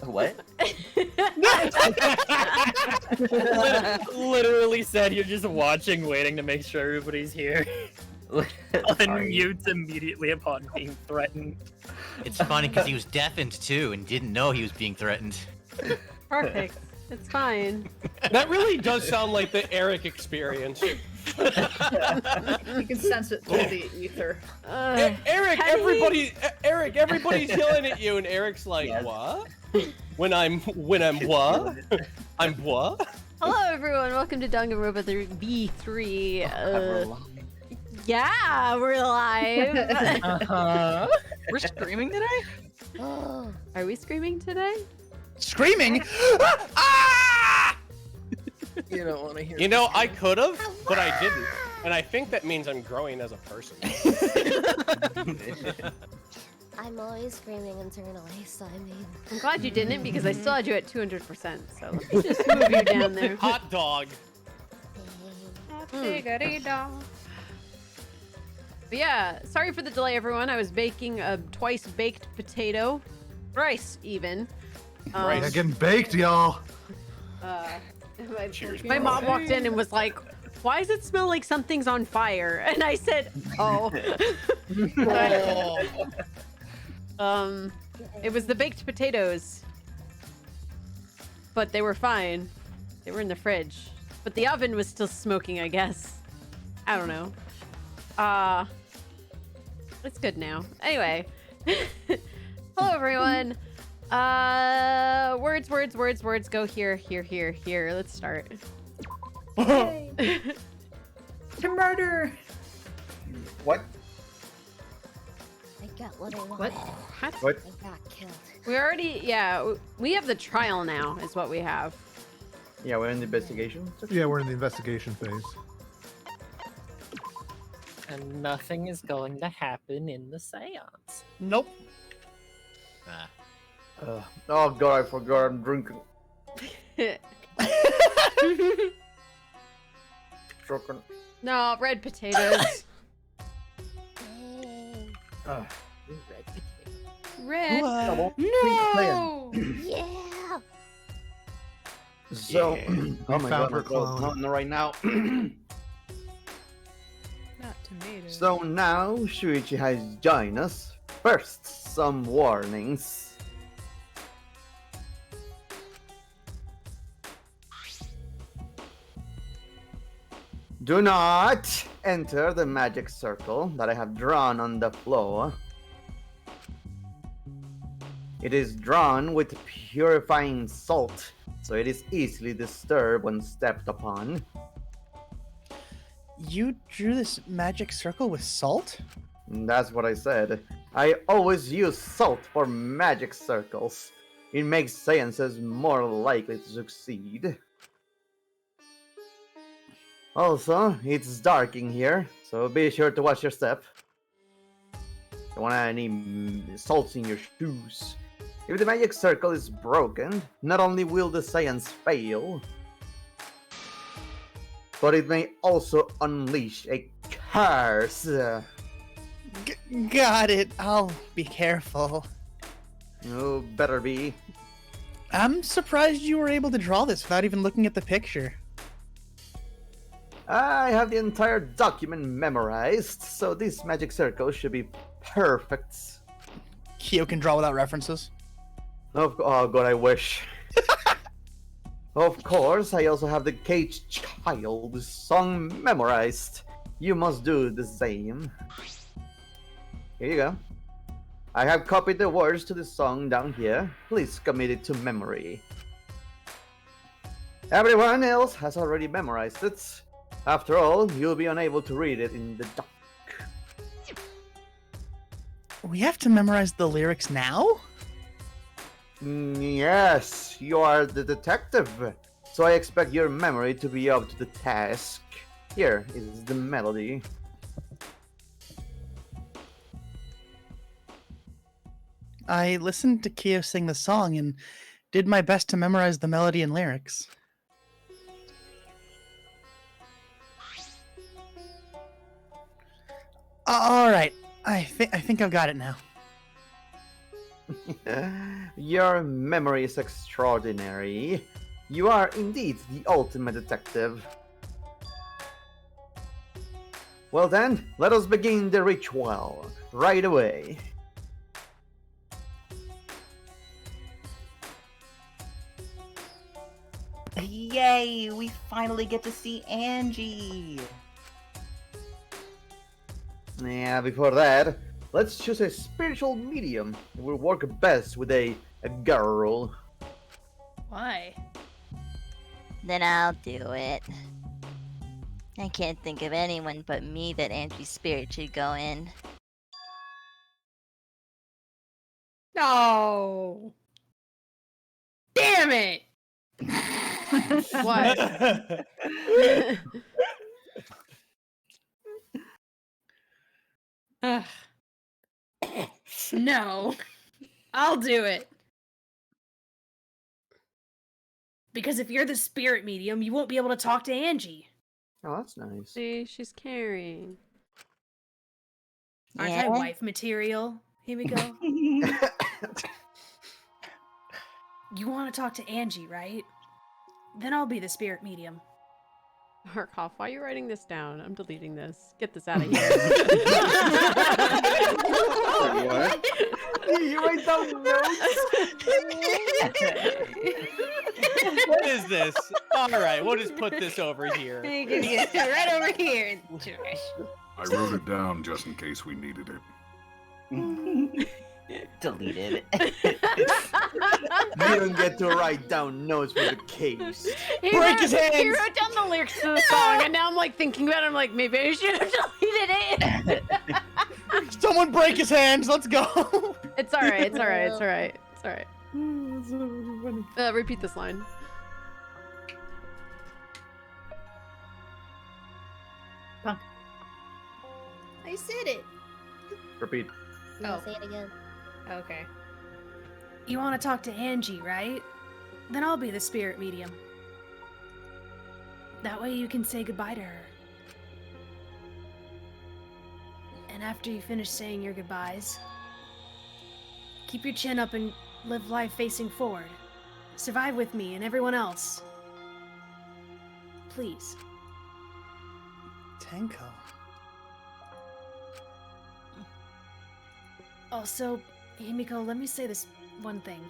What? Literally said you're just watching, waiting to make sure everybody's here. Unmute immediately upon being threatened. It's funny because he was deafened too and didn't know he was being threatened. Perfect. It's fine. That really does sound like the Eric experience. You can sense it through the ether. Eric, everybody's yelling at you, and Eric's like, Yes. what? When I'm what? I'm what? Hello, everyone. Welcome to Danganronpa V3. Yeah, we're live. We're screaming today? Are we screaming today? Screaming? You don't want to hear. You know, I could have, but I didn't. And I think that means I'm growing as a person. I'm always screaming internally, so I mean... I'm glad you didn't because I still had you at 200%. So let me just move you down there. Hot dog. But yeah, sorry for the delay, everyone. I was baking a twice baked potato, rice even. Rice. Yeah, getting baked, y'all. My mom walked in and was like, "Why does it smell like something's on fire?" And I said, "Oh." It was the baked potatoes, but they were fine. They were in the fridge, but the oven was still smoking, I guess. I don't know. It's good now. Anyway, hello everyone. Words. Go here. Let's start. To murder. What? I got what I wanted. What? What? I got killed. We already, yeah, we have the trial now, is what we have. Yeah, we're in the investigation. Yeah, we're in the investigation phase. And nothing is going to happen in the seance. Nope. Oh god, I forgot I'm drinking. Broken. No, red potatoes. Red. Double. No. Yeah! So, oh my found god, her we're close clone. right now. Not tomatoes. So now Shuichi has joined us. First, some warnings. Do not enter the magic circle that I have drawn on the floor. It is drawn with purifying salt, so it is easily disturbed when stepped upon. You drew this magic circle with salt? That's what I said. I always use salt for magic circles. It makes seances more likely to succeed. Also, it's dark in here, so be sure to watch your step. Don't want any salts in your shoes. If the magic circle is broken, not only will the seance fail, but it may also unleash a curse. Got it. I'll be careful. Oh, better be. I'm surprised you were able to draw this without even looking at the picture. I have the entire document memorized, so this magic circle should be perfect. Kyo can draw without references. Oh god, I wish. Of course, I also have the Caged Child song memorized. You must do the same. Here you go. I have copied the words to the song down here. Please commit it to memory. Everyone else has already memorized it. After all, you'll be unable to read it in the dark. We have to memorize the lyrics now? Yes, you are the detective, so I expect your memory to be up to the task. Here is the melody. I listened to Kyo sing the song and did my best to memorize the melody and lyrics. All right, I think I've got it now. Your memory is extraordinary. You are indeed the ultimate detective. Well then, let us begin the ritual right away. Yay! We finally get to see Angie! Yeah, before that, let's choose a spiritual medium. It will work best with a girl. Why? Then I'll do it. I can't think of anyone but me that Angie's spirit should go in. No. Damn it! What? Ugh. No. I'll do it. Because if you're the spirit medium, you won't be able to talk to Angie. Oh, that's nice. See, she's caring. Yeah? Aren't I wife material? Here we go. You want to talk to Angie, right? Then I'll be the spirit medium. Arcolf, why are you writing this down? I'm deleting this. Get this out of here. What? You write down notes? What is this? Alright, we'll just put this over here. Right over here. I wrote it down just in case we needed it. Deleted. You don't get to write down notes for the case. Break his hands! He wrote down the lyrics to the song, and now I'm like thinking about it. I'm like, maybe I should have deleted it. Someone break his hands. Let's go. It's alright. It's alright. It's alright. It's alright. Repeat this line. Punk. I said it. Repeat. No, say it again. Okay. You want to talk to Angie, right? Then I'll be the spirit medium. That way you can say goodbye to her. And after you finish saying your goodbyes, keep your chin up and live life facing forward. Survive with me and everyone else. Please. Tenko. Also, Himiko, let me say this one thing.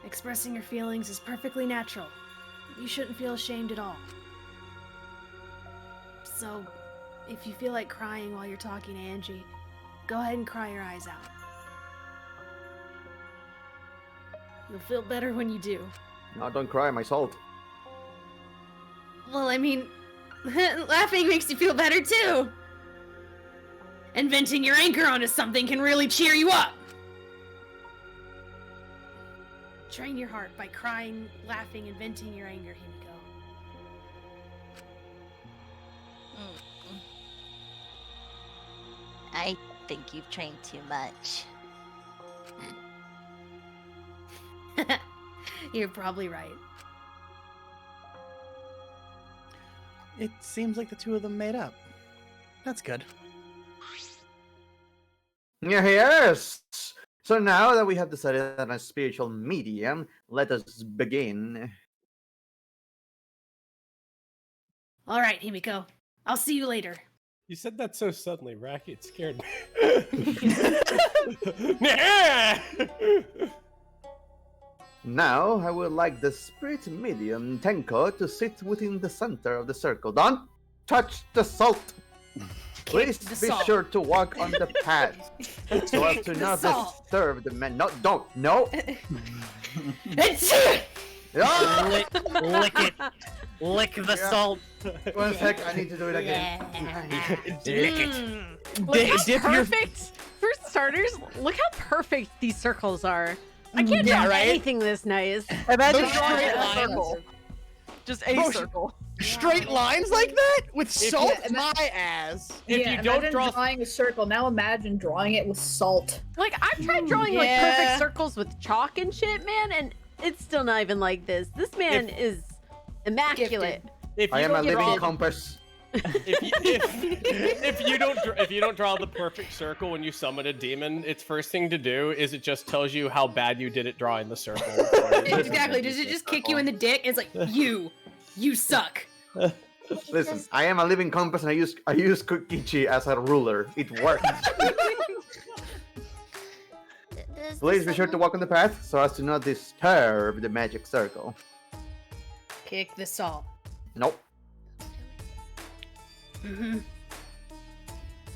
Expressing your feelings is perfectly natural. You shouldn't feel ashamed at all. So, if you feel like crying while you're talking to Angie, go ahead and cry your eyes out. You'll feel better when you do. No, don't cry, my salt. Well, I mean, laughing makes you feel better too. And venting your anger onto something can really cheer you up. Train your heart by crying, laughing, and venting your anger, Himiko. I think you've trained too much. You're probably right. It seems like the two of them made up. That's good. Yes! So now that we have decided on a spiritual medium, let us begin. Alright, Himiko. I'll see you later. You said that so suddenly, Racky. It scared me. Now, I would like the spirit medium Tenko to sit within the center of the circle. Don't touch the salt! Please the be salt. sure to walk on the path so as to the not salt. disturb the men. No, don't! No! Ah! Lick it. Lick the Yeah. salt. 1 sec, I need to do it again. Lick it. Look how dip your- perfect! For starters, look how perfect these circles are. I can't draw anything this nice. Imagine Those drawing straight a lines. circle. Just a Bro, circle. Straight lines like that? With If salt? you- My ass. If yeah, you don't imagine draw, drawing a circle. Now imagine drawing it with salt. Like, I've tried drawing like Yeah. perfect circles with chalk and shit, man, and it's still not even like this. This man is immaculate. if you I am a don't living draw, compass. If you don't draw the perfect circle when you summon a demon, its first thing to do is it just tells you how bad you did at drawing the circle. Exactly. Does it just kick you in the dick? It's like you suck. Listen, I am a living compass, and I use Kokichi as a ruler. It works. Please be sure to walk on the path so as to not disturb the magic circle. Kick the salt. Nope.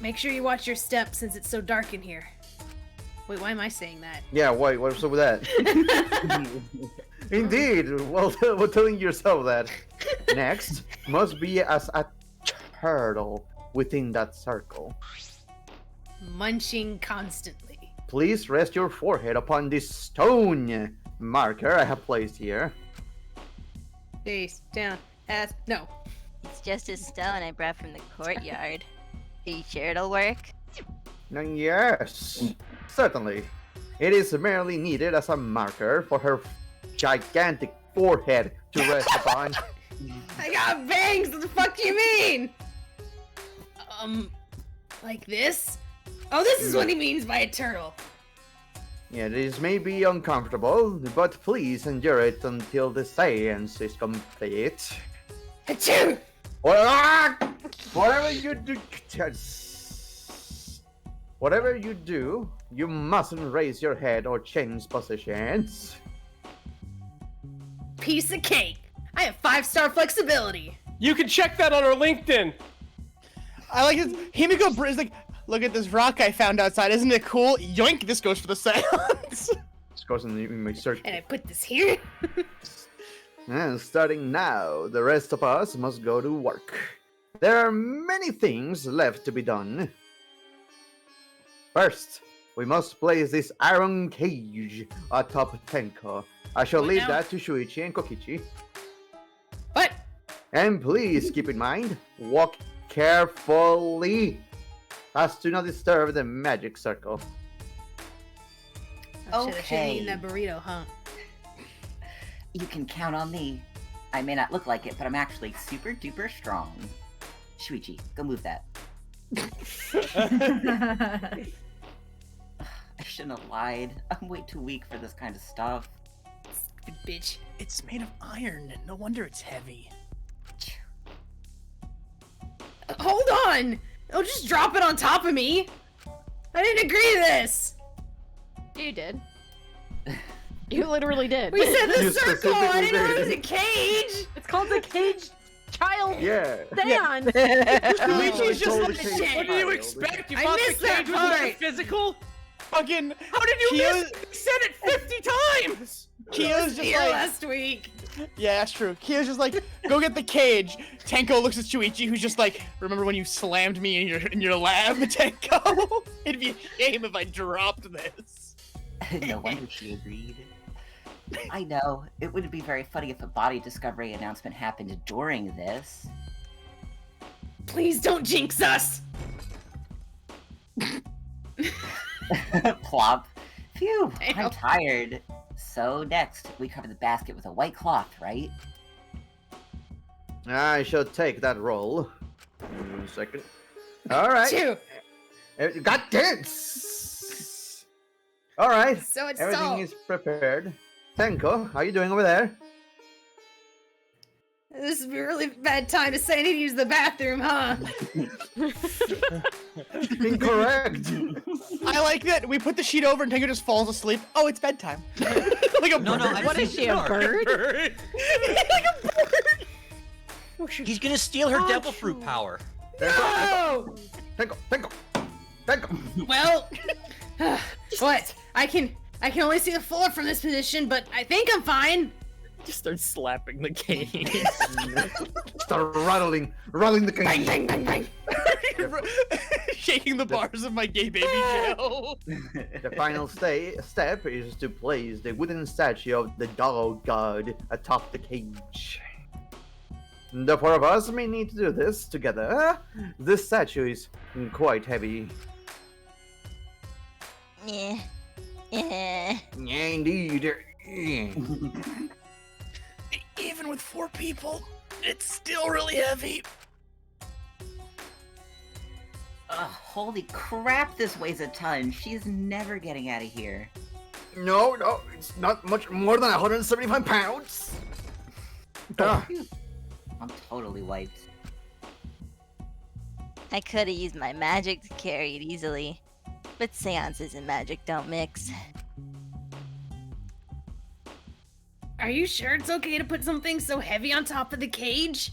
Make sure you watch your step since it's so dark in here. Wait, why am I saying that? Yeah, wait, what's up with that? Indeed, well, telling yourself that. Next, must be as a turtle within that circle. Munching constantly. Please rest your forehead upon this stone marker I have placed here. Face down, ass, no. It's just a stone I brought from the courtyard. Are you sure it'll work? Yes, certainly. It is merely needed as a marker for her gigantic forehead to rest upon. I got bangs! What the fuck do you mean? Like this? Oh, this is what he means by a turtle. Yeah, this may be uncomfortable, but please endure it until the science is complete. Achoo! Whatever you do, you mustn't raise your head or change positions. Piece of cake. I have 5-star flexibility. You can check that on our LinkedIn. I like this. Himiko is like, look at this rock I found outside. Isn't it cool? Yoink! This goes for the seance. This goes in my search. And I put this here. And starting now, the rest of us must go to work. There are many things left to be done. First, we must place this iron cage atop Tenko. I shall leave that to Shuichi and Kokichi. What? And please keep in mind, walk carefully as to not disturb the magic circle. I should have eaten that burrito, huh? You can count on me. I may not look like it, but I'm actually super duper strong. Shuichi, go move that. I shouldn't have lied. I'm way too weak for this kind of stuff. Stupid bitch. It's made of iron. No wonder it's heavy. Hold on! Don't just drop it on top of me! I didn't agree to this! You did. You literally did. We said the circle! I didn't know it was a cage! It's called the cage child stand! Luigi's just like, shit. what do you expect? You I thought the missed that cage was part. like physical? Fucking. How did you miss? You said it 50 times! Kyo's just Here like. last week. Yeah, that's true. Kyo's just like, go get the cage. Tenko looks at Shuichi, who's just like, remember when you slammed me in your lab, Tenko? It'd be a shame if I dropped this. No wonder she agreed. I know, it wouldn't be very funny if a body discovery announcement happened during this. Please don't jinx us! Plop. Phew, Damn. I'm tired. So next, we cover the basket with a white cloth, right? I shall take that roll. 1 second. Alright. Chew. Got this! Alright. So it's Everything salt. is prepared. Tenko, how you doing over there? This is a really bad time to say I need to use the bathroom, huh? Incorrect! I like that we put the sheet over and Tenko just falls asleep. Oh, it's bedtime. Like a No, bird. I've What seen is she, a bird? Like a bird. He's gonna steal her devil fruit power. No! Tenko! Well, what? I can only see the floor from this position, but I think I'm fine. Just start slapping the cage. Start rattling the cage. Bang, bang, bang, bang. Shaking the bars of my gay baby jail. The final step is to place the wooden statue of the dog god atop the cage. The four of us may need to do this together. This statue is quite heavy. Yeah. Yeah, indeed. Even with 4 people, it's still really heavy. Holy crap, this weighs a ton. She's never getting out of here. No, it's not much more than 175 pounds. Ah. I'm totally wiped. I could have used my magic to carry it easily, but seances and magic don't mix. Are you sure it's okay to put something so heavy on top of the cage?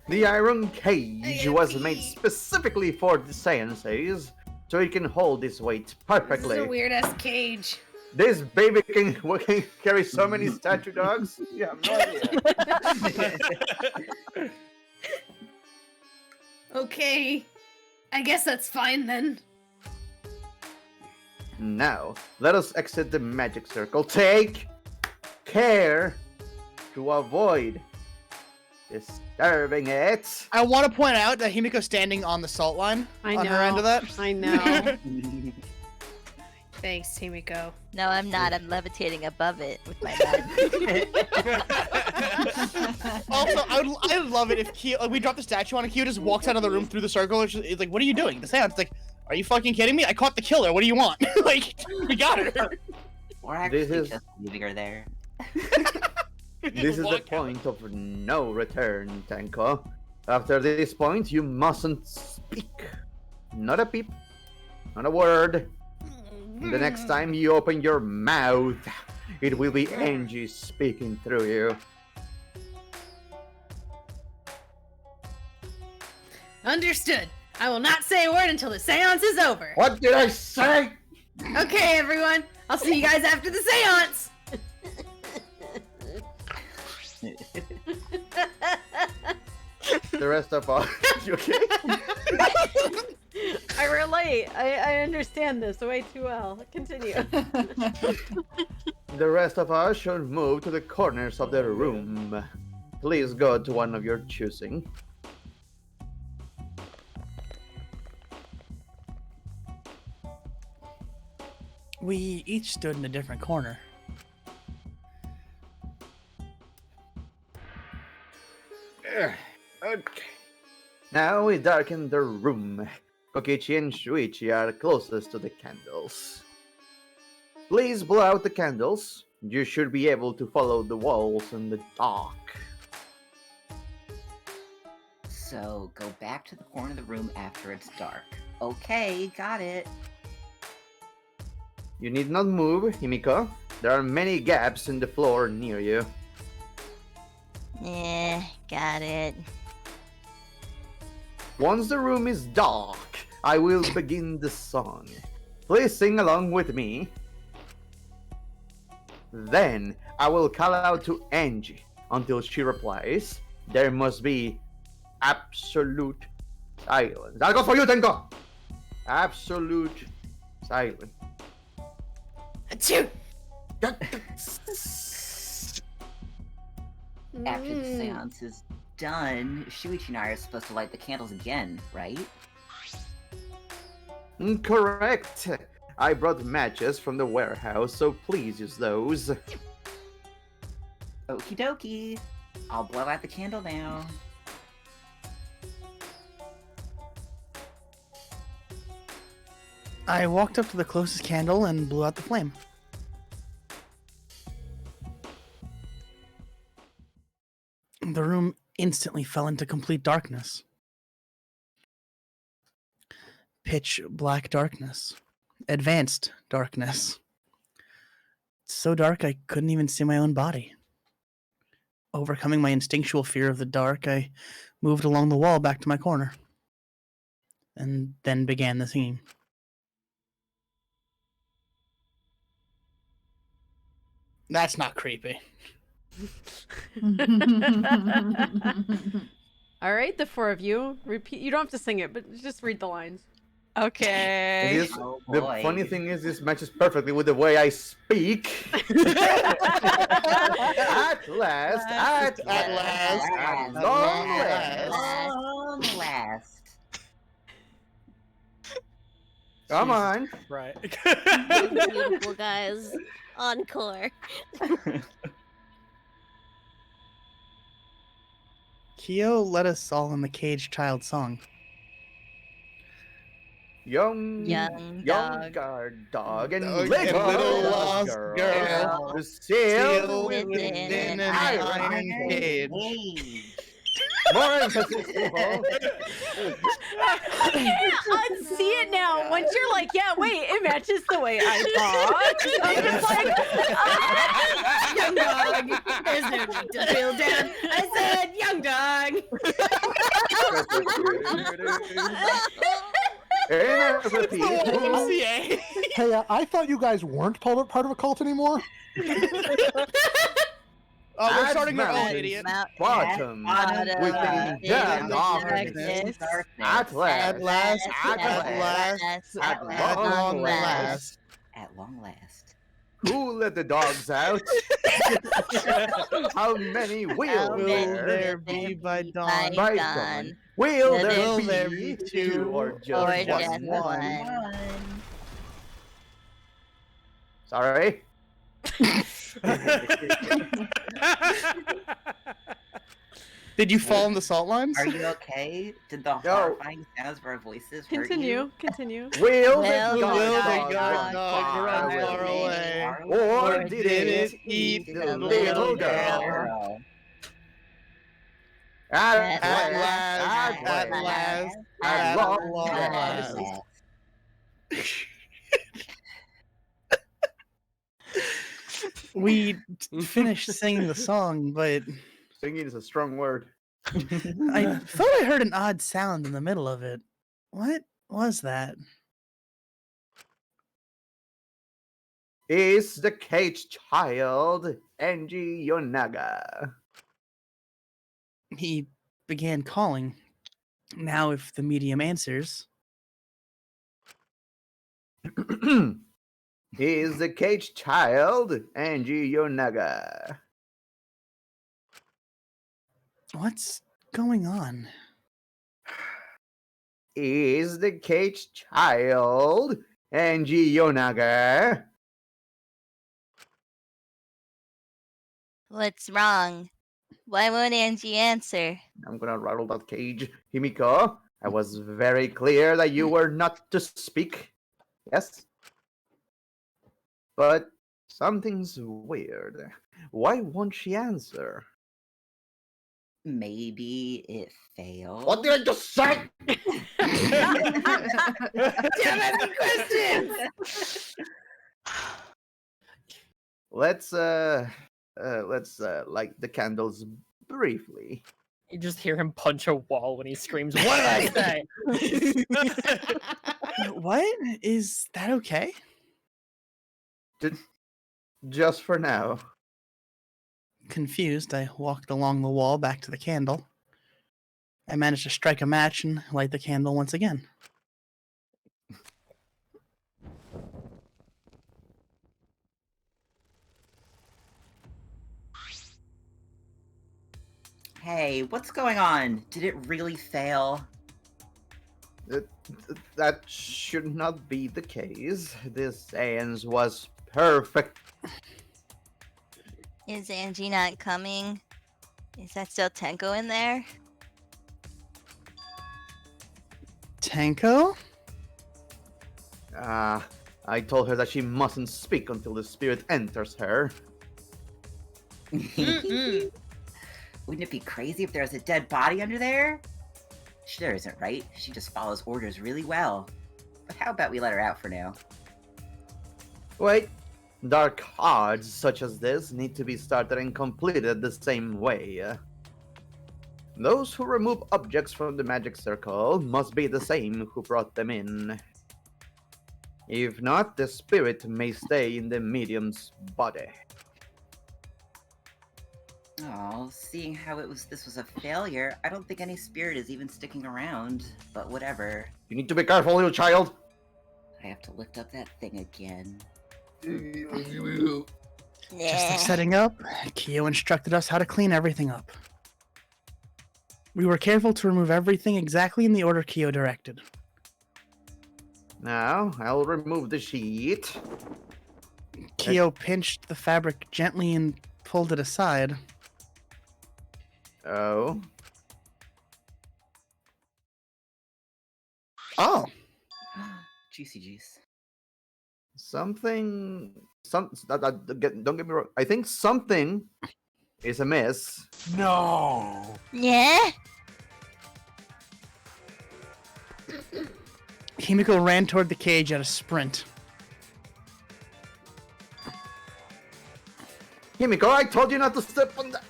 The iron cage was made specifically for the seances, so it can hold this weight perfectly. This is a weird-ass cage. This baby can carry so many statue dogs. You have no idea. Okay. I guess that's fine then. Now, let us exit the magic circle. Take care to avoid disturbing it. I want to point out that Himiko's standing on the salt line on her end of that. I know. Thanks, Himiko. No, I'm not. I'm levitating above it with my magic. Also, I would love it if Kyo, we drop the statue on and Kyo just walks out of the room through the circle. It's like, what are you doing? The seance. Like, are you fucking kidding me? I caught the killer. What do you want? Like, we got her. We're actually just leaving her there. This is the point of no return, Tenko. After this point, you mustn't speak. Not a peep. Not a word. The next time you open your mouth, it will be Angie speaking through you. Understood. I will not say a word until the seance is over. What did I say? Okay, everyone. I'll see you guys after the seance. The rest of us. You okay? I relate. I understand this way too well. Continue. The rest of us should move to the corners of the room. Please go to one of your choosing. We each stood in a different corner. Okay. Now we darken the room. Kokichi and Shuichi are closest to the candles. Please blow out the candles. You should be able to follow the walls in the dark. So, go back to the corner of the room after it's dark. Okay, got it. You need not move, Himiko. There are many gaps in the floor near you. Yeah, got it. Once the room is dark, I will begin the song. Please sing along with me. Then I will call out to Angie until she replies. There must be absolute silence. That goes for you, Tenko! Absolute silence. Achoo! After the seance is done, Shuichi and I are supposed to light the candles again, right? Correct. I brought matches from the warehouse, so please use those. Okie dokie. I'll blow out the candle now. I walked up to the closest candle and blew out the flame. The room instantly fell into complete darkness. Pitch black darkness. Advanced darkness. So dark I couldn't even see my own body. Overcoming my instinctual fear of the dark, I moved along the wall back to my corner. And then began the singing. That's not creepy. All right, the four of you repeat. You don't have to sing it, but just read the lines. Okay. The funny thing is, this matches perfectly with the way I speak. At last, at long last. Come on. Right. Beautiful guys. Encore. Kyo led us all in the caged child song. Young guard dog and Dog little, and little lost lost girl, girl, sealed sealed within an iron cage. More emphasis, people. I can't unsee it now. Once you're like, yeah, wait, it matches the way I thought. I'm just like, Young dog. There's no need to feel down. I said, young dog. Hey, I thought you guys weren't part of a cult anymore. Oh, we're At starting our own mountains, idiot. Bottom, within darkness, at last, at long last. At long last. Who let the dogs out? How many will there be by dawn? By dawn. Will there be two or just one? Sorry. Did you fall in the salt lines? Are you okay? Did the horrifying sounds of our voices hurt you? Continue. Will the dog dog run far away? Or did it eat the little girl? At long last. We finished singing the song, but Singing is a strong word. I thought I heard an odd sound in the middle of it. What was that? Is the cage child Enji Yonaga? He began calling. Now, if the medium answers, Is the cage child Enji Yonaga? what's going on? Is the cage child Enji Yonaga? What's wrong? Why won't Angie answer? I'm gonna rattle that cage. Himiko, I was very clear that you were not to speak. Yes? But something's weird. Why won't she answer? Maybe it failed. What did I just say? Damn it, questions! Let's light the candles briefly. You just hear him punch a wall when he screams, "What did I say?" What? Is that okay? Just for now. Confused, I walked along the wall back to the candle. I managed to strike a match and light the candle once again. Hey, what's going on? Did it really fail? That should not be the case. This seance was perfect. Is Angie not coming? Is that still Tenko in there? Tenko? I told her that she mustn't speak until the spirit enters her. Wouldn't it be crazy if there was a dead body under there? There isn't, right? She just follows orders really well. But how about we let her out for now? Wait. Dark arts such as this need to be started and completed the same way. Those who remove objects from the magic circle must be the same who brought them in. If not, the spirit may stay in the medium's body. Oh, seeing how this was a failure, I don't think any spirit is even sticking around. But whatever. You need to be careful, little child. I have to lift up that thing again. Just like setting up, Kyo instructed us how to clean everything up. We were careful to remove everything exactly in the order Kyo directed. Now, I'll remove the sheet. Kyo pinched the fabric gently and pulled it aside. Oh. Oh. Juicy juice. Don't get me wrong. I think something is amiss. No. Yeah? Himiko ran toward the cage at a sprint. Himiko, I told you not to step on that.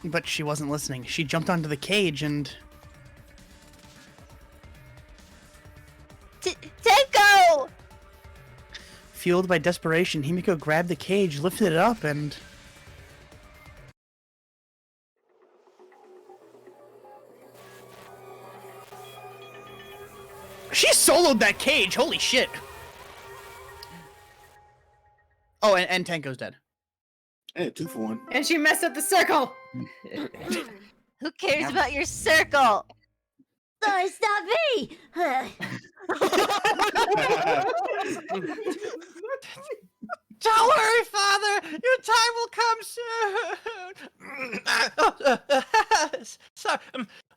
But she wasn't listening. She jumped onto the cage and... Tenko! Fueled by desperation, Himiko grabbed the cage, lifted it up, and... She soloed that cage! Holy shit! Oh, and Tenko's dead. Hey, 2 for 1. And she messed up the circle. Who cares about your circle? Sorry, it's not me! Don't worry, Father. Your time will come soon. Sorry.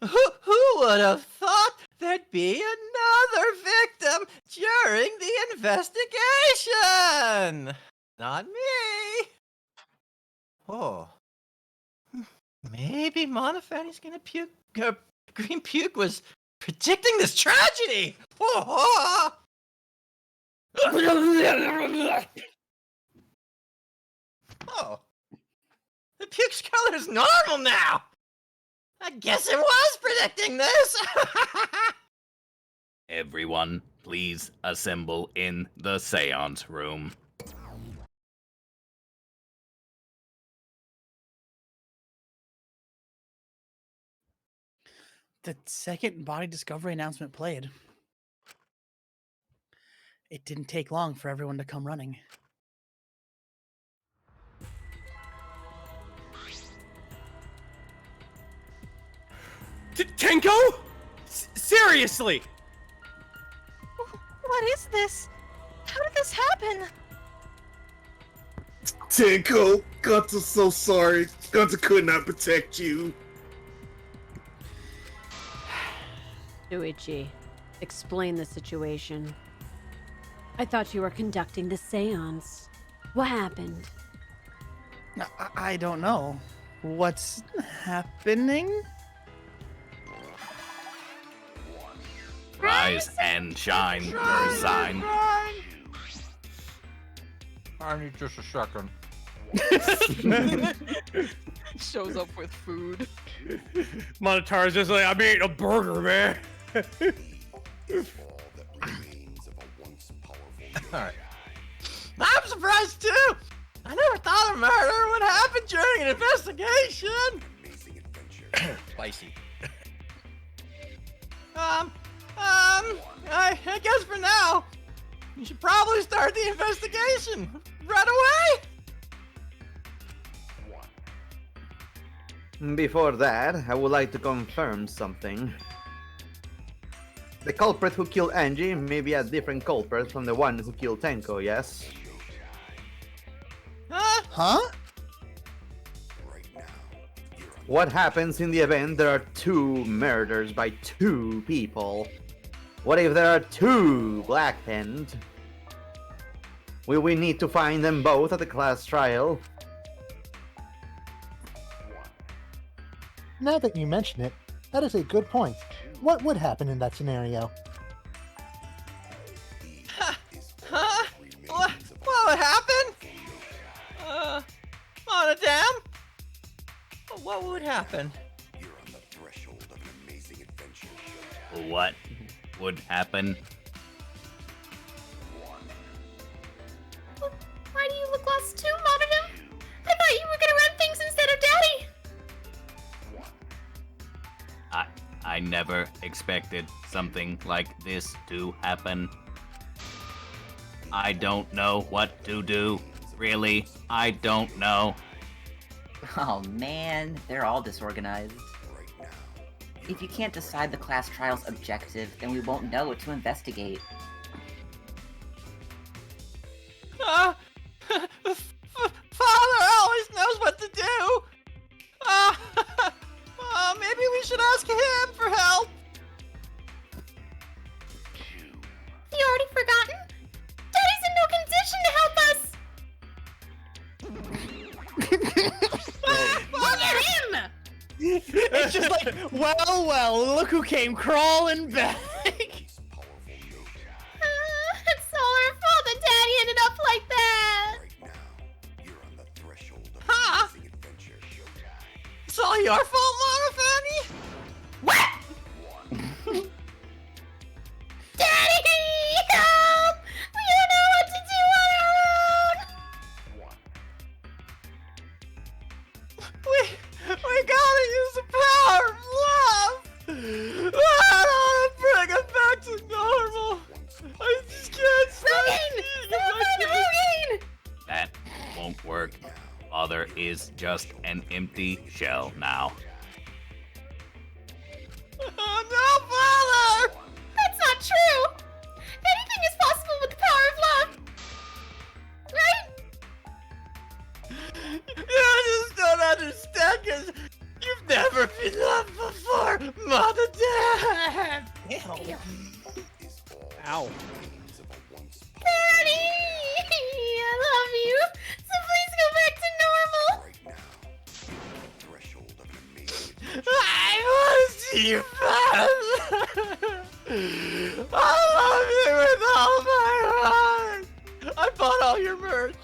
Who would have thought there'd be another victim during the investigation? Not me. Oh. Maybe Monofani's gonna puke. Green Puke was predicting this tragedy. Oh. Oh. The puke's color is normal now. I guess it was predicting this. Everyone, please assemble in the seance room. The second body discovery announcement played. It didn't take long for everyone to come running. Tenko? Seriously? What is this? How did this happen? Tenko, Gonta's so sorry. Gonta could not protect you. Shuichi, explain the situation. I thought you were conducting the seance. What happened? I don't know. What's happening? Rise and shine, your sign. I need just a second. Shows up with food. Monotaro's just like, I'm eating a burger, man. Alright. I'm surprised too! I never thought a murder would happen during an investigation! Spicy. I guess for now, you should probably start the investigation right away! Before that, I would like to confirm something. The culprit who killed Angie may be a different culprit from the one who killed Tenko, yes? Huh? What happens in the event there are 2 murders by 2 people? What if there are 2 Black Penned? Will we need to find them both at the class trial? Now that you mention it, that is a good point. What would happen in that scenario? Huh? What would happen? On a dam? What would happen? What would happen? Why do you look lost too, Monotaro? I thought you were gonna run things instead of Daddy! I never expected something like this to happen. I don't know what to do. Really, I don't know. Oh man, they're all disorganized. If you can't decide the class trial's objective, then we won't know what to investigate. Father always knows what to do! Maybe we should ask him for help! Look at him! It's just like, well, look who came crawling back. It's all our fault that Daddy ended up like that. Huh? It's all your fault, Monofanny? What? Daddy, help! We don't know what to do on our own. We gotta use the power of love! I don't wanna bring him back to normal! I just can't stop eating. That won't work. Father is just an empty shell now. Oh, no, Father! That's not true! Anything is possible with the power of love! Right? You just don't understand because you've never been loved before, Mother Dad! Ow. Daddy! I love you! So please go back to normal! I want to see you back! I love you with all my heart! I bought all your merch!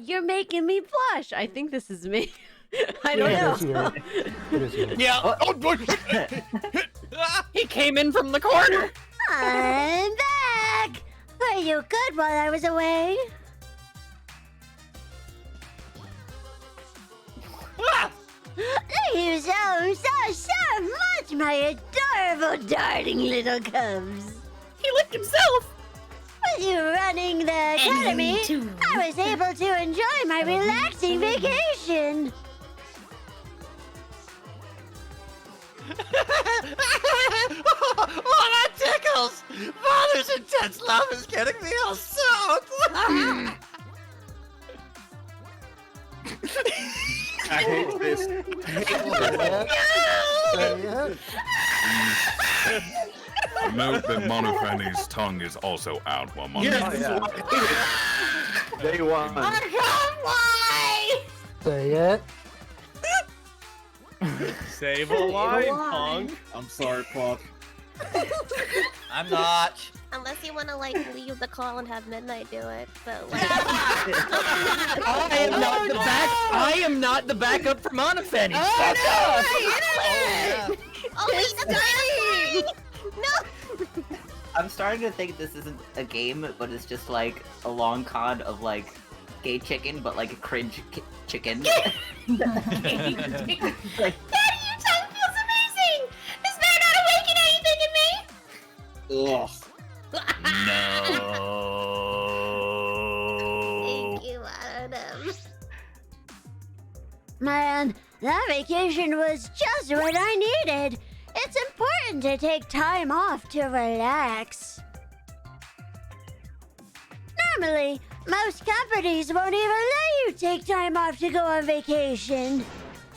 You're making me blush. I think this is me. I don't know. It is you. Yeah. He came in from the corner. I'm back! Were you good while I was away? Thank you so much, my adorable, darling little cubs. He licked himself! With you running the academy, I was able to enjoy my relaxing vacation. Oh, that tickles! Father's intense love is getting me all soaked! I hate this. Note that Monofanny's tongue is also out while Monofanny. Day one. Why? Say it. Save a line, punk. I'm sorry, Pop. I'm not. Unless you want to like leave the call and have Midnight do it, but like. I am not the backup for Monofenny. No! I'm starting to think this isn't a game, but it's just like a long con of like gay chicken, but like a cringe chicken. Daddy, your tongue feels amazing! Is there not awaken anything in me? Ugh. No. Thank you, Adam. Man, that vacation was just what I needed. It's important to take time off to relax. Normally, most companies won't even let you take time off to go on vacation.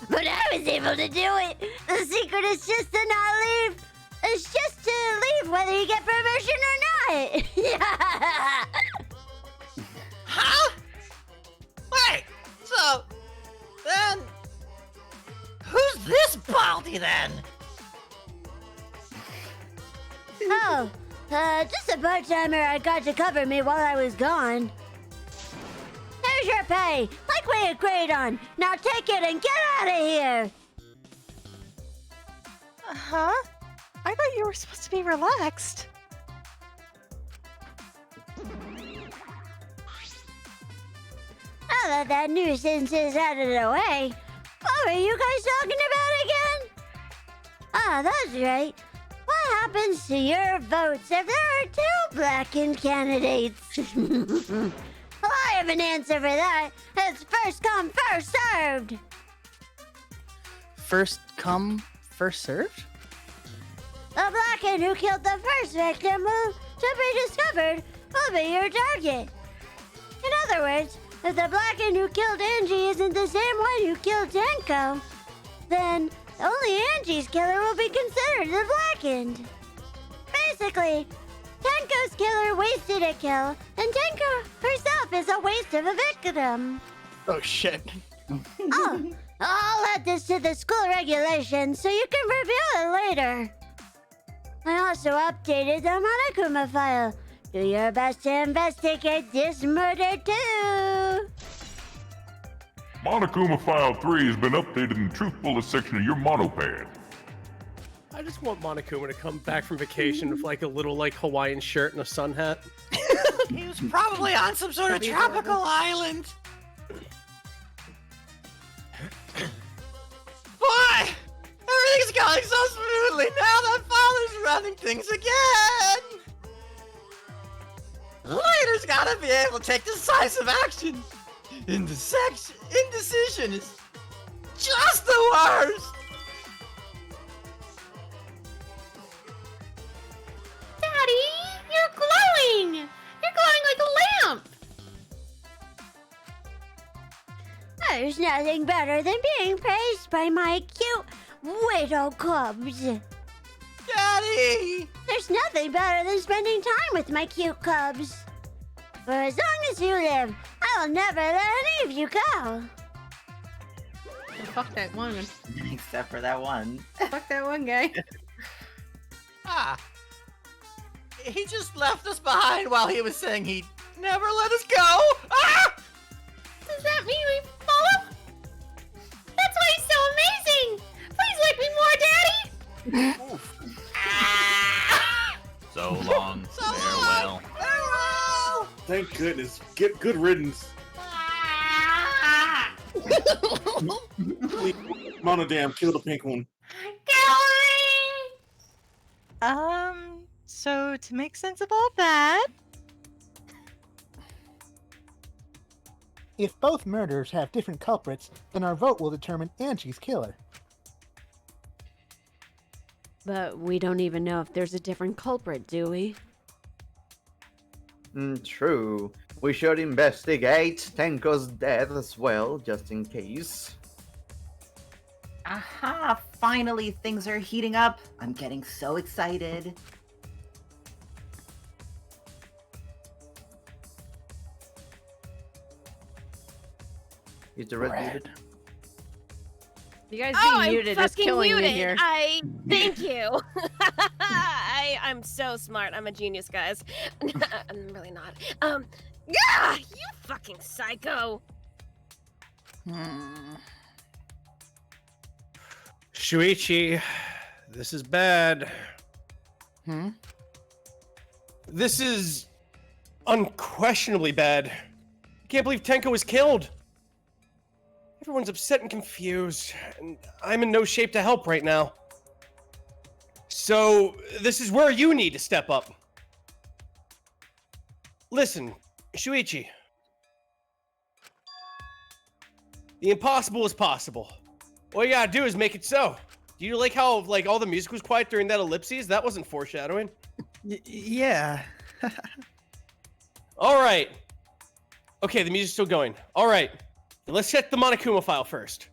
But I was able to do it. The secret is just to not leave. It's just to leave whether you get permission or not. Huh? Wait, so then who's this baldy then? Oh, just a part-timer I got to cover me while I was gone. Here's your pay, like we agreed on. Now take it and get out of here. Huh? I thought you were supposed to be relaxed. Now that nuisance is out of the way, what were you guys talking about again? Ah, that's right. What happens to your votes if there are two blackened candidates? Well, I have an answer for that. It's first come, first served. First come, first served? The blackened who killed the first victim to be discovered will be your target. In other words, if the blackened who killed Angie isn't the same one who killed Tenko, then only Angie's killer will be considered the blackened. Basically, Tenko's killer wasted a kill, and Tenko herself is a waste of a victim. Oh shit. Oh, I'll add this to the school regulations so you can review it later. I also updated the Monokuma file. Do your best to investigate this murder too. Monokuma File 3 has been updated in the truth bullet section of your monopad. I just want Monokuma to come back from vacation with like a little like Hawaiian shirt and a sun hat. He was probably on some sort of tropical island. Boy, everything's going so smoothly now that Father's running things again. Leader's gotta be able to take decisive action. Indecision is just the worst. Daddy, you're glowing! You're glowing like a lamp! There's nothing better than being praised by my cute widow cubs. Daddy! There's nothing better than spending time with my cute cubs. For as long as you live, I will never let any of you go. Fuck that one. Except for that one. Fuck that one guy. He just left us behind while he was saying he'd never let us go. Does that mean we follow? That's why he's so amazing! Please like me more, Daddy! So long. Farewell. Farewell! Thank goodness. Get good riddance. Monodam, kill the pink one. So to make sense of all that, If both murders have different culprits, then our vote will determine Angie's killer. But we don't even know if there's a different culprit, do we? True. We should investigate Tenko's death as well, just in case. Aha! Finally, things are heating up. I'm getting so excited. Is the red muted? You guys Oh, being I'm muted is fucking killing muted. me here. Thank you. I'm so smart. I'm a genius, guys. I'm really not. Yeah, you fucking psycho. Shuichi, this is bad. This is unquestionably bad. I can't believe Tenko was killed. Everyone's upset and confused, and I'm in no shape to help right now. So, this is where you need to step up. Listen, Shuichi. The impossible is possible. All you gotta do is make it so. Do you like how all the music was quiet during that ellipses? That wasn't foreshadowing. Yeah. All right. Okay, the music's still going. All right. Let's check the Monokuma file first.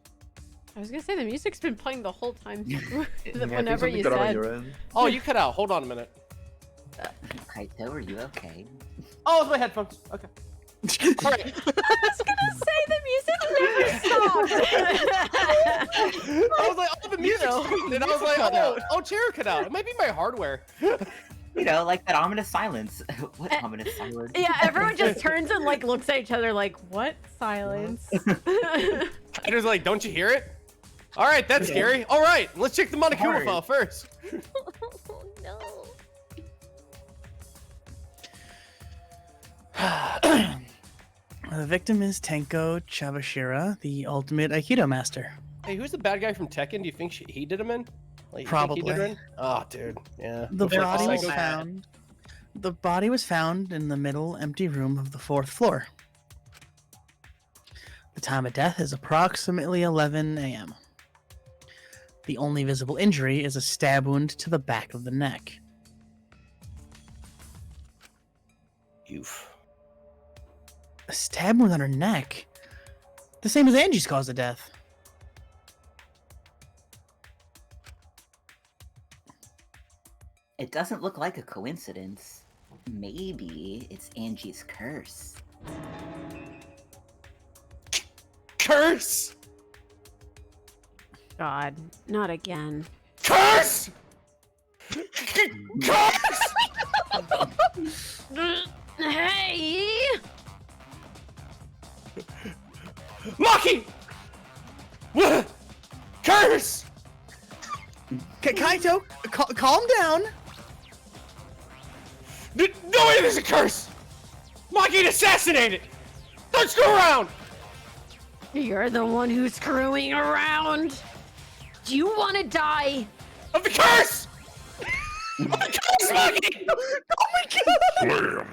I was gonna say the music's been playing the whole time through. Yeah, Whenever you said. Oh, you cut out. Hold on a minute. Kaito, are you okay? Oh, it's my headphones. Okay. All right. I was gonna say the music never stopped. I was like, oh, the music's stopped. And I was like, oh, Cheru cut out. It might be my hardware. You know, like that ominous silence. What ominous silence? Yeah, everyone just turns and looks at each other like, what silence? I was like, don't you hear it? All right, that's scary. All right, let's check the Monokuma file first. No. The victim is Tenko Chabashira, the ultimate Aikido master. Hey, who's the bad guy from Tekken? Do you think he did him in? Like, you Probably. think he did her in? Oh, dude. Yeah. The Looks like body was psycho- found. The body was found in the middle empty room of the 4th floor. The time of death is approximately 11 a.m. The only visible injury is a stab wound to the back of the neck. Oof. A stab wound on her neck? The same as Angie's cause of death. It doesn't look like a coincidence. Maybe it's Angie's curse. Curse? God, not again. Curse! Curse! Hey! Maki! What? Curse! Kaito, calm down. No way there's a curse! Maki assassinated! Don't screw around! You're the one who's screwing around. Do you want to die? Of the curse! Of the curse, Maki! Oh my god! Slam.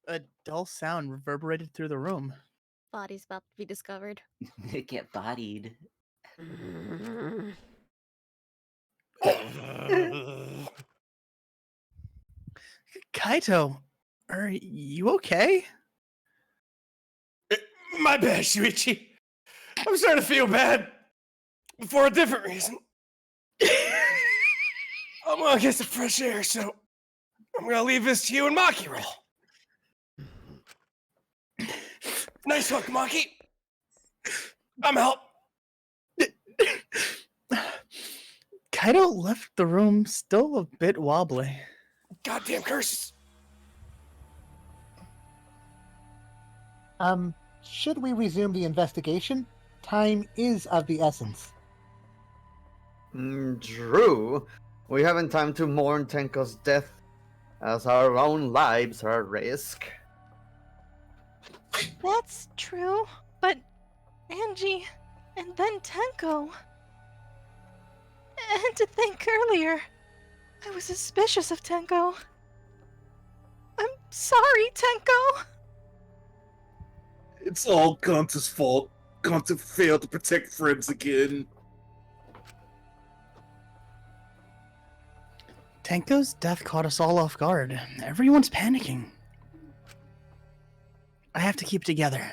A dull sound reverberated through the room. Body's about to be discovered. Get bodied. Kaito, are you okay? My bad, Shuichi. I'm starting to feel bad. For a different reason. I'm gonna get some fresh air, so I'm gonna leave this to you and Maki roll. Nice hook, Maki. I'm out. Kaito left the room still a bit wobbly. Goddamn curses. Should we resume the investigation? Time is of the essence. True. We haven't time to mourn Tenko's death, as our own lives are at risk. That's true, but Angie and then Tenko. And to think earlier, I was suspicious of Tenko. I'm sorry, Tenko. It's all Gonta's fault. Gonta failed to protect friends again. Tenko's death caught us all off guard. Everyone's panicking. I have to keep it together.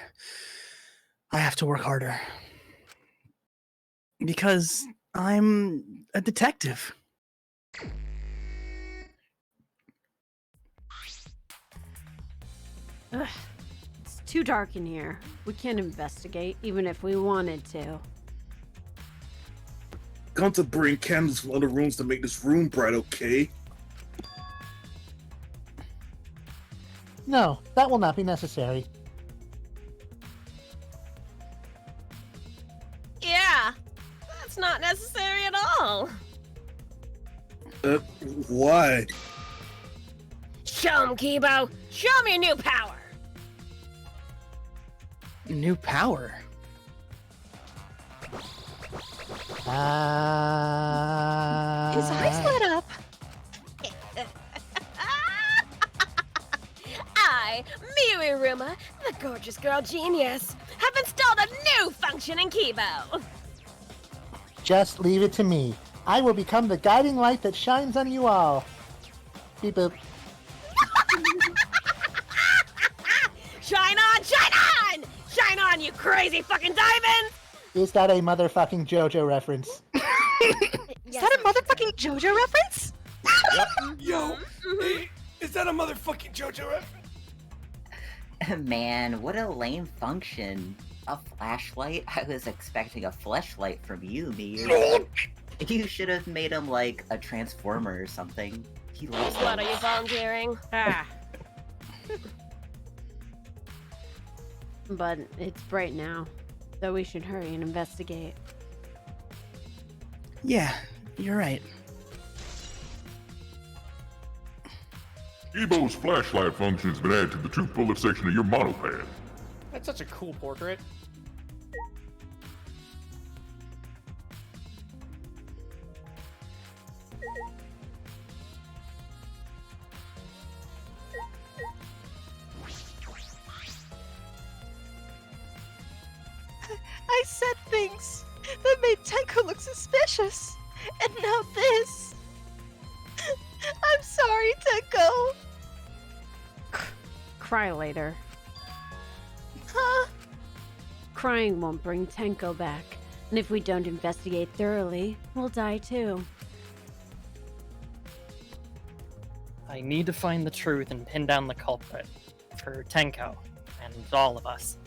I have to work harder. Because I'm a detective. Ugh, it's too dark in here. We can't investigate, even if we wanted to. Gonta bring candles from other rooms to make this room bright, okay? No, that will not be necessary. Yeah, that's not necessary at all. Why? Show him, Kibo. Show him your new power. New power? His eyes lit up. I, Miriruma, the gorgeous girl genius, have installed a new function in Kibo. Just leave it to me. I will become the guiding light that shines on you all. Beep boop. Shine on, shine on! Shine on, you crazy fucking diamonds! Is that a motherfucking JoJo reference? Is that a motherfucking JoJo reference? Yep. Yo, hey, is that a motherfucking JoJo reference? Man, what a lame function. A flashlight? I was expecting a fleshlight from you, Miyu. You should have made him like a transformer or something. He loves What them. are you volunteering? But it's bright now, so we should hurry and investigate. Yeah, you're right. Ebo's flashlight function has been added to the truth bullet section of your monopad. That's such a cool portrait. I said things that made Tenko look suspicious. And now this. I'm sorry, Tenko. Cry later. Huh? Crying won't bring Tenko back, and if we don't investigate thoroughly, we'll die too. I need to find the truth and pin down the culprit. For Tenko, and all of us.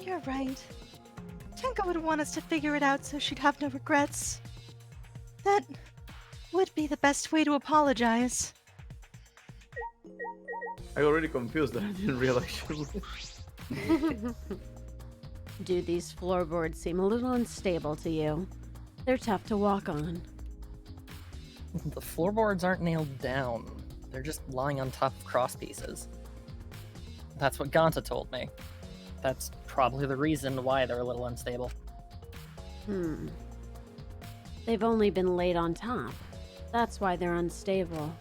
You're right. Tenko would want us to figure it out so she'd have no regrets. That would be the best way to apologize. I already confused that. I didn't realize. Do these floorboards seem a little unstable to you? They're tough to walk on. The floorboards aren't nailed down. They're just lying on top of cross pieces. That's what Gonta told me. That's probably the reason why they're a little unstable. They've only been laid on top. That's why they're unstable.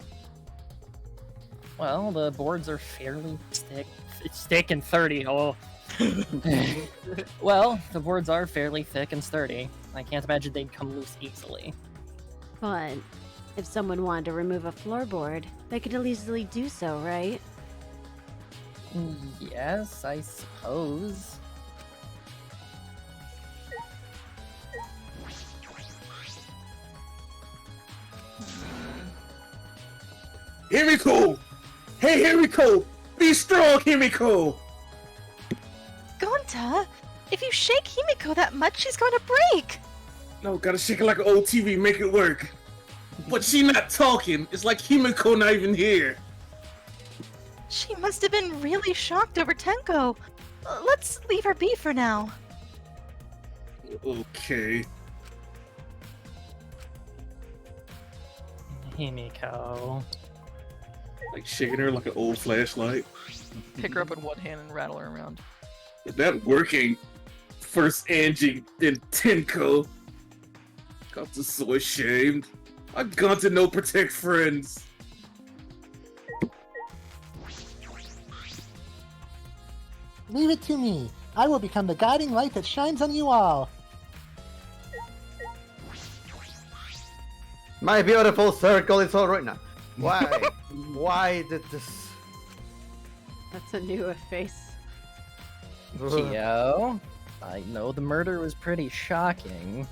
Well, the boards are fairly thick and 30. Oh. Well, the boards are fairly thick and sturdy. I can't imagine they'd come loose easily. But if someone wanted to remove a floorboard, they could easily do so, right? Yes, I suppose. Himiko! Hey, Himiko! Be strong, Himiko! Gonta, if you shake Himiko that much, she's going to break! No, gotta shake it like an old TV, make it work. But she not talking. It's like Himiko not even here. She must have been really shocked over Tenko. Let's leave her be for now. Okay. Himiko. Like shaking her like an old flashlight. Pick her up in one hand and rattle her around. Is that working? First Angie, then Tenko. Got to so ashamed. I got to no protect friends. Leave it to me. I will become the guiding light that shines on you all. My beautiful circle is all right now. Why? Why did this? That's a new face. Kyo, I know the murder was pretty shocking.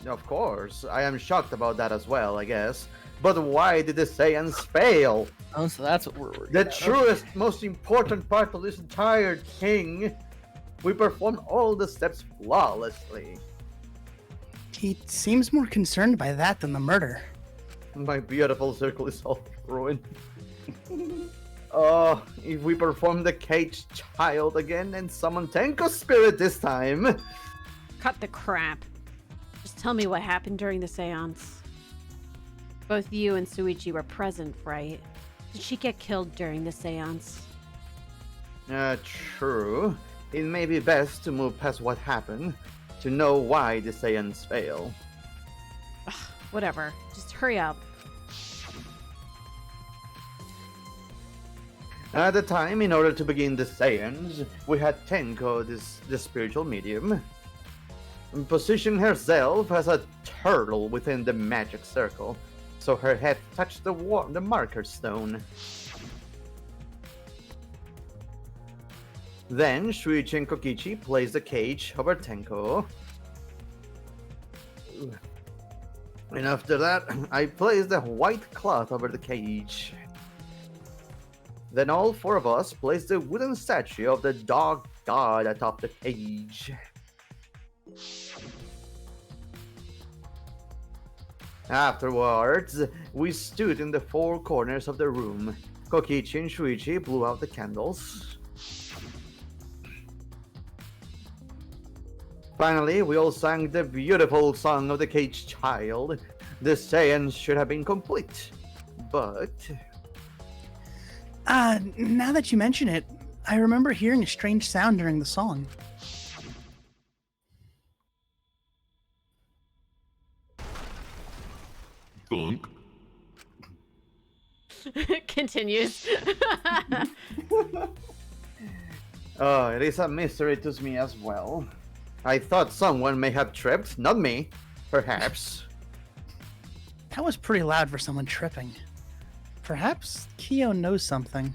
Of course, I am shocked about that as well, I guess. But why did the Saiyans fail? Oh, so that's what we're The truest, most important part of this entire thing. We performed all the steps flawlessly. He seems more concerned by that than the murder. My beautiful circle is all ruined. If we perform the cage child again and summon Tenko spirit this time. Cut the crap. Just tell me what happened during the seance. Both you and Shuichi were present, right? Did she get killed during the seance? True. It may be best to move past what happened to know why the Saiyans fail. Ugh, whatever. Just hurry up. At the time, in order to begin the Saiyans, we had Tenko, the spiritual medium, position herself as a turtle within the magic circle, so her head touched the marker stone. Then Shuichi and Kokichi placed the cage over Tenko. And after that, I placed the white cloth over the cage. Then all four of us placed the wooden statue of the dog god atop the cage. Afterwards, we stood in the four corners of the room. Kokichi and Shuichi blew out the candles. Finally, we all sang the beautiful song of the caged child. The Saiyans should have been complete, but... Now that you mention it, I remember hearing a strange sound during the song. Clunk. Continues. Oh, it is a mystery to me as well. I thought someone may have tripped, not me, perhaps. That was pretty loud for someone tripping. Perhaps Kyo knows something.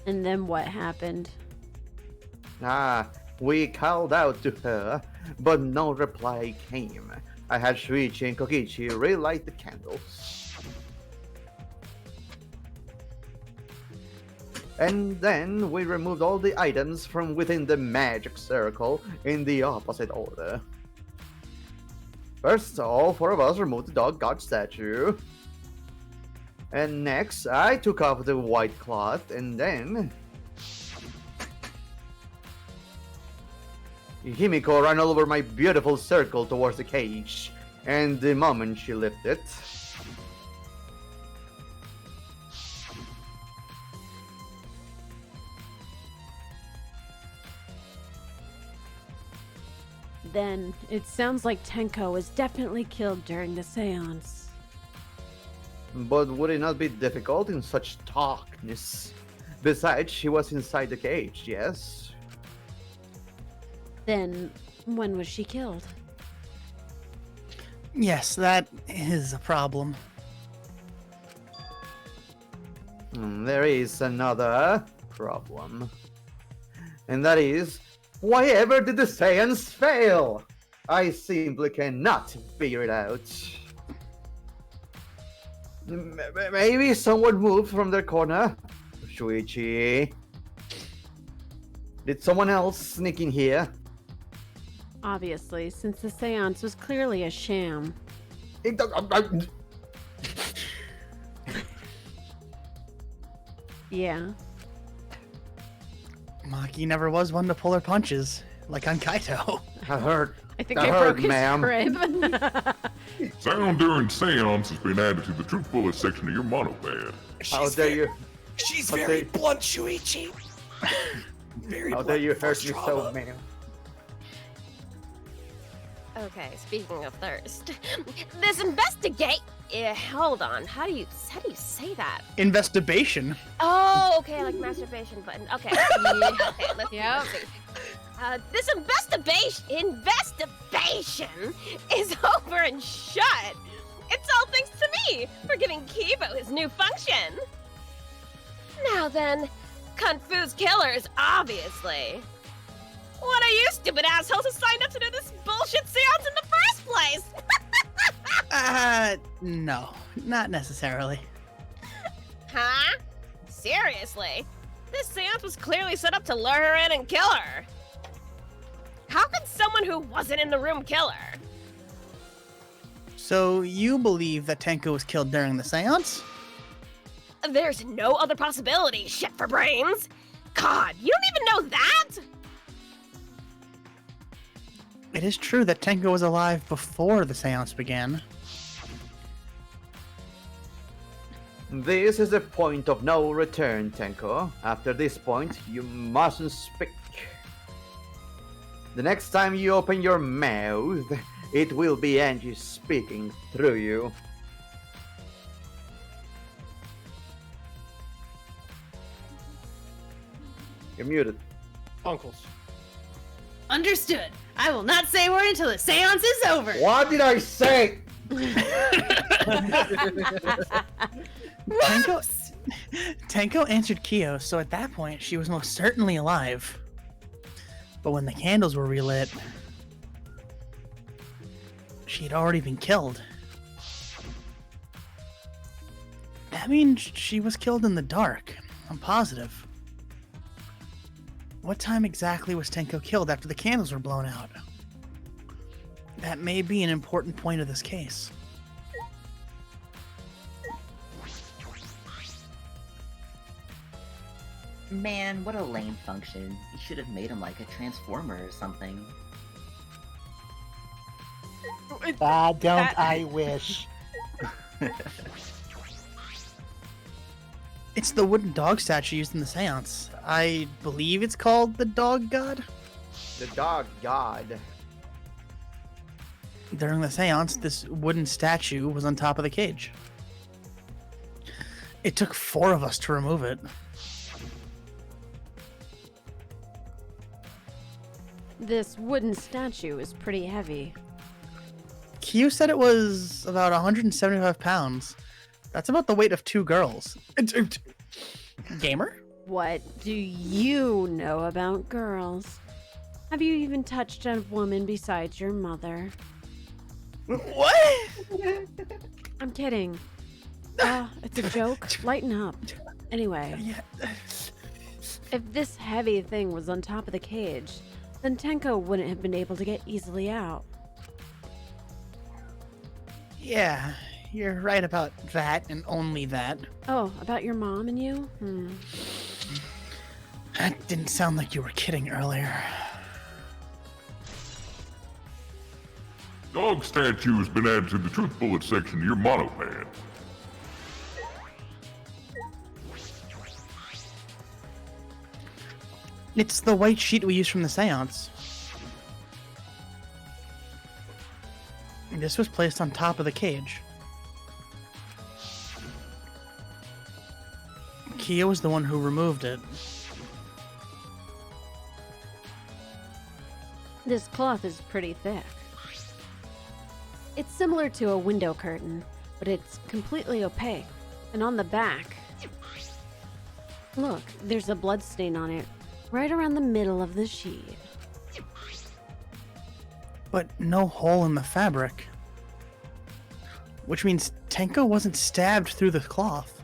And then what happened? We called out to her, but no reply came. I had Shuichi and Kokichi relight the candles. And then we removed all the items from within the magic circle in the opposite order. First, all four of us removed the dog god statue. And next, I took off the white cloth, and then Himiko ran all over my beautiful circle towards the cage, and the moment she lifted, Then it sounds like Tenko was definitely killed during the seance. but would it not be difficult in such darkness? Besides, she was inside the cage, yes? Then when was she killed? Yes, that is a problem. There is another problem. And that is, why ever did the seance fail? I simply cannot figure it out. Maybe someone moved from their corner? Shuichi? Did someone else sneak in here? Obviously, since the seance was clearly a sham. Yeah. Maki never was one to pull her punches, like on Kaito. I heard. I think I broke his crib. Sound during seance has been added to the truth bullet section of your mono pad. How dare you? She's How very dare- blunt, Shuichi. Very How blunt. dare you hurt me trauma. so, man? Okay, speaking of thirst, this investigate. Hold on. How do you say that? Investigation. Oh, okay, like masturbation button. Okay. Yeah, okay, let's see. This investigation is over and shut. It's all thanks to me for giving Kibo his new function. Now then, Kung Fu's killers, obviously. What are you stupid assholes who signed up to do this bullshit seance in the first place? No, not necessarily. Huh? Seriously? This seance was clearly set up to lure her in and kill her. How could someone who wasn't in the room kill her? So you believe that Tenko was killed during the seance? There's no other possibility, shit for brains. God, you don't even know that? It is true that Tenko was alive before the seance began. This is a point of no return, Tenko. After this point, you mustn't speak. The next time you open your mouth, it will be Angie speaking through you. You're muted. Uncles. Understood. I will not say a word until the seance is over. What did I say? Tenko answered Kyo, so at that point, she was most certainly alive. But when the candles were relit, she had already been killed. That means she was killed in the dark. I'm positive. What time exactly was Tenko killed after the candles were blown out? That may be an important point of this case. Man, what a lame function. You should have made him like a transformer or something. I wish. It's the wooden dog statue used in the seance. I believe it's called the Dog God? The dog god. During the seance, this wooden statue was on top of the cage. It took 4 of us to remove it. This wooden statue is pretty heavy. Q said it was about 175 pounds. That's about the weight of 2 girls. Gamer? What do you know about girls? Have you even touched a woman besides your mother? What? I'm kidding. It's a joke. Lighten up. Anyway, if this heavy thing was on top of the cage, then Tenko wouldn't have been able to get easily out. Yeah, you're right about that and only that. Oh, about your mom and you? That didn't sound like you were kidding earlier. Dog statue has been added to the truth bullet section of your monopad. It's the white sheet we used from the seance. This was placed on top of the cage. Kia was the one who removed it. This cloth is pretty thick. It's similar to a window curtain, but it's completely opaque. And on the back, look, there's a blood stain on it, right around the middle of the sheet. But no hole in the fabric. Which means Tenko wasn't stabbed through the cloth.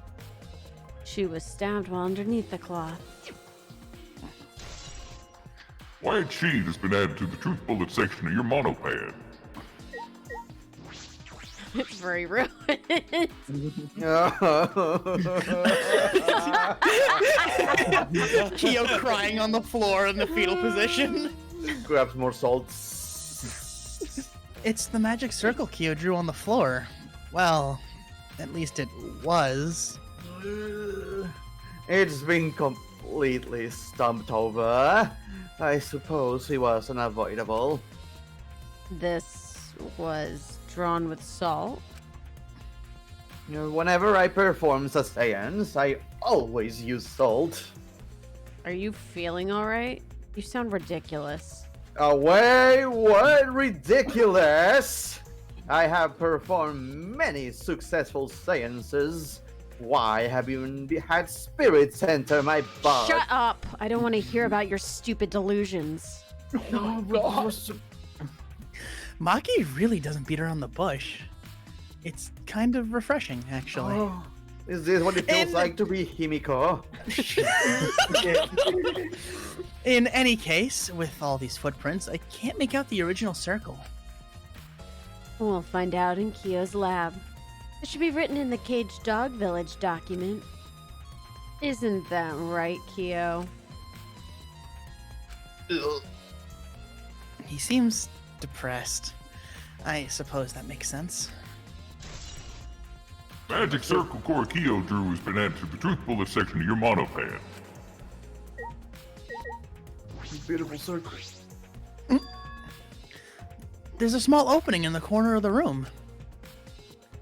She was stabbed while underneath the cloth. White sheet has been added to the truth bullet section of your monopad. It's very rude. Kyo crying on the floor in the fetal position. Grabs more salt. It's the magic circle Kyo drew on the floor. Well, at least it was. It's been completely stumped over. I suppose he was unavoidable. This was drawn with salt. Whenever I perform a seance, I always use salt. Are you feeling alright? You sound ridiculous. Away, what ridiculous! I have performed many successful seances. Why have you had spirits enter my body? Shut up! I don't want to hear about your stupid delusions. Maki really doesn't beat around the bush. It's kind of refreshing, actually. Oh, is this what it feels like to be Himiko? In any case, with all these footprints, I can't make out the original circle. We'll find out in Kyo's lab. It should be written in the Cage Dog Village document. Isn't that right, Kyo? He seems depressed. I suppose that makes sense. Magic circle Korekiyo drew has been added to the truth bullet section of your monopad. Beautiful circle. There's a small opening in the corner of the room.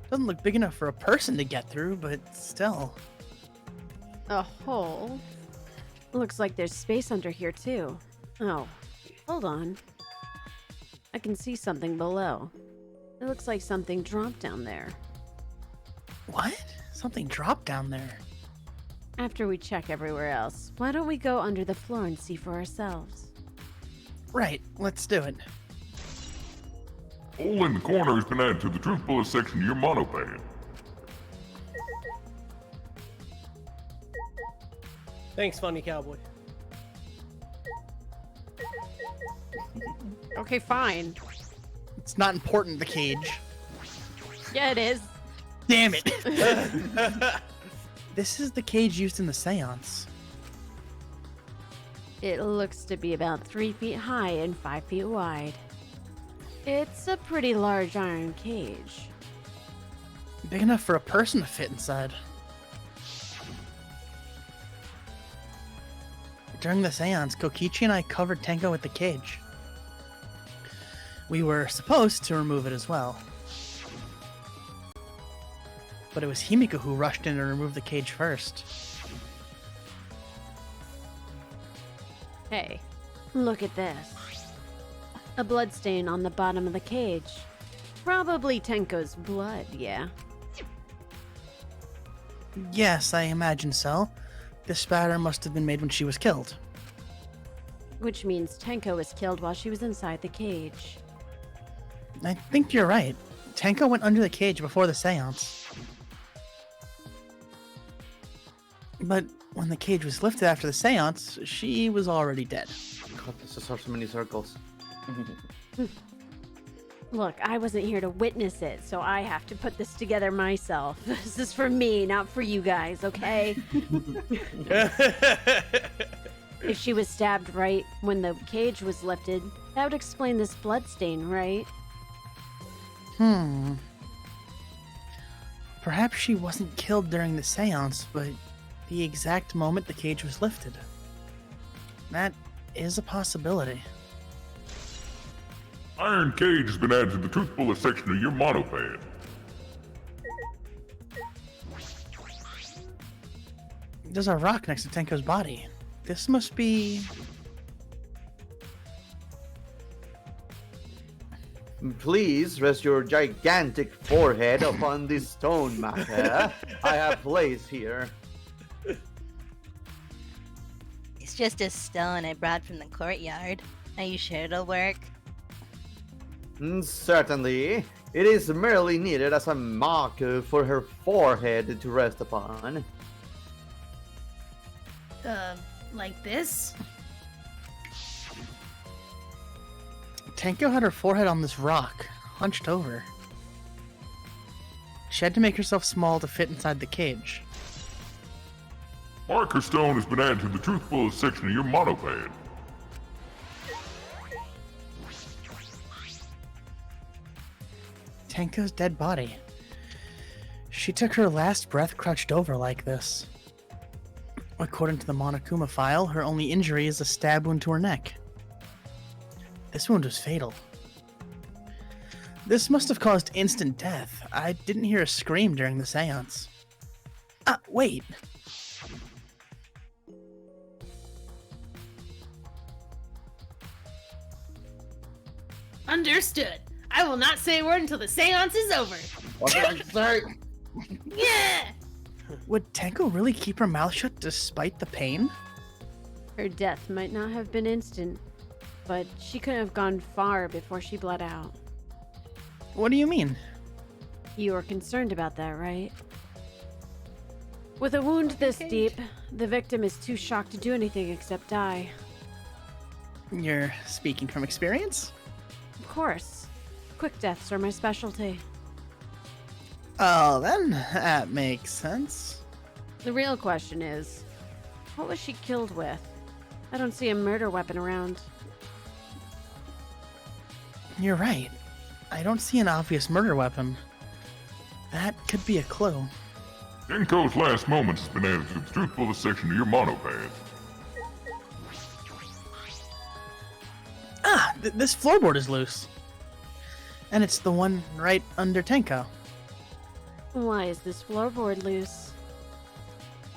Doesn't look big enough for a person to get through, but still. A hole? Looks like there's space under here, too. Oh, hold on. I can see something below. It looks like something dropped down there. What? Something dropped down there. After we check everywhere else, why don't we go under the floor and see for ourselves? Right, let's do it. Hole in the corner has been added to the truth bullet section of your monopad. Thanks, funny cowboy. Okay, fine. It's not important, the cage. Yeah, it is. Damn it! This is the cage used in the seance. It looks to be about 3 feet high and 5 feet wide. It's a pretty large iron cage. Big enough for a person to fit inside. During the seance, Kokichi and I covered Tenko with the cage. We were supposed to remove it as well. But it was Himiko who rushed in and removed the cage first. Hey, look at this. A bloodstain on the bottom of the cage. Probably Tenko's blood, yeah? Yes, I imagine so. This spatter must have been made when she was killed. Which means Tenko was killed while she was inside the cage. I think you're right. Tenko went under the cage before the seance. But when the cage was lifted after the seance, she was already dead. God, this is so many circles. Look, I wasn't here to witness it, so I have to put this together myself. This is for me, not for you guys, okay? If she was stabbed right when the cage was lifted, that would explain this bloodstain, right? Perhaps she wasn't killed during the seance, but the exact moment the cage was lifted. That is a possibility. Iron cage has been added to the truth bullet section of your monopad. There's a rock next to Tenko's body. This must be... Please rest your gigantic forehead upon this stone matter I have placed here. It's just a stone I brought from the courtyard. Are you sure it'll work? Certainly. It is merely needed as a mark for her forehead to rest upon. Like this? Tenko had her forehead on this rock, hunched over. She had to make herself small to fit inside the cage. Marker stone has been added to the truth bullet section of your monopad. Tenko's dead body. She took her last breath crouched over like this. According to the Monokuma file, her only injury is a stab wound to her neck. This wound was fatal. This must have caused instant death. I didn't hear a scream during the seance. Wait. Understood. I will not say a word until the seance is over. What did I say? Yeah! Would Tenko really keep her mouth shut despite the pain? Her death might not have been instant, but she couldn't have gone far before she bled out. What do you mean? You were concerned about that, right? With a wound this deep, the victim is too shocked to do anything except die. You're speaking from experience? Of course. Quick deaths are my specialty. Oh, then that makes sense. The real question is, what was she killed with? I don't see a murder weapon around. You're right. I don't see an obvious murder weapon. That could be a clue. Tenko's last moments has been added to the truth bullet section of your monopad. This floorboard is loose. And it's the one right under Tenko. Why is this floorboard loose?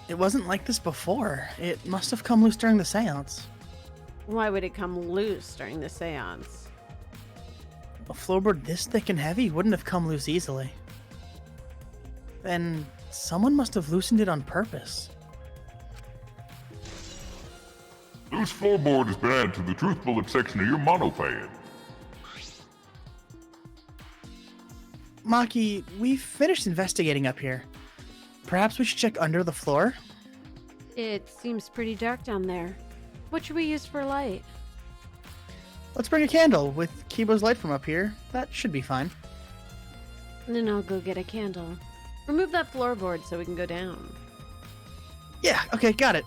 It wasn't like this before. It must have come loose during the seance. Why would it come loose during the seance? A floorboard this thick and heavy wouldn't have come loose easily. Then someone must have loosened it on purpose. Loose floorboard has been added to the truth bullet section of your monopad. Maki, we've finished investigating up here. Perhaps we should check under the floor? It seems pretty dark down there. What should we use for light? Let's bring a candle. With Kibo's light from up here, that should be fine. Then I'll go get a candle. Remove that floorboard so we can go down. Yeah, okay, got it.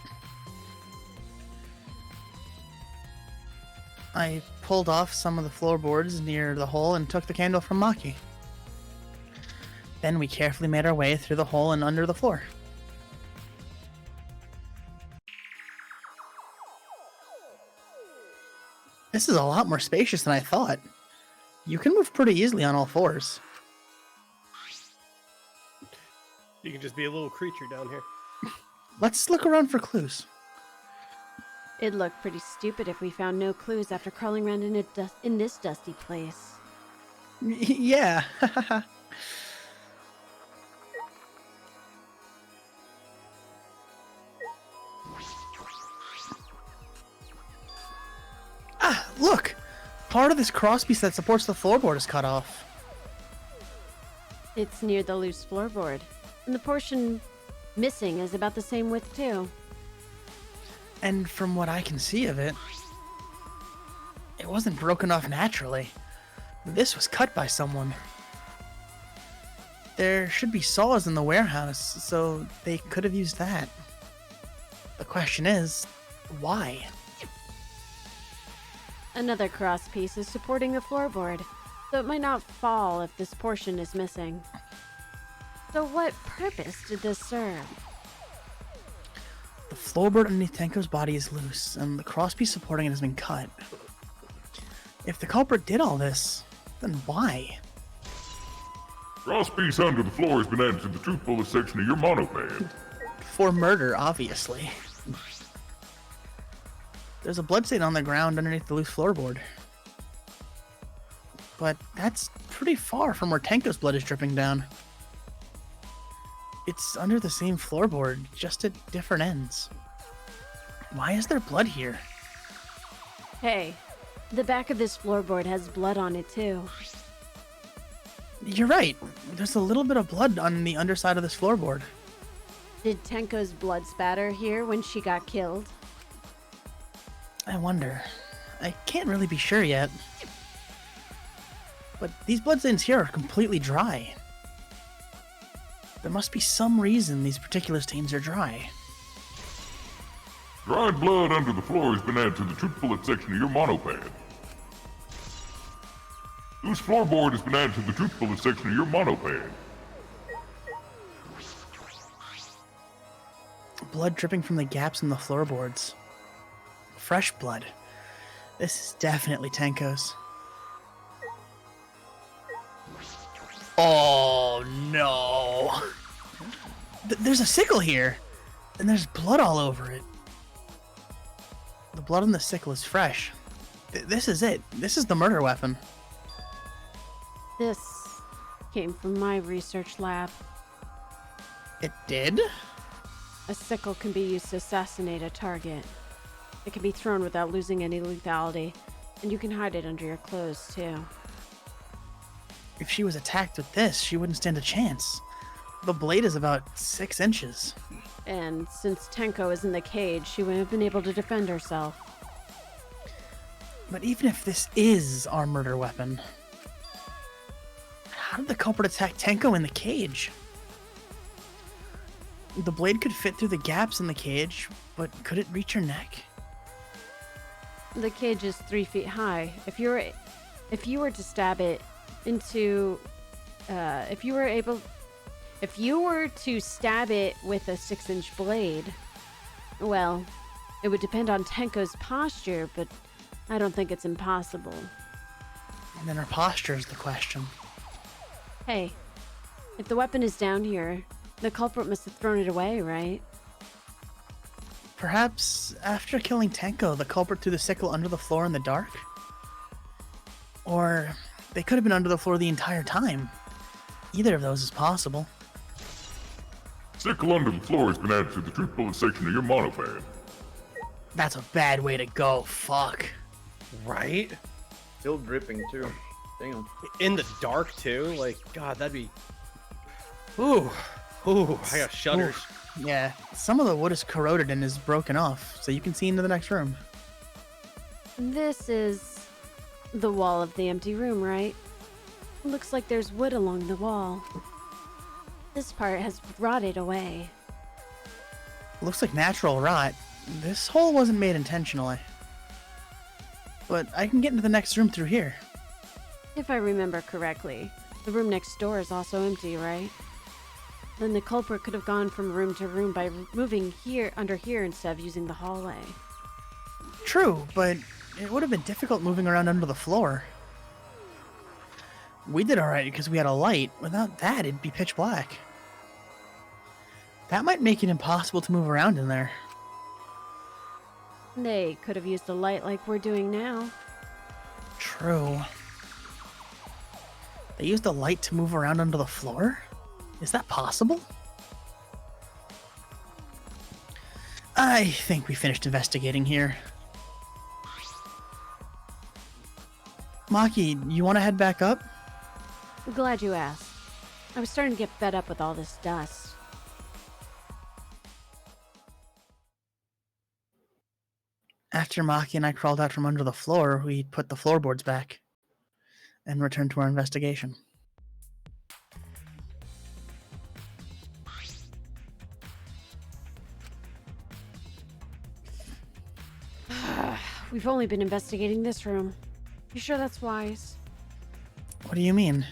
I pulled off some of the floorboards near the hole and took the candle from Maki. Then we carefully made our way through the hole and under the floor. This is a lot more spacious than I thought. You can move pretty easily on all fours. You can just be a little creature down here. Let's look around for clues. It'd look pretty stupid if we found no clues after crawling around in this dusty place. Yeah. Look! Part of this crosspiece that supports the floorboard is cut off. It's near the loose floorboard, and the portion missing is about the same width too. And from what I can see of it, it wasn't broken off naturally. This was cut by someone. There should be saws in the warehouse, so they could have used that. The question is, why? Another cross piece is supporting the floorboard, so it might not fall if this portion is missing. So what purpose did this serve? The floorboard underneath Tenko's body is loose, and the crosspiece supporting it has been cut. If the culprit did all this, then why? Crosspiece under the floor has been added to the truth bullet section of your monopad. For murder, obviously. There's a bloodstain on the ground underneath the loose floorboard. But that's pretty far from where Tenko's blood is dripping down. It's under the same floorboard, just at different ends. Why is there blood here? Hey, the back of this floorboard has blood on it too. You're right. There's a little bit of blood on the underside of this floorboard. Did Tenko's blood spatter here when she got killed? I wonder. I can't really be sure yet. But these bloodstains here are completely dry. There must be some reason these particular stains are dry. Dried blood under the floor has been added to the truth bullet section of your monopad. Loose floorboard has been added to the truth bullet section of your monopad. Blood dripping from the gaps in the floorboards. Fresh blood. This is definitely Tenko's. Oh no! There's a sickle here, and there's blood all over it. The blood on the sickle is fresh. This is it. This is the murder weapon. This came from my research lab. It did? A sickle can be used to assassinate a target. It can be thrown without losing any lethality, and you can hide it under your clothes too. If she was attacked with this, she wouldn't stand a chance. The blade is about 6 inches. And since Tenko is in the cage, she wouldn't have been able to defend herself. But even if this is our murder weapon, how did the culprit attack Tenko in the cage? The blade could fit through the gaps in the cage, but could it reach her neck? The cage is 3 feet high. If you were to stab it into, if you were to stab it with a 6-inch blade, well, it would depend on Tenko's posture, but I don't think it's impossible. And then her posture is the question. Hey, if the weapon is down here, the culprit must have thrown it away, right? Perhaps after killing Tenko, the culprit threw the sickle under the floor in the dark? Or they could have been under the floor the entire time. Either of those is possible. Sickle under the floor has been added to the truth bullet section of your monopad. That's a bad way to go, fuck. Right? Still dripping too. Damn. In the dark too? Like, God, that'd be... Ooh, I got shudders. Ooh. Yeah, some of the wood is corroded and is broken off, so you can see into the next room. This is the wall of the empty room, right? Looks like there's wood along the wall. This part has rotted away. Looks like natural rot. This hole wasn't made intentionally. But I can get into the next room through here. If I remember correctly, the room next door is also empty, right? Then the culprit could have gone from room to room by moving here under here instead of using the hallway. True, but it would have been difficult moving around under the floor. We did alright because we had a light. Without that, it'd be pitch black. That might make it impossible to move around in there. They could have used a light like we're doing now. True. They used a light to move around under the floor? Is that possible? I think we finished investigating here. Maki, you want to head back up? Glad you asked. I was starting to get fed up with all this dust. After Maki and I crawled out from under the floor, we put the floorboards back and returned to our investigation. We've only been investigating this room. You sure that's wise? What do you mean?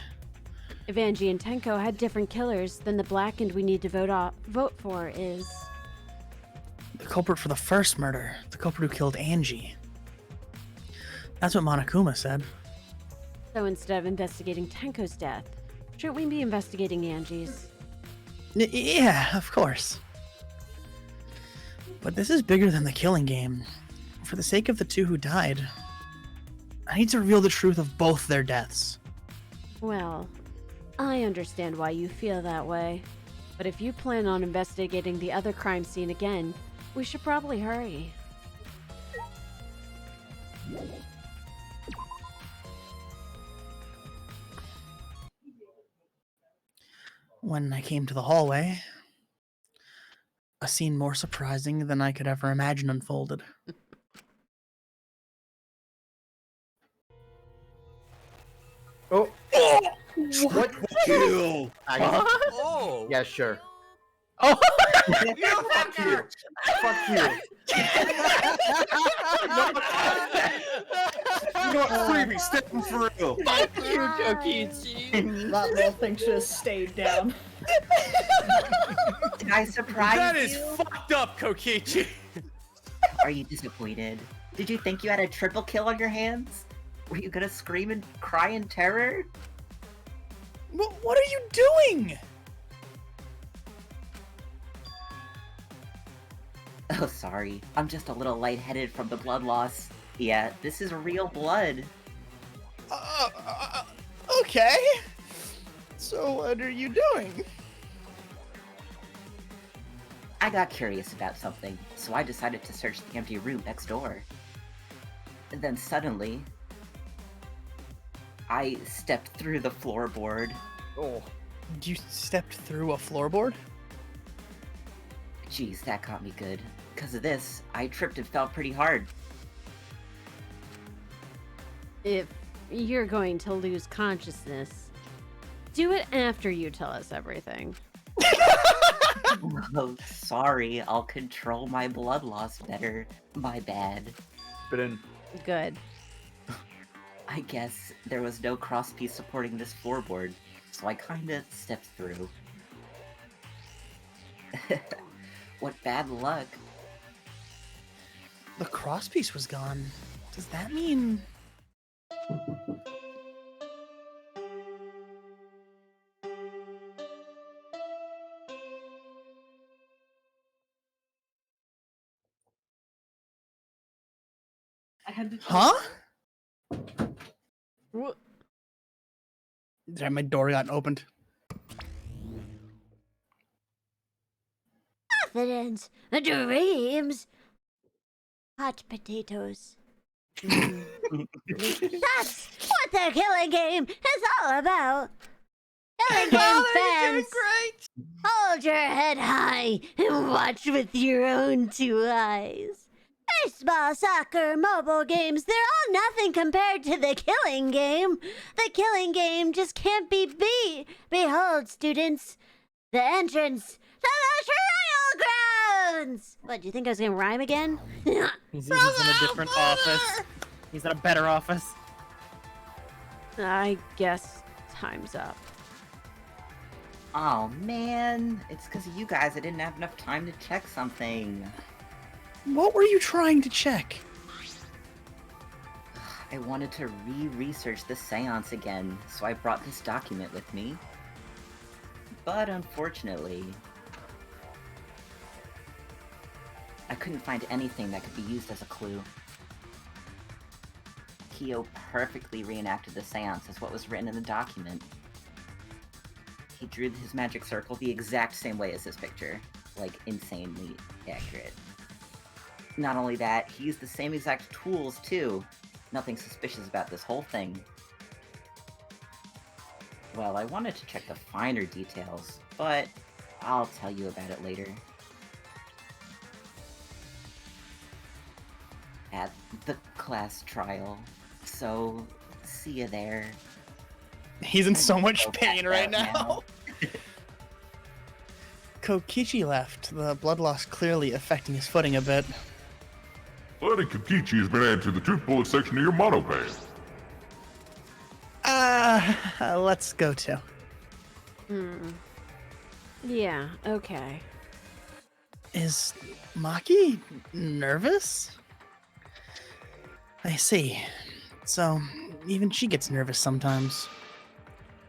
If Angie and Tenko had different killers, then the blackened we need to vote for is... The culprit for the first murder. The culprit who killed Angie. That's what Monokuma said. So instead of investigating Tenko's death, shouldn't we be investigating Angie's? Yeah, of course. But this is bigger than the killing game. For the sake of the two who died, I need to reveal the truth of both their deaths. Well, I understand why you feel that way. But if you plan on investigating the other crime scene again, we should probably hurry. When I came to the hallway, a scene more surprising than I could ever imagine unfolded. Oh! What? Kill! Oh! Yeah, sure. Oh! Fuck you! Fuck you! You know what? Freebie, step in for real. Fuck you, Kokichi. That little thing should have stayed down. Did I surprise That you? is fucked up, Kokichi. Are you disappointed? Did you think you had a triple kill on your hands? Were you gonna scream and cry in terror? What are you doing? Oh, sorry. I'm just a little lightheaded from the blood loss. Yeah, this is real blood. Okay. So what are you doing? I got curious about something, so I decided to search the empty room next door. And then suddenly, I stepped through the floorboard. Oh. You stepped through a floorboard? Jeez, that got me good. Because of this, I tripped and fell pretty hard. If you're going to lose consciousness, do it after you tell us everything. Oh, sorry. I'll control my blood loss better. My bad. Spit in. Good. I guess there was no crosspiece supporting this floorboard, so I kinda stepped through. What bad luck. The crosspiece was gone. Does that mean... I had to. Huh? What? My door got opened. Confidence, dreams, hot potatoes. That's what the killing game is all about. Killing game fans, hold your head high and watch with your own two eyes. Baseball, soccer, mobile games, they're all nothing compared to the killing game. The killing game just can't be beat. Behold, students, the entrance to the trial grounds! What, do you think I was gonna rhyme again? He's in a different office. He's in a better office. I guess time's up. Oh man, it's because of you guys I didn't have enough time to check something. What were you trying to check? I wanted to research the seance again, so I brought this document with me. But unfortunately, I couldn't find anything that could be used as a clue. Kyo perfectly reenacted the seance as what was written in the document. He drew his magic circle the exact same way as this picture, like insanely accurate. Not only that, he used the same exact tools too. Nothing suspicious about this whole thing. Well, I wanted to check the finer details, but I'll tell you about it later. At the class trial. So, see you there. He's in so much pain right now. Kokichi left, the blood loss clearly affecting his footing a bit. Letting Kokichi has been added to the truth bullet section of your mono pay. Let's go to. Yeah, okay. Is Maki nervous? I see. So, even she gets nervous sometimes.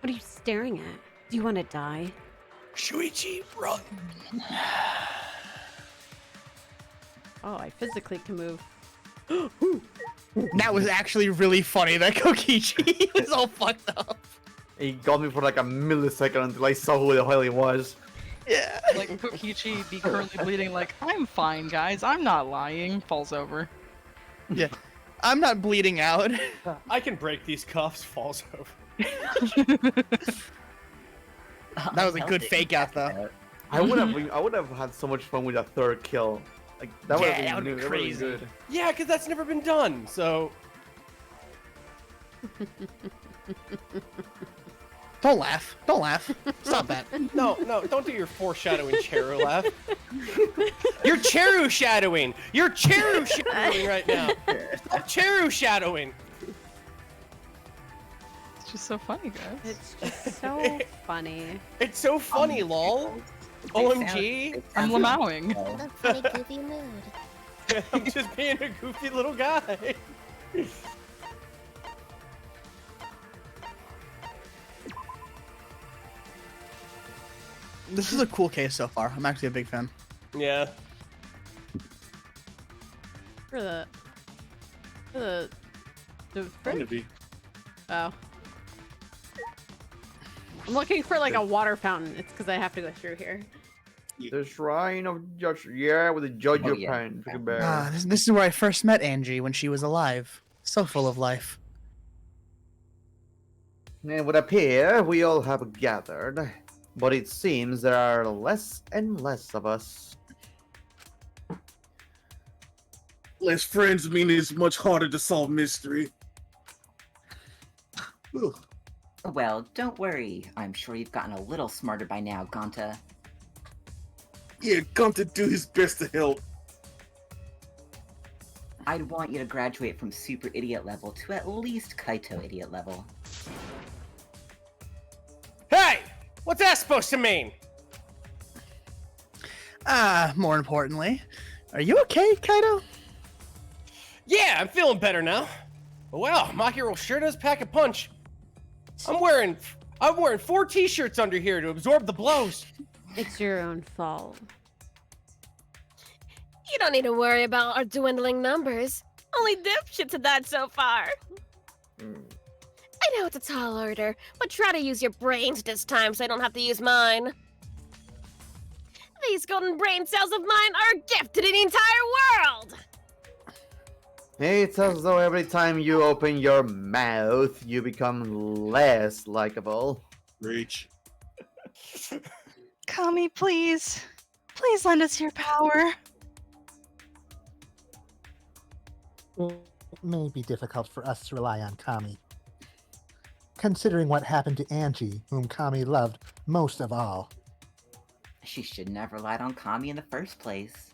What are you staring at? Do you want to die? Shuichi, run! Oh, I physically can move. That was actually really funny, that Kokichi was all fucked up. He got me for like a millisecond until I saw who the hell he was. Yeah. Like Kokichi be currently bleeding like, I'm fine, guys. I'm not lying. Falls over. Yeah. I'm not bleeding out. I can break these cuffs, falls over. That was a good fake out, though. I would have had so much fun with a third kill. Like that would have been crazy. Good. Yeah, because that's never been done, so... Don't laugh. Don't laugh. Stop that. No, don't do your foreshadowing Cheru laugh. You're Cheru shadowing! You're Cheru shadowing right now! Stop Cheru shadowing! It's just so funny, guys. It's just so funny. It's so funny, lol. OMG. I'm lamowing. In a funny, goofy mood. I'm just being a goofy little guy. This is a cool case so far. I'm actually a big fan. Yeah. For the Honeybee. Oh. I'm looking for like a water fountain. It's because I have to go through here. The shrine of Judge, yeah, with the judge of pen. This is where I first met Angie when she was alive. So full of life. It would appear we all have gathered, but it seems there are less and less of us. Less friends mean it's much harder to solve mystery. Ugh. Well, don't worry. I'm sure you've gotten a little smarter by now, Gonta. Yeah, Gonta do his best to help. I'd want you to graduate from super idiot level to at least Kaito idiot level. Hey! What's that supposed to mean? More importantly, are you okay, Kaito? Yeah, I'm feeling better now. Well, Maki sure does pack a punch. I'm wearing 4 t-shirts under here to absorb the blows. It's your own fault. You don't need to worry about our dwindling numbers. Only dipshits have died so far. I know it's a tall order, but try to use your brains this time so I don't have to use mine. These golden brain cells of mine are a gift to the entire world! It's as though every time you open your mouth, you become less likable. Reach. Kami, please. Please lend us your power. It may be difficult for us to rely on Kami, considering what happened to Angie, whom Kami loved most of all. She shouldn't have relied on Kami in the first place.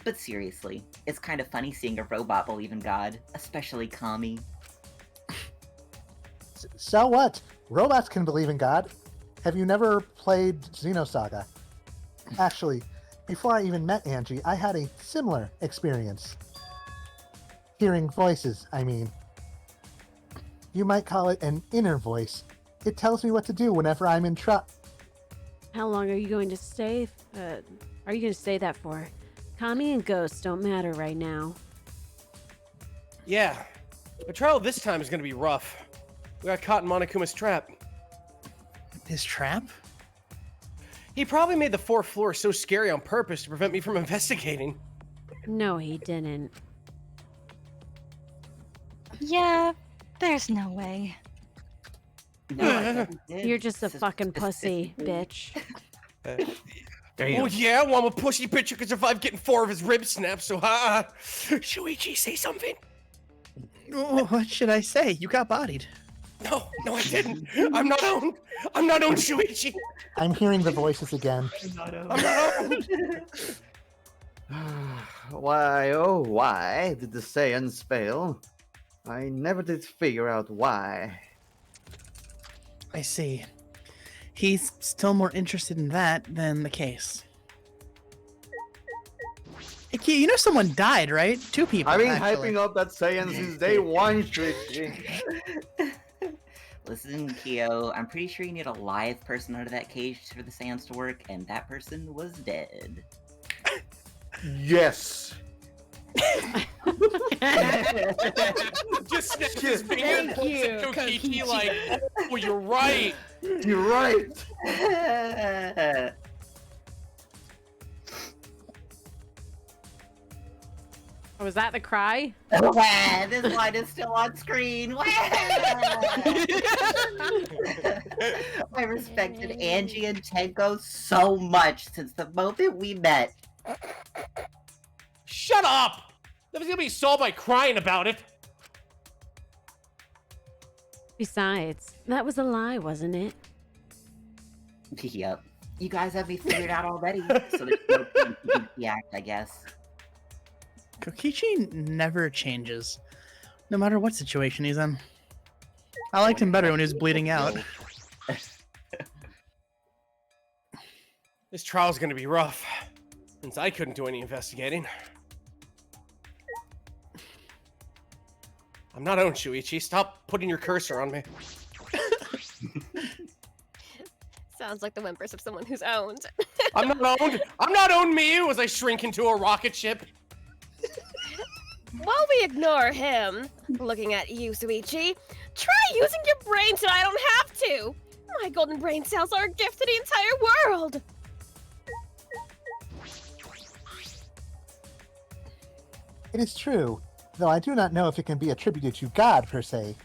But seriously, it's kind of funny seeing a robot believe in God, especially Kami. So what? Robots can believe in God. Have you never played Xenosaga? Actually, before I even met Angie, I had a similar experience. Hearing voices, I mean. You might call it an inner voice. It tells me what to do whenever I'm in trouble. How long are you going to stay? Are you going to stay that for? Kami and ghosts don't matter right now. Yeah. The trial this time is going to be rough. We got caught in Monokuma's trap. His trap? He probably made the 4th floor so scary on purpose to prevent me from investigating. No, he didn't. Yeah, there's no way. You're just a fucking pussy, bitch. Oh yeah, well I'm a pussy bitch who can survive getting 4 of his ribs snapped, so Shuichi, say something. Oh, what should I say? You got bodied. No, I didn't. I'm not owned, Shuichi. I'm hearing the voices again. I'm not owned. Why, oh why did the Saiyans fail? I never did figure out why. I see. He's still more interested in that than the case. Hey, Key, you know someone died, right? 2 people. I've been actually. hyping up that Saiyan since day one, Shuichi. Listen, Kyo, I'm pretty sure you need a live person under that cage for the Saiyans to work, and that person was dead. Yes. Just snapped his finger and points at Kokichi like, oh, you're right. You're right. Was that the cry? Wah, this line is still on screen. Wah! I respected Angie and Tenko so much since the moment we met. Shut up! Nothing's gonna be solved by crying about it. Besides, that was a lie, wasn't it? Yep. You guys have me figured out already, so there's no point in the act, I guess. Kokichi never changes, no matter what situation he's in. I liked him better when he was bleeding out. This trial's gonna be rough, since I couldn't do any investigating. I'm not owned, Shuichi. Stop putting your cursor on me. Sounds like the whimpers of someone who's owned. I'm not owned. I'm not owned, Miyu, as I shrink into a rocket ship. While we ignore him, looking at you, Shuichi, try using your brain so I don't have to. My golden brain cells are a gift to the entire world. It is true, though I do not know if it can be attributed to God, per se.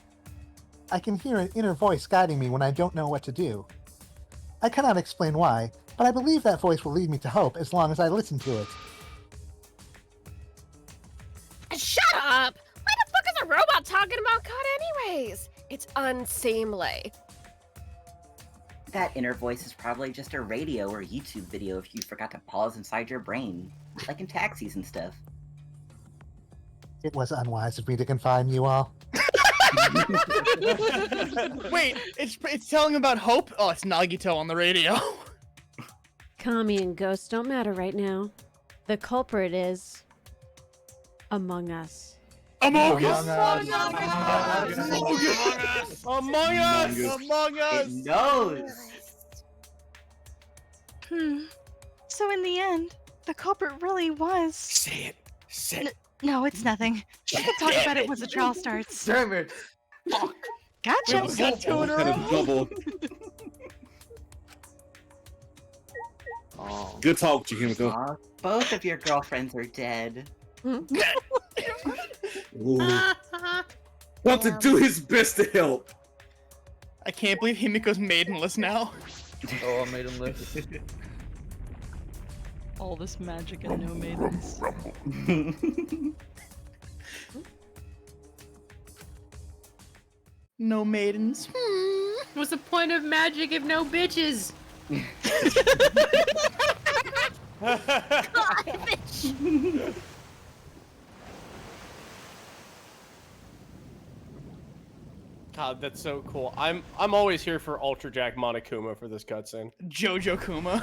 I can hear an inner voice guiding me when I don't know what to do. I cannot explain why, but I believe that voice will lead me to hope as long as I listen to it. Shut up! Why the fuck is a robot talking about God anyways? It's unseemly. That inner voice is probably just a radio or YouTube video if you forgot to pause inside your brain, like in taxis and stuff. It was unwise of me to confine you all. Wait, it's telling about hope? Oh, it's Nagito on the radio. Kami and Ghost don't matter right now. The culprit is Among Us. Among Us! Among Us! It knows! So in the end, the culprit really was... Say it. Say it. No, it's nothing. We can talk about it once the trial starts. Damn it. Fuck. Gotcha. We got 2 in a row. Double. Oh. Good talk, Chihimiko. Aw, both of your girlfriends are dead. Want to do his best to help. I can't believe Himiko's maidenless now. Oh, I made him live. All this magic and no maidens. No maidens. What's the point of magic if no bitches? God, that's so cool. I'm always here for Ultra Jack Monokuma for this cutscene. Jojo Kuma.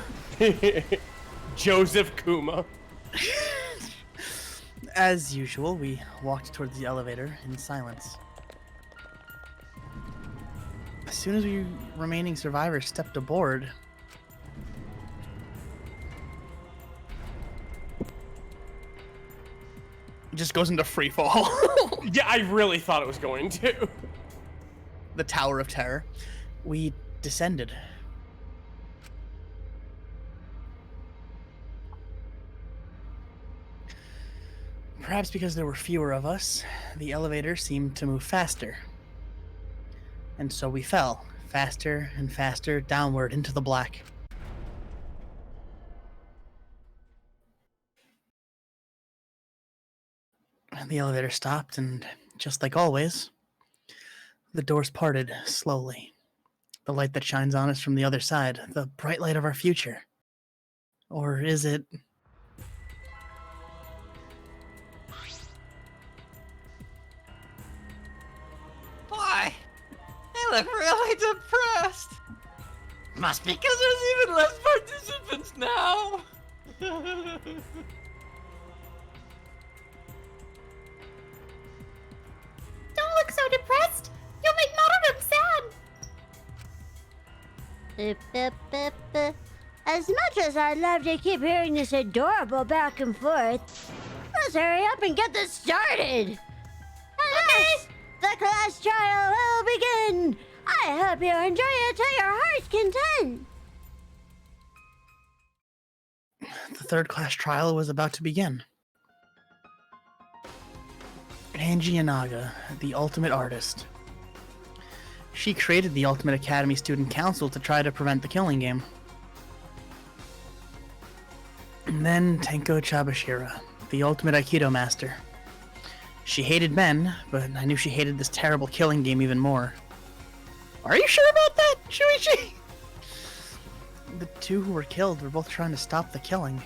Joseph Kuma. As usual, we walked towards the elevator in silence. As soon as we remaining survivors stepped aboard, it just goes into free fall. Yeah, I really thought it was going to. The Tower of Terror. We descended. Perhaps because there were fewer of us, the elevator seemed to move faster. And so we fell, faster and faster downward into the black. And the elevator stopped, and just like always, the doors parted slowly. The light that shines on us from the other side, the bright light of our future. Or is it? Boy, I look really depressed. Must be because there's even less participants now. Don't look so depressed. You'll make Mononoke sad. As much as I'd love to keep hearing this adorable back and forth, let's hurry up and get this started. Yes, the class trial will begin. I hope you enjoy it to your heart's content. The third class trial was about to begin. Angie Inaga, the ultimate artist. She created the Ultimate Academy Student Council to try to prevent the killing game. And then Tenko Chabashira, the ultimate Aikido master. She hated men, but I knew she hated this terrible killing game even more. Are you sure about that, Shuichi? The two who were killed were both trying to stop the killing.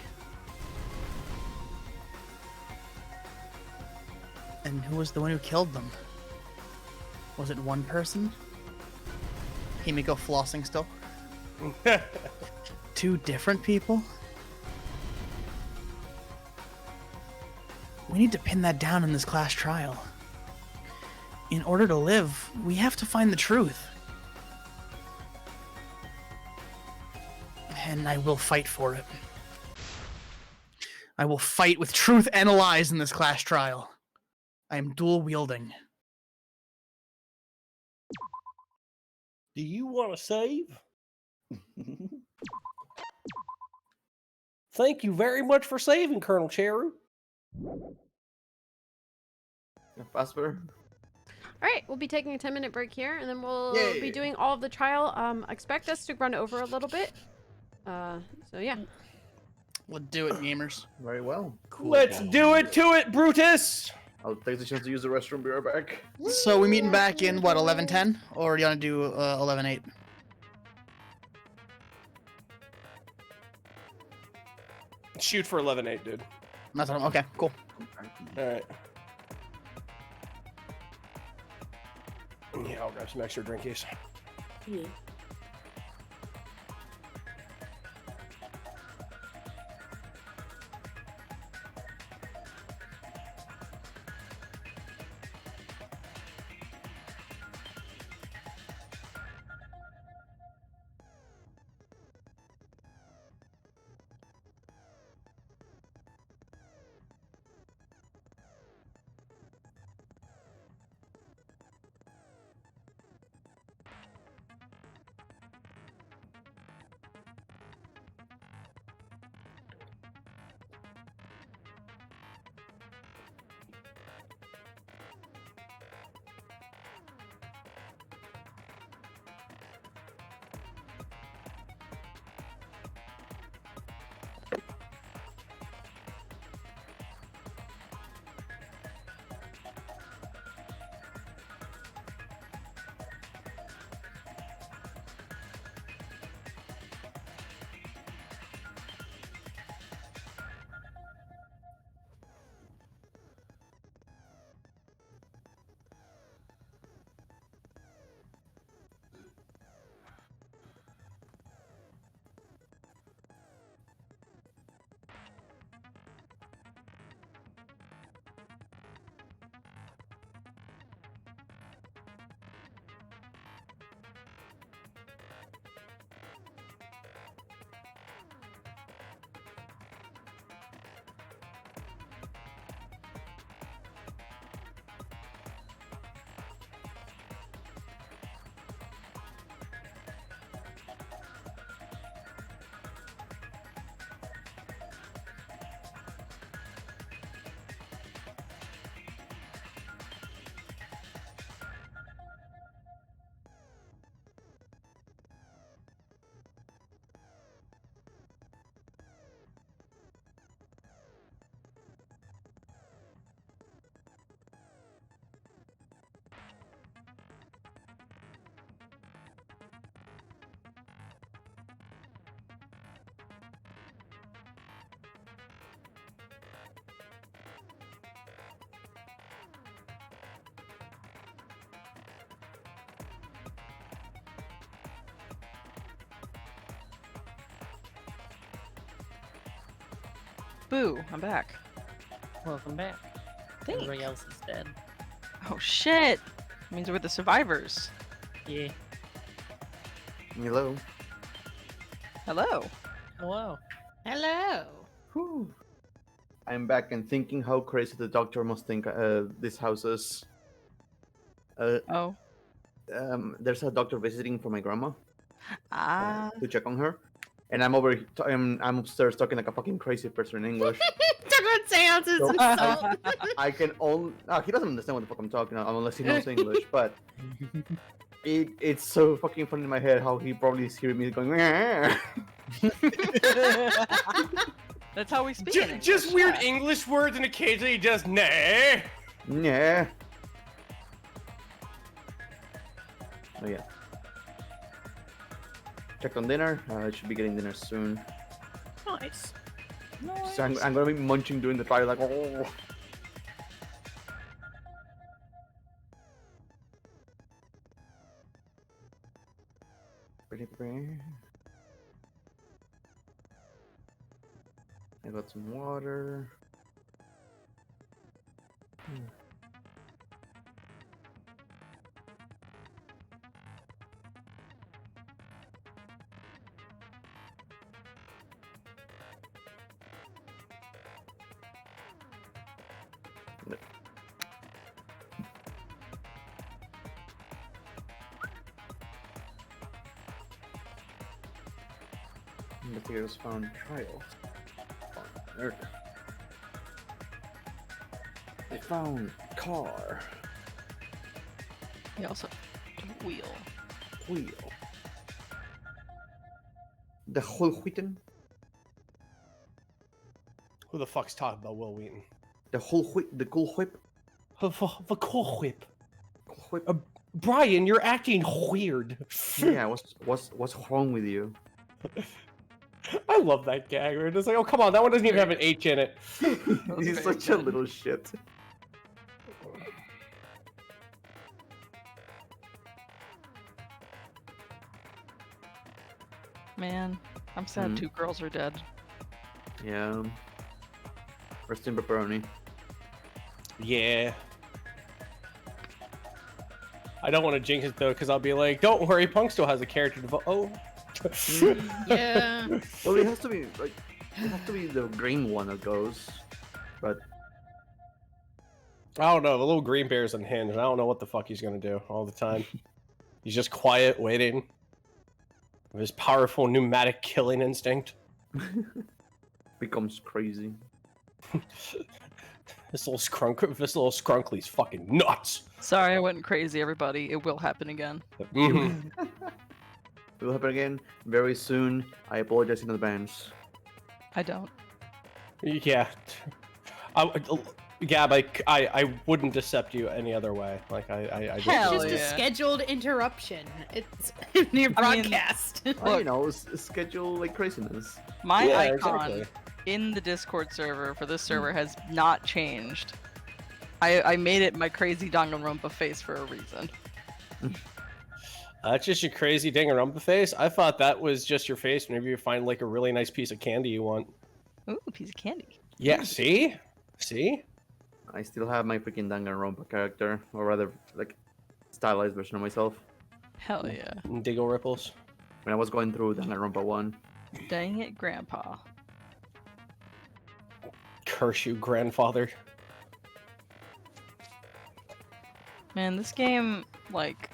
And who was the one who killed them? Was it one person? Himiko flossing still? Two different people? We need to pin that down in this class trial. In order to live, we have to find the truth. And I will fight for it. I will fight with truth and lies in this class trial. I am dual wielding. Do you want to save? Thank you very much for saving, ColonelCheru. Faster. All right, we'll be taking a 10-minute break here, and then we'll Yay. be doing all of the trial. Expect us to run over a little bit. So yeah. Let's do it, gamers. Very well. Let's do it to it, Brutus! I'll take the chance to use the restroom. Be right back. So we meeting back in, what, 11:10? Or do you want to do 11:08? Shoot for 11-8, dude. That's what I'm... Okay, cool. Alright. Yeah, I'll grab some extra drinkies. Yeah. Boo, I'm back. Welcome back. Thanks. Everybody else is dead. Oh shit! Means we're the survivors. Yeah. Hello. Hello. Hello. Hello. Whew. I'm back and thinking how crazy the doctor must think this house is. Oh. There's a doctor visiting for my grandma Ah. to check on her, and I'm I'm upstairs talking like a fucking crazy person in English. Talk about seances So and I, salt. I can only. He doesn't understand what the fuck I'm talking about unless he knows English. But it's so fucking funny in my head how he probably is hearing me going. That's how we speak. in English, Just weird yeah. English words, and occasionally he does nah. Yeah. Oh yeah. Checked on dinner. I should be getting dinner soon. Nice. So I'm gonna be munching during the trial, like oh. I got some water. Investigators found trials. There. They found car. We also wheel. Wheel. The whole Wheaton. Who the fuck's talking about Will Wheaton? The whole whip. The cool whip. The cool whip. Whip. Brian, you're acting weird. Yeah, what's wrong with you? I love that gag. We're just like, oh come on, that one doesn't even have an H in it. He's such a little shit. Man, I'm sad 2 girls are dead. Yeah. Rest in pepperoni. Yeah. I don't want to jinx it though, because I'll be like, don't worry, Punk still has a character develop. Oh. Yeah. Well, it has to be like it has to be the green one that goes, but I don't know. The little green bear's unhinged. I don't know what the fuck he's gonna do all the time. He's just quiet, waiting. With his powerful pneumatic killing instinct. becomes crazy. This little skrunkly's fucking nuts. Sorry, I went crazy, everybody. It will happen again. It will happen again very soon. I apologize in advance. I don't. Yeah. Gab, I wouldn't accept you any other way. Like It's just a scheduled interruption. It's near broadcast. Well, you know, schedule like craziness. My icon in the Discord server for this server has not changed. I made it my crazy Danganronpa face for a reason. That's just your crazy Danganronpa face? I thought that was just your face whenever you find like a really nice piece of candy you want. Ooh, a piece of candy. Yeah, see? See? I still have my freaking Danganronpa character, or rather, like, stylized version of myself. Hell yeah. Diggle ripples. When I was going through Danganronpa 1. Dang it, Grandpa. Curse you, grandfather. Man, this game, like,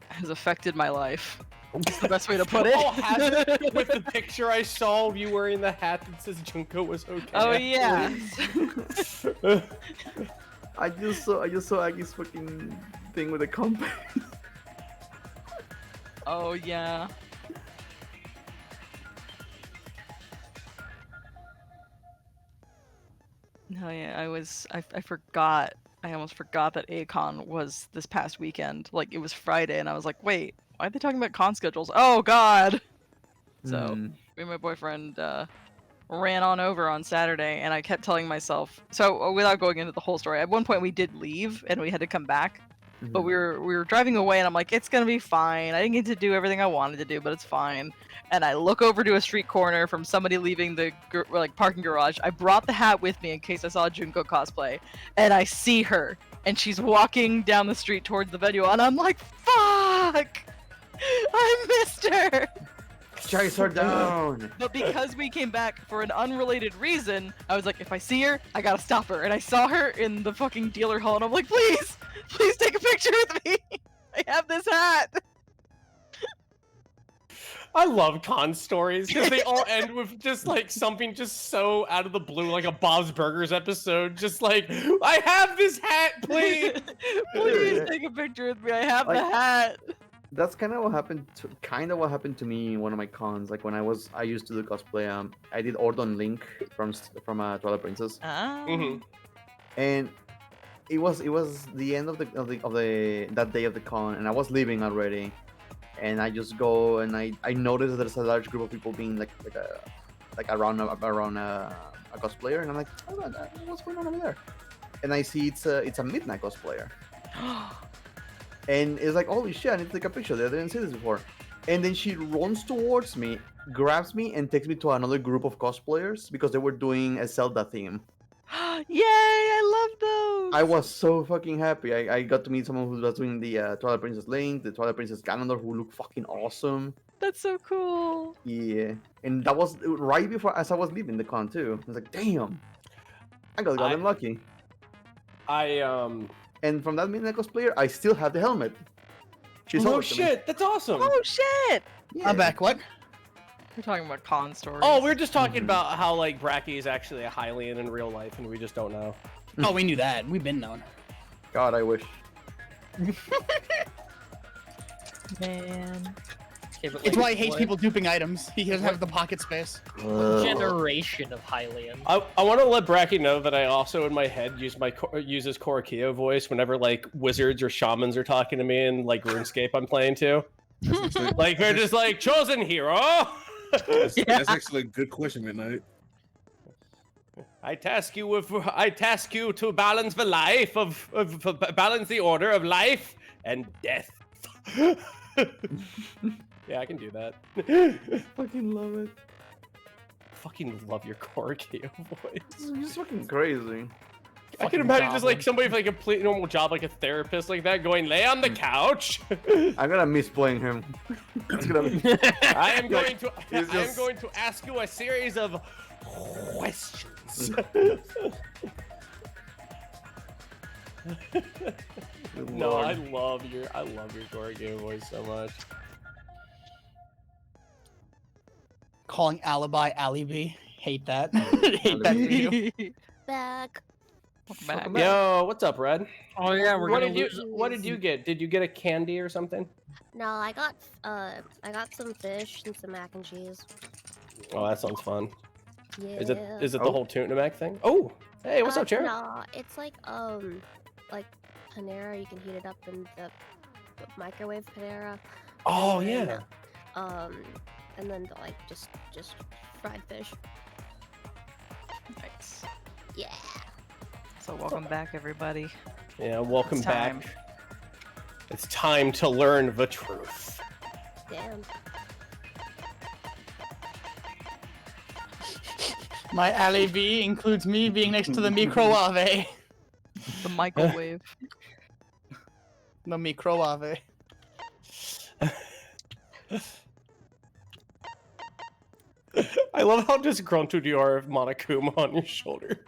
has affected my life. That's the best way to put it. Oh, has it? With the picture I saw of you wearing the hat that says Junko was okay. Oh, yeah. I just saw Aggie's fucking thing with the compass. Oh, yeah. No, yeah, I forgot. I almost forgot that A-Con was this past weekend. Like, it was Friday, and I was like, wait, why are they talking about con schedules? Oh, God! So, me and my boyfriend ran on over on Saturday, and I kept telling myself... So, without going into the whole story, at one point we did leave, and we had to come back. But we were driving away, and I'm like, it's gonna be fine. I didn't get to do everything I wanted to do, but it's fine. And I look over to a street corner from somebody leaving the parking garage. I brought the hat with me in case I saw a Junko cosplay, and I see her, and she's walking down the street towards the venue, and I'm like, fuck! I missed her! Chase her down! But because we came back for an unrelated reason, I was like, if I see her, I gotta stop her. And I saw her in the fucking dealer hall, and I'm like, please take a picture with me! I have this hat! I love con stories because they all end with just like something just so out of the blue, like a Bob's Burgers episode. Just like, I have this hat, please! Please take a picture with me. I have the hat. That's kind of what happened to me in one of my cons. Like when I used to do cosplay. I did Ordon Link from Twilight Princess. And it was the end of that day of the con, and I was leaving already. And I just go and I noticed that there's a large group of people being like around a cosplayer, and I'm like, oh, what's going on over there? And I see it's a Midnight cosplayer. And it's like, holy shit, I need to take a picture. I didn't see this before. And then she runs towards me, grabs me, and takes me to another group of cosplayers because they were doing a Zelda theme. Yay, I love those! I was so fucking happy. I got to meet someone who was doing the Twilight Princess Link, the Twilight Princess Ganondorf, who looked fucking awesome. That's so cool. Yeah. And that was right before, as I was leaving the con too. I was like, damn. I got them lucky. And from that Midnight cosplayer, I still have the helmet. She's oh shit, that's awesome. Oh shit! Yeah. I'm back. What? We're talking about con stories. Oh, we're just talking about how like Brachy is actually a Hylian in real life, and we just don't know. Oh, we knew that. We've been known. God, I wish. Man. Okay, but It's like, why he hates what people duping items. He doesn't have the pocket space. generation of Hylian? I want to let Brachy know that I also in my head use his Korekiyo voice whenever like wizards or shamans are talking to me in like RuneScape I'm playing to. Like they're just like chosen hero. That's actually a good question, Midnight. I task you to balance the life balance the order of life and death. Yeah, I can do that. Fucking love it. Fucking love your Korekiyo voice. It's just fucking crazy. I can imagine just like somebody with like a complete normal job, like a therapist like that, going lay on the couch. I'm gonna miss playing him. It's gonna be... I am going to ask you a series of questions. No, I love your Korekiyo voice so much. Calling alibi alibi. Hate that. Hate that video. Back. Yo, what's up, Red? Oh yeah, What did you get? Did you get a candy or something? No, I got some fish and some mac and cheese. Oh, that sounds fun. Yeah. Is it the whole tuna mac thing? Oh, hey, what's up, Cheru? No, it's like Panera. You can heat it up in the microwave Panera. Oh yeah. And then like just fried fish. Nice. Yeah. So welcome back, everybody. Yeah, welcome It's time. back. It's time to learn the truth. Damn. My alibi includes me being next to the microwave. The microwave. The microwave. I love how disgruntled you are of Monokuma on your shoulder.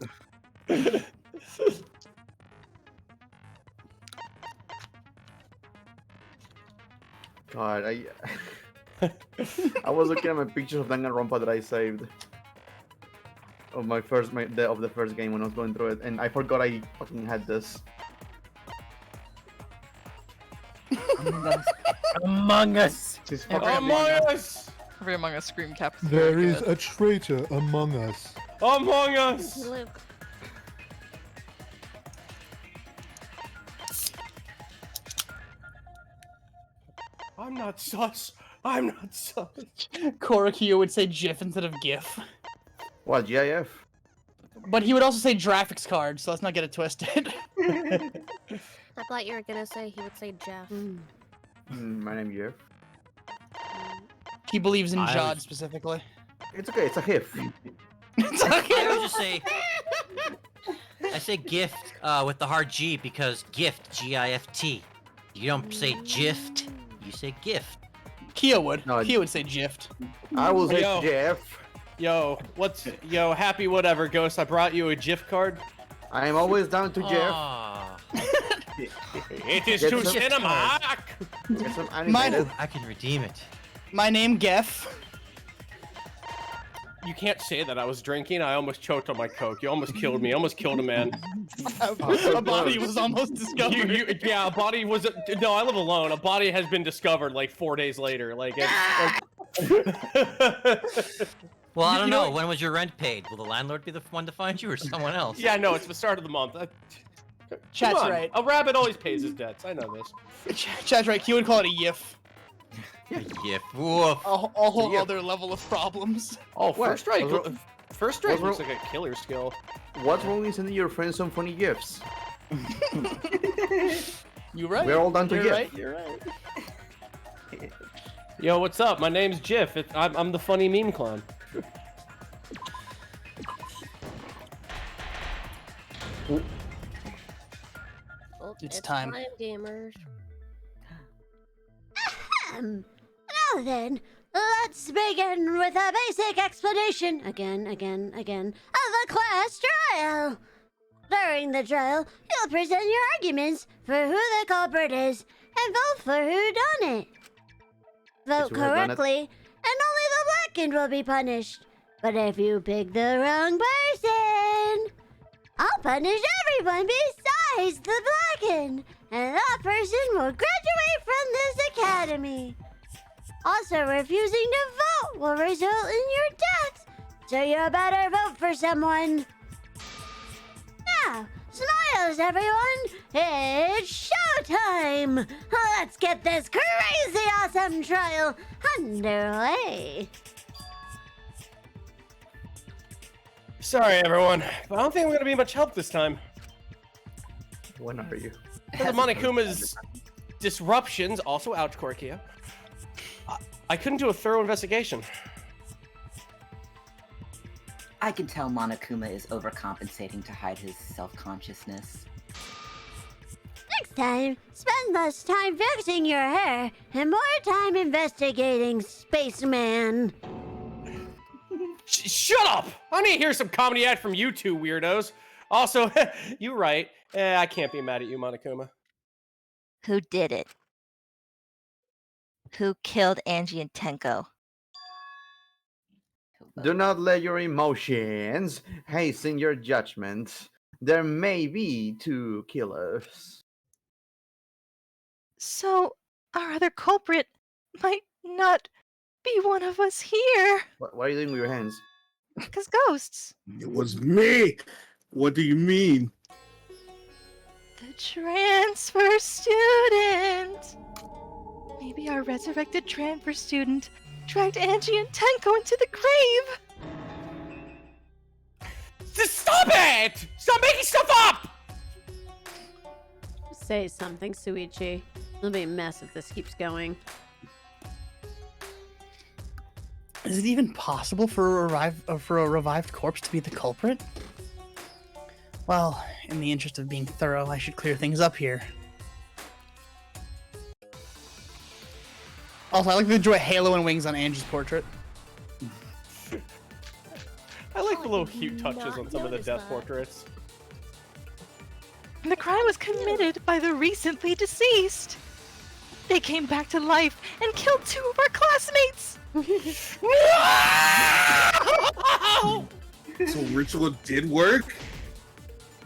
God, I was looking at my pictures of Danganronpa that I saved. Of the first game when I was going through it, and I forgot I fucking had this. Among Us. Among Us. Every Among Us scream cap. There is a traitor among us. Among Us. Luke. I'm not sus. I'm not sus. Korekiyo would say GIF instead of GIF. What, GIF? But he would also say graphics card, so let's not get it twisted. I thought you were gonna say he would say Jeff. My name is Jeff. He believes in I Jod was- specifically. It's okay, it's a hif. I would just say, I say gift with the hard G because gift, G-I-F-T. You don't say gift, you say gift. Kia would. Kia would say gift. I will say Yo. Jeff. Yo, happy whatever, Ghost. I brought you a GIF card. I am always down to Jeff. It is Get to some cinema. Get some Mine. animated. I can redeem it. My name Geff. You can't say that I was drinking. I almost choked on my coke. You almost killed me. Almost killed a man. A body was almost discovered. Yeah, a body was. No, I live alone. A body has been discovered like 4 days later. Like it's. Well, I don't You know know. what- When was your rent paid? Will the landlord be the one to find you or someone else? Yeah, no, it's the start of the month. Chat's Come on. right. A rabbit always pays his debts. I know this. Chat's right. Kia would call it a yiff. Yif. Woof. A whole other level of problems. Oh, What? first strike. What's wrong- First strike what's looks like a killer skill. What's wrong with sending your friends some funny gifts? You're right. We're all down to You're gift. right. You're right. Yo, what's up? My name's Jiff. I'm the funny meme clown. Well, It's time. gamers. Now then, let's begin with a basic explanation, again, of the class trial. During the trial, you'll present your arguments for who the culprit is and vote for who done it. Vote who had done it. correctly, and only the blackened will be punished. But if you pick the wrong person, I'll punish everyone besides the blackened, and that person will graduate from this academy. Also, refusing to vote will result in your death, so you better vote for someone. Now, smiles, everyone! It's showtime! Let's get this crazy awesome trial underway. Sorry, everyone, but I don't think I'm gonna be much help this time. When are you? Because of Monokuma's disruptions, also ouch, Korekiyo, I couldn't do a thorough investigation. I can tell Monokuma is overcompensating to hide his self-consciousness. Next time, spend less time fixing your hair and more time investigating, Spaceman. Shut up! I need to hear some comedy act from you two weirdos. Also, you're right. I can't be mad at you, Monokuma. Who did it? Who killed Angie and Tenko? Do not let your emotions hasten your judgment. There may be two killers. So, our other culprit might not be one of us here. What are you doing with your hands? Because ghosts. It was me. What do you mean? The transfer student. Maybe our resurrected transfer student dragged Angie and Tenko into the grave. Just stop it! Stop making stuff up! Say something, Shuichi. It'll be a mess if this keeps going. Is it even possible for a revived corpse to be the culprit? Well, in the interest of being thorough, I should clear things up here. Also, I like to enjoy halo and wings on Angie's portrait. I like the little cute touches on some of the death portraits. The crime was committed by the recently deceased. They came back to life and killed 2 of our classmates. So ritual did work?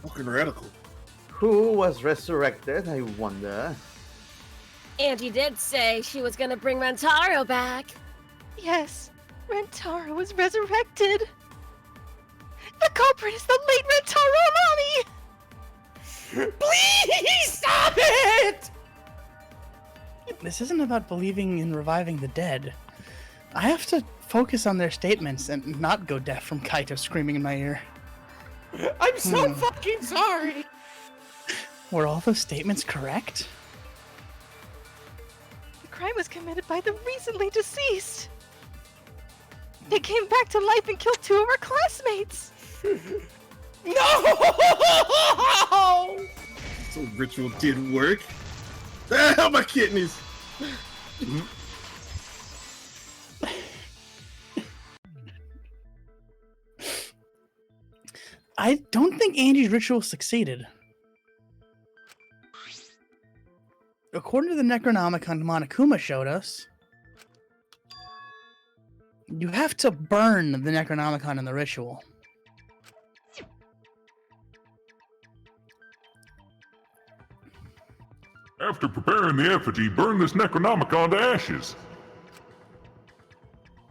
Fucking radical. Who was resurrected, I wonder? Angie did say she was gonna bring Rantaro back. Yes, Rantaro was resurrected. The culprit is the late Rantaro Amami. Please stop it! This isn't about believing in reviving the dead. I have to focus on their statements and not go deaf from Kaito screaming in my ear. I'm so fucking sorry. Were all those statements correct? The crime was committed by the recently deceased. They came back to life and killed 2 of our classmates. No! So ritual didn't work. Ah, my kidneys. I don't think Angie's ritual succeeded. According to the Necronomicon Monokuma showed us, you have to burn the Necronomicon in the ritual. After preparing the effigy, burn this Necronomicon to ashes.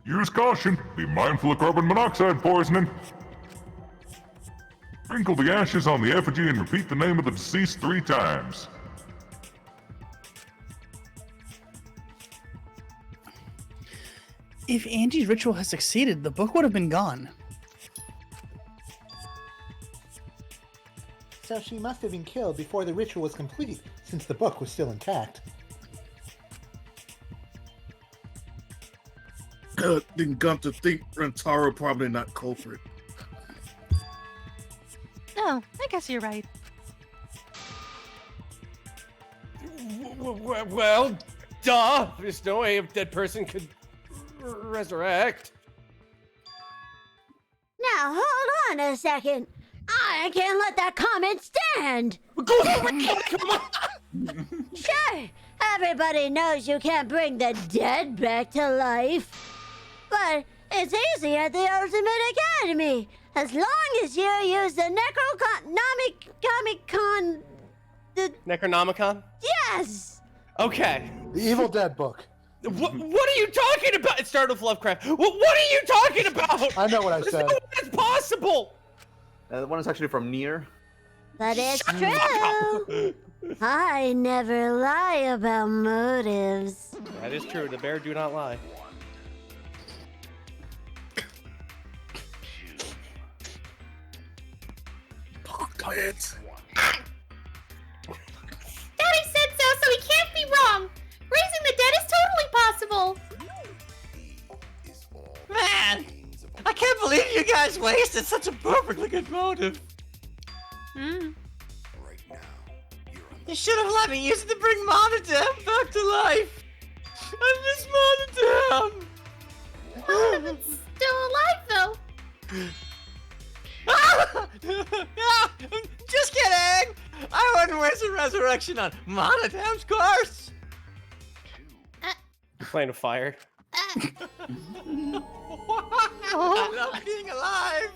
Use caution. Be mindful of carbon monoxide poisoning. Sprinkle the ashes on the effigy and repeat the name of the deceased 3 times. If Angie's ritual has succeeded, the book would have been gone. So she must have been killed before the ritual was complete, since the book was still intact. Didn't Gonta think Rantaro probably not culprit? Oh, I guess you're right. Well, duh! There's no way a dead person could resurrect. Now, hold on a second. I can't let that comment stand. Sure, everybody knows you can't bring the dead back to life. But it's easy at the Ultimate Academy. As long as you use the Necronomicon? Yes! Okay. The Evil Dead book. What are you talking about? It started with Lovecraft. What are you talking about? I know what I There's said. no way that's possible! The one is actually from Nier. But it's true. I never lie about motives. That is true. The bear do not lie. Quiet. Daddy said so he can't be wrong. Raising the dead is totally possible. Man, I can't believe you guys wasted such a perfectly good motive. You should have let me use it to bring Monotaro back to life. I miss Monotaro. It's still alive though. Just kidding! I wouldn't waste a resurrection on Monotaro's course. Playing with fire. I love being alive.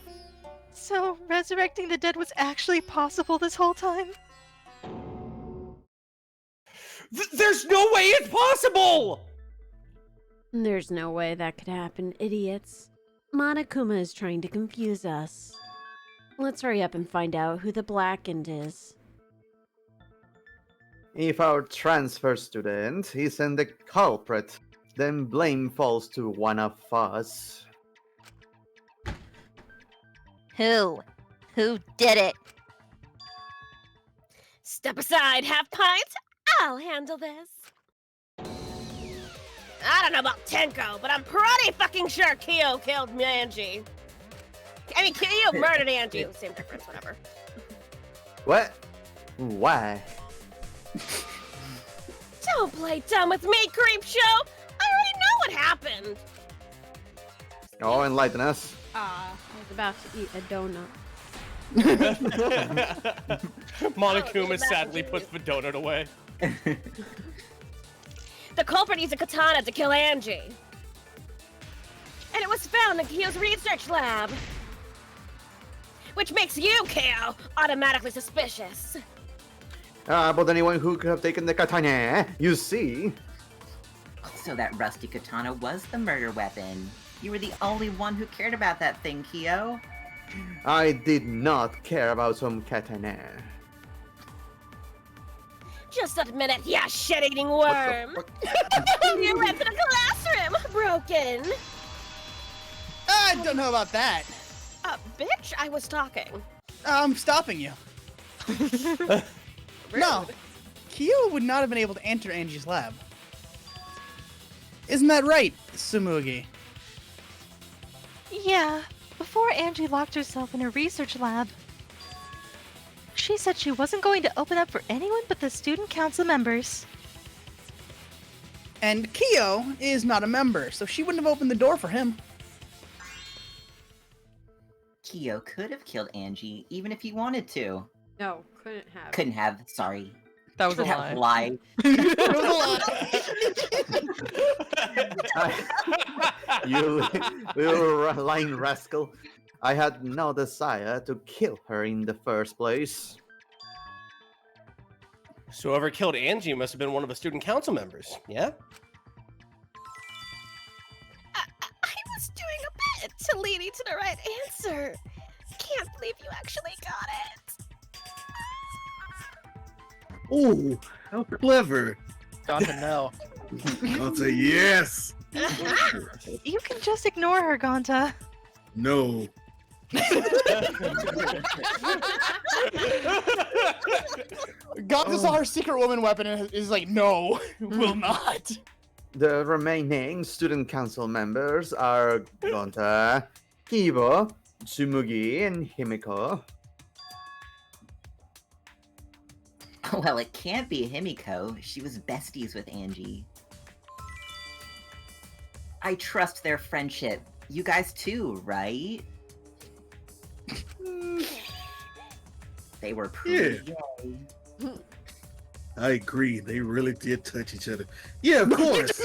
So, resurrecting the dead was actually possible this whole time? There's no way it's possible! There's no way that could happen, idiots. Monokuma is trying to confuse us. Let's hurry up and find out who the Blackened is. If our transfer student isn't the culprit, then blame falls to one of us. Who? Who did it? Step aside, half pint. I'll handle this. I don't know about Tenko, but I'm pretty fucking sure Kyo killed Angie. I mean, Kyo murdered Angie. Same difference, whatever. What? Why? Don't play dumb with me, Creepshow. I already know what happened. Oh, enlighten us. I was about to eat a donut. Monokuma sadly puts the donut away. The culprit used a katana to kill Angie. And it was found in Kyo's research lab. Which makes you, Kyo, automatically suspicious. But anyone who could have taken the katana, you see. So that rusty katana was the murder weapon. You were the only one who cared about that thing, Kyo. I did not care about some katana. Just admit it, you shit-eating worm. You went to the classroom, broken. I don't know about that. Bitch, I was talking. I'm stopping you. No, Kyo would not have been able to enter Angie's lab. Isn't that right, Tsumugi? Yeah, before Angie locked herself in her research lab. She said she wasn't going to open up for anyone but the student council members. And Kyo is not a member, so she wouldn't have opened the door for him. Kyo could have killed Angie, even if he wanted to. No, couldn't have. Couldn't have, sorry. That was Could a have lie. You little lying rascal. I had no desire to kill her in the first place. So whoever killed Angie must have been one of the student council members, yeah? I was doing a bit to lead you to the right answer. Can't believe you actually got it. Oh, how clever. Gonta, no. Gonta, yes. You can just ignore her, Gonta. No. Gonta saw her secret woman weapon and is like, no, will not. The remaining student council members are Gonta, Kibo, Tsumugi, and Himiko. Well, it can't be Himiko. She was besties with Angie. I trust their friendship. You guys too, right? They were pretty. Yeah. I agree. They really did touch each other. Yeah, of course.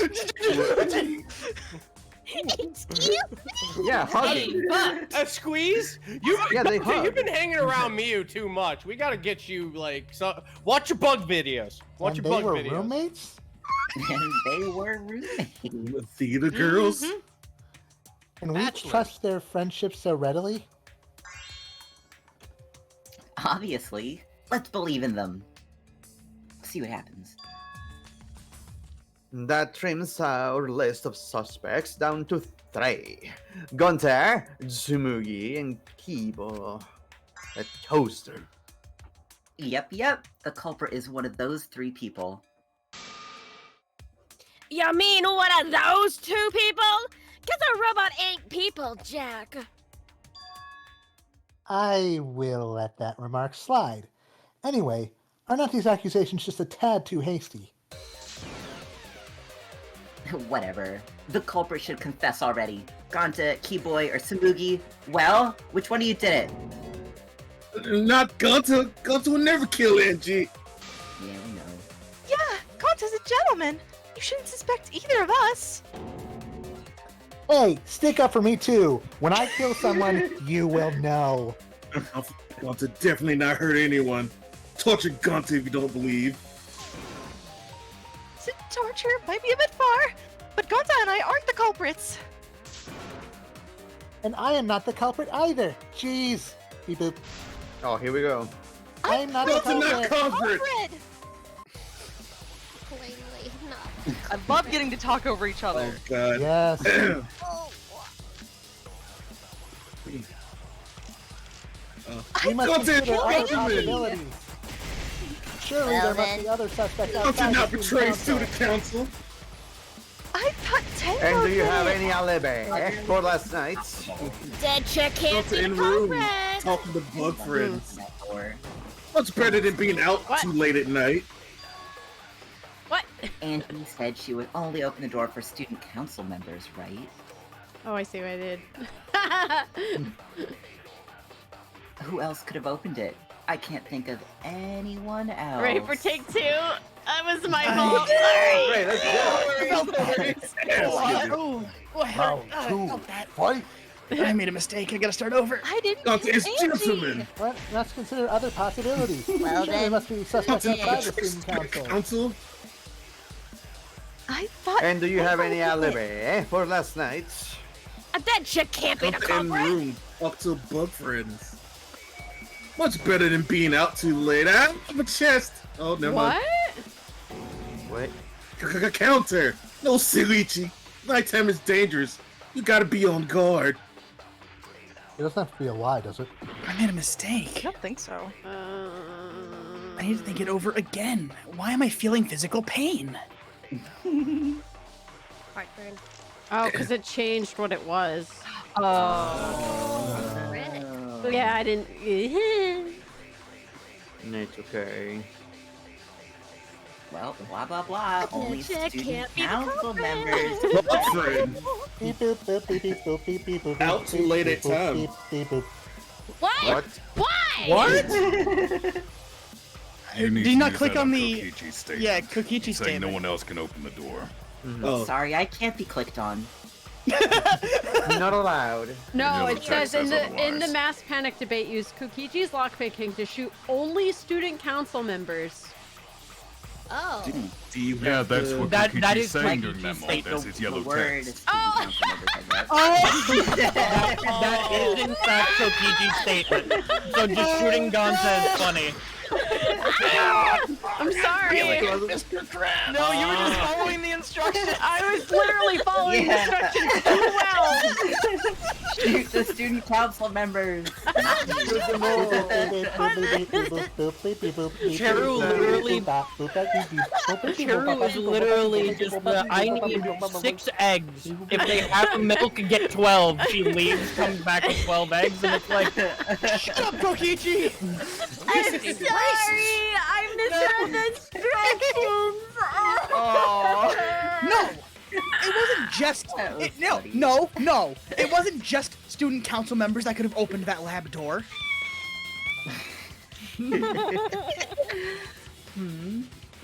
Yeah, hugging. A squeeze? Yeah, they You've hug. been hanging around Miu too much. We gotta get you like watch your bug videos. Watch And your they bug were videos. roommates? And they were roommates. Theater girls? Can we trust their friendship so readily? Obviously. Let's believe in them. See what happens. That trims our list of suspects down to 3. Gonta, Tsumugi, and Kibo. A toaster. Yep. The culprit is one of those 3 people. You mean one of those 2 people? Cause a robot ain't people, Jack. I will let that remark slide. Anyway, are not these accusations just a tad too hasty? Whatever. The culprit should confess already. Gonta, Keyboy, or Tsumugi. Well, which one of you did it? Not Gonta. Gonta would never kill Angie. Yeah, we know. Yeah, Gonta's a gentleman. You shouldn't suspect either of us. Hey, stick up for me too. When I kill someone, you will know. Gonta definitely not hurt anyone. Torture Gonta if you don't believe. Torture might be a bit far, but Gonta and I aren't the culprits. And I am not the culprit either. Jeez. Beep boop. Oh, here we go. I'm not the culprit. Plainly not. I love getting to talk over each other. Oh, God. Yes. We must consider other possibilities. Surely there must be other suspects Gonta outside not the betray student student council. I thought Tenko And do you did have it. any alibi for last night? Dead chick can't Gonta be the in room culprit. talking to bug friends. What's better than being out too late at night? What? And he said she would only open the door for student council members, right? Oh, I see what I did. Who else could have opened it? I can't think of anyone else. Ready for take 2? That was my fault. Sorry. What? I made a mistake. I gotta start over. I didn't Gonta kill is Angie. gentleman. Well, let's consider other possibilities. Well, Surely there then- must be suspects Gonta outside the betrays student student council. council. I thought. And do you have Tenko any did it. alibi for last night? A dead chick can't be the Gonta in culprit. room talk to bug friends. Much better than being out too late. I have a chest. Oh, never mind. What? Wait. Counter. No, Shuichi. Nighttime is dangerous. You gotta be on guard. It doesn't have to be a lie, does it? I made a mistake. I don't think so. I need to think it over again. Why am I feeling physical pain? Heartburn. Oh, because it changed what it was. Oh. Yeah, I didn't. It's okay. Well, blah blah blah. Only Check student can't be the council culprit. members. Out too late at time. What? Why? What? You need Did you to not use click that on the? Kokichi's statement. Yeah, Kokichi Saying statement. no one else can open the door. Oh. Sorry, I can't be clicked on. Not allowed. No, Yeah, it says in the otherwise. mass panic debate, use Kokichi's lockpicking to shoot only student council members. Oh. Do you Yeah, have that's the... what That Kokichi's is saying Kokichi's during that moment. statement. That's his yellow Word text. student council members, I guess. That is in fact Kokichi's statement. So just shooting Gonta is funny. I'm sorry. Mr. Krabs. No, you were just following the instructions. I was literally following the instructions too well. Shoot the student council members. Cheru is literally just the I need 6 eggs. If they have milk, get 12. She leaves, comes back with 12 eggs, and it's like, Shut up, Kokichi! I'm sorry. I misread the instructions. No, it wasn't just. No. It wasn't just student council members that could have opened that lab door.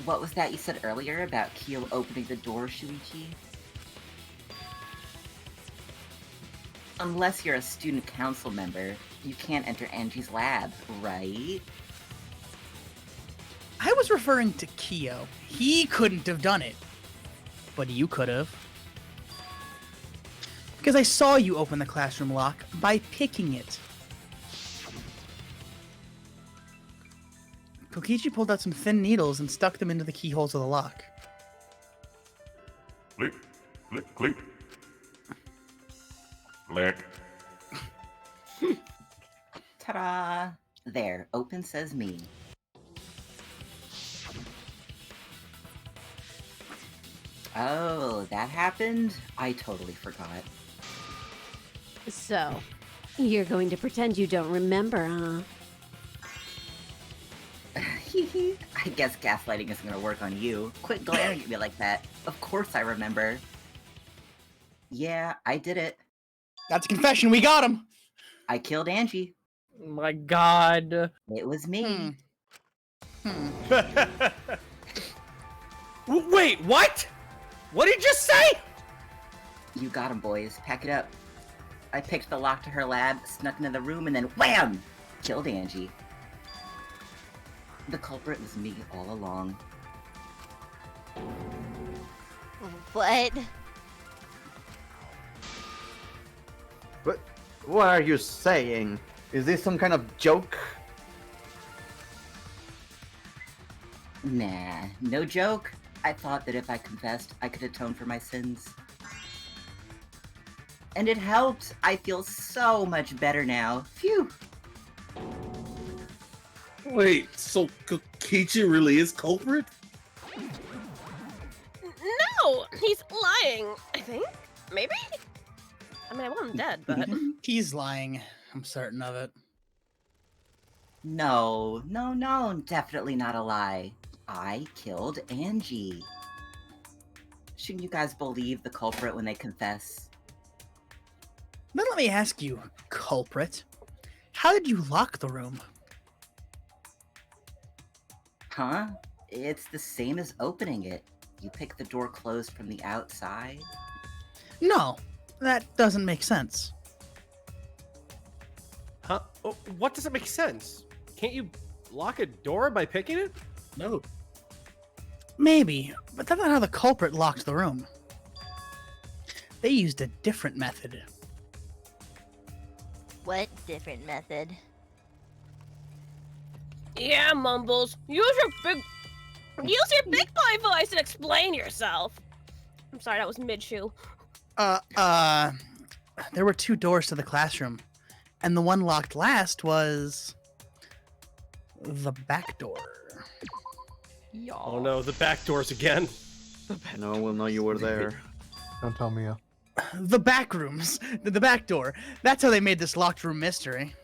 What was that you said earlier about Kyo opening the door, Shuichi? Unless you're a student council member, you can't enter Angie's lab, right? I was referring to Kyo. He couldn't have done it, but you could have. Because I saw you open the classroom lock by picking it. Kokichi pulled out some thin needles and stuck them into the keyholes of the lock. Click, click, click. Click. Ta-da! There, open says me. Oh, that happened? I totally forgot. So, you're going to pretend you don't remember, huh? I guess gaslighting isn't gonna work on you. Quit glaring at me like that. Of course I remember. Yeah, I did it. That's a confession. We got him. I killed Angie. my god. It was me. Wait, what? What did you just say? You got him, boys. Pack it up. I picked the lock to her lab, snuck into the room, and then wham! Killed Angie. The culprit was me all along. What? What are you saying? Is this some kind of joke? Nah, no joke. I thought that if I confessed, I could atone for my sins. And it helped. I feel so much better now. Phew. Wait, so Kokichi really is culprit? No, he's lying. I think. Maybe. I mean, I want him dead, but He's lying. I'm certain of it. No, definitely not a lie. I killed Angie. Shouldn't you guys believe the culprit when they confess? Then let me ask you, culprit. How did you lock the room? Huh? It's the same as opening it. You pick the door closed from the outside. No, that doesn't make sense. Huh? Oh, what doesn't make sense? Can't you lock a door by picking it? No. Maybe, but that's not how the culprit locked the room. They used a different method. What different method? yeah, Mumbles. Use your big boy voice and explain yourself. I'm sorry, that was mid-shoe. There were 2 doors to the classroom, and the one locked last was the back door. Oh no, the back doors again. No one will know you were there. Don't tell me. The back rooms, the back door. That's how they made this locked room mystery.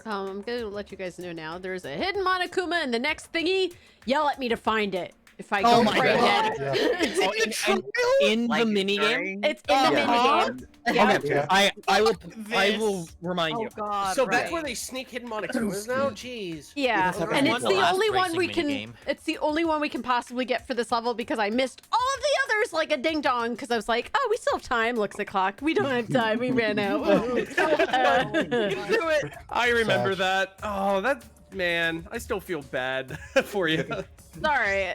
I'm gonna let you guys know now. There's a hidden Monokuma in the next thingy. Yell at me to find it. If I go brain dead. In the minigame? It's in the minigame. Yeah. Okay, I will remind you. God, So that's where they sneak hidden Monokumas now? Jeez. Yeah, Yeah, and it's the only one we racing can. minigame. It's the only one we can possibly get for this level because I missed all of the others like a ding dong because I was like, oh, we still have time. Looks the clock. We don't have time. We ran out. Do it. I remember that. Oh, that man. I still feel bad for you. Sorry.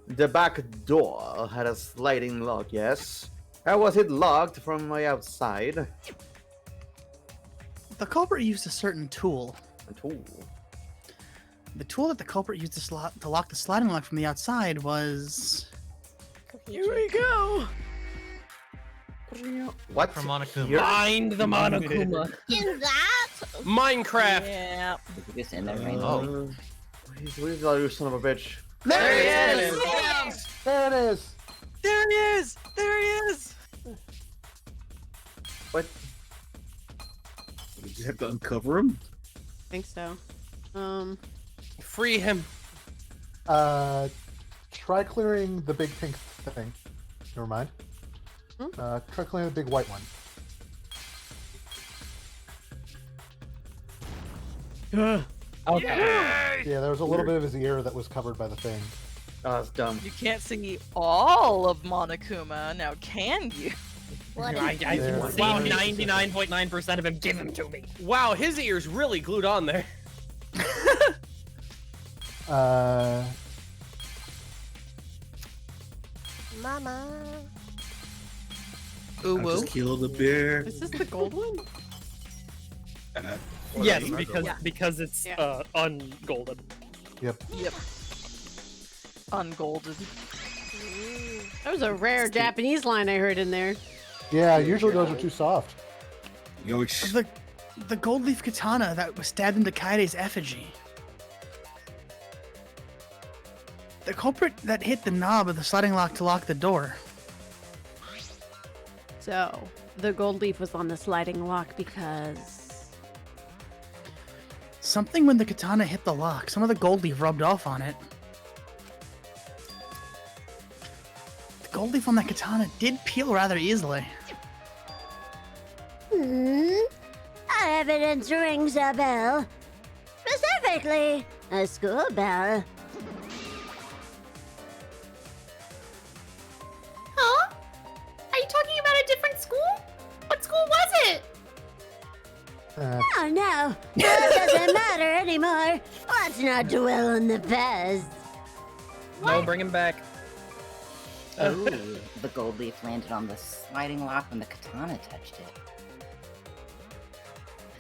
The back door had a sliding lock, yes? How was it locked from my outside? The culprit used a certain tool. A tool? The tool that the culprit used to lock the sliding lock from the outside was... Here we go! What? From Monokuma. Find the Monokuma. In that? Minecraft! Yeah. It's in there right now. Oh. Where's you son of a bitch? There he is! There it is! There he is! There he is! What? Did you have to uncover him? I think so. Free him. Try clearing the big pink thing. Never mind. Try clearing the big white one. Okay. Yeah, there was a little bit of his ear that was covered by the thing. Oh, that's dumb. You can't see all of Monokuma, now can you? I can see 99.9% of him. Give him to me. Wow, his ear's really glued on there. Mama. I just killed the bear. Is this the gold one? Yes, because it's ungolden. Yep. Yep. Ungolden. That was a rare Japanese line I heard in there. Yeah, usually those are too soft. The gold leaf katana that was stabbed into Kaede's effigy. The culprit that hit the knob of the sliding lock to lock the door. So, the gold leaf was on the sliding lock because... Something when the katana hit the lock. Some of the gold leaf rubbed off on it. The gold leaf on that katana did peel rather easily. Evidence rings a bell. Specifically, a school bell. Huh? Are you talking about a different school? What school was it? Oh no, that doesn't matter anymore. Let's not dwell on the past. No, bring him back. Ooh, the gold leaf landed on the sliding lock when the katana touched it.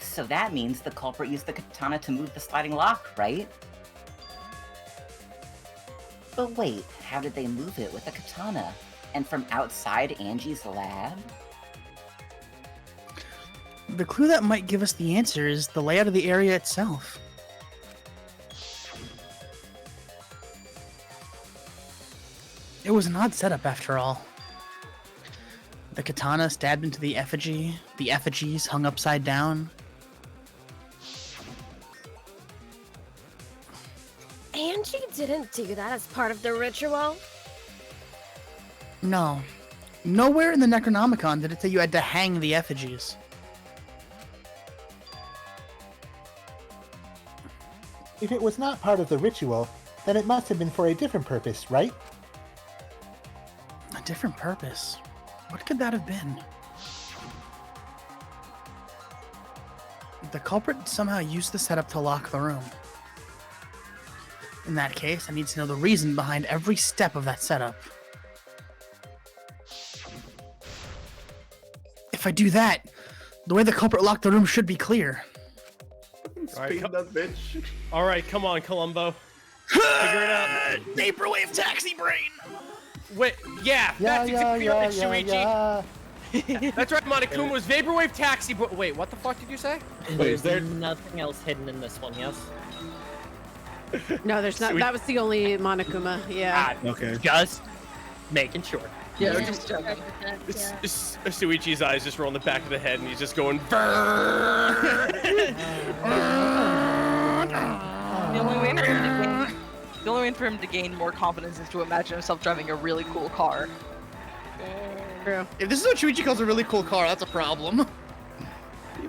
So that means the culprit used the katana to move the sliding lock, right? But wait, how did they move it with the katana? And from outside Angie's lab? The clue that might give us the answer is the layout of the area itself. It was an odd setup after all. The katana stabbed into the effigy, the effigies hung upside down. Angie didn't do that as part of the ritual. No. Nowhere in the Necronomicon did it say you had to hang the effigies. If it was not part of the ritual, then it must have been for a different purpose, right? A different purpose? What could that have been? The culprit somehow used the setup to lock the room. In that case, I need to know the reason behind every step of that setup. If I do that, the way the culprit locked the room should be clear. Speed that bitch. All right, come on, Columbo. Figure it out. Vaporwave taxi brain. Wait, that's exactly right, Shuichi. That's right, Monokuma was Vaporwave Taxi. Wait, what the fuck did you say? There's nothing else hidden in this one, yes? No, there's not. Sweet. That was the only Monokuma. Yeah. Okay. Just making sure. Yeah, Yeah, just checking. Shuichi's eyes just roll in the back of the head, and he's just going. The only way for him to gain more confidence is to imagine himself driving a really cool car. True. If this is what Shuichi calls a really cool car, that's a problem.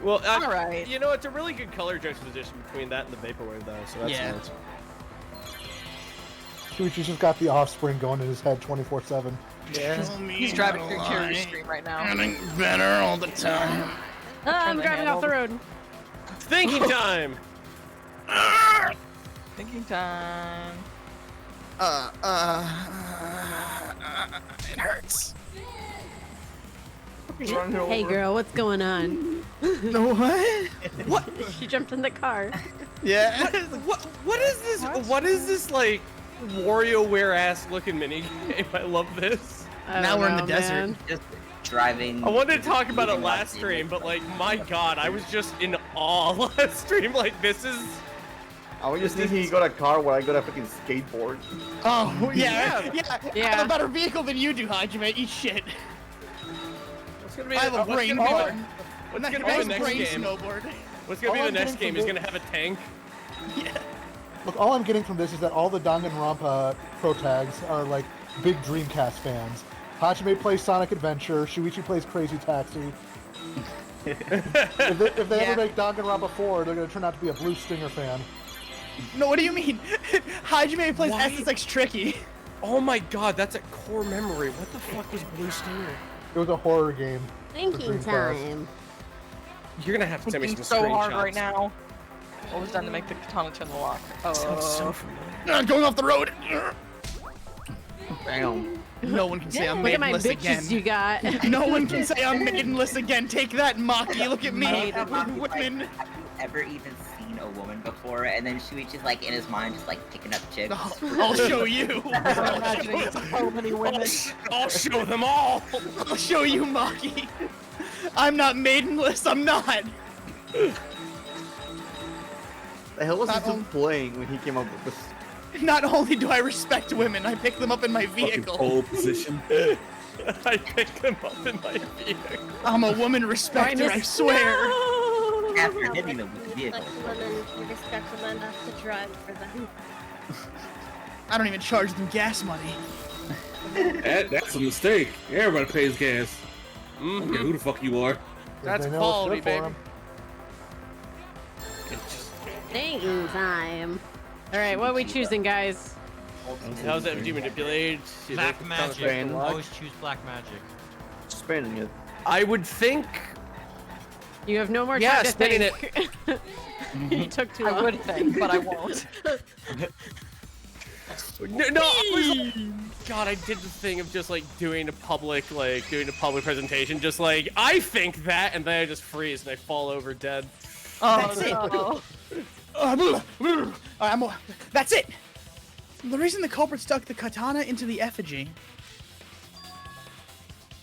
Well, Alright. You know, it's a really good color juxtaposition between that and the Vaporwave, though. So that's Yeah. nice. Shuichi's just got the offspring going in his head 24/7. Yeah. He's driving through Cheru's stream right now. Getting better all the time. I'm the driving off the road. Thinking time. Thinking time. It hurts. Hey girl, what's going on? No, what? What? She jumped in the car. Yeah. What is this? What is this like WarioWare ass looking mini game? I love this. Now we're in the desert. Just driving. I wanted to talk about it last stream, but like, my God, I was just in awe last stream. Like, this is. I was just thinking he got a car where I got a freaking skateboard. Oh, yeah. I have Yeah. a better vehicle than you do, Hajime. Eat shit. What's gonna be I have a brain car. What's Nice gonna be the next brain game? snowboard. What's gonna be All the I'm next getting game? from He's gonna have a tank. Look, all I'm getting from this is that all the Danganronpa pro tags are like big Dreamcast fans. Hajime plays Sonic Adventure, Shuichi plays Crazy Taxi. if they ever make Danganronpa 4, they're gonna turn out to be a Blue Stinger fan. No, what do you mean? Hajime plays Why? SSX Tricky. Oh my God, that's a core memory. What the fuck was Blue Stinger? It was a horror game. Thinking time. You're gonna have to send me Thinking some so screenshots. hard right now. What was done to make the katana turn the lock? Sounds so familiar. Going off the road. Damn. No one can say I'm Look at my maidenless bitches again. you got. No one can say I'm maidenless again. Take that, Maki. Look at me. Women. Have you ever even seen a woman before? And then Shuichi's like in his mind, just like picking up chicks. I'll show you. I'm imagining so many women. I'll show them all. I'll show you, Maki. I'm not maidenless. I'm not. The hell was Not he on- playing when he came up with this? Not only do I respect women, I pick them up in my vehicle. Pole position. I picked them up in my vehicle. I'm a woman respecter, I swear. After hitting them with the vehicle. Like women, you respect them enough to drive for them. I don't even charge them gas money. That's a mistake. Everybody pays gas. I don't care who the fuck you are. That's They know what's quality, good for baby. 'em. Thinking time. All right, what are we choosing, guys? How's that? Do you manipulate? Black magic. Spain. Always choose black magic. Spinning it. I would think. You have no more Yeah, time to spinning think. You took too long. I would think, but I won't. No, I was, God, I did the thing of just like doing a public presentation, just like I think that, and then I just freeze and I fall over dead. That's it. no. That's it. The reason the culprit stuck the katana into the effigy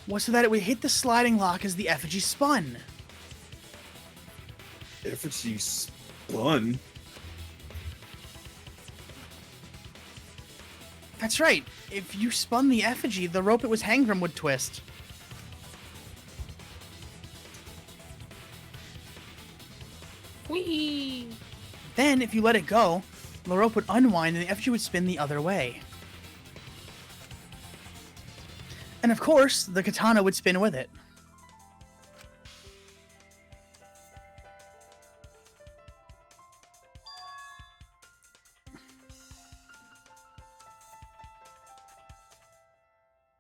was so that it would hit the sliding lock as the effigy spun. Effigy spun. That's right. If you spun the effigy, the rope it was hanged from would twist. Whee! Then, if you let it go, the rope would unwind and the effigy would spin the other way. And of course, the katana would spin with it.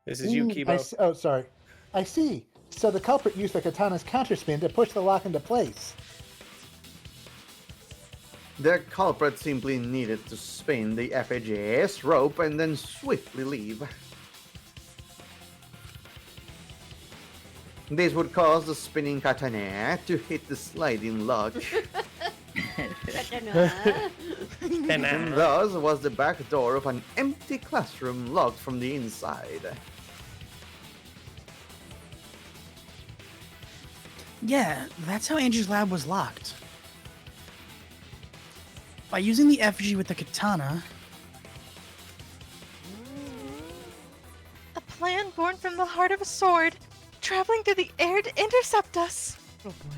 This is you, Kibo. Oh, sorry. I see. So the culprit used the katana's counterspin to push the lock into place. The culprit simply needed to spin the FAJS rope and then swiftly leave. This would cause the spinning katana to hit the sliding lock, and thus was the back door of an empty classroom locked from the inside. Yeah, that's how Angie's lab was locked. By using the effigy with the katana, A plan born from the heart of a sword, traveling through the air to intercept us. Oh boy.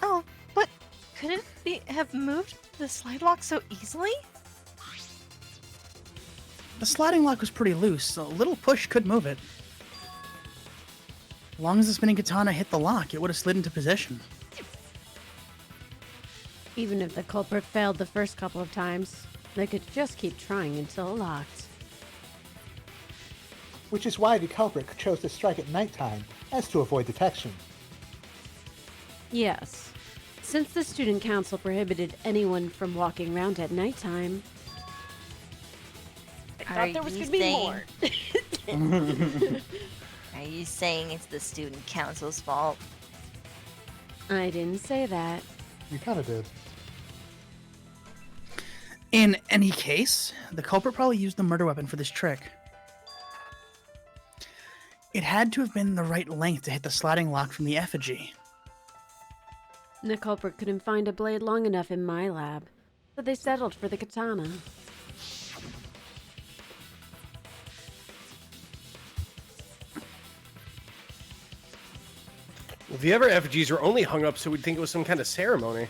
Oh, but couldn't we have moved the slide lock so easily? the sliding lock was pretty loose, so a little push could move it. As long as the spinning katana hit the lock, it would have slid into position. Even if the culprit failed the first couple of times, they could just keep trying until locked. Which is why the culprit chose to strike at nighttime, as to avoid detection. Yes. Since the student council prohibited anyone from walking around at nighttime. I thought there was going to be more. Are you saying it's the student council's fault? I didn't say that. You kind of did. In any case, the culprit probably used the murder weapon for this trick. It had to have been the right length to hit the sliding lock from the effigy. The culprit couldn't find a blade long enough in my lab, so they settled for the katana. Well, the other effigies were only hung up so we'd think it was some kind of ceremony.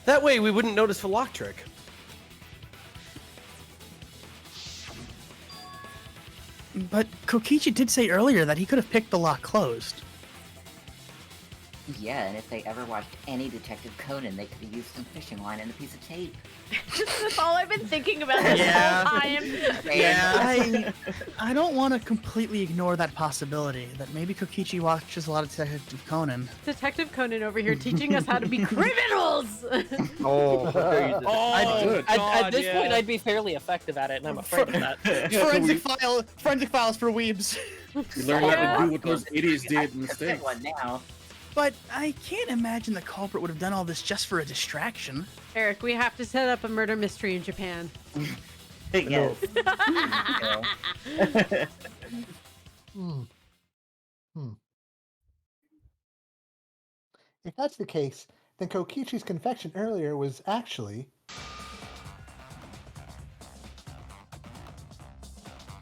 That way we wouldn't notice the lock trick. But Kokichi did say earlier that he could have picked the lock closed. Yeah, and if they ever watched any Detective Conan, they could have used some fishing line and a piece of tape. That's all I've been thinking about this Yeah. whole time. Yeah, I don't want to completely ignore that possibility, that maybe Kokichi watches a lot of Detective Conan. Detective Conan over here teaching us how to be criminals! At this point, I'd be fairly effective at it, and I'm afraid of that. Forensic files for weebs. You learn how to do what those idiots did in mistakes. One now. But I can't imagine the culprit would have done all this just for a distraction. Eric, we have to set up a murder mystery in Japan. Yes. If that's the case, then Kokichi's confession earlier was actually...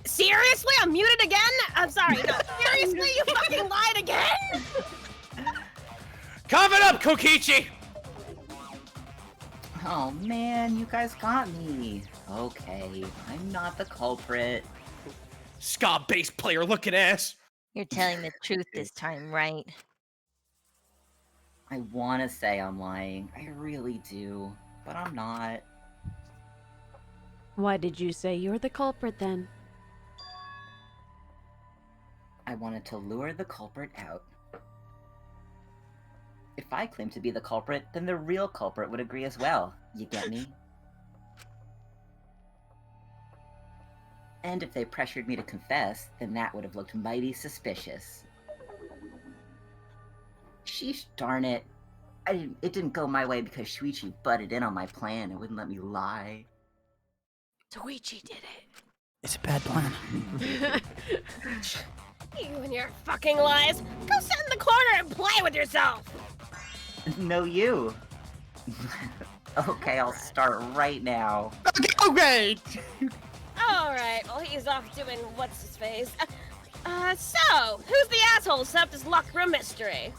Seriously? I'm muted again? I'm sorry, no. Seriously? You fucking lied again? Cough it up, Kokichi! Oh man, you guys got me. Okay, I'm not the culprit. Ska bass player looking ass. You're telling the truth this time, right? I want to say I'm lying. I really do. But I'm not. Why did you say you're the culprit then? I wanted to lure the culprit out. If I claim to be the culprit, then the real culprit would agree as well. You get me? And if they pressured me to confess, then that would have looked mighty suspicious. Sheesh, darn it. It didn't go my way because Shuichi butted in on my plan and wouldn't let me lie. Shuichi did it. It's a bad plan. You and your fucking lies. Go sit in the corner and play with yourself. No, you. Okay, I'll start right now. Okay. Alright, well he's off doing what's-his-face. So, who's the asshole who set up this locked room mystery?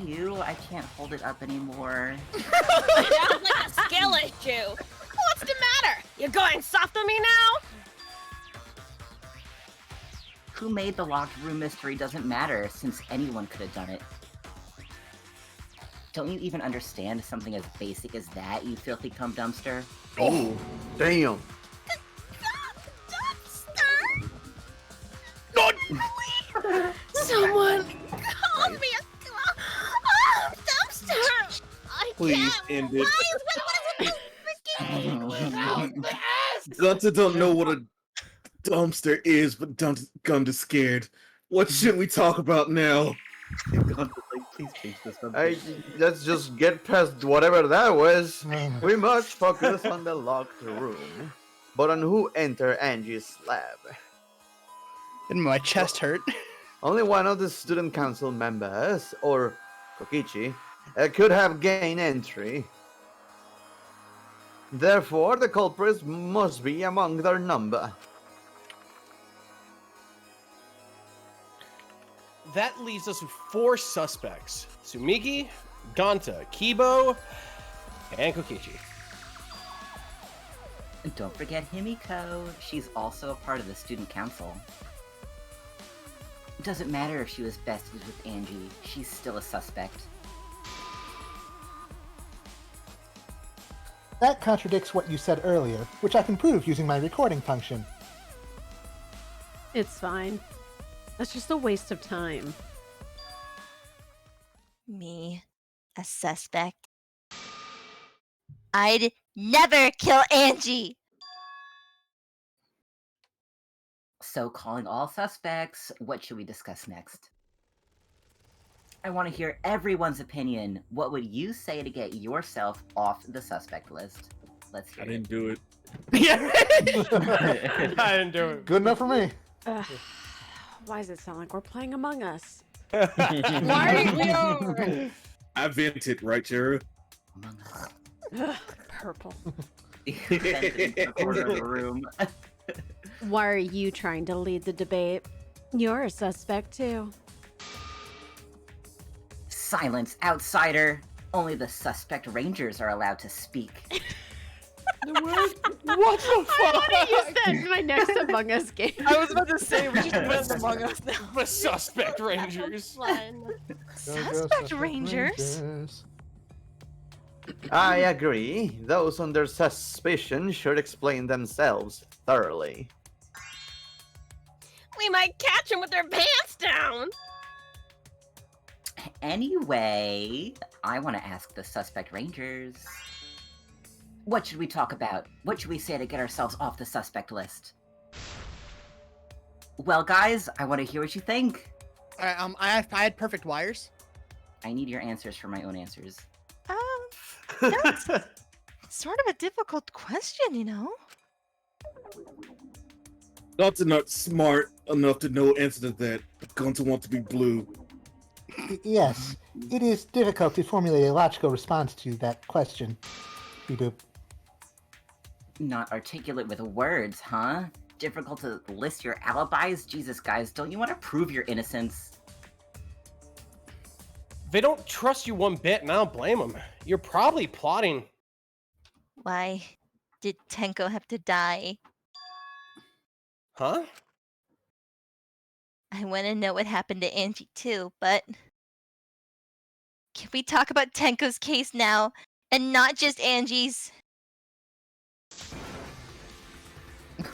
You, I can't hold it up anymore. Sounds like a skill issue. What's the matter? You going soft on me now? Who made the locked room mystery doesn't matter, since anyone could have done it. Don't you even understand something as basic as that, you filthy cum dumpster? Oh, damn. Someone called me a dumpster! I Please can't. end it. Why Gonta don't know what a dumpster is, but Gonta's scared. What should we talk about now? Gonta's like, please change this one. Let's just get past whatever that was. We must focus on the locked room. But on who entered Angie's lab. And my chest hurt. Only one of the student council members, or Kokichi, could have gained entry. Therefore, the culprits must be among their number. That leaves us with 4 suspects: Sumiki, Gonta, Kibo, and Kokichi. And don't forget Himiko. She's also a part of the student council. It doesn't matter if she was besties with Angie, she's still a suspect. That contradicts what you said earlier, which I can prove using my recording function. It's fine. That's just a waste of time. Me, a suspect. I'd never kill Angie! So, calling all suspects, what should we discuss next? I want to hear everyone's opinion. What would you say to get yourself off the suspect list? Let's hear I didn't do it. Yeah. I didn't do it. Good enough for me. Why does it sound like we're playing Among Us? I vented, right, Cheru? Purple. In the corner of the room. Why are you trying to lead the debate? You're a suspect too. Silence, outsider. Only the suspect rangers are allowed to speak. What the fuck? I want to use that in my next Among Us game. I was about to say, we just went Among Us now. The suspect rangers. Suspect rangers? I agree. Those under suspicion should explain themselves thoroughly. We might catch them with their pants down. Anyway, I want to ask the suspect rangers. What should we talk about? What should we say to get ourselves off the suspect list? Well, guys, I want to hear what you think. I had perfect wires. I need your answers for my own answers. That's sort of a difficult question, you know? Gonta not smart enough to know answer to that. Gonta want to be blue. Yes, it is difficult to formulate a logical response to that question. Beep-boop. Not articulate with words, huh? Difficult to list your alibis? Jesus, guys, don't you want to prove your innocence? They don't trust you one bit, and I don't blame them. You're probably plotting. Why did Tenko have to die? Huh? I want to know what happened to Angie too, but can we talk about Tenko's case now and not just Angie's?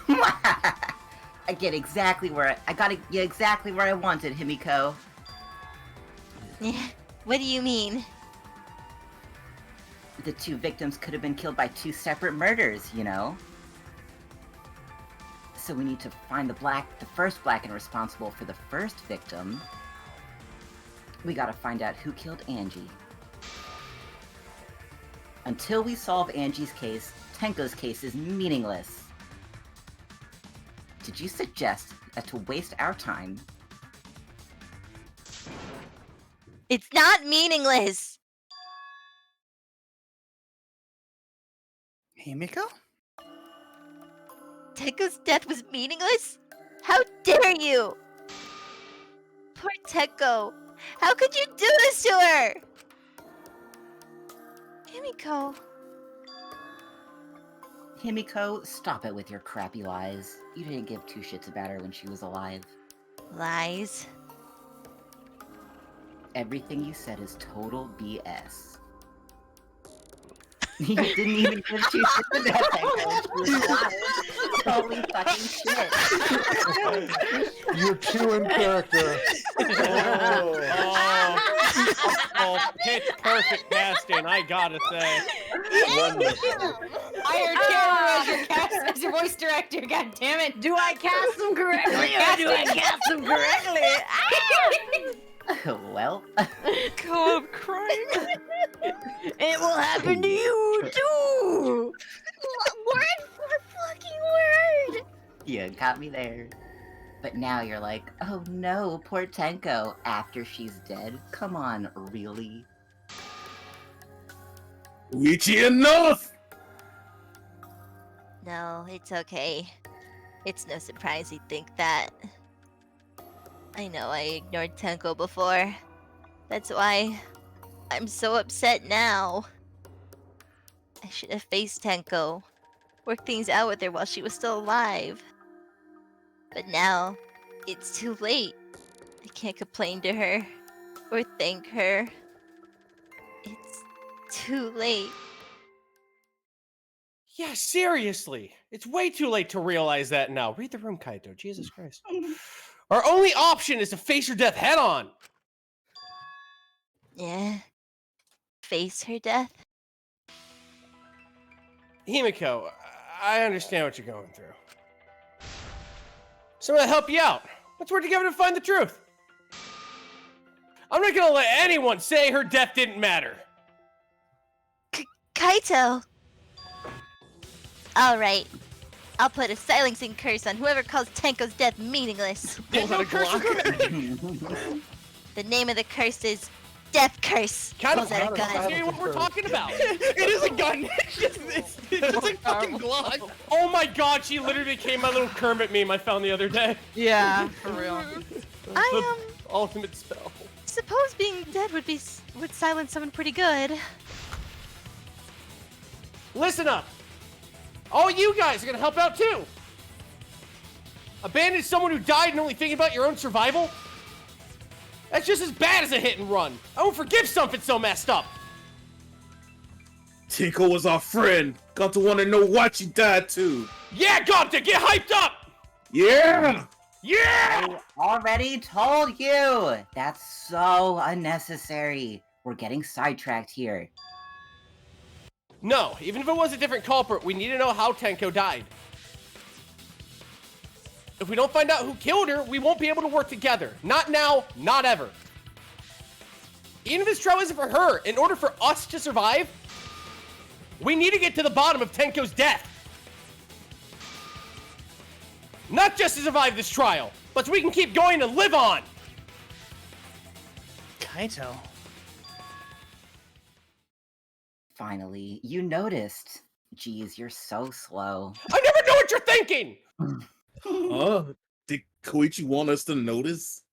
I get exactly where I gotta get exactly where I wanted, Himiko. What do you mean? The 2 victims could have been killed by 2 separate murders, you know? So we need to find the first black and responsible for the first victim. We gotta find out who killed Angie. Until we solve Angie's case, Tenko's case is meaningless. Did you suggest that to waste our time? It's not meaningless! Hey, Miko? Tenko's death was meaningless? How dare you! Poor Tenko. How could you do this to her? Himiko. Himiko, stop it with your crappy lies. You didn't give 2 shits about her when she was alive. Lies. Everything you said is total BS. You didn't even give 2 shits about that when she was alive. Holy fucking shit. You're too in character. Pitch perfect casting, I gotta say. Hire Cheru as your cast as your voice director. God damn it! Do I cast them correctly or do I cast them correctly? Well, God, I'm crying. It will happen to you too. Word for fucking word. you got me there. But now you're like, oh no, poor Tenko, after she's dead? Come on, really? Shuichi, enough! No, it's okay. It's no surprise you'd think that. I know I ignored Tenko before. That's why I'm so upset now. I should have faced Tenko, worked things out with her while she was still alive. But now, it's too late. I can't complain to her, or thank her. It's too late. Yeah, seriously. It's way too late to realize that now. Read the room, Kaito. Jesus Christ. Our only option is to face her death head on. Yeah. Face her death? Himiko, I understand what you're going through. So I'm gonna help you out. Let's work together to find the truth. I'm not gonna let anyone say her death didn't matter. Kaito! Alright. I'll put a silencing curse on whoever calls Tenko's death meaningless. There's no curse for magic. The name of the curse is Death Curse. Kind Pulls out a gun. That's what we're talking about. It is a gun. It's just a fucking Glock. Oh my god, she literally became my little Kermit meme I found the other day. Yeah, for real. I ultimate spell. suppose being dead would silence someone pretty good. Listen up. All you guys are gonna help out too. Abandon someone who died and only thinking about your own survival? That's just as bad as a hit and run. I won't forgive something so messed up. Tenko was our friend. Got to want to know why she died too. Yeah, Gonta, get hyped up! Yeah! Yeah! I already told you! That's so unnecessary. We're getting sidetracked here. No, even if it was a different culprit, we need to know how Tenko died. If we don't find out who killed her, we won't be able to work together. Not now, not ever. Even if this trial isn't for her, in order for us to survive, we need to get to the bottom of Tenko's death. Not just to survive this trial, but so we can keep going and live on. Kaito. Finally, you noticed. Geez, you're so slow. I never know what you're thinking! Did Koichi want us to notice?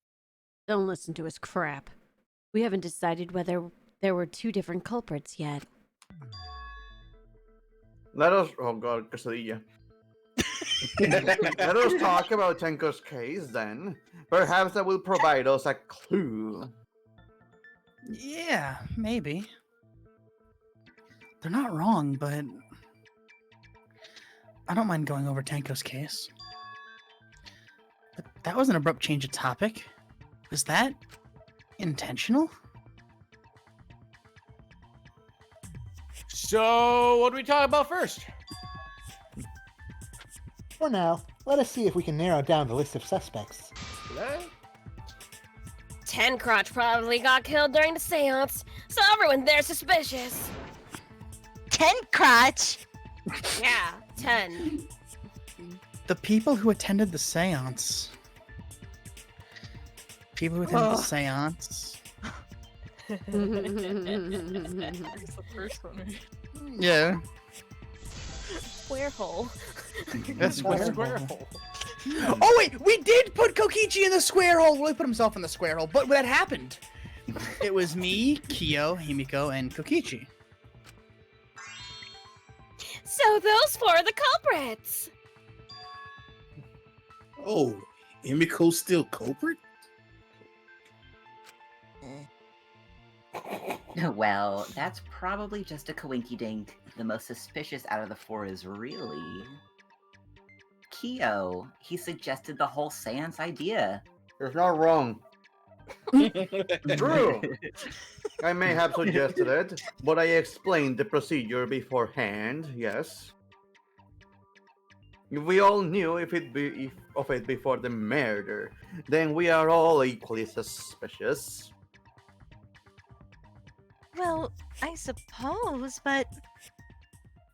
Don't listen to his crap. We haven't decided whether there were two different culprits yet. Let us. Oh god, quesadilla. Let us talk about Tenko's case then. Perhaps that will provide us a clue. Yeah, maybe. They're not wrong, but I don't mind going over Tenko's case. But that was an abrupt change of topic. Was that intentional? So, what do we talk about first? For now, let us see if we can narrow down the list of suspects. Ten Crotch probably got killed during the seance, so everyone there's suspicious. 10 Crotch? Yeah, 10. The people who attended the seance. People who attended the seance. It's the first one, right? Yeah. Square hole. That's square hole. Oh wait, we did put Kokichi in the square hole. Well, he put himself in the square hole, but that happened. It was me, Kyo, Himiko, and Kokichi. So those four are the culprits. Oh, Himiko's still culprit? Well, that's probably just a coinky-dink. The most suspicious out of the four is really... Kyo. He suggested the whole seance idea. You're not wrong. True. I may have suggested it, but I explained the procedure beforehand, yes. If we all knew of it before the murder, then we are all equally suspicious. Well, I suppose, but...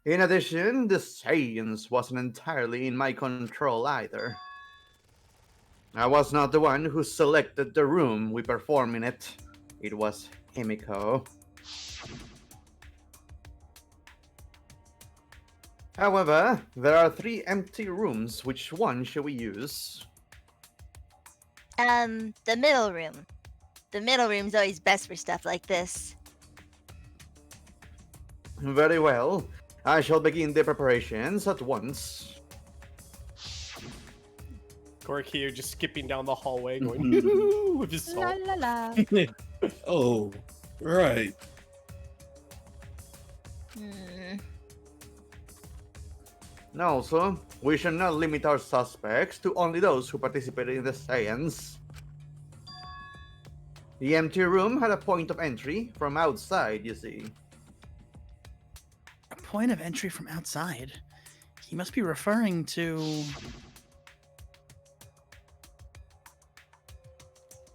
In addition, the seance wasn't entirely in my control either. I was not the one who selected the room we perform in it. It was Himiko. However, there are 3 empty rooms. Which one shall we use? The middle room. The middle room's always best for stuff like this. Very well. I shall begin the preparations at once. Korekiyo just skipping down the hallway, going with his salt. La la. Oh, right. Also, we should not limit our suspects to only those who participated in the seance. The empty room had a point of entry from outside, you see. A point of entry from outside? He must be referring to...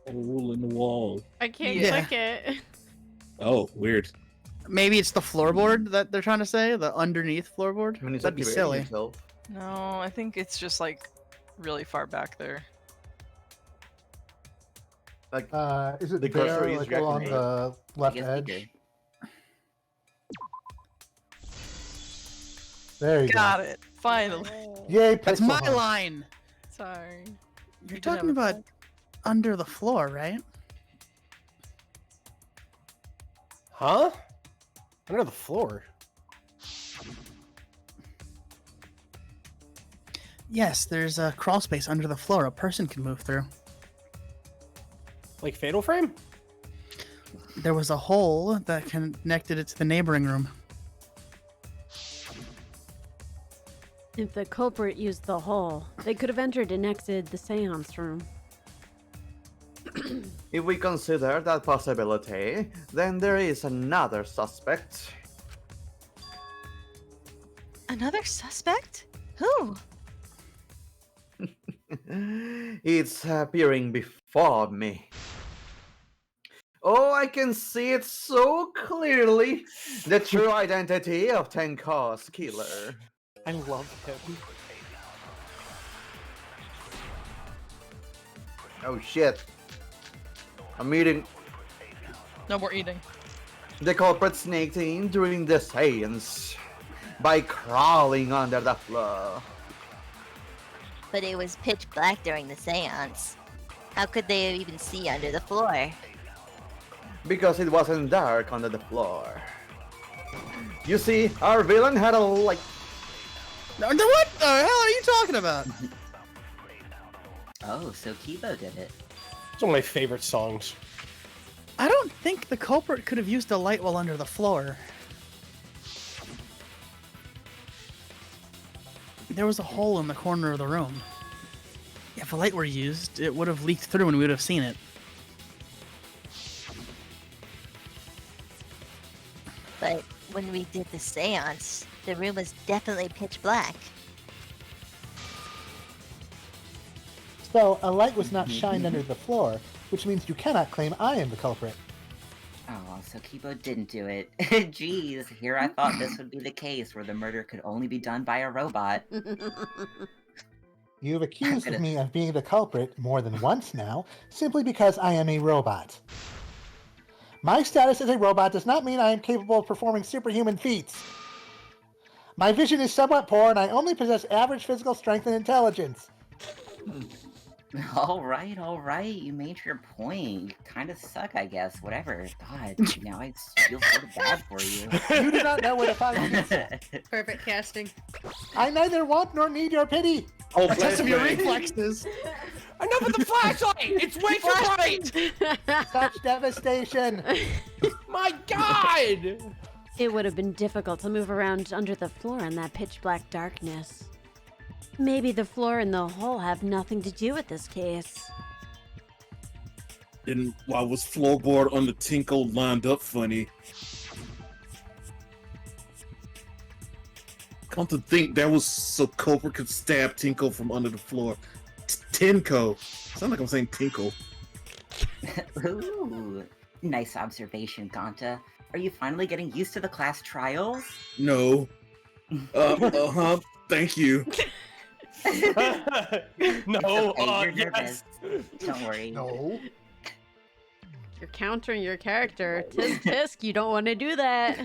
A hole in the wall. I can't Yeah. click it. Oh, weird. Maybe it's the floorboard that they're trying to say? The underneath floorboard? That'd be silly. No, I think it's just like really far back there. Like, is it the there, groceries like reacting along to the left guess edge? we There you Got go. it. Finally. Yay, That's pixel my hunt. line! Sorry. You're talking about under the floor, right? Huh? Under the floor? Yes, there's a crawl space under the floor a person can move through. Like Fatal Frame? There was a hole that connected it to the neighboring room. If the culprit used the hole, they could have entered and exited the seance room. If we consider that possibility, then there is another suspect. Another suspect? Who? It's appearing before me. Oh, I can see it so clearly. The true identity of Tenko's killer. I love him. Oh shit. I'm eating. No more eating. The culprit sneaked in during the seance by crawling under the floor. But it was pitch black during the seance. How could they even see under the floor? Because it wasn't dark under the floor. You see, our villain had a light. What the hell are you talking about? Oh, so Kibo did it. It's one of my favorite songs. I don't think the culprit could have used a light while under the floor. There was a hole in the corner of the room. If a light were used, it would have leaked through and we would have seen it. But when we did the seance, the room was definitely pitch black. So, a light was not shined under the floor, which means you cannot claim I am the culprit. Oh, so Kibo didn't do it. Jeez, here I thought this would be the case where the murder could only be done by a robot. You've accused me of being the culprit more than once now, simply because I am a robot. My status as a robot does not mean I am capable of performing superhuman feats. My vision is somewhat poor and I only possess average physical strength and intelligence. Alright, you made your point. You kinda suck, I guess. Whatever. God, now I feel sort of bad for you. You do not know where to find me. Perfect casting. I neither want nor need your pity. Oh, A test of your reflexes. Enough with the flashlight! It's way too bright! Such devastation. My god! It would have been difficult to move around under the floor in that pitch black darkness. Maybe the floor and the hole have nothing to do with this case. And why was floorboard on the Tinkle lined up funny? Come to think, that was so Cobra could stab Tinkle from under the floor. Tinko. Sound like I'm saying Tinkle. Ooh, nice observation, Gonta. Are you finally getting used to the class trials? No. Thank you. No, okay, you're yes. nervous. Don't worry. No. You're countering your character. Tisk tisk, you don't want to do that.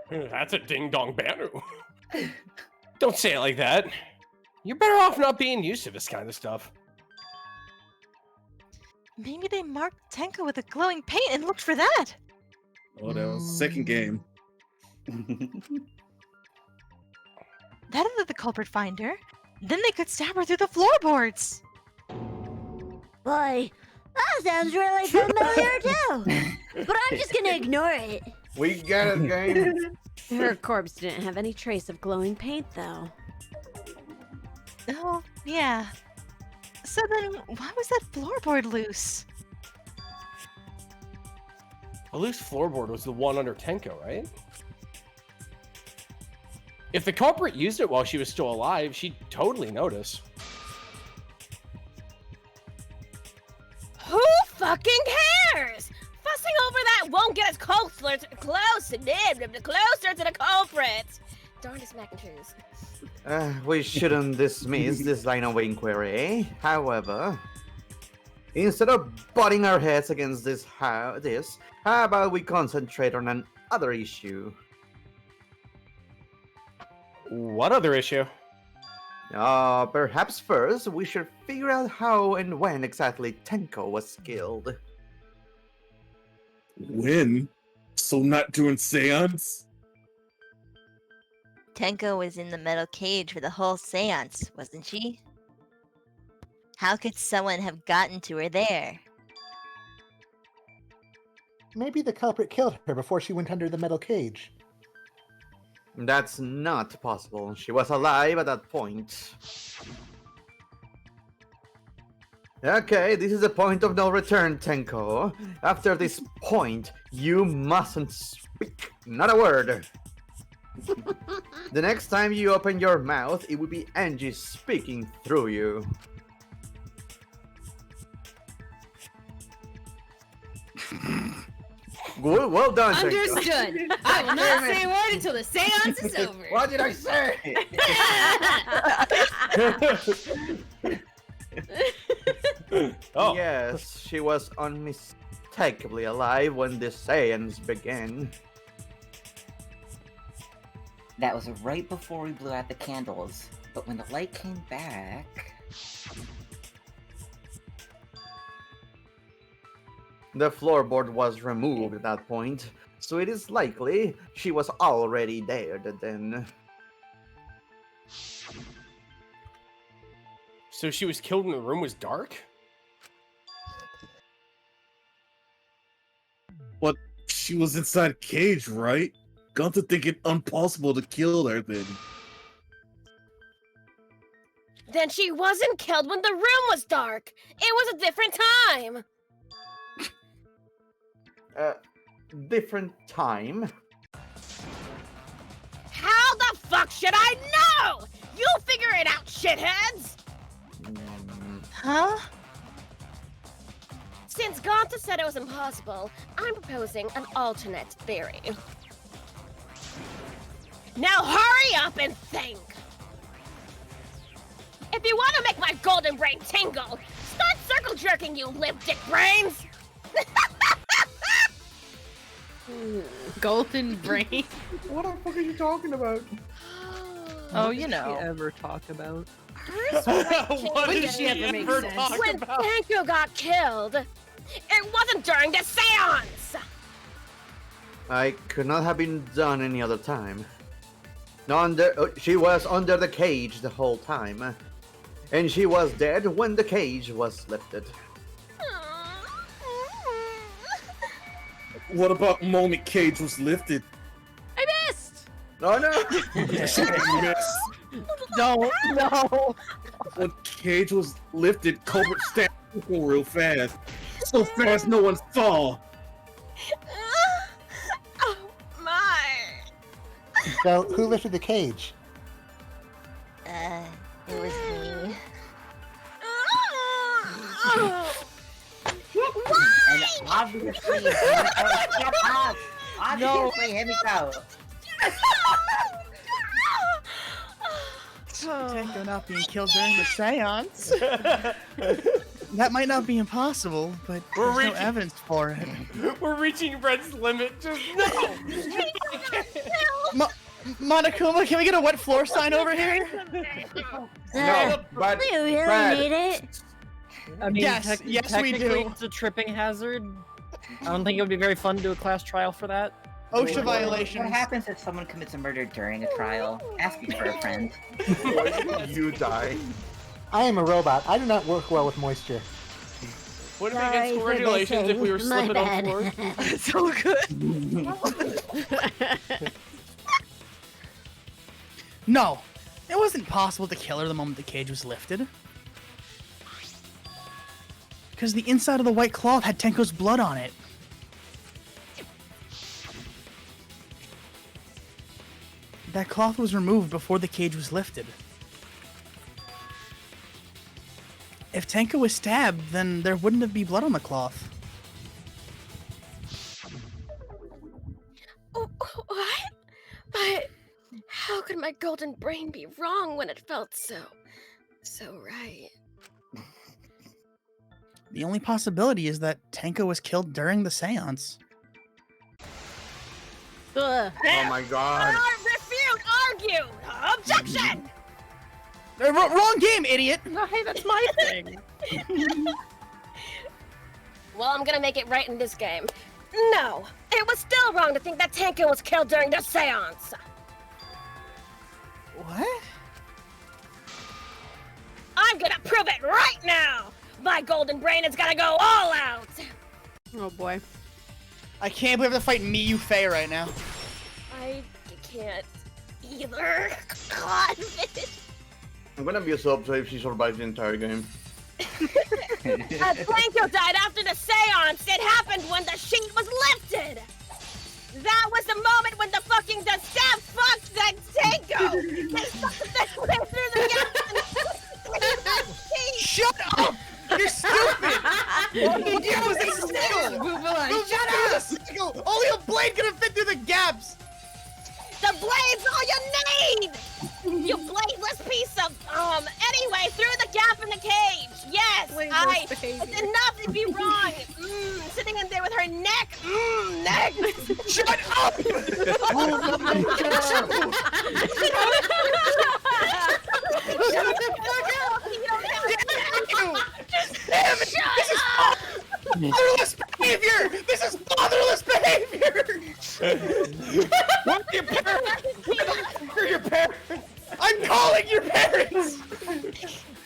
That's a ding dong banu. Don't say it like that. You're better off not being used to this kind of stuff. Maybe they marked Tenko with a glowing paint and looked for that. Oh, that was the second game. That'll let the culprit find her. Then they could stab her through the floorboards. Boy, that sounds really familiar too. But I'm just gonna ignore it. We get it, game. Her corpse didn't have any trace of glowing paint, though. Oh, yeah. So then, why was that floorboard loose? A loose floorboard was the one under Tenko, right? If the culprit used it while she was still alive, she'd totally notice. Who fucking cares? Fussing over that won't get us closer to the culprit. Darndest mac and cheese. We shouldn't dismiss this line of inquiry. However, instead of butting our heads against this, how about we concentrate on another issue? What other issue? Perhaps first we should figure out how and when exactly Tenko was killed. When? So not during seance? Tenko was in the metal cage for the whole seance, wasn't she? How could someone have gotten to her there? Maybe the culprit killed her before she went under the metal cage. That's not possible. She was alive at that point. Okay, this is a point of no return, Tenko. After this point, you mustn't speak. Not a word. The next time you open your mouth, it will be Angie speaking through you. Well done, Tenko. Understood. I will not say a word until the seance is over. What did I say? Oh. Yes, she was unmistakably alive when the seance began. That was right before we blew out the candles, but when the light came back... The floorboard was removed at that point, so it is likely she was already there then. So she was killed when the room was dark? But she was inside a cage, right? Gonta think it impossible to kill her then. Then she wasn't killed when the room was dark. It was a different time. Different time? How the fuck should I know? You figure it out, shitheads! Huh? Since Gonta said it was impossible, I'm proposing an alternate theory. Now hurry up and think! If you want to make my golden brain tingle, start circle jerking, you limp dick brains! Golden brain. What the fuck are you talking about? Oh, What you did know. she ever talk about? What When did she ever talk When about? Tenko got killed, it wasn't during the seance! I could not have been done any other time. She was under the cage the whole time. And she was dead when the cage was lifted. What about moment cage was lifted? I missed! Oh no! No. When cage was lifted, culprit stabbed people real fast. So fast no one saw. Oh my! So, who lifted the cage? It was me. And obviously, Himiko, shut up! Obviously, Himiko. Tenko not being killed during the seance. That might not be impossible, but there's no evidence for it. We're reaching Red's limit. Just no. Monokuma, can we get a wet floor sign over here? No, but Do you really Brad, need it? I mean, Yes, yes, we technically do. It's a tripping hazard. I don't think it would be very fun to do a class trial for that. OSHA What violations. happens if someone commits a murder during a trial? Asking for a friend. you die. I am a robot. I do not work well with moisture. Would it be Sorry against for regulations if we were missing. My slipping on bad. floors? So good. No, it wasn't possible to kill her the moment the cage was lifted. Because the inside of the white cloth had Tenko's blood on it. That cloth was removed before the cage was lifted. If Tenko was stabbed, then there wouldn't have been blood on the cloth. What? But how could my golden brain be wrong when it felt so right? The only possibility is that Tenko was killed during the seance. Oh my god. Refute, argue, objection. Wrong game, idiot! No, hey, that's my thing. Well, I'm gonna make it right in this game. No, it was still wrong to think that Tenko was killed during the seance. What? I'm gonna prove it right now. My golden brain is gonna go all out. Oh boy. I can't believe I have to fight Miyu Fei right now. I can't either. God, I'm gonna be so upset if she survives the entire game. Tenko died after the seance. It happened when the sheet was lifted. That was the moment when the staff fucked that Tenko. They went through the gap. Shut up! You're stupid! All you did was a sickle! Shut up! Only a blade could have fit through the gaps! The blade's all you need! You bladeless piece of, anyway, through the gap in the cage! Yes! It's enough to be wrong! Sitting in there with her neck! Neck! Shut up! Oh my god! Shut the fuck up! Damn it! This is fatherless behavior! This is fatherless behavior! What are your parents? Where are your parents? I'm calling your parents!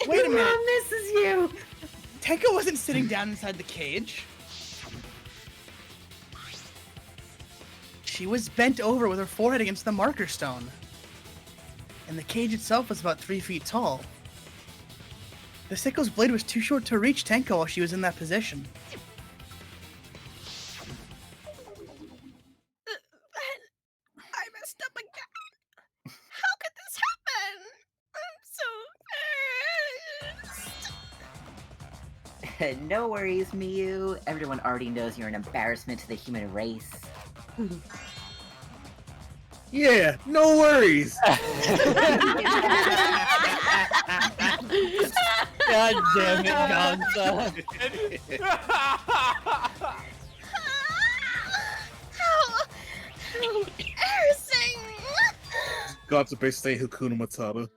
Wait a minute. Mom misses you. Tenko wasn't sitting down inside the cage. She was bent over with her forehead against the marker stone. And the cage itself was about 3 feet tall. The sickle's blade was too short to reach Tenko while she was in that position. I messed up again. How could this happen? I'm so embarrassed. No worries, Miyu. Everyone already knows you're an embarrassment to the human race. Yeah, no worries. God damn it, Gonta. How embarrassing. Gonta basically Hakuna Matata.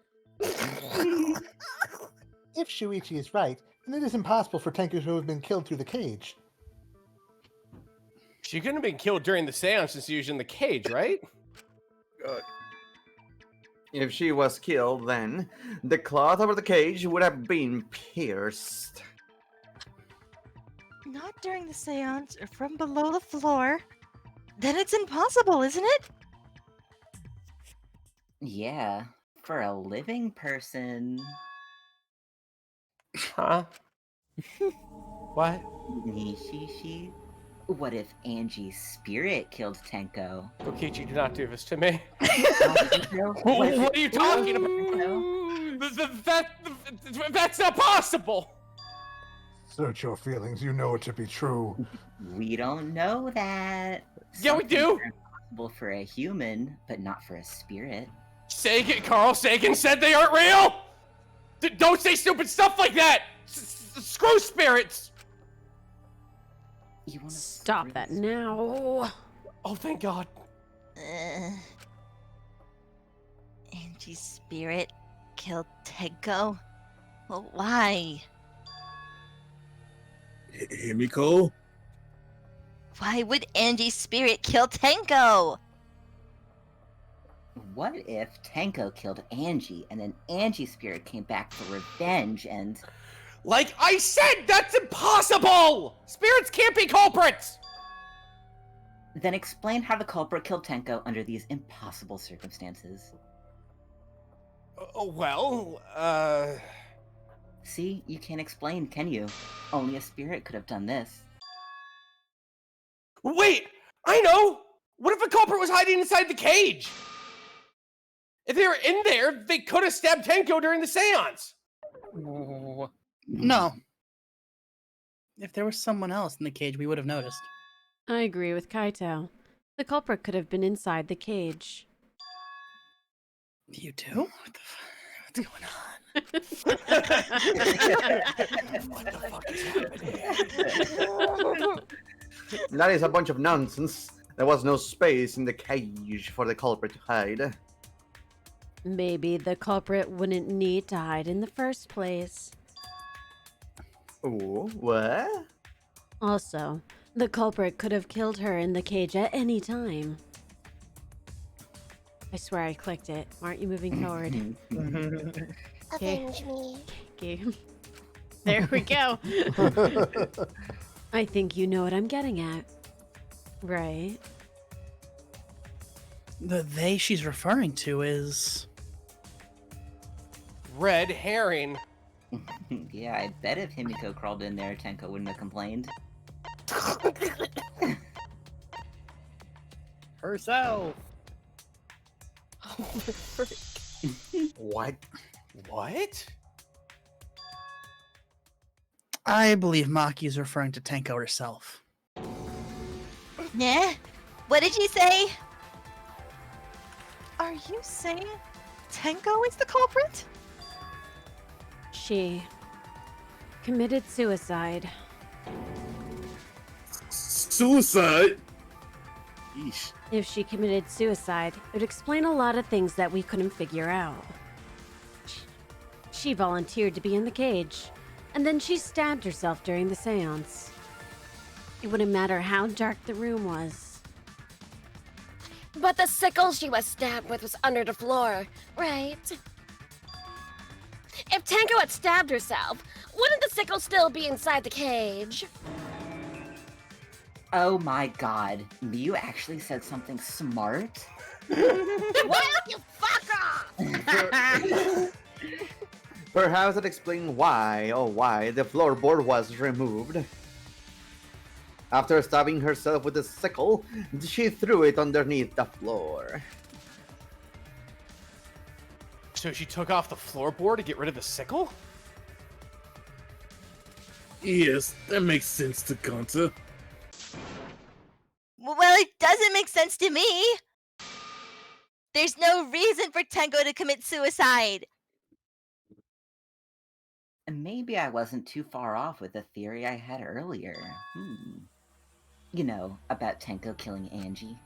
If Shuichi is right, then it is impossible for Tenko to have been killed through the cage. She couldn't have been killed during the seance since she was in the cage, right? If she was killed, then the cloth over the cage would have been pierced. Not during the seance or from below the floor. Then it's impossible, isn't it? Yeah, for a living person. Huh? What? Nishishi? What if Angie's spirit killed Tenko? Kokichi, do not do this to me. What if What are you talking about? That's not possible! Search your feelings, you know it to be true. We don't know that. Yeah, we do. Something impossible for a human, but not for a spirit. Carl Sagan said they aren't real! Don't say stupid stuff like that! Screw spirits! Stop that now. Oh, thank God. Angie's spirit killed Tenko? Well, why? Himiko? Why would Angie's spirit kill Tenko? What if Tenko killed Angie, and then Angie's spirit came back for revenge and... Like I said, that's impossible! Spirits can't be culprits! Then explain how the culprit killed Tenko under these impossible circumstances. See, you can't explain, can you? Only a spirit could have done this. Wait! I know! What if the culprit was hiding inside the cage? If they were in there, they could have stabbed Tenko during the seance! No. If there was someone else in the cage, we would have noticed. I agree with Kaito. The culprit could have been inside the cage. You do? What's going on? What the fuck is happening? That is a bunch of nonsense. There was no space in the cage for the culprit to hide. Maybe the culprit wouldn't need to hide in the first place. Oh, what? Also, the culprit could have killed her in the cage at any time. I swear I clicked it. Aren't you moving forward? Avenge me. Okay. There we go. I think you know what I'm getting at. Right? The they she's referring to is... Red herring. Yeah, I bet if Himiko crawled in there, Tenko wouldn't have complained. Herself. What? What? I believe Maki is referring to Tenko herself. Nah? What did you say? Are you saying Tenko is the culprit? She committed suicide. Suicide? Yeesh. If she committed suicide, it would explain a lot of things that we couldn't figure out. She volunteered to be in the cage, and then she stabbed herself during the seance. It wouldn't matter how dark the room was. But the sickle she was stabbed with was under the floor, right? If Tenko had stabbed herself, wouldn't the sickle still be inside the cage? Oh my god, Miyu actually said something smart? What? You fuck off! Perhaps that explains why the floorboard was removed. After stabbing herself with a sickle, she threw it underneath the floor. So she took off the floorboard to get rid of the sickle? Yes, that makes sense to Gonta. Well, it doesn't make sense to me. There's no reason for Tenko to commit suicide. Maybe I wasn't too far off with the theory I had earlier. You know, about Tenko killing Angie.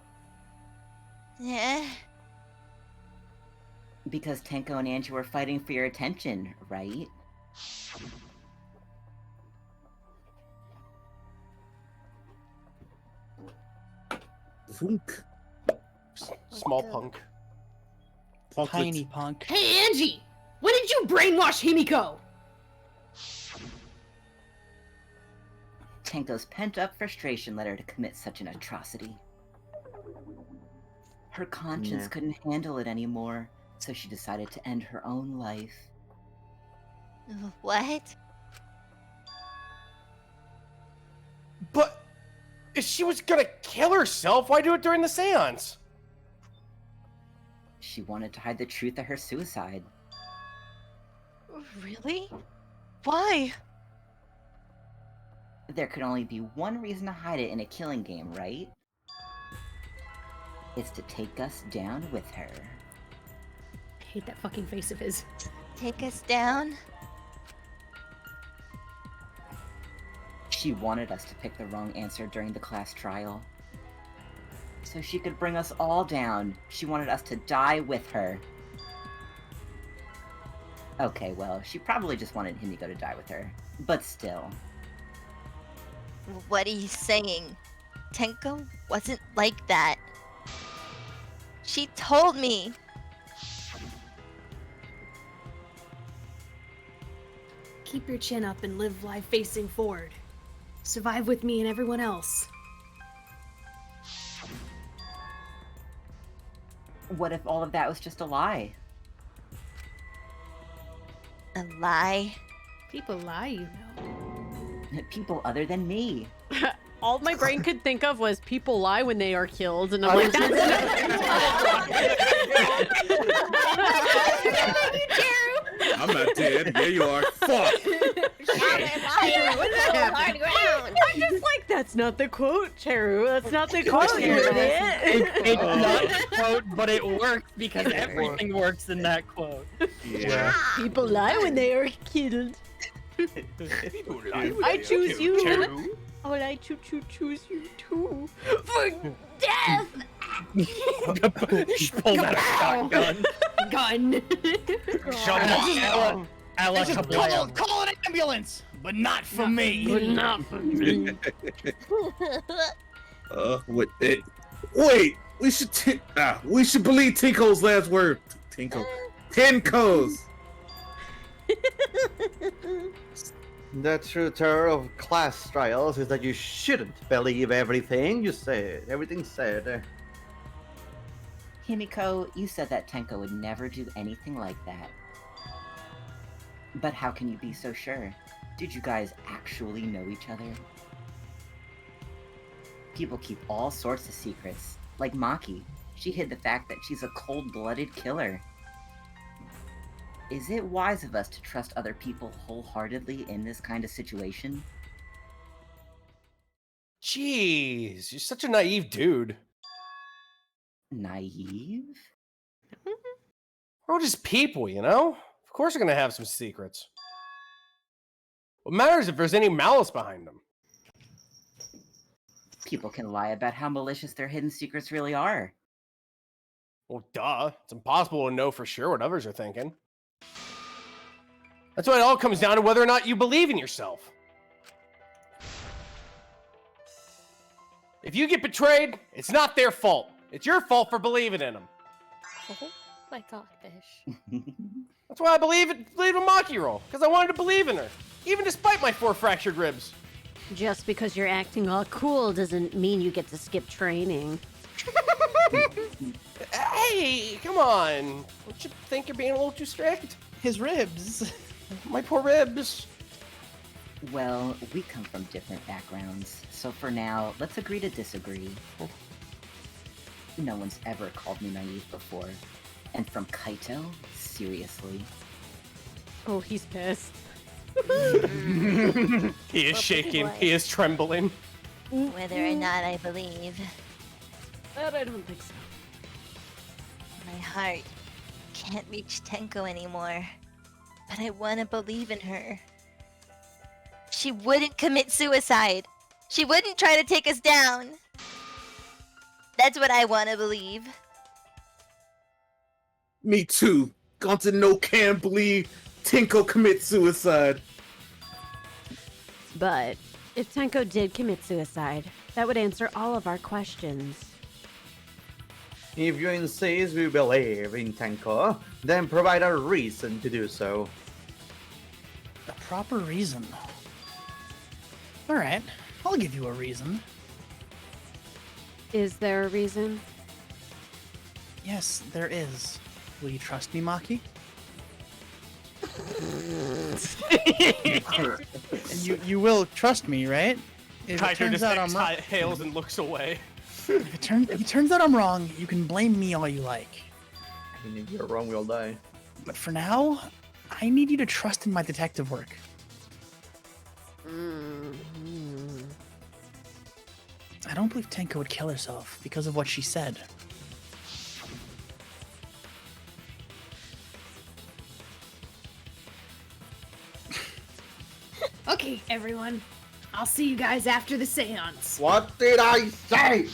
Yeah. Because Tenko and Angie were fighting for your attention, right? Punk. Small punk. Tiny punk. Hey, Angie! When did you brainwash Himiko? Tenko's pent-up frustration led her to commit such an atrocity. Her conscience Yeah. couldn't handle it anymore, so she decided to end her own life. What? But if she was gonna kill herself, why do it during the seance? She wanted to hide the truth of her suicide. Really? Why? There could only be one reason to hide it in a killing game, right? It's to take us down with her. hate that fucking face of his. Take us down? She wanted us to pick the wrong answer during the class trial. So she could bring us all down. She wanted us to die with her. Okay, well, she probably just wanted Himiko to die with her. But still. What are you saying? Tenko wasn't like that. She told me. Keep your chin up and live life facing forward. Survive with me and everyone else. What if all of that was just a lie? A lie? People lie, you know. People other than me. All my brain could think of was people lie when they are killed, and I'm like, I'm not dead. There you are. Fuck. I'm just like, that's not the quote, Cheru. That's not the quote. It's not a quote, but it works because everything works in that quote. Yeah. People lie when they are killed. I choose you. Cheru. I would like to choose you too. For death! Pull out a shotgun. Gun. Call an ambulance, but not for me. But not for me. Wait. We should believe Tinko's last word. Tenko's. The truth of class trials is that you shouldn't believe everything you said. Everything said. Himiko, you said that Tenko would never do anything like that. But how can you be so sure? Did you guys actually know each other? People keep all sorts of secrets. Like Maki. She hid the fact that she's a cold-blooded killer. Is it wise of us to trust other people wholeheartedly in this kind of situation? Jeez, you're such a naive dude. Naive? We're all just people, you know? Of course we're gonna have some secrets. What matters is if there's any malice behind them. People can lie about how malicious their hidden secrets really are. Well, duh. It's impossible to know for sure what others are thinking. That's why it all comes down to whether or not you believe in yourself. If you get betrayed, it's not their fault. It's your fault for believing in them. Oh my god, fish. That's why I believe in Maki role, because I wanted to believe in her, even despite my 4 fractured ribs. Just because you're acting all cool doesn't mean you get to skip training. Hey, come on. Don't you think you're being a little too strict? His ribs. My poor ribs. Well, we come from different backgrounds, so for now, let's agree to disagree. No one's ever called me naive before. And from Kaito? Seriously. Oh, he's pissed. He is shaking. He is trembling. Whether or not I believe. But I don't think so. My heart can't reach Tenko anymore. But I want to believe in her. She wouldn't commit suicide. She wouldn't try to take us down. That's what I want to believe. Me too. Gonta can't believe Tenko commit suicide. But if Tenko did commit suicide, that would answer all of our questions. If you insist we believe in Tenko, then provide a reason to do so. A proper reason. Alright, I'll give you a reason. Is there a reason? Yes, there is. Will you trust me, Maki? And you will trust me, right? If it Kaito turns just out I'm wrong, exhales and looks away. if it turns out I'm wrong, you can blame me all you like. And if you're wrong, we'll die. But for now, I need you to trust in my detective work. I don't believe Tenko would kill herself because of what she said. everyone. I'll see you guys after the seance. What did I say?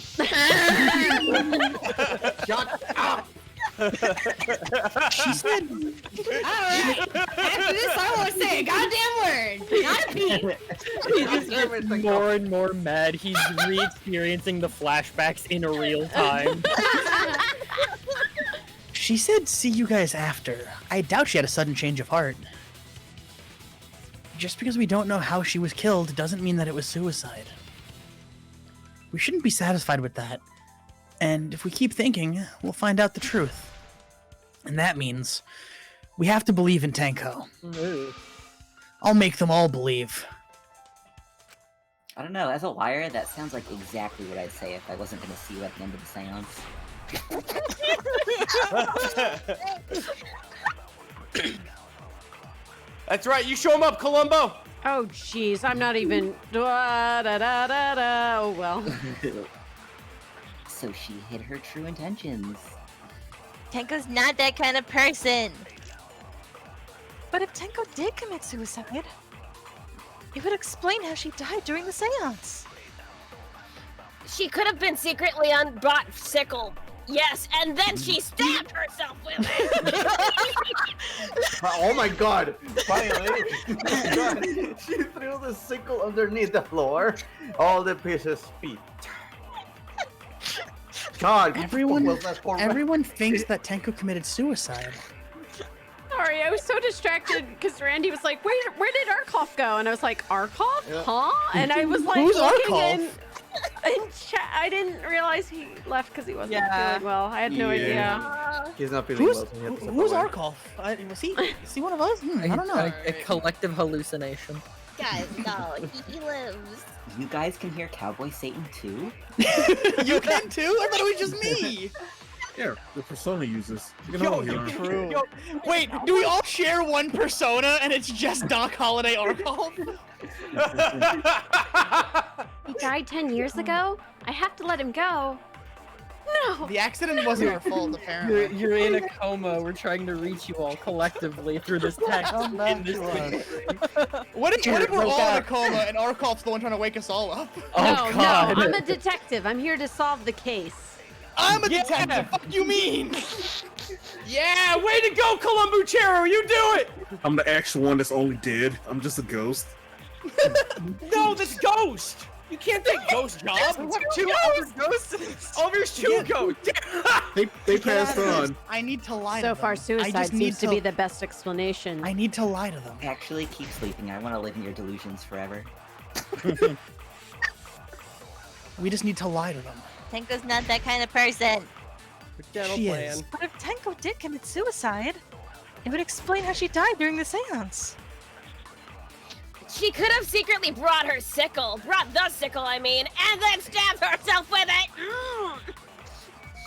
Shut up! She said. Alright, after this I won't say a goddamn word. Not a peep. He's just getting more and more mad. He's re-experiencing the flashbacks in real time. She said, "See you guys after." I doubt she had a sudden change of heart. Just because we don't know how she was killed doesn't mean that it was suicide. We shouldn't be satisfied with that. And if we keep thinking, we'll find out the truth. And that means we have to believe in Tenko. I'll make them all believe. I don't know, as a liar, that sounds like exactly what I'd say if I wasn't gonna see you at the end of the seance. That's right, you show him up, Columbo! Oh, jeez, I'm not even. Oh, well. So she hid her true intentions. Tenko's not that kind of person. But if Tenko did commit suicide, it would explain how she died during the seance. She could have been secretly on sickle. Yes, and then she stabbed herself with it. Oh my god! Finally! She threw the sickle underneath the floor. All the pieces feet. God, Everyone thinks that Tenko committed suicide. Sorry, I was so distracted because Randy was like, "Wait, where did Arcolf go?" And I was like, "Arcolf? Yeah. Huh?" And I was like, Who's looking Arcolf? in chat. I didn't realize he left because he wasn't feeling well. I had no idea. He's not feeling well. So he had to step Who's away. Arcolf? Was he one of us? I don't know. A collective hallucination. Guys, no, he lives. You guys can hear Cowboy Satan too? You can too? I thought it was just me. Yeah, the persona uses. You can Yo, all hear him. true. Wait, do we all share one persona and it's just Doc Holliday Arcolf? He died 10 years ago? I have to let him go. No! The accident wasn't our fault, apparently. You're in a coma. We're trying to reach you all collectively through this text. What if we're all in a coma and Arcolf's the one trying to wake us all up? No, I'm a detective. I'm here to solve the case. I'm a detective! What do you mean? Yeah, way to go, ColonelCheru! You do it! I'm the actual one that's only dead. I'm just a ghost. No, that's Ghost! You can't take Ghost job! Two other ghosts? Oh, there's two ghosts! They passed on. I need to lie to So them. far, I suicide just need seems to be the best explanation. I need to lie to them. Actually, keep sleeping. I want to live in your delusions forever. We just need to lie to them. Tenko's not that kind of person. She is. But if Tenko did commit suicide, it would explain how she died during the seance. She could have secretly brought the sickle, I mean, and then stabbed herself with it.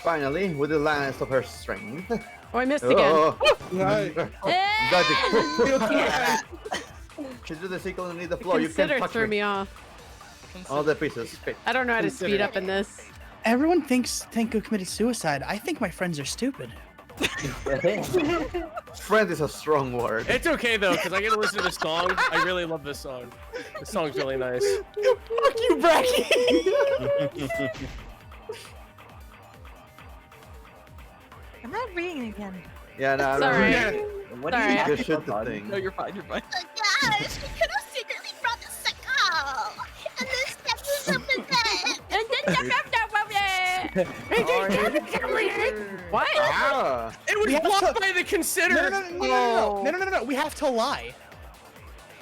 Finally, with the last of her strength. Oh, I missed again. Right. She threw the sickle underneath the floor. You can't Consider touch threw me off. All the pieces fit. I don't know how to speed up in this. Everyone thinks Tenko committed suicide. I think my friends are stupid. Friend is a strong word. It's okay though, because I get to listen to this song. I really love this song. This song's really nice. Fuck you, Bracky! I'm not reading it again. Yeah, no, I don't Sorry. know. What Sorry. do you have Just to shoot the focus on? thing. No, you're fine, you're fine. Oh gosh, she could have secretly brought the sickle, and then stabbed herself with it. What? Ah. It was We have blocked to- by the consider! No. We have to lie.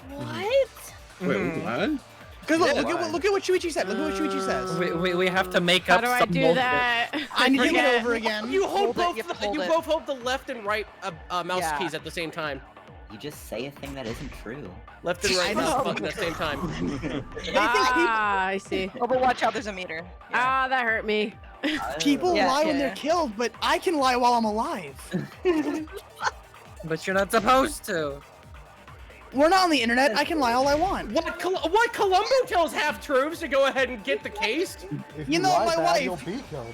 What? Wait, what? Because look at what Shuichi said. Look at what Shuichi says. We have to make How up do I some do bullshit. that? I need to get forget. over again. You hold Hold it, both. you You hold it. both hold the left and right mouse Yeah. keys at the same time. You just say a thing that isn't true. Left and right mouse button at the same time. I see. Oh, but watch out, there's a meter. Ah, that hurt me. People Yeah, lie when yeah. they're killed, but I can lie while I'm alive. But you're not supposed to. We're not on the internet. I can lie all I want. What Columbo tells half-truths to go ahead and get the case? If You know, lie my bad, wife- you'll be killed.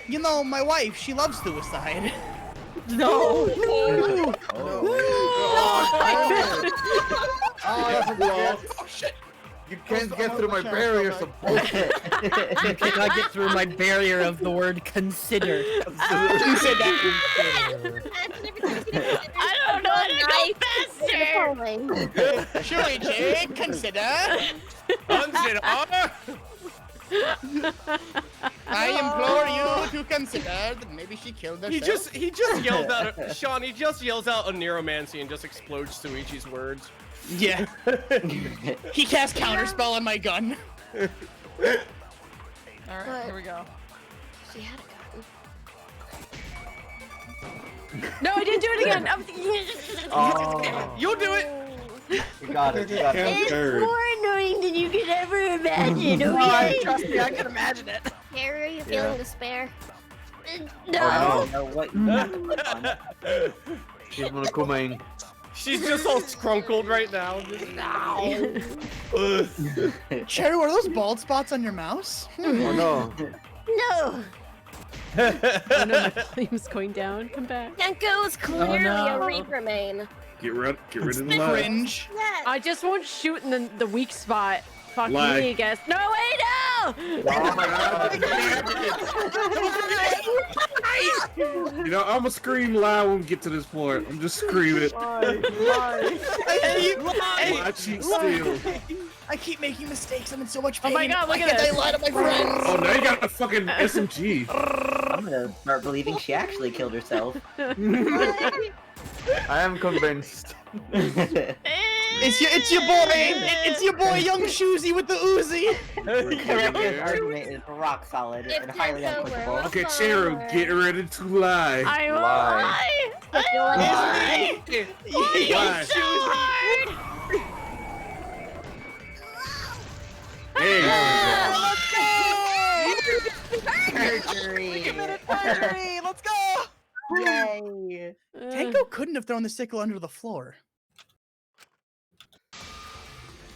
You know, my wife, she loves suicide. No! Oh, that's a good Oh shit! You can't get through my barriers of bullshit. You cannot get through my barrier of the word consider. I don't know how to go faster. Shuichi, consider. I implore you to consider that maybe she killed herself. He just yelled out, Sean, he just yells out a neuromancy and just explodes Shuichi's words. Yeah. He cast counterspell on my gun. Alright, here we go. She had a No, I didn't do it again. Oh. You'll do it. You got it. You got it. It's more annoying than you could ever imagine, No, okay? trust me, I can imagine it. Carrie, are you feeling despair? No. I don't know what you have She's Monokumaing. She's just all scrunkled right now. Cheru, are those bald spots on your mouse? Oh no. No. Oh no, my volume's going down. Come back. Tenko's clearly no. a Reaper main. Get rid of the lag. Cringe. I just won't shoot in the weak spot. Fuck Lag. me, I guess. No, wait, no! Oh my god. You know, I'm gonna scream loud when we get to this part. I'm just screaming. I cheat steal. I keep making mistakes. I'm in so much pain. Oh my god, look Why at can't this. I lie to my friends? Oh, now you got the fucking SMG. I'm gonna start believing she actually killed herself. I am convinced. It's your boy. It's your boy, Young Shoesy with the Uzi. Korekiyo's argument is rock solid If and highly Tenko were applicable. a Okay, Cheru, get ready to lie. I will Lie. lie. Lie. Hey. Perjury! Let's go. Yay! Tenko couldn't have thrown the sickle under the floor.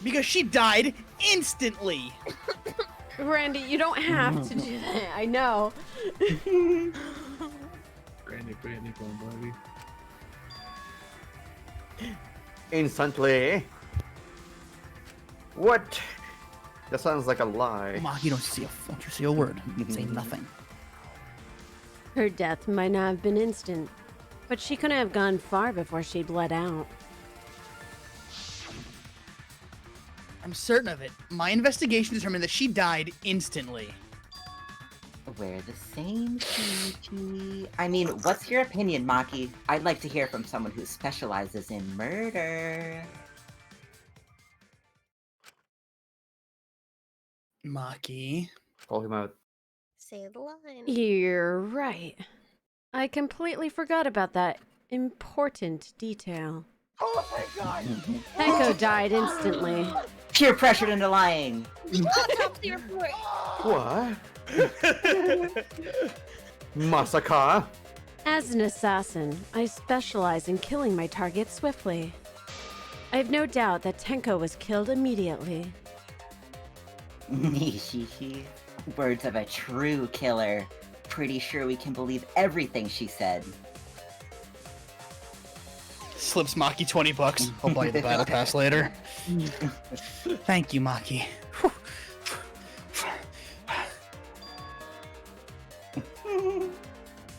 Because she died instantly. Randy, you don't have to do that. I know. Brandy, baby. Instantly. What? That sounds like a lie. Maki, don't you say a word. Say nothing. Her death might not have been instant, but she couldn't have gone far before she bled out. I'm certain of it. My investigation determined that she died instantly. We're the same, Shuichi. I mean, what's your opinion, Maki? I'd like to hear from someone who specializes in murder. Maki. Call him out. Say the line. You're right. I completely forgot about that important detail. Oh my god! Tenko died instantly. Peer pressured into lying. Autopsy report. What? Masaka? As an assassin, I specialize in killing my targets swiftly. I have no doubt that Tenko was killed immediately. Nishishi. Words of a true killer. Pretty sure we can believe everything she said. Slips Maki $20. I'll buy you the battle pass later. Thank you, Maki.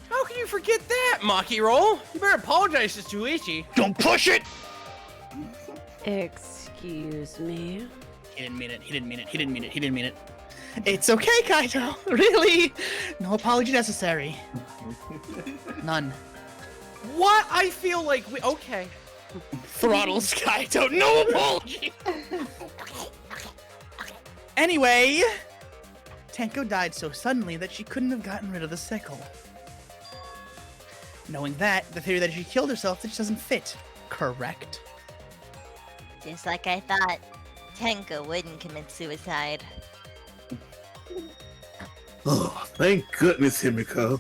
How can you forget that, Maki Roll? You better apologize to Shuichi. Don't push it! Excuse me. He didn't mean it. He didn't mean it. He didn't mean it. He didn't mean it. It's okay, Kaito. Really? No apology necessary. None. What? I feel like we... Okay. Throttles Kaito. No apology! Anyway, Tenko died so suddenly that she couldn't have gotten rid of the sickle. Knowing that, the theory that she killed herself just doesn't fit. Correct? Just like I thought, Tenko wouldn't commit suicide. Oh, thank goodness, Himiko.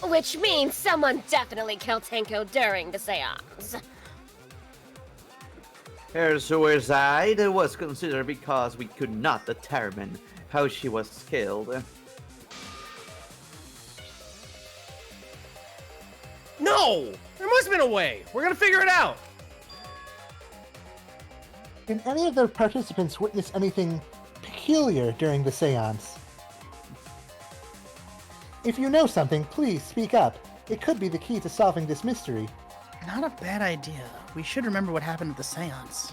Which means someone definitely killed Tenko during the seance. Her suicide was considered because we could not determine how she was killed. No! There must have been a way. We're gonna figure it out. Can any of the participants witness anything peculiar during the seance? If you know something, please speak up. It could be the key to solving this mystery. Not a bad idea. We should remember what happened at the seance.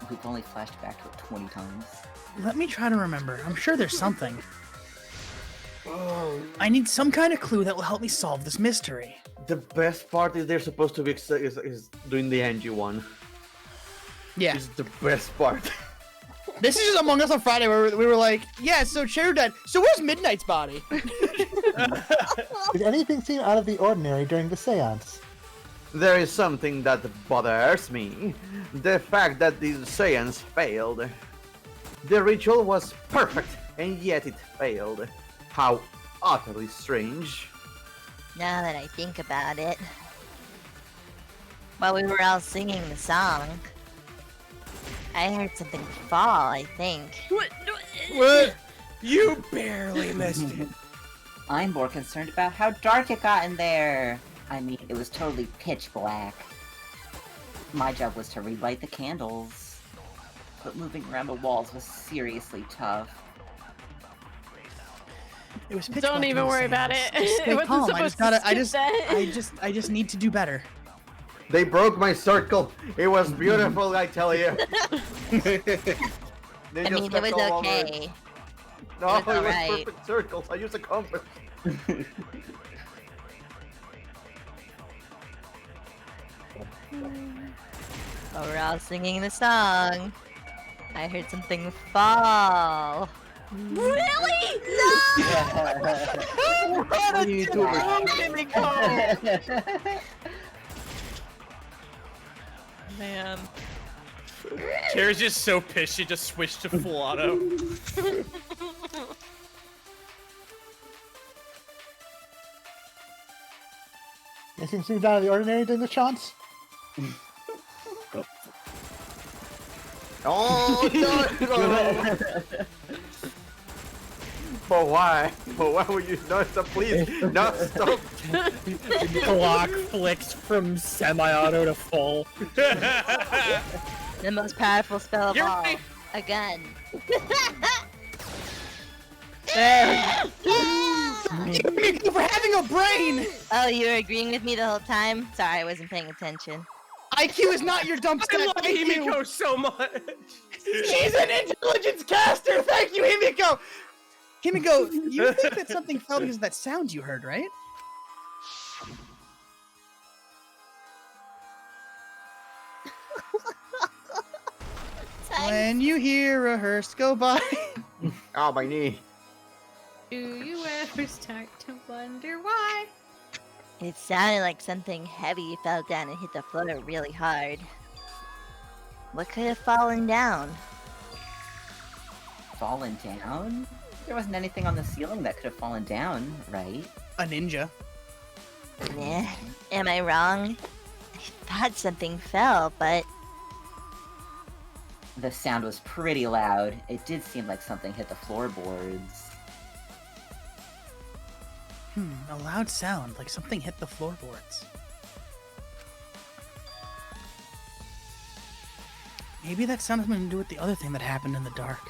We've only flashed back to it 20 times. Let me try to remember. I'm sure there's something. I need some kind of clue that will help me solve this mystery. The best part is they're supposed to be is doing the Angie one. Yeah. It's the best part. This is just Among Us on Friday where we were like, yeah, so Cheru dead. So where's Midnight's body? Did anything seem out of the ordinary during the seance? There is something that bothers me. The fact that the seance failed. The ritual was perfect, and yet it failed. How utterly strange. Now that I think about it, while we were all singing the song, I heard something fall, I think. What? You barely missed it. I'm more concerned about how dark it got in there. I mean, it was totally pitch black. My job was to relight the candles, but moving around the walls was seriously tough. It was pitch Don't black even in the worry about seance. it. Just It stay wasn't calm. supposed to I just need to do better. They broke my circle. It was beautiful, I tell you. They I mean, it was okay. No, It was it was alright. perfect circles. I used a compass. While we're all singing the song, I heard something fall. Really? No! What a Man. Cheru's just so pissed she just switched to full auto. Anything seemed out of the ordinary during the chants? Oh, no! But why? But why would you not stop? Please, no, stop! The clock flicks from semi-auto to full. The most powerful spell of You're all. right. Again. Thank you for having a brain! Oh, you were agreeing with me the whole time? Sorry, I wasn't paying attention. IQ is not your dump I stack. love Thank you. Himiko so much. She's an intelligence caster. Thank you, Himiko. Himiko, you think that something fell because of that sound you heard, right? When you hear a hearse go by. Oh, my knee. Do you ever start to wonder why? It sounded like something heavy fell down and hit the floor really hard. What could have fallen down? Fallen down? There wasn't anything on the ceiling that could have fallen down, right? A ninja. Eh, am I wrong? I thought something fell, but The sound was pretty loud. It did seem like something hit the floorboards. A loud sound, like something hit the floorboards. Maybe that sound has something to do with the other thing that happened in the dark.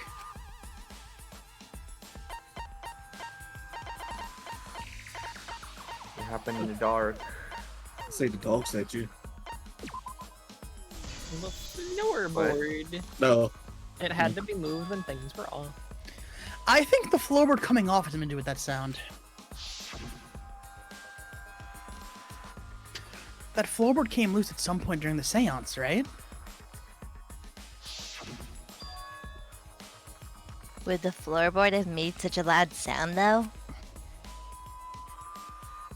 It happened in the dark. Say the dog said you. The floorboard. No. It had to be moved when things were off. I think the floorboard coming off has something to do with that sound. That floorboard came loose at some point during the seance, right? would the floorboard have made such a loud sound though?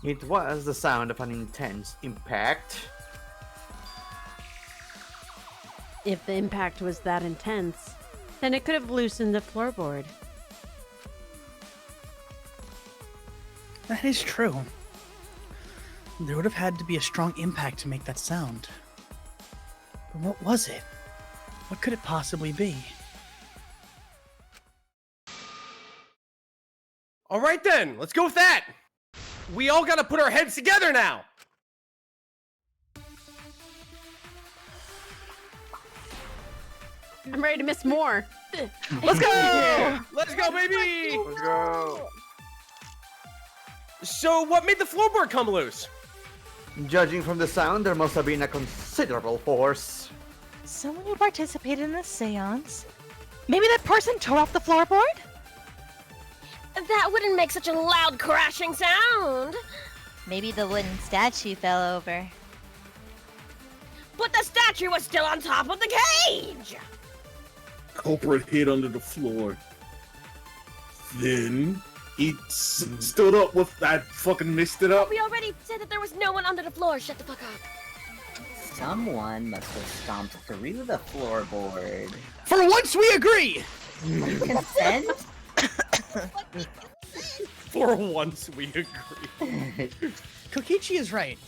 It was the sound of an intense impact. If the impact was that intense, then it could have loosened the floorboard. That is true. There would have had to be a strong impact to make that sound. But what was it? What could it possibly be? All right then, let's go with that. We all gotta put our heads together now. I'm ready to miss more. Let's go! Let's go, baby! Let's go. So, what made the floorboard come loose? Judging from the sound, there must have been a considerable force. Someone who participated in the seance? Maybe that person tore off the floorboard? That wouldn't make such a loud crashing sound. Maybe the wooden statue fell over. But the statue was still on top of the cage! Culprit hid under the floor. Then he stood up with that fucking mixed it up. We already said that there was no one under the floor. Shut the fuck up. Someone must have stomped through the floorboard. For once, we agree. Consent? For once, we agree. Kokichi is right.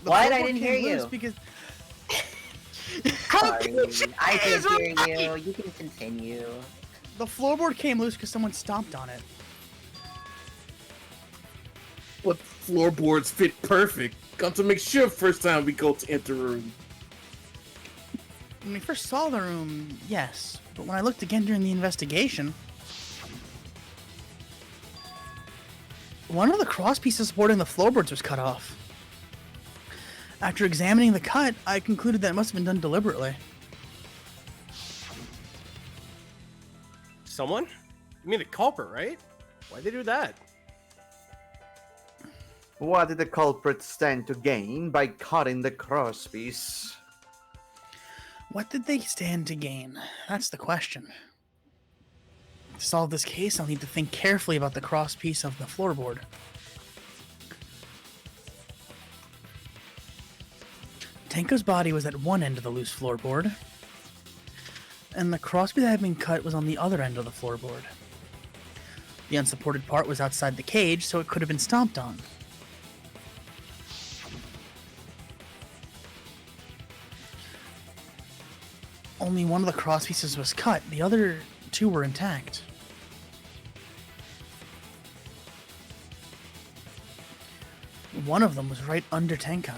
The What? I floorboard didn't came hear loose you. Because Sorry, I did hear you. You can continue. the floorboard came loose because someone stomped on it. But floorboards fit perfect. Got to make sure first time we go to enter room. When we first saw the room, yes. But when I looked again during the investigation, one of the cross pieces supporting the floorboards was cut off. After examining the cut, I concluded that it must have been done deliberately. Someone? You mean the culprit, right? Why'd they do that? What did the culprit stand to gain by cutting the crosspiece? What did they stand to gain? That's the question. To solve this case, I'll need to think carefully about the crosspiece of the floorboard. Tenko's body was at one end of the loose floorboard, and the crosspiece that had been cut was on the other end of the floorboard. The unsupported part was outside the cage, so it could have been stomped on. Only one of the crosspieces was cut, the other two were intact. One of them was right under Tenko.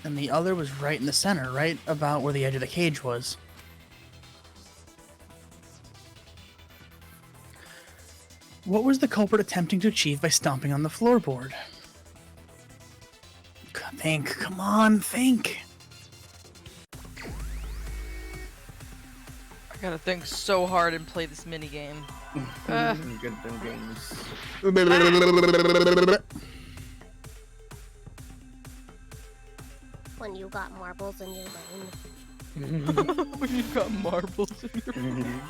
And the other was right in the center, right about where the edge of the cage was. What was the culprit attempting to achieve by stomping on the floorboard? Think, come on, think. I gotta think so hard and play this minigame. Good them games. When you got marbles in your lane. When you got marbles in your brain.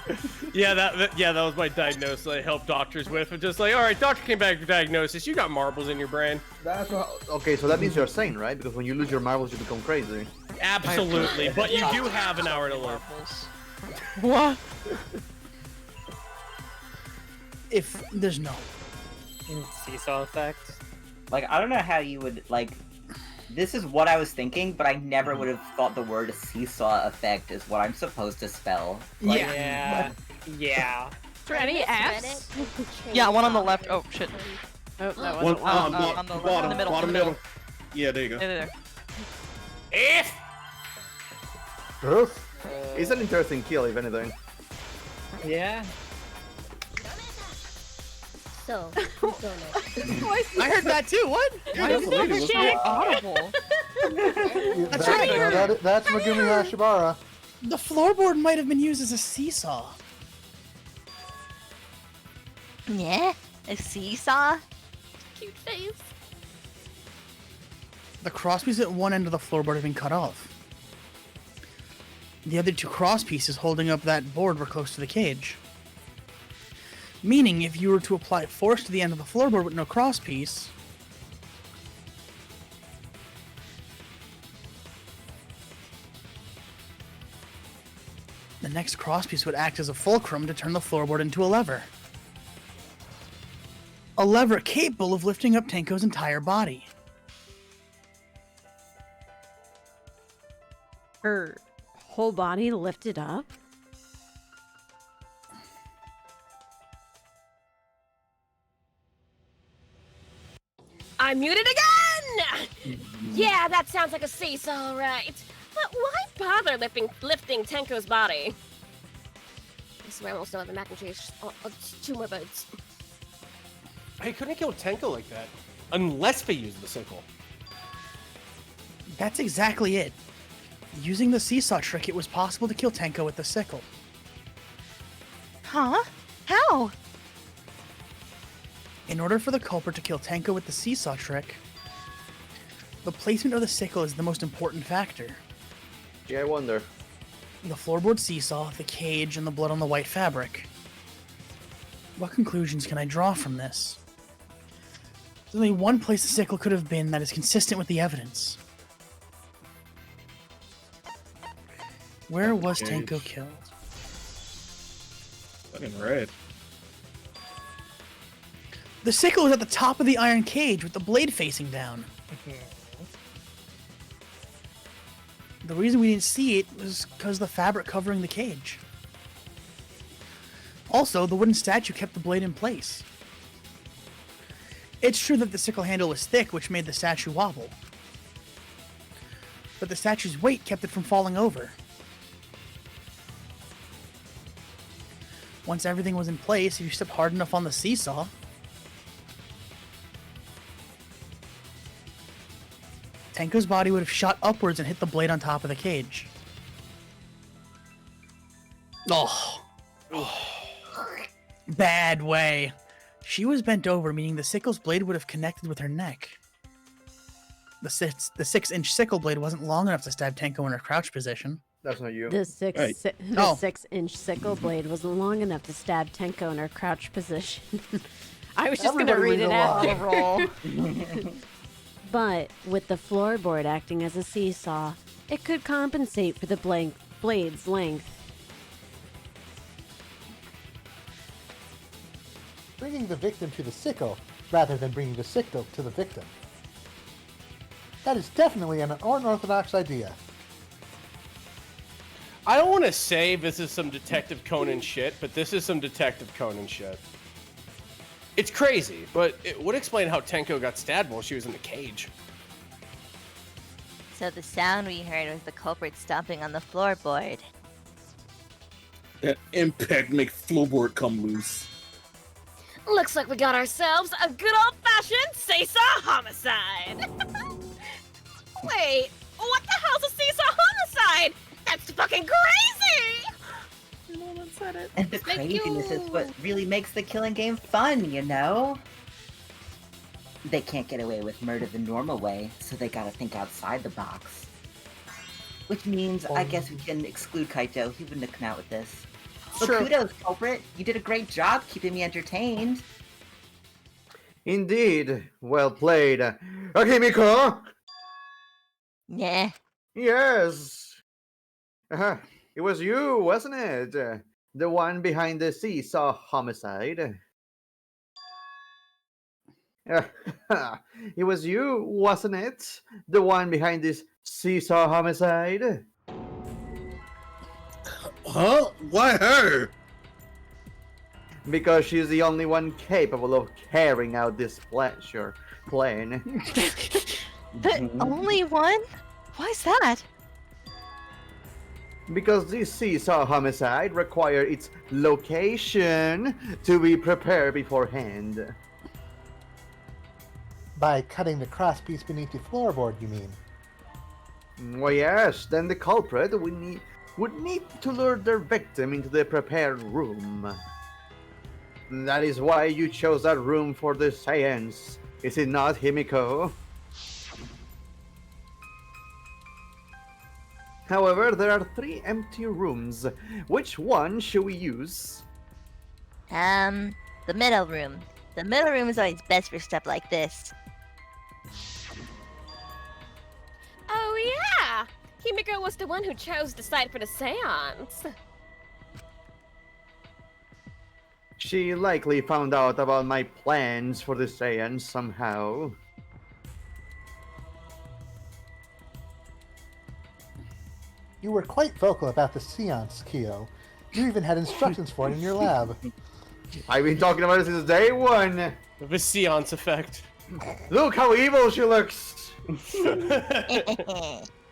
Yeah, that was my diagnosis I helped doctors with. I'm just like, all right, doctor came back with diagnosis. You got marbles in your brain. That's what, okay, so that means you're sane, right? Because when you lose your marbles, you become crazy. Absolutely, but you do have an hour to live. What? If there's no Seesaw effect. Like, I don't know how you would, like... This is what I was thinking, but I never would have thought the word seesaw effect is what I'm supposed to spell. Like, Yeah. Is there any F's? Yeah, one on the left. Oh, shit. Oh, that One wasn't on the bottom, left, in the middle, bottom in the middle. Yeah, there you go. There. If! It's an interesting kill, if anything. Yeah. So, I heard that too. What? Why is so shit audible? That's That's, right. that's Megumi Hashibara. The floorboard might have been used as a seesaw. Yeah? A seesaw? cute face. The crosspiece at one end of the floorboard had been cut off. The other two crosspieces holding up that board were close to the cage. Meaning, if you were to apply force to the end of the floorboard with no crosspiece, the next crosspiece would act as a fulcrum to turn the floorboard into a lever. A lever capable of lifting up Tenko's entire body. Her whole body lifted up? I'm muted again! Yeah, that sounds like a seesaw, right? But why bother lifting Tenko's body? I swear I almost don't have the mac and cheese. Oh, 2 more bites. I couldn't kill Tenko like that. Unless they use the sickle. That's exactly it. Using the seesaw trick, it was possible to kill Tenko with the sickle. Huh? How? In order for the culprit to kill Tenko with the seesaw trick, the placement of the sickle is the most important factor. Yeah, I wonder. The floorboard seesaw, the cage, and the blood on the white fabric. What conclusions can I draw from this? There's only one place the sickle could have been that is consistent with the evidence. Where was Cage. Tenko killed? Fucking red. The sickle is at the top of the iron cage with the blade facing down. The reason we didn't see it was because of the fabric covering the cage. Also, the wooden statue kept the blade in place. It's true that the sickle handle was thick, which made the statue wobble. But the statue's weight kept it from falling over. Once everything was in place, if you stepped hard enough on the seesaw, Tenko's body would have shot upwards and hit the blade on top of the cage. Oh. Bad way. She was bent over, meaning the sickle's blade would have connected with her neck. The 6-inch sickle blade wasn't long enough to stab Tenko in her crouch position. That's not you. The 6-inch sickle blade wasn't long enough to stab Tenko in her crouch position. I was just going to read it out. But with the floorboard acting as a seesaw, it could compensate for the blade's length. Bringing the victim to the sickle rather than bringing the sickle to the victim. That is definitely an unorthodox idea. I don't want to say this is some Detective Conan shit, but this is some Detective Conan shit. It's crazy, but it would explain how Tenko got stabbed while she was in the cage. So the sound we heard was the culprit stomping on the floorboard. That impact make floorboard come loose. Looks like we got ourselves a good old-fashioned seesaw homicide. Wait, what the hell's a seesaw homicide? That's fucking crazy! No one said it. And the craziness is what really makes the killing game fun, you know? They can't get away with murder the normal way, so they gotta think outside the box. Which means, I guess we can exclude Kaito. He wouldn't have come out with this. But kudos, culprit. You did a great job keeping me entertained. Indeed. Well played. Akimiko! Yeah. Yes. It was you, wasn't it? The one behind the seesaw homicide. It was you, wasn't it? The one behind this seesaw homicide. Huh? Why her? Because she's the only one capable of carrying out this pleasure plan. The only one? Why's that? Because this seesaw homicide required its location to be prepared beforehand. By cutting the crosspiece beneath the floorboard, you mean? Well, yes, then the culprit would need to lure their victim into the prepared room. That is why you chose that room for the seance, is it not, Himiko? However, there are 3 empty rooms. Which one should we use? The middle room. The middle room is always best for stuff like this. Oh yeah! Himiko was the one who chose the site for the seance. She likely found out about my plans for the seance somehow. You were quite vocal about the seance, Kyo. You even had instructions for it in your lab. I've been talking about it since day one. The seance effect. Look how evil she looks.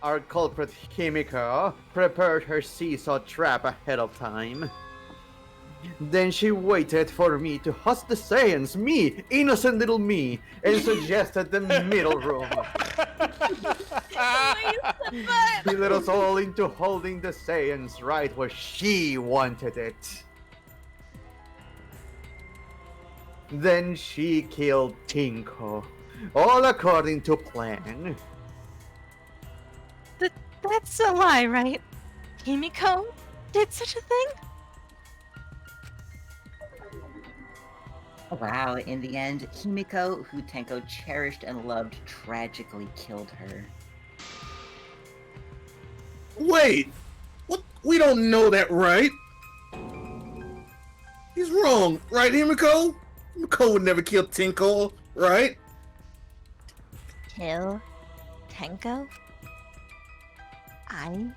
our culprit Himiko prepared her seesaw trap ahead of time. Then she waited for me to host the Saiyans, me, innocent little me, and suggested the middle room. She led us all into holding the Saiyans right where she wanted it. Then she killed Tinko, all according to plan. That's a lie, right? Himiko did such a thing? Wow, in the end, Himiko, who Tenko cherished and loved, tragically killed her. Wait! What? We don't know that, right? He's wrong, right, Himiko? Himiko would never kill Tenko, right? Kill Tenko? I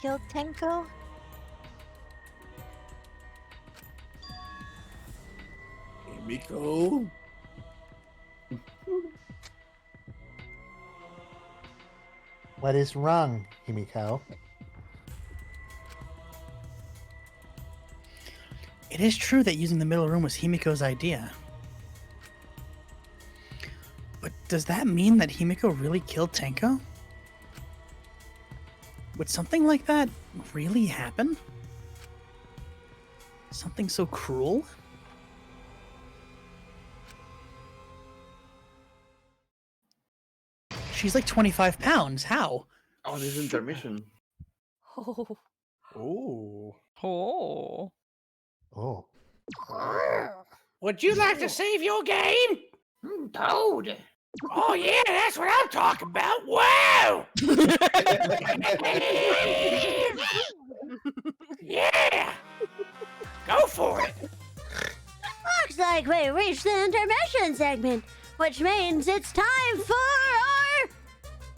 killed Tenko? Himiko? What is wrong, Himiko? It is true that using the middle room was Himiko's idea. But does that mean that Himiko really killed Tenko? Would something like that really happen? Something so cruel? She's like 25 pounds. How? Oh, this is intermission. Oh. Ooh. Oh. Oh. Would you like to save your game? Toad. Oh yeah, that's what I'm talking about. Wow! Yeah! Go for it! Looks like we reached the intermission segment, which means it's time for our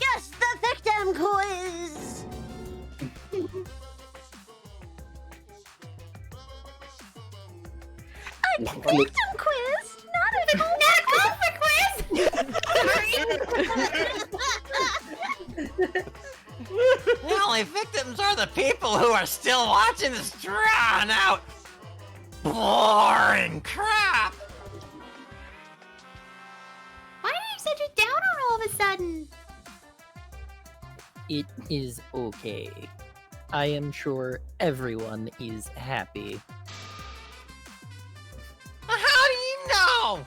Guess the Victim quiz! A victim quiz, not a The only victims are the people who are still watching this drawn out, boring crap. Why are you such a downer all of a sudden? It is okay. I am sure everyone is happy. How do you know?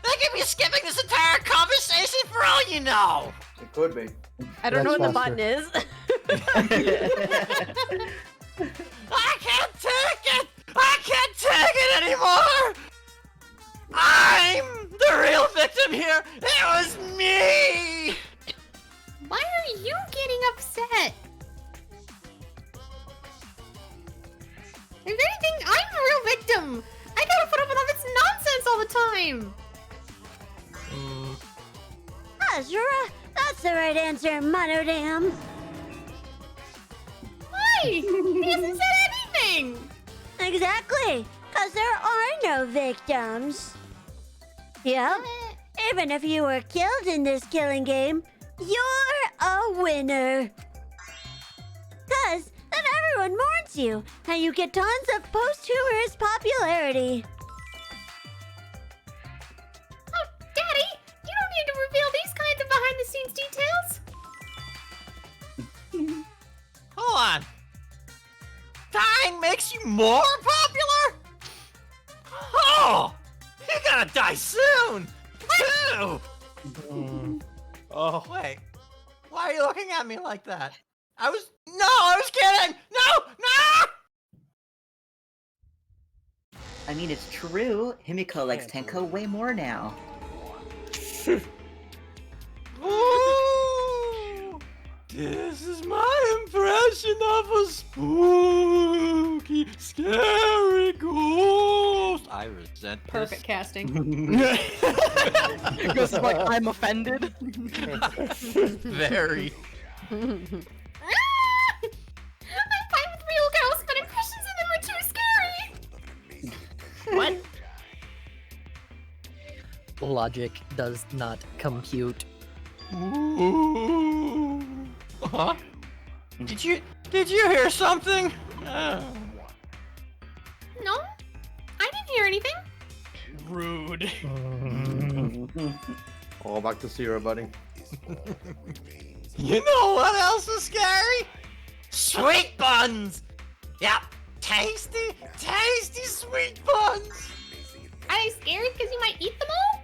They could be skipping this entire conversation for all you know. It could be. I don't know what the That's button is. I can't take it! I can't take it anymore! I'm the real victim here! It was me! Why are you getting upset? If anything, I'm the real victim! I gotta put up with all this nonsense all the time! That's the right answer, Monodam. Why? He hasn't said anything! Exactly, because there are no victims. Yep, even if you were killed in this killing game, you're a winner. Because then everyone mourns you, and you get tons of posthumous popularity. Oh, Daddy! You don't need to reveal these kinds of behind-the-scenes details! Hold on. Dying makes you more popular? Oh! You're gonna die soon! Too! Oh, wait. Why are you looking at me like that? I was kidding! No! I mean, it's true. Himiko likes Tenko way more now. Ooh, this is my impression of a spooky, scary ghost. I resent Perfect casting. Ghost is like, I'm offended. Very. I'm fine with real ghosts, but impressions of them are too scary! What? Logic does not compute. Ooh. Huh? Did you hear something? No, I didn't hear anything. Rude. Oh, back to zero, buddy. You know what else is scary? Sweet buns! Yep, tasty sweet buns! Are they scary because you might eat them all?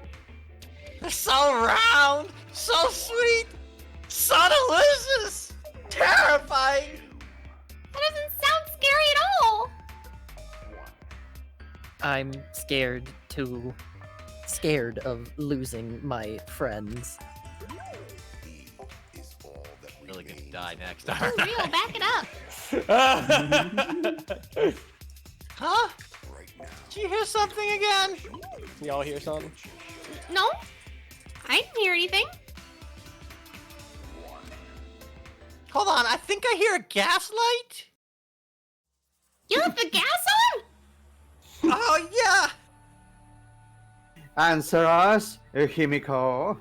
They're so round, so sweet, so delicious, terrifying! That doesn't sound scary at all! I'm scared too. Scared of losing my friends. Really gonna die next. For real, back it up. Huh? Did you hear something again? Y'all hear something? No, I didn't hear anything. Hold on, I think I hear a gaslight. You left the gas on? Oh yeah. Answer us, Himiko.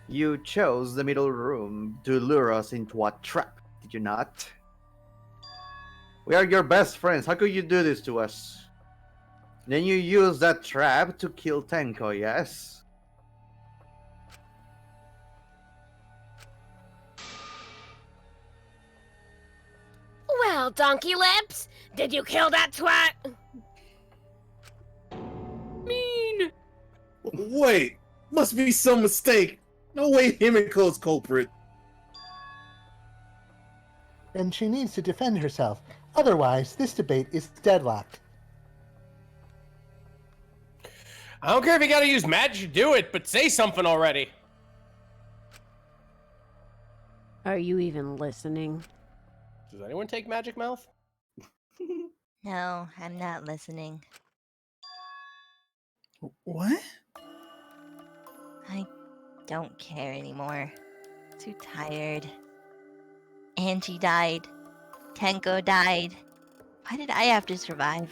You chose the middle room to lure us into a trap, did you not? We are your best friends. How could you do this to us? Then you use that trap to kill Tenko, yes? Well, Donkey Lips, did you kill that twat? Mean. Wait, must be some mistake. No way Himiko's culprit. And she needs to defend herself. Otherwise, this debate is deadlocked. I don't care if you gotta use magic to do it, but say something already. Are you even listening? Does anyone take Magic Mouth? No, I'm not listening. What? I don't care anymore. Too tired. Angie died. Tenko died. Why did I have to survive?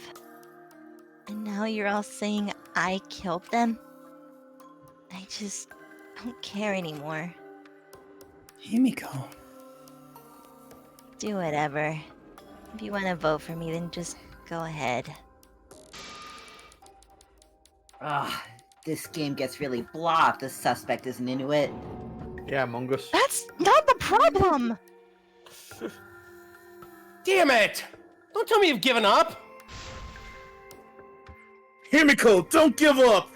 And now you're all saying I killed them? I just don't care anymore. Himiko. Do whatever. If you want to vote for me, then just go ahead. Ah, this game gets really blah if the suspect isn't into it. Yeah, Mongoose. That's not the problem! Damn it! Don't tell me you've given up! Himiko, don't give up!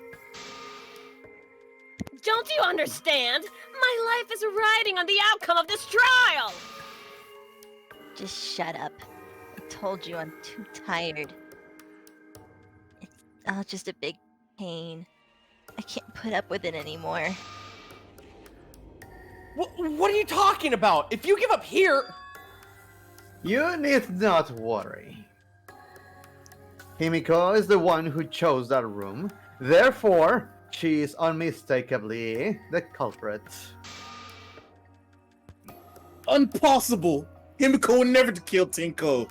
Don't you understand? My life is riding on the outcome of this trial! Just shut up. I told you I'm too tired. It's all just a big pain. I can't put up with it anymore. What are you talking about? If you give up here... You need not worry. Himiko is the one who chose that room. Therefore, she is unmistakably the culprit. Impossible! Himiko would never kill Tenko.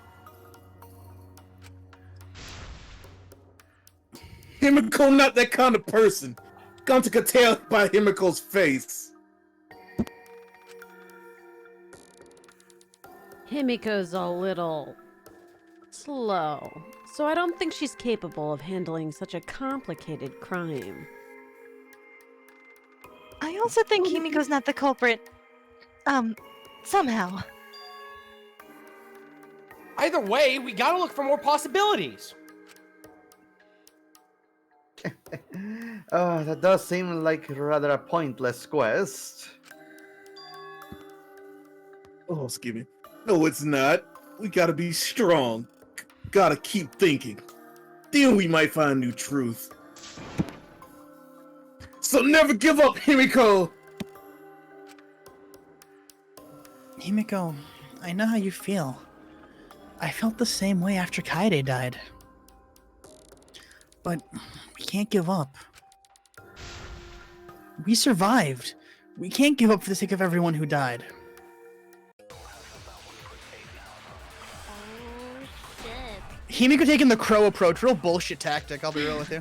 Himiko not that kind of person. Gonta could tell by Himiko's face. Himiko's a little slow, so I don't think she's capable of handling such a complicated crime. I also think Himiko's not the culprit. Somehow. Either way, we gotta look for more possibilities. That does seem like rather a pointless quest. Oh, excuse me. No, it's not. We gotta be strong. Gotta keep thinking. Then we might find new truth. So never give up, Himiko! Himiko, I know how you feel. I felt the same way after Kaede died. But we can't give up. We survived. We can't give up for the sake of everyone who died. Oh, shit. Himiko taking the crow approach, real bullshit tactic, I'll be real with you.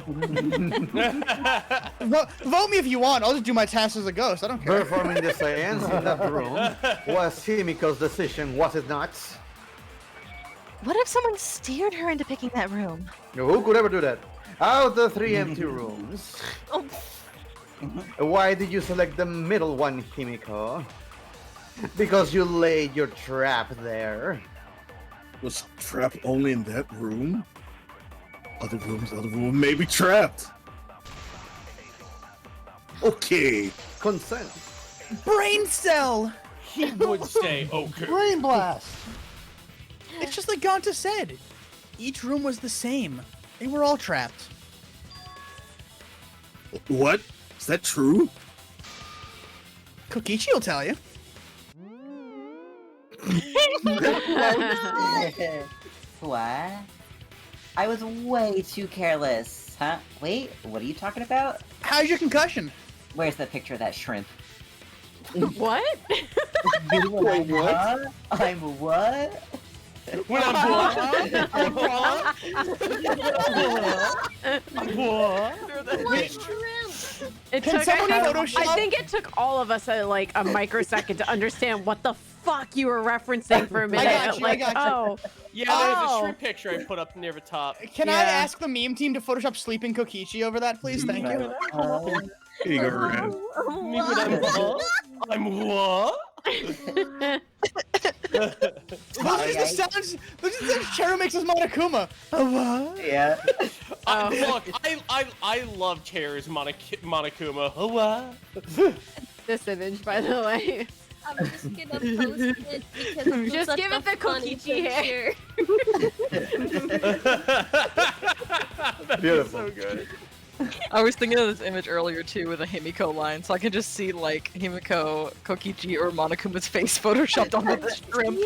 Vote me if you want, I'll just do my task as a ghost, I don't care. Performing the science in that room was Himiko's decision, was it not? What if someone steered her into picking that room? Who could ever do that? Out of the 3 empty rooms, why did you select the middle one, Himiko? Because you laid your trap there. Was trap only in that room? Other rooms may be trapped. Okay. Consent. Brain cell! He would say okay. Brain blast! It's just like Gonta said. Each room was the same. They were all trapped. What? Is that true? Kokichi will tell you. What? I was way too careless. Huh? Wait, what are you talking about? How's your concussion? Where's the picture of that shrimp? What? Wait, what? I'm what? When I'm what? It Can took, someone I Photoshop? think it took all of us a microsecond to understand what the fuck you were referencing for a minute. I got you. Oh. Yeah, there's a Oh. shrimp picture I put up near the top. Can I ask the meme team to Photoshop sleeping Kokichi over that, please? Thank you. Here you go, Ren. Me when I'm what? I'm what? Those are the sounds Cheru makes as Monokuma. What? Yeah. Look, I love Cheru's Monokuma. What? This image, by the way. I'm just gonna post it because it's Just such give a it the funny Kokichi hair. That's Beautiful. so good. I was thinking of this image earlier too with a Himiko line, so I can just see like Himiko, Kokichi, or Monokuma's face photoshopped onto the shrimp.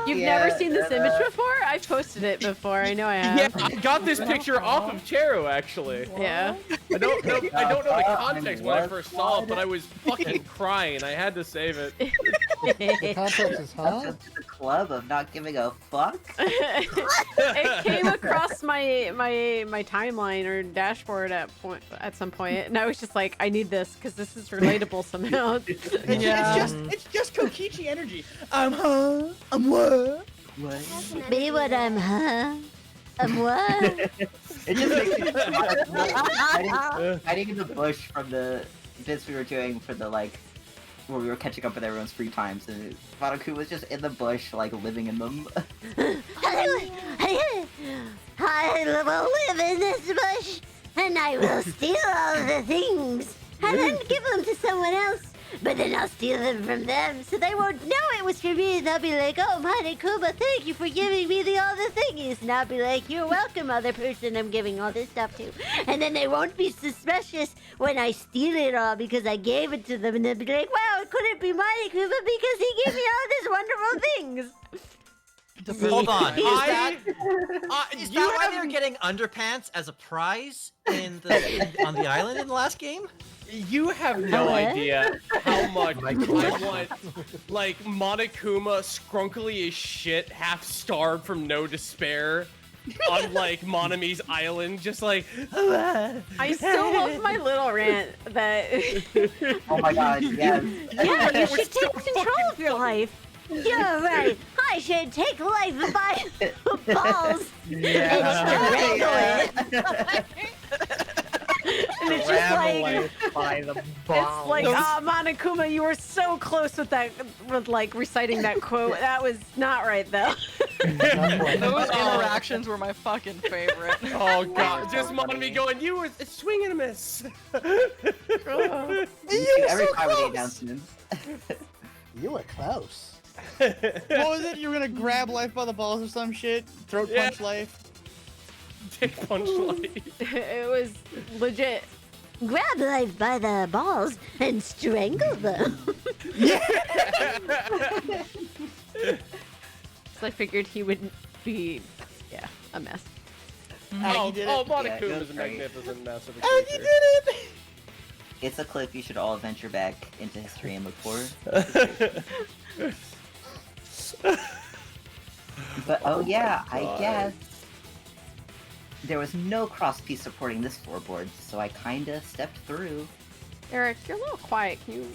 You've never seen this image before? I've posted it before. I know I have. Yeah, I got this picture off of Cheru actually. Yeah. I don't know the context when I first saw it, but I was fucking crying. I had to save it. The context is, huh? To the club of not giving a fuck. It came across my timeline or dashboard at some point, and I was just like, I need this because this is relatable somehow. It's just Kokichi energy. I'm what? Be what I'm, huh? I'm what? It just makes me hiding in the bush from the bits we were doing for the where we were catching up with everyone's free times, and Monokuma was just in the bush, living in them. I will live in this bush, and I will steal all the things, and then give them to someone else. But then I'll steal them from them, so they won't know it was for me, and they'll be like, oh, Monokuma, thank you for giving me all the thingies. And I'll be like, you're welcome, other person I'm giving all this stuff to. And then they won't be suspicious when I steal it all because I gave it to them, and they'll be like, wow, it couldn't be Monokuma because he gave me all these wonderful things. Hold on. Is Is that why they're getting underpants as a prize on the island in the last game? You have no idea how much I want, Monokuma scrunkily as shit, half starved from no despair, on Monami's island, just I still love my little rant that. Oh my god, yes. Yeah, you should take control of your life. You're right. I should take life by the balls and strangle it. And it's just by the it's like, Monokuma, you were so close with that, reciting that quote. That was not right, though. Those interactions were my fucking favorite. Oh god, just Monami going, you were swing and a miss. Every time with the announcements. You were close. What was it? You were gonna grab life by the balls or some shit? Throat punch life? Dick punch life. It was legit. Grab life by the balls and strangle them. So I figured he would be, a mess. Monokuma is a magnificent mess of a Oh, you did it! It's a clip you should all venture back into history and look for. But oh yeah, I guess There was no crosspiece supporting this floorboard, so I kinda stepped through. Eric, you're a little quiet. Can you?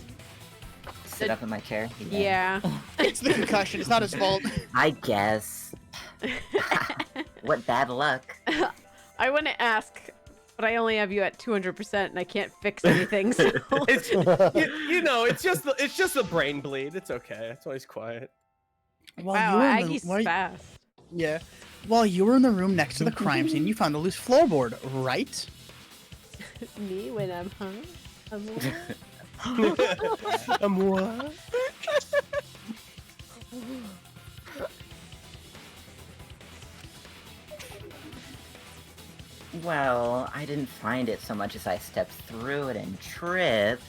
Sit up in my chair. Yeah. It's the concussion. It's not his fault. I guess. What bad luck. I want to ask, but I only have you at 200%, and I can't fix anything. So. It's it's just a brain bleed. It's okay. That's why he's quiet. Wow, Aggie's fast. Yeah. While you were in the room next to the crime scene, you found a loose floorboard, right? Me when I'm hung? I'm what? Well, I didn't find it so much as I stepped through it and tripped.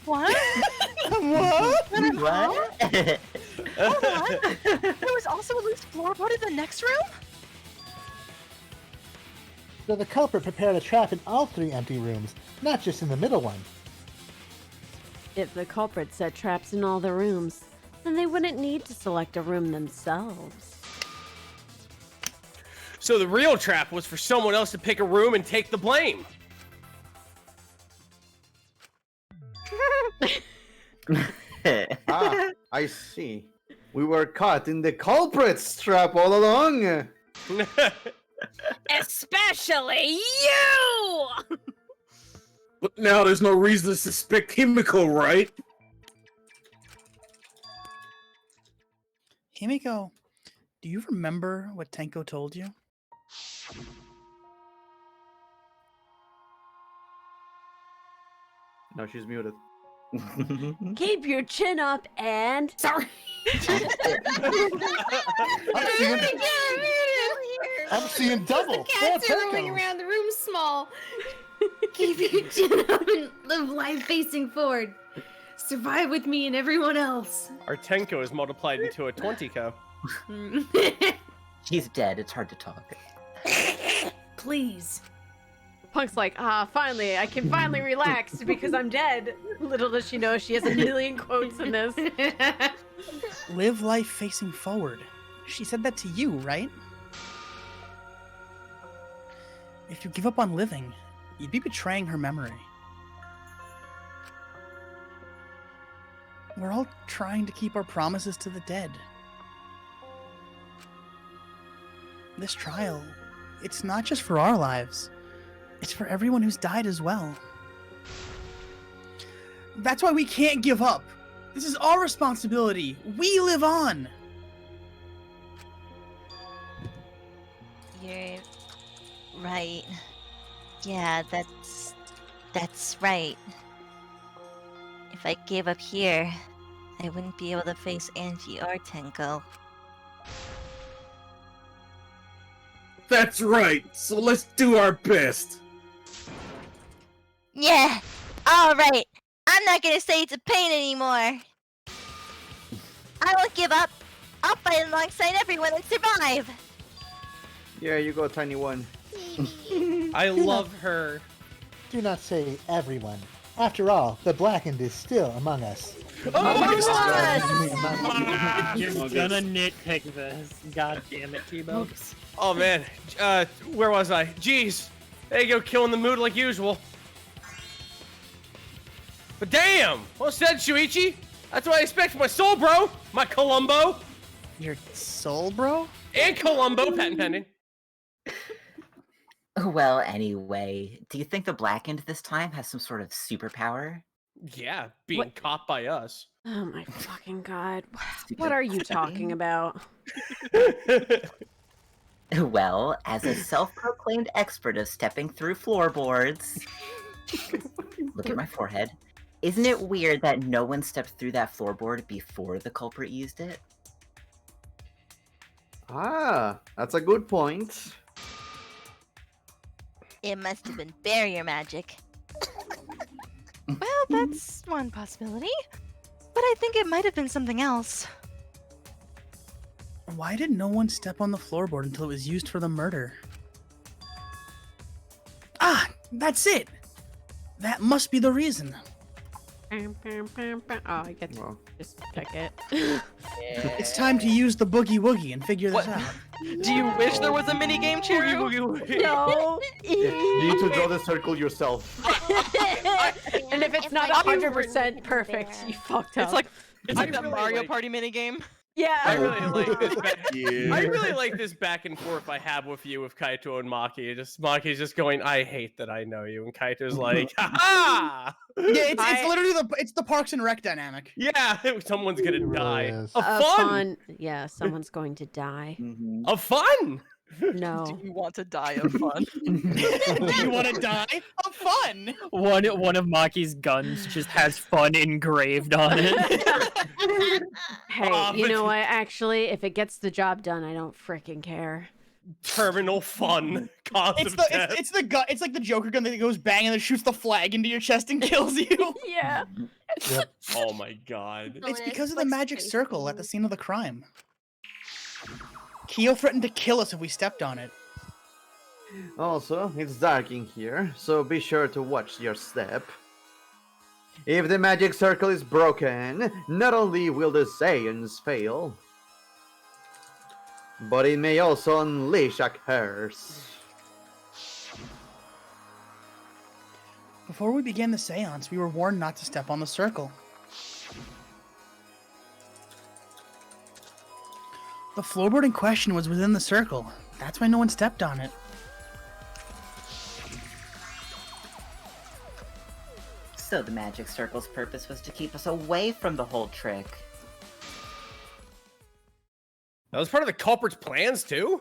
What? What? What? Hold on. There was also a loose floorboard in the next room? So the culprit prepared a trap in all 3 empty rooms, not just in the middle one. If the culprit set traps in all the rooms, then they wouldn't need to select a room themselves. So the real trap was for someone else to pick a room and take the blame. I see. We were caught in the culprit's trap all along. Especially you! But now there's no reason to suspect Himiko, right? Himiko, do you remember what Tenko told you? No, she's muted. Keep your chin up and... Sorry. I'm seeing double. The cats are roaming around. The room's small. Keep your chin up and live life facing forward. Survive with me and everyone else. Our Tenko is multiplied into a 20-co. She's dead. It's hard to talk. Please. Punk's like, finally, I can finally relax because I'm dead. Little does she know she has a million quotes in this. Live life facing forward. She said that to you, right? If you give up on living, you'd be betraying her memory. We're all trying to keep our promises to the dead. This trial, it's not just for our lives. It's for everyone who's died as well. That's why we can't give up. This is our responsibility. We live on. You're right. Yeah, that's right. If I gave up here, I wouldn't be able to face Angie or Tenko. That's right. So let's do our best. Yeah, alright. I'm not gonna say it's a pain anymore. I won't give up. I'll fight alongside everyone and survive. Yeah, you go, tiny one. I love her. Do not say everyone. After all, the blackened is still among us. You're gonna nitpick this. God damn it, T-Bo. Oh man, where was I? Jeez, there you go, killing the mood like usual. But damn, well said, Shuichi. That's what I expect from my soul, bro. My Columbo. Your soul, bro? And Columbo, patent pending. Well, anyway, do you think the blackened this time has some sort of superpower? Yeah, being caught by us. Oh my fucking god. What are you talking about? Well, as a self-proclaimed expert of stepping through floorboards, look at my forehead. Isn't it weird that no one stepped through that floorboard before the culprit used it? Ah, that's a good point. It must have been barrier magic. Well, that's one possibility. But I think it might have been something else. Why did no one step on the floorboard until it was used for the murder? Ah, that's it! That must be the reason. Oh, I get to just check it. It's time to use the boogie woogie and figure this out. Do you wish there was a mini game, Cheru? No. You need to draw the circle yourself. And if it's not 100% perfect, you fucked up. It's like that Mario Party mini game. Yeah. I really like this. Yeah. I really like this back and forth I have with you with Kaito and Maki. Maki's just going, I hate that I know you, and Kaito's like, ha! Yeah, it's literally the Parks and Rec dynamic. Yeah, someone's gonna die. Of Of fun. Yeah, someone's going to die. Of fun. No. Do you want to die of fun? Do you want to die of fun? One of Maki's guns just has fun engraved on it. Hey, you know what? Actually, if it gets the job done, I don't freaking care. Terminal fun. It's like the Joker gun that goes bang and then shoots the flag into your chest and kills you. Yeah. Oh my god. It's because of the magic circle at the scene of the crime. Kyo threatened to kill us if we stepped on it. Also, it's dark in here, so be sure to watch your step. If the magic circle is broken, not only will the Saiyans fail, but it may also unleash a curse. Before we began the seance, we were warned not to step on the circle. The floorboard in question was within the circle. That's why no one stepped on it. So the magic circle's purpose was to keep us away from the whole trick. That was part of the culprit's plans too?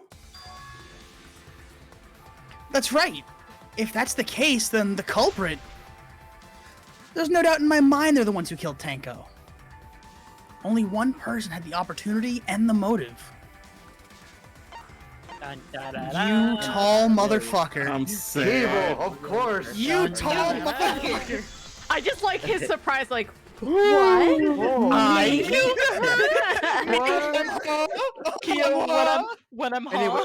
That's right. If that's the case, then the culprit... There's no doubt in my mind they're the ones who killed Tenko. Only one person had the opportunity and the motive. You tall motherfucker. I'm saying. Evil, of course. You tall motherfucker. I just like his surprise, like, what? When I'm home. Anyway,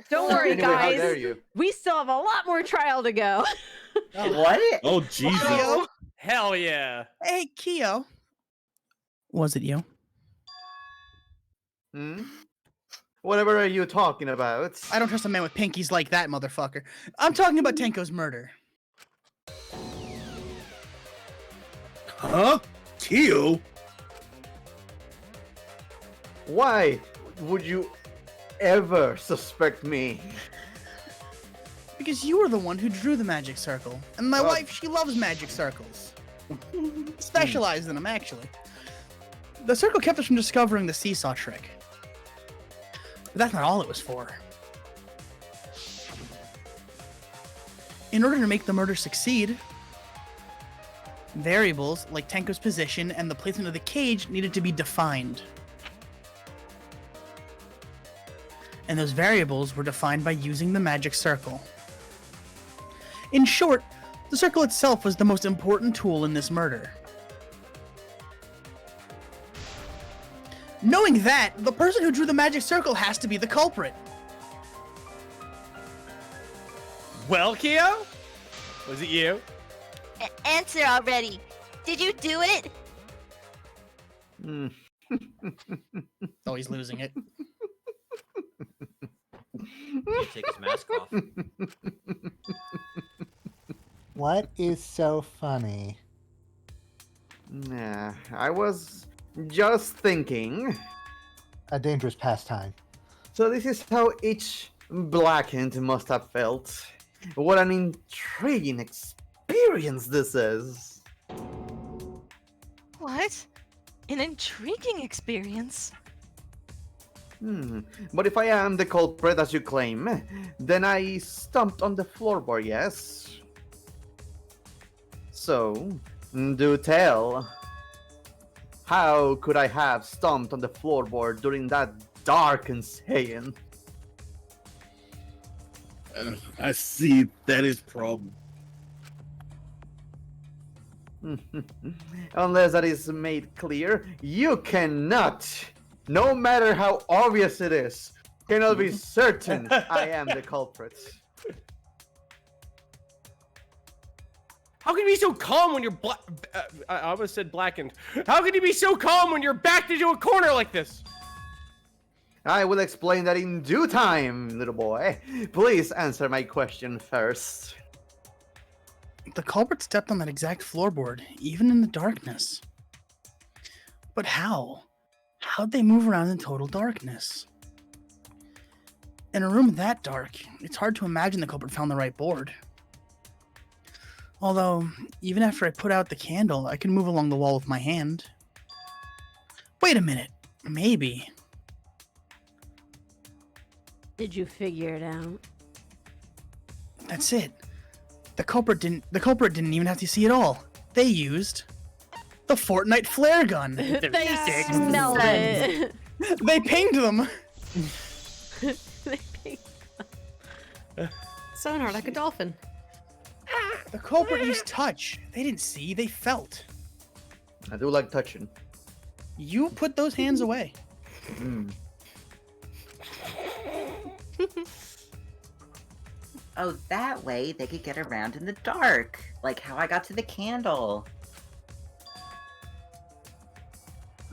Don't worry, Anyway, how dare guys. you. We still have a lot more trial to go. What? Oh, Jesus. Kyo? Hell yeah. Hey, Kyo. Was it you? Whatever are you talking about? I don't trust a man with pinkies like that, motherfucker. I'm talking about Tenko's murder. Huh? Kyo? Why would you ever suspect me? Because you were the one who drew the magic circle. And my wife, she loves magic circles. Specialized in them, actually. The circle kept us from discovering the seesaw trick. But that's not all it was for. In order to make the murder succeed, variables like Tenko's position and the placement of the cage needed to be defined. And those variables were defined by using the magic circle. In short, the circle itself was the most important tool in this murder. Knowing that, the person who drew the magic circle has to be the culprit. Well, Kyo? Was it you? Answer already. Did you do it? Oh, he's losing it. Take his mask off. What is so funny? Nah, I was just thinking. A dangerous pastime. So this is how each Blackened must have felt. What an intriguing experience this is. What? An intriguing experience. But if I am the culprit as you claim, then I stomped on the floorboard, yes? So, do tell. How could I have stomped on the floorboard during that dark and Saiyan? I see that is problem. Unless that is made clear, you cannot, no matter how obvious it is, cannot be certain I am the culprit. How can you be so calm when you're I almost said blackened. How can you be so calm when you're backed into a corner like this? I will explain that in due time, little boy. Please answer my question first. The culprit stepped on that exact floorboard, even in the darkness. But how? How'd they move around in total darkness? In a room that dark, it's hard to imagine the culprit found the right board. Although, even after I put out the candle, I could move along the wall with my hand. Wait a minute. Maybe. Did you figure it out? That's it. The culprit didn't even have to see it all. They used the Fortnite flare gun. They smelled it. They pinged them. Sonar like a dolphin. The culprit used touch. They didn't see, they felt. I do like touching. You put those hands away. Oh, that way they could get around in the dark, like how I got to the candle.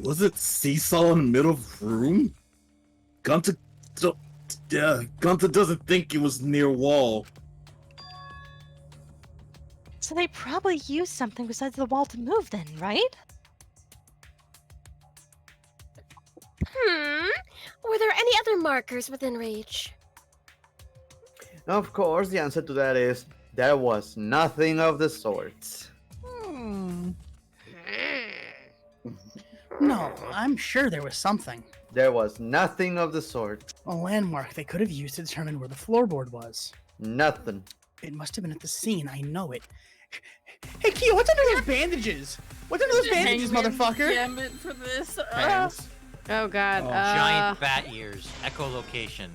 Was it seesaw in the middle of the room? Gonta doesn't think it was near wall. So they probably used something besides the wall to move then, right? Were there any other markers within reach? Of course, the answer to that is there was nothing of the sort. No, I'm sure there was something. There was nothing of the sort. A landmark they could have used to determine where the floorboard was. Nothing. It must have been at the scene, I know it. Hey, Kyo, what's under those bandages? What's under those bandages, motherfucker? Gambit for this. Hands. Oh god. Giant bat ears. Echolocation.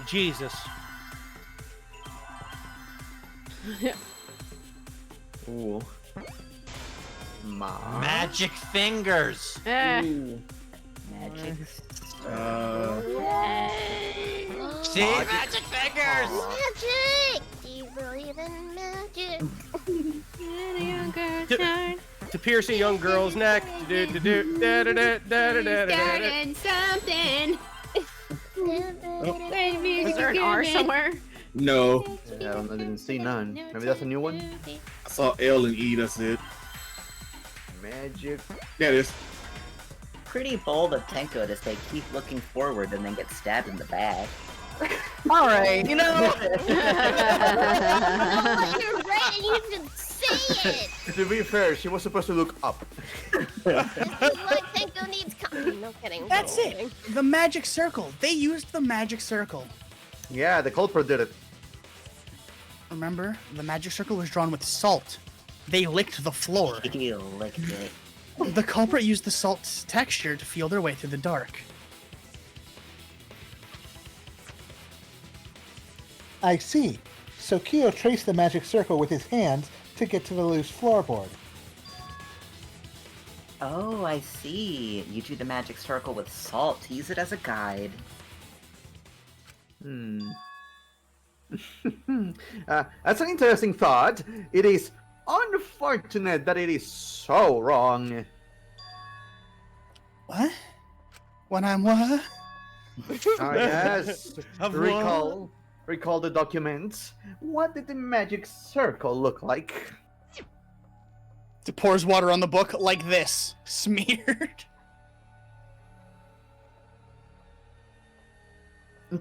Jesus. Ooh. Magic fingers. Magic. See? Magic fingers! Magic! Do you believe in magic? To pierce a young girl's neck. Starting something. Is there an R somewhere? No. Yeah, I didn't see none. Maybe that's a new one? I saw L and E, that's it. Magic. Yeah, it is. Pretty bold of Tenko to say keep looking forward and then get stabbed in the back. Alright, you know. Oh, you're right, and you didn't say it! To be fair, she was supposed to look up. This is why Tenko needs no kidding. That's it. The magic circle. They used the magic circle. Yeah, the culprit did it. Remember, the magic circle was drawn with salt. They licked the floor. You licked it. The culprit used the salt's texture to feel their way through the dark. I see. So Kyo traced the magic circle with his hands to get to the loose floorboard. Oh, I see. You drew the magic circle with salt to use it as a guide. That's an interesting thought. It is unfortunate that it is so wrong. What? When I'm what? Yes. Recall the documents. What did the magic circle look like? It pours water on the book like this. Smeared.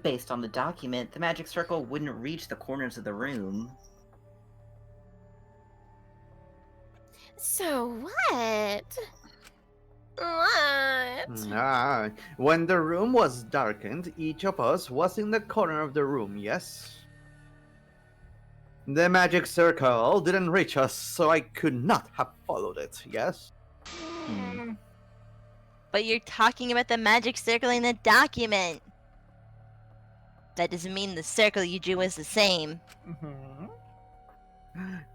Based on the document, the magic circle wouldn't reach the corners of the room. So what? What? When the room was darkened, each of us was in the corner of the room, yes? The magic circle didn't reach us, so I could not have followed it, yes? But you're talking about the magic circle in the document. That doesn't mean the circle you drew is the same.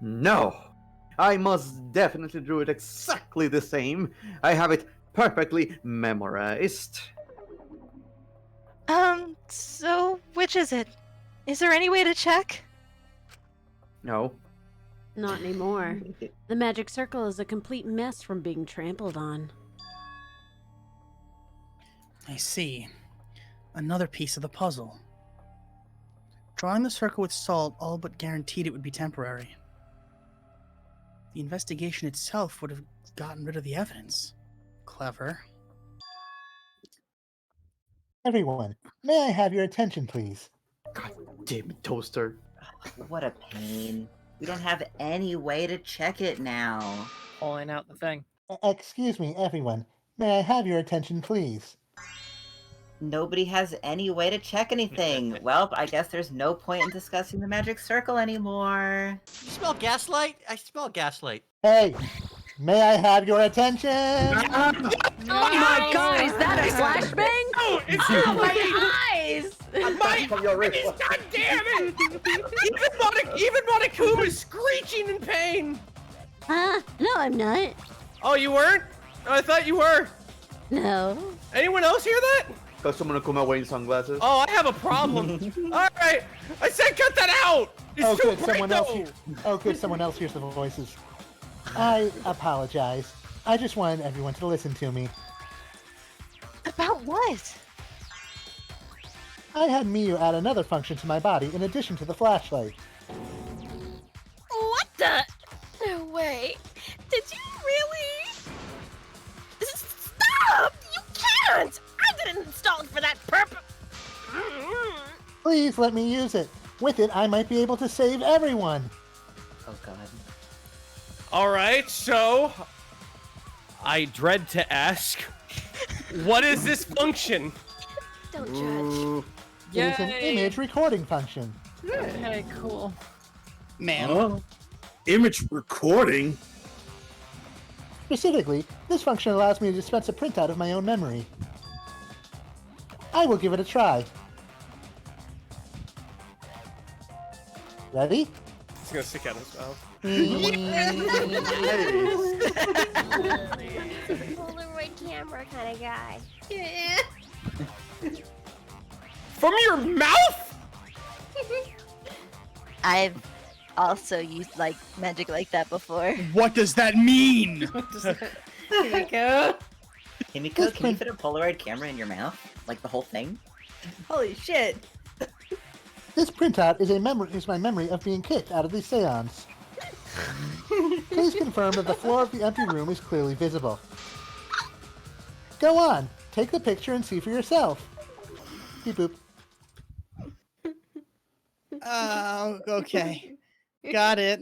No! I most definitely drew it exactly the same. I have it perfectly memorized. So which is it? Is there any way to check? No. Not anymore. The magic circle is a complete mess from being trampled on. I see. Another piece of the puzzle. Drawing the circle with salt all but guaranteed it would be temporary. The investigation itself would have gotten rid of the evidence. Clever. Everyone, may I have your attention, please? Damn it, Toaster. What a pain. We don't have any way to check it now. Pulling out the thing. Excuse me, everyone. May I have your attention, please? Nobody has any way to check anything. Well, I guess there's no point in discussing the magic circle anymore. You smell gaslight? I smell gaslight. Hey, may I have your attention? Oh my god, is that a flashbang? Oh, it's Oh my eyes! God damn it! Even Monokuma is screeching in pain! No, I'm not. Oh, you weren't? Oh, I thought you were. No. Anyone else hear that? Got someone to come out wearing sunglasses. Oh, I have a problem. Alright, I said cut that out! It's too bright, though. Oh, good, someone else hears the voices. I apologize. I just wanted everyone to listen to me. About what? I had Miyu add another function to my body in addition to the flashlight. What the? No way. Did you really? Stop! You can't! I didn't install it for that purpose. Please let me use it. With it, I might be able to save everyone. Oh god. Alright, so I dread to ask, what is this function? Don't judge. It's an Yay. image recording function. Okay, cool. Man. Oh, image recording? Specifically, this function allows me to dispense a printout of my own memory. I will give it a try. Ready? He's gonna stick out his mouth. Polaroid camera kind of guy. Yeah. From your mouth? I've also used like magic like that before. What does that mean? Himiko, can you fit a Polaroid camera in your mouth? Like the whole thing? Holy shit. This printout is my memory of being kicked out of the seance. Please confirm that the floor of the empty room is clearly visible. Go on, take the picture and see for yourself. Beep boop. Okay. Got it.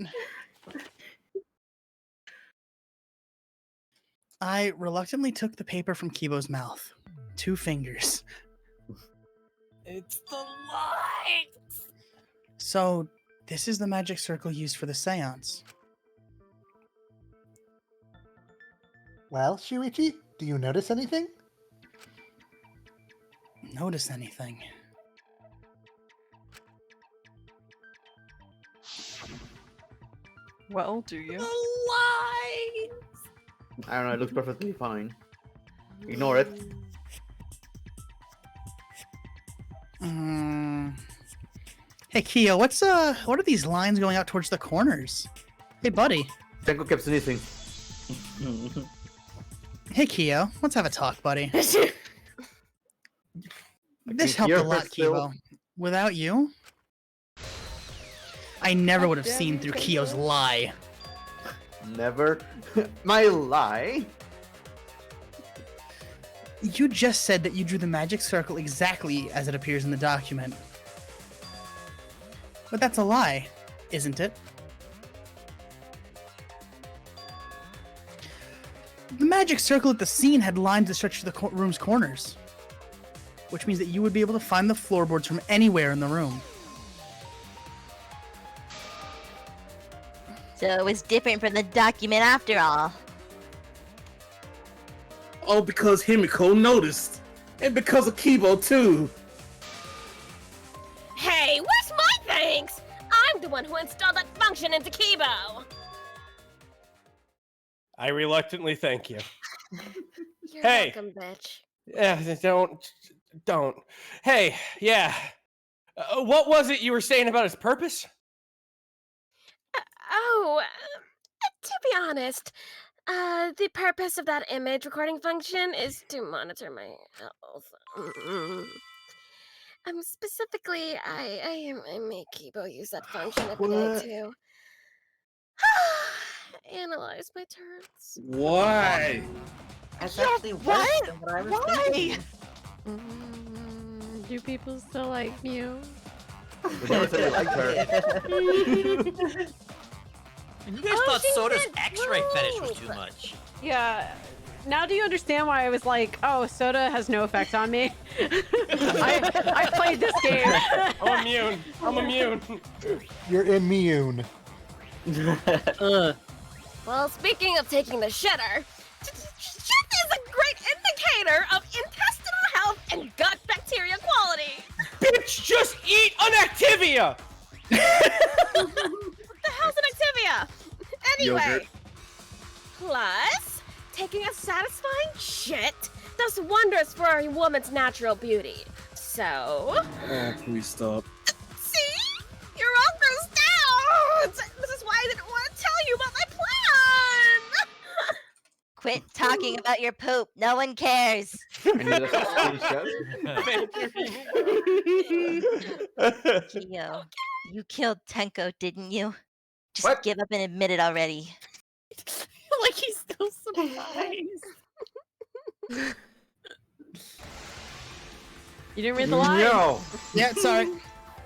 I reluctantly took the paper from Kibo's mouth. 2 fingers. It's the light! So, this is the magic circle used for the seance. Well, Shuichi, do you notice anything? Notice anything? Well, do you? Light! I don't know, it looks perfectly fine. Ignore it. Hey, Kyo, what are these lines going out towards the corners? Hey, buddy. Tenko kept sneezing. Hey, Kyo, let's have a talk, buddy. This helped You're a lot, still- Kibo. Without you, I never would have seen through Kyo's lie. Never. My lie? You just said that you drew the magic circle exactly as it appears in the document. But that's a lie, isn't it? The magic circle at the scene had lines that stretched to the room's corners, which means that you would be able to find the floorboards from anywhere in the room. So it was different from the document after all. All because Himiko noticed. And because of Kibo, too. Hey, where's my thanks? I'm the one who installed that function into Kibo. I reluctantly thank you. You're Hey. welcome, bitch. Yeah, don't. Hey, yeah. What was it you were saying about its purpose? To be honest, the purpose of that image recording function is to monitor my health. Specifically, I make Kibo use that function every day What? to analyze my turns. Why? That's Yeah, actually worse what? than what I was Why? thinking. Do people still like Mew? We never said we liked her. You guys thought Soda's X-ray fetish was too much. Yeah. Now do you understand why I was like, oh, soda has no effect on me? I played this game. I'm immune. I'm immune. You're immune. Well, speaking of taking the shitter, shit is a great indicator of intestinal health and gut bacteria quality. Bitch, just eat an Activia! What the hell's an Activia? Anyway, Yogurt. plus, taking a satisfying shit does wonders for a woman's natural beauty. So, Oh, please stop. see? You're all grossed out! This is why I didn't want to tell you about my plan! Quit talking about your poop. No one cares. Kyo, you killed Tenko, didn't you? Just give up and admit it already. Like he's still surprised. You didn't read the line. No. Yeah, sorry.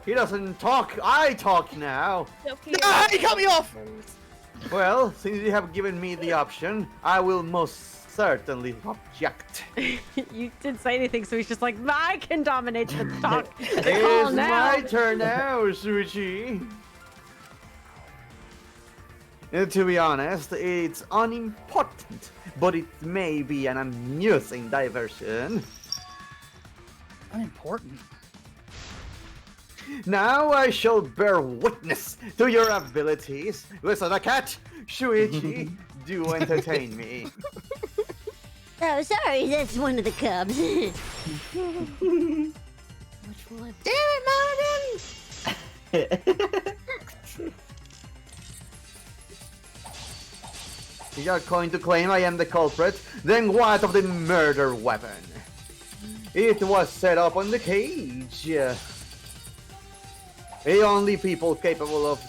He doesn't talk. I talk now. Ah, he cut me off! Well, since you have given me the option, I will most certainly object. You didn't say anything, so he's just like, I can dominate the talk. The call It's now. my turn now, Shuichi. To be honest, it's unimportant, but it may be an amusing diversion. Unimportant. Now I shall bear witness to your abilities. Listen, the cat, Shuichi, do entertain me. Oh, sorry, that's one of the cubs. Which one? Damn it, Marvin! You are going to claim I am the culprit? Then what of the murder weapon? It was set up on the cage. The only people capable of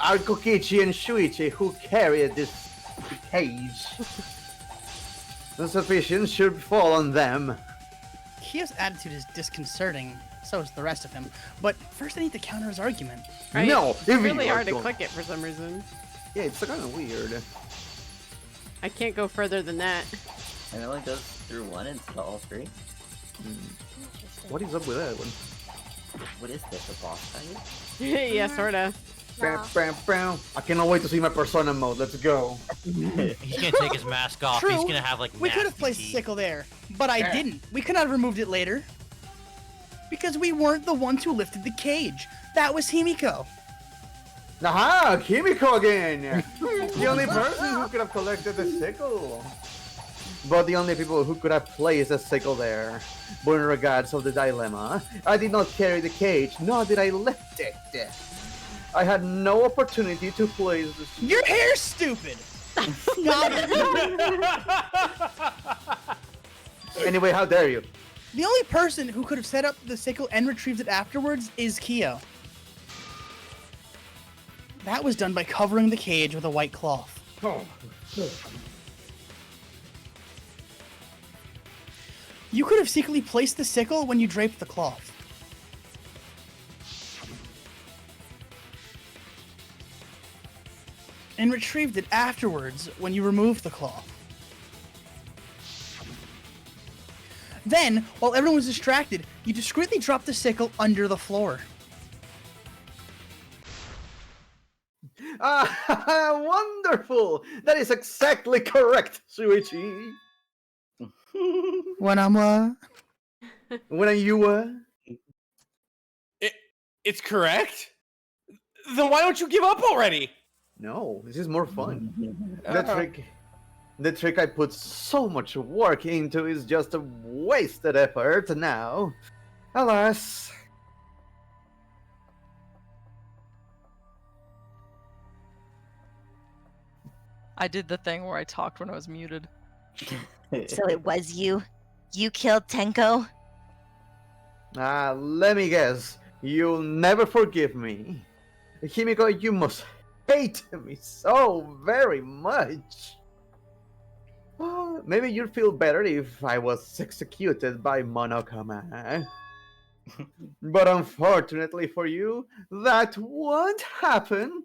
are Kokichi and Shuichi who carried this cage. The suspicion should fall on them. Kyo's attitude is disconcerting, so is the rest of him. But first I need to counter his argument. Right? No, It's if really you are hard to going- click it for some reason. Yeah, it's kind of weird. I can't go further than that. It only goes through one instead of all three. What is up with that one? What is this, a boss fight? Yeah, sorta. Bam, bam, bam. I cannot wait to see my persona mode. Let's go. He can't take his mask off. He's gonna have like we could have nasty placed teeth. Sickle there, but I Yeah. didn't. We could have removed it later. Because we weren't the ones who lifted the cage. That was Himiko. Aha! Kimiko again! The only person who could have collected the sickle. But the only people who could have placed a sickle there. But in regards of the dilemma, I did not carry the cage, nor did I lift it. I had no opportunity to place the... Your hair's stupid! Got it. Anyway, how dare you? The only person who could have set up the sickle and retrieved it afterwards is Kyo. That was done by covering the cage with a white cloth. Oh. You could have secretly placed the sickle when you draped the cloth. And retrieved it afterwards when you removed the cloth. Then, while everyone was distracted, you discreetly dropped the sickle under the floor. Ah, wonderful! That is exactly correct, Shuichi. When I'm When you It's correct? Then why don't you give up already? No, this is more fun. Oh. The trick I put so much work into is just a wasted effort now. Alas. I did the thing where I talked when I was muted. So it was you? You killed Tenko? Let me guess. You'll never forgive me. Himiko, you must hate me so very much. Maybe you'd feel better if I was executed by Monokuma. But unfortunately for you, that won't happen.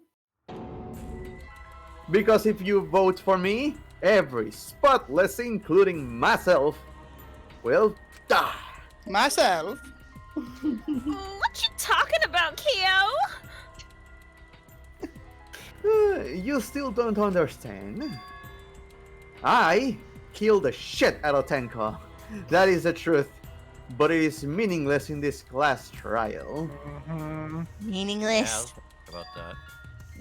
Because if you vote for me, every spotless, including myself, will die. Myself? What you talking about, Kyo? You still don't understand. I killed the shit out of Tenko. That is the truth. But it is meaningless in this class trial. Meaningless? About that.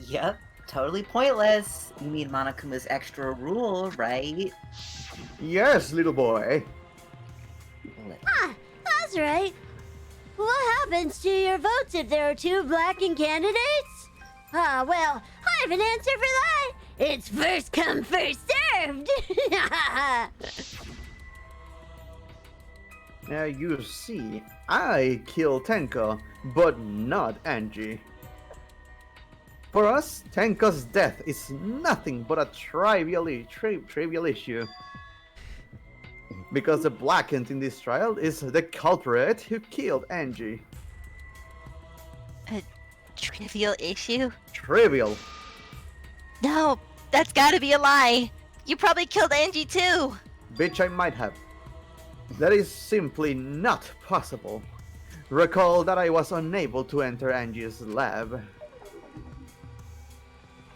Yep, totally pointless. You need Monokuma's extra rule, right? Yes, little boy. Ah, that's right. What happens to your votes if there are two blackened candidates? Well, I have an answer for that. It's first come, first served. Now you see, I killed Tenko, but not Angie. For us, Tenko's death is nothing but a trivial issue. Because the blackened in this trial is the culprit who killed Angie. A trivial issue? Trivial. No, that's gotta be a lie. You probably killed Angie too. Bitch, I might have. That is simply not possible. Recall that I was unable to enter Angie's lab.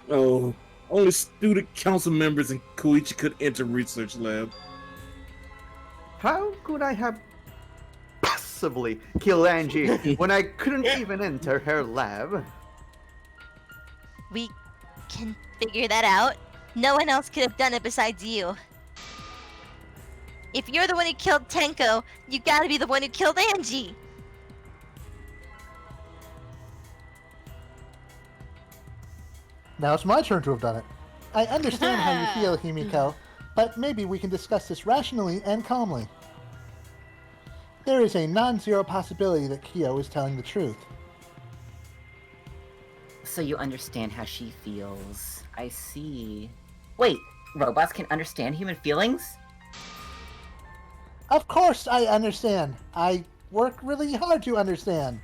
Oh, only student council members in Koichi could enter research lab. How could I have possibly killed Angie when I couldn't even enter her lab? We can figure that out. No one else could have done it besides you. If you're the one who killed Tenko, you gotta be the one who killed Angie. Now it's my turn to have done it. I understand how you feel, Himiko, but maybe we can discuss this rationally and calmly. There is a non-zero possibility that Kyo is telling the truth. So you understand how she feels. I see. Wait, robots can understand human feelings? Of course I understand. I work really hard to understand.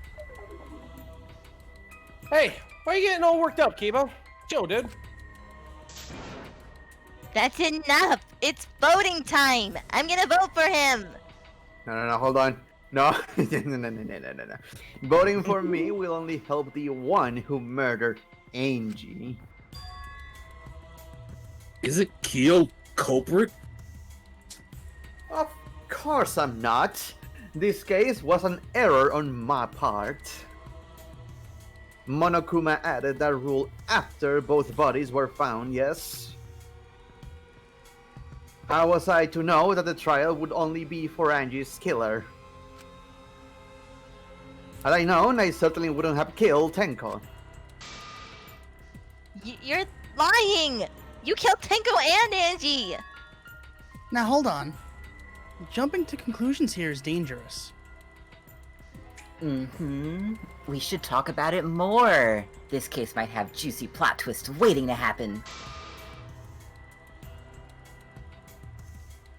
Hey, why are you getting all worked up, Kibo? Chill, dude. That's enough. It's voting time. I'm gonna vote for him. No, hold on. No. No. Voting for me will only help the one who murdered Angie. Isn't Kyo culprit? Of course I'm not. This case was an error on my part. Monokuma added that rule after both bodies were found, yes? How was I to know that the trial would only be for Angie's killer? Had I known, I certainly wouldn't have killed Tenko. You're lying. You killed Tenko and Angie. Now hold on. Jumping to conclusions here is dangerous. Mm-hmm. We should talk about it more. This case might have juicy plot twists waiting to happen.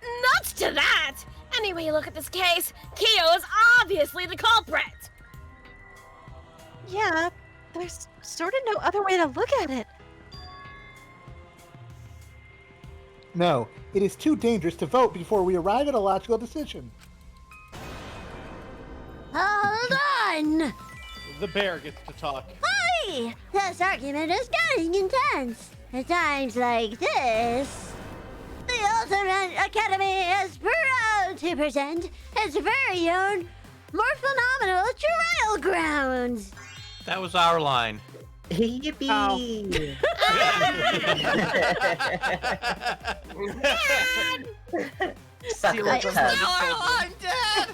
Nuts to that! Any way you look at this case, Kyo is obviously the culprit! Yeah, there's sort of no other way to look at it. No, it is too dangerous to vote before we arrive at a logical decision. Hold on! The bear gets to talk. Hi! This argument is getting intense. At times like this, the Ultimate Academy is proud to present its very own more phenomenal trial grounds. That was our line. Yippee!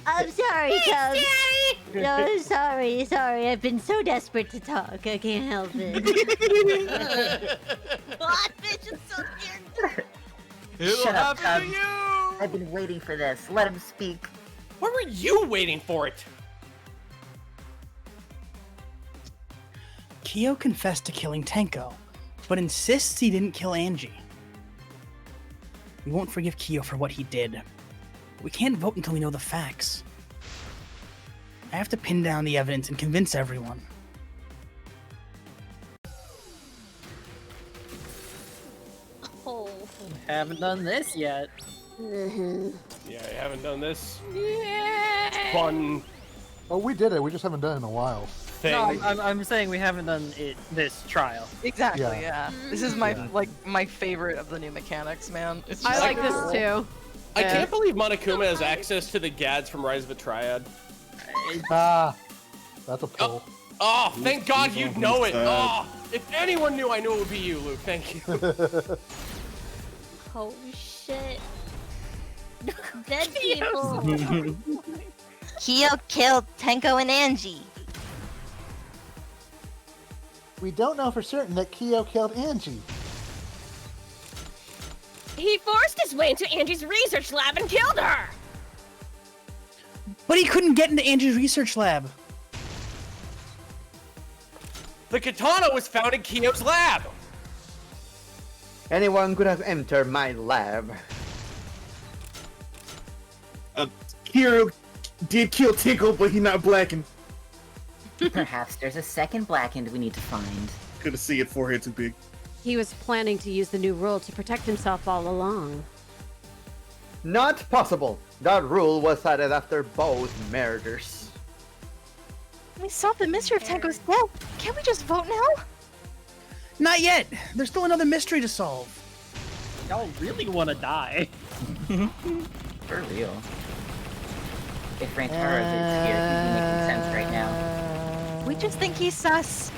I'm sorry, Cubs. No, sorry. I've been so desperate to talk. I can't help it. Blackfish is so cute! It'll Shut up, happen to Cubs. you! I've been waiting for this. Let him speak. Why were you waiting for it? Kyo confessed to killing Tenko, but insists he didn't kill Angie. We won't forgive Kyo for what he did. We can't vote until we know the facts. I have to pin down the evidence and convince everyone. Oh, haven't done this yet. Yeah, I haven't done this Yeah. fun Oh, we did it. We just haven't done it in a while. thing. No, I'm saying we haven't done this trial. Exactly, Yeah. yeah. This is my my favorite of the new mechanics, man. It's just I like so this cool. too. I can't believe Monokuma has access to the Gads from Rise of a Triad. Ah, that's a pull. Oh, thank God he's you on know his it. side. Oh, if anyone knew, I knew it would be you, Luke. Thank you. Oh shit. Dead people. Kyo killed Tenko and Angie. We don't know for certain that Kyo killed Angie. He forced his way into Angie's research lab and killed her. But he couldn't get into Angie's research lab. The katana was found in Kyo's lab. Anyone could have entered my lab. Kyo did kill Tinkle, but he not blackened. Perhaps there's a second blackened we need to find. Couldn't see it, forehead too big. He was planning to use the new rule to protect himself all along. Not possible. That rule was added after both murders. We solved the mystery of Tenko's death. Can't we just vote now? Not yet. There's still another mystery to solve. Y'all really want to die. For real. If Rantaro is here, he'd be making sense right now. We just think he's sus.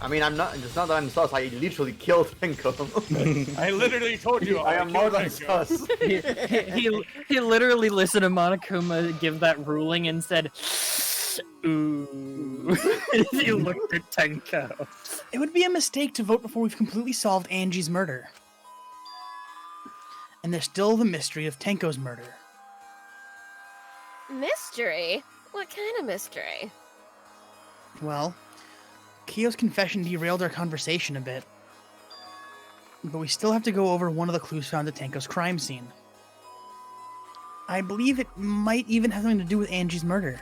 I mean, I'm not. It's not that I'm sus. I literally killed Tenko. I literally told you. I am more than Tenko. sus. he literally listened to Monokuma give that ruling and said, "Ooh." He looked at Tenko. It would be a mistake to vote before we've completely solved Angie's murder. And there's still the mystery of Tenko's murder. Mystery? What kind of mystery? Well, Kyo's confession derailed our conversation a bit. But we still have to go over one of the clues found at Tenko's crime scene. I believe it might even have something to do with Angie's murder.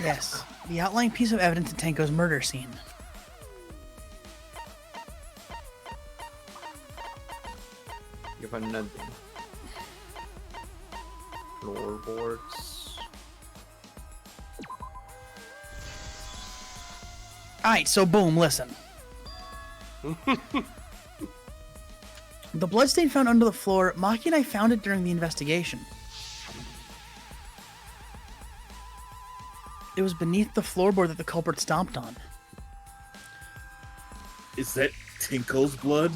Yes, the outlying piece of evidence at Tenko's murder scene. You have nothing. Floorboards. Alright, so boom, listen. The bloodstain found under the floor, Maki and I found it during the investigation. It was beneath the floorboard that the culprit stomped on. Is that Tinkle's blood?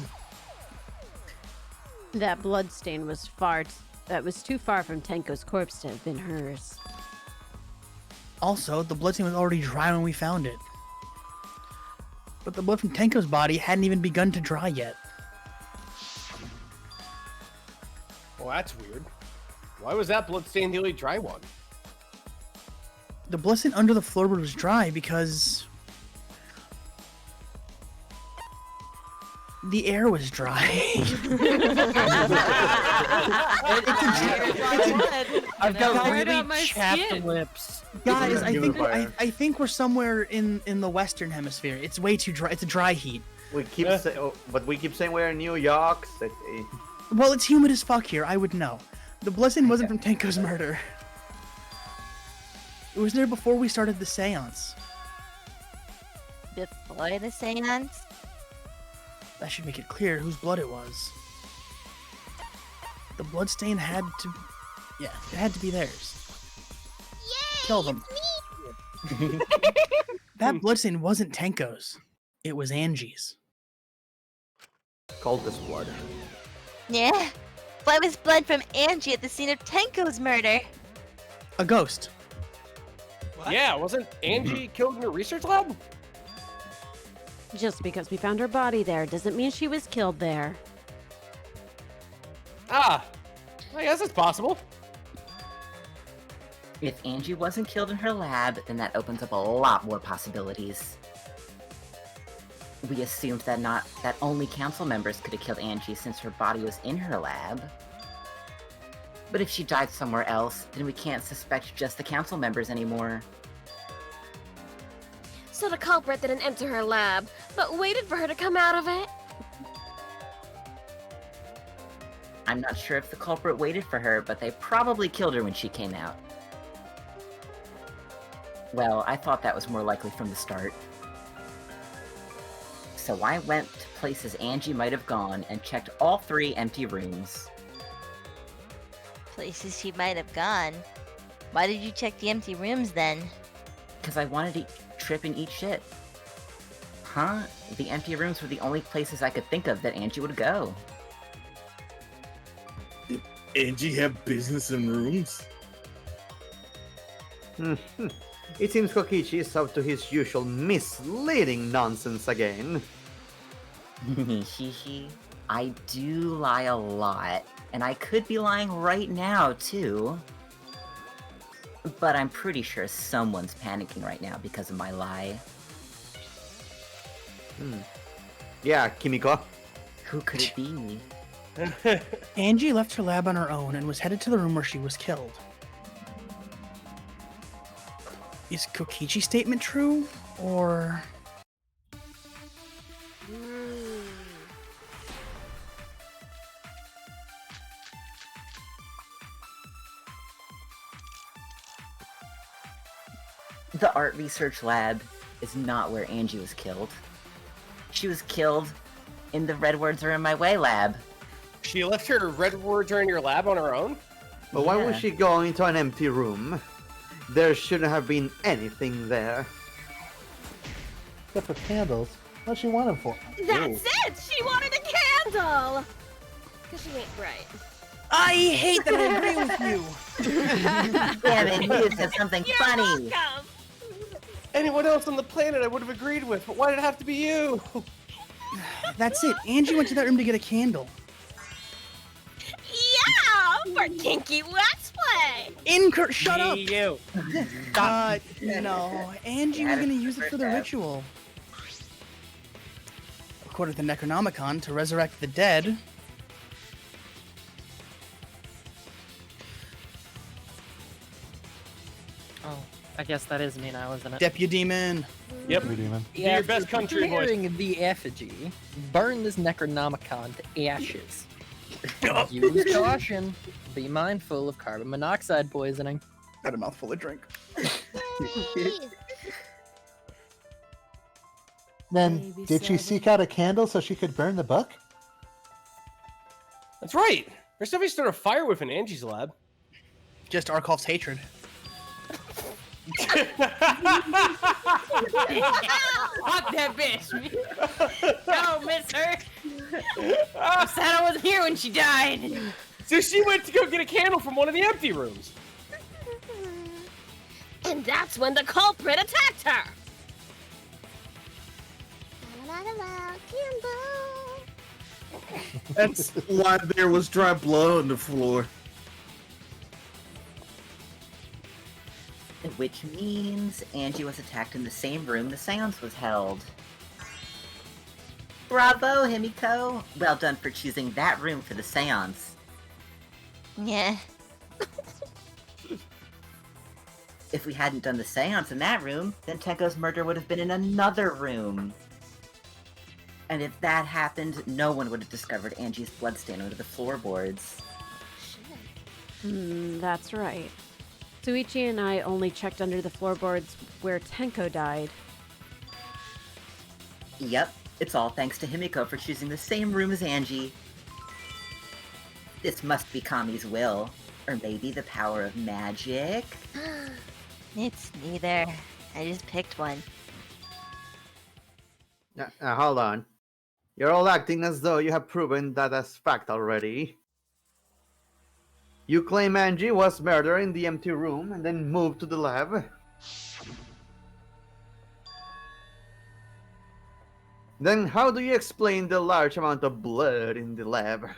That bloodstain was too far from Tenko's corpse to have been hers. Also, the bloodstain was already dry when we found it. But the blood from Tenko's body hadn't even begun to dry yet. Well, that's weird. Why was that bloodstain the only dry one? The bloodstain under the floorboard was dry because the air was dry. I've got Right really up my chapped skin. lips. Guys, I think we're somewhere in the Western Hemisphere. It's way too dry. It's a dry heat. We keep but we keep saying we're in New York City. Well, it's humid as fuck here. I would know. The bloodstain wasn't from Tenko's murder. It was there before we started the seance. Before the seance? That should make it clear whose blood it was. The bloodstain had to... Yeah, it had to be theirs. Yay! Kill them. That bloodstain wasn't Tenko's. It was Angie's. Cultist blood. Yeah. Why was blood from Angie at the scene of Tenko's murder? A ghost. Yeah, wasn't Angie killed in her research lab? Just because we found her body there doesn't mean she was killed there. Ah, I guess it's possible. If Angie wasn't killed in her lab, then that opens up a lot more possibilities. We assumed that only council members could have killed Angie since her body was in her lab. But if she died somewhere else, then we can't suspect just the council members anymore. So the culprit didn't enter her lab, but waited for her to come out of it? I'm not sure if the culprit waited for her, but they probably killed her when she came out. Well, I thought that was more likely from the start. So I went to places Angie might have gone and checked all 3 empty rooms. Places she might have gone. Why did you check the empty rooms then? Because I wanted to trip and eat shit. Huh? The empty rooms were the only places I could think of that Angie would go. Did Angie have business in rooms? It seems Kokichi is up to his usual misleading nonsense again. Hihi. I do lie a lot, and I could be lying right now, too. But I'm pretty sure someone's panicking right now because of my lie. Yeah, Kimiko. Who could it be? Angie left her lab on her own and was headed to the room where she was killed. Is Kokichi's statement true, or... The art research lab is not where Angie was killed. She was killed in the Red Words Are In My Way lab. She left her red words are in your lab on her own? But why was she going into an empty room? There shouldn't have been anything there. Except for candles. What'd she want them for? That's it! She wanted a candle! Because she ain't bright. I hate that I agree with you! Damn it, you said something You're funny! welcome. Anyone else on the planet I would have agreed with, but why did it have to be you? That's it. Angie went to that room to get a candle. Yeah! For kinky wax play! Shut up! You! No. Angie was gonna use it for the ritual. According to the Necronomicon, to resurrect the dead. Oh, I guess that is me now, isn't it? Depudemon. Yep. Demon. Do your best country voice. Clearing the effigy, burn this Necronomicon to ashes. Use caution. Be mindful of carbon monoxide poisoning. Got a mouthful of drink. Then, did she seek out a candle so she could burn the book? That's right. There's somebody started a fire with in Angie's lab. Just Arcolf's hatred. Fuck that bitch! Don't miss her! I said I wasn't here when she died! So she went to go get a candle from one of the empty rooms. And that's when the culprit attacked her! That's why there was dry blood on the floor. Which means Angie was attacked in the same room the seance was held. Bravo, Himiko! Well done for choosing that room for the seance. Yeah. If we hadn't done the seance in that room, then Tenko's murder would have been in another room. And if that happened, no one would have discovered Angie's bloodstain under the floorboards. That's right. Shuichi and I only checked under the floorboards where Tenko died. Yep, it's all thanks to Himiko for choosing the same room as Angie. This must be Kami's will. Or maybe the power of magic? It's neither. I just picked one. Hold on. You're all acting as though you have proven that as fact already. You claim Angie was murdered in the empty room and then moved to the lab? Then how do you explain the large amount of blood in the lab?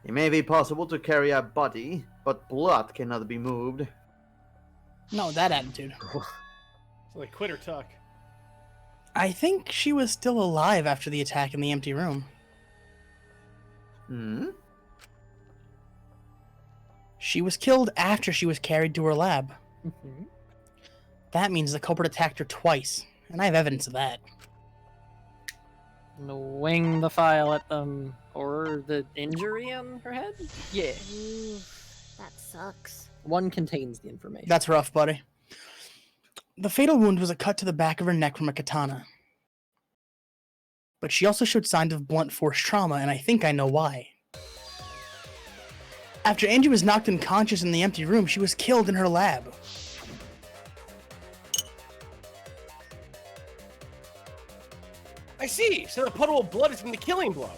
It may be possible to carry a body, but blood cannot be moved. No, that attitude. So like quit or tuck. I think she was still alive after the attack in the empty room. Hmm? She was killed after she was carried to her lab. That means the culprit attacked her twice, and I have evidence of that. Wing the file at them, or the injury on her head? Yeah. That sucks. One contains the information. That's rough, buddy. The fatal wound was a cut to the back of her neck from a katana. But she also showed signs of blunt force trauma, and I think I know why. After Angie was knocked unconscious in the empty room, she was killed in her lab. I see. So the puddle of blood is from the killing blow.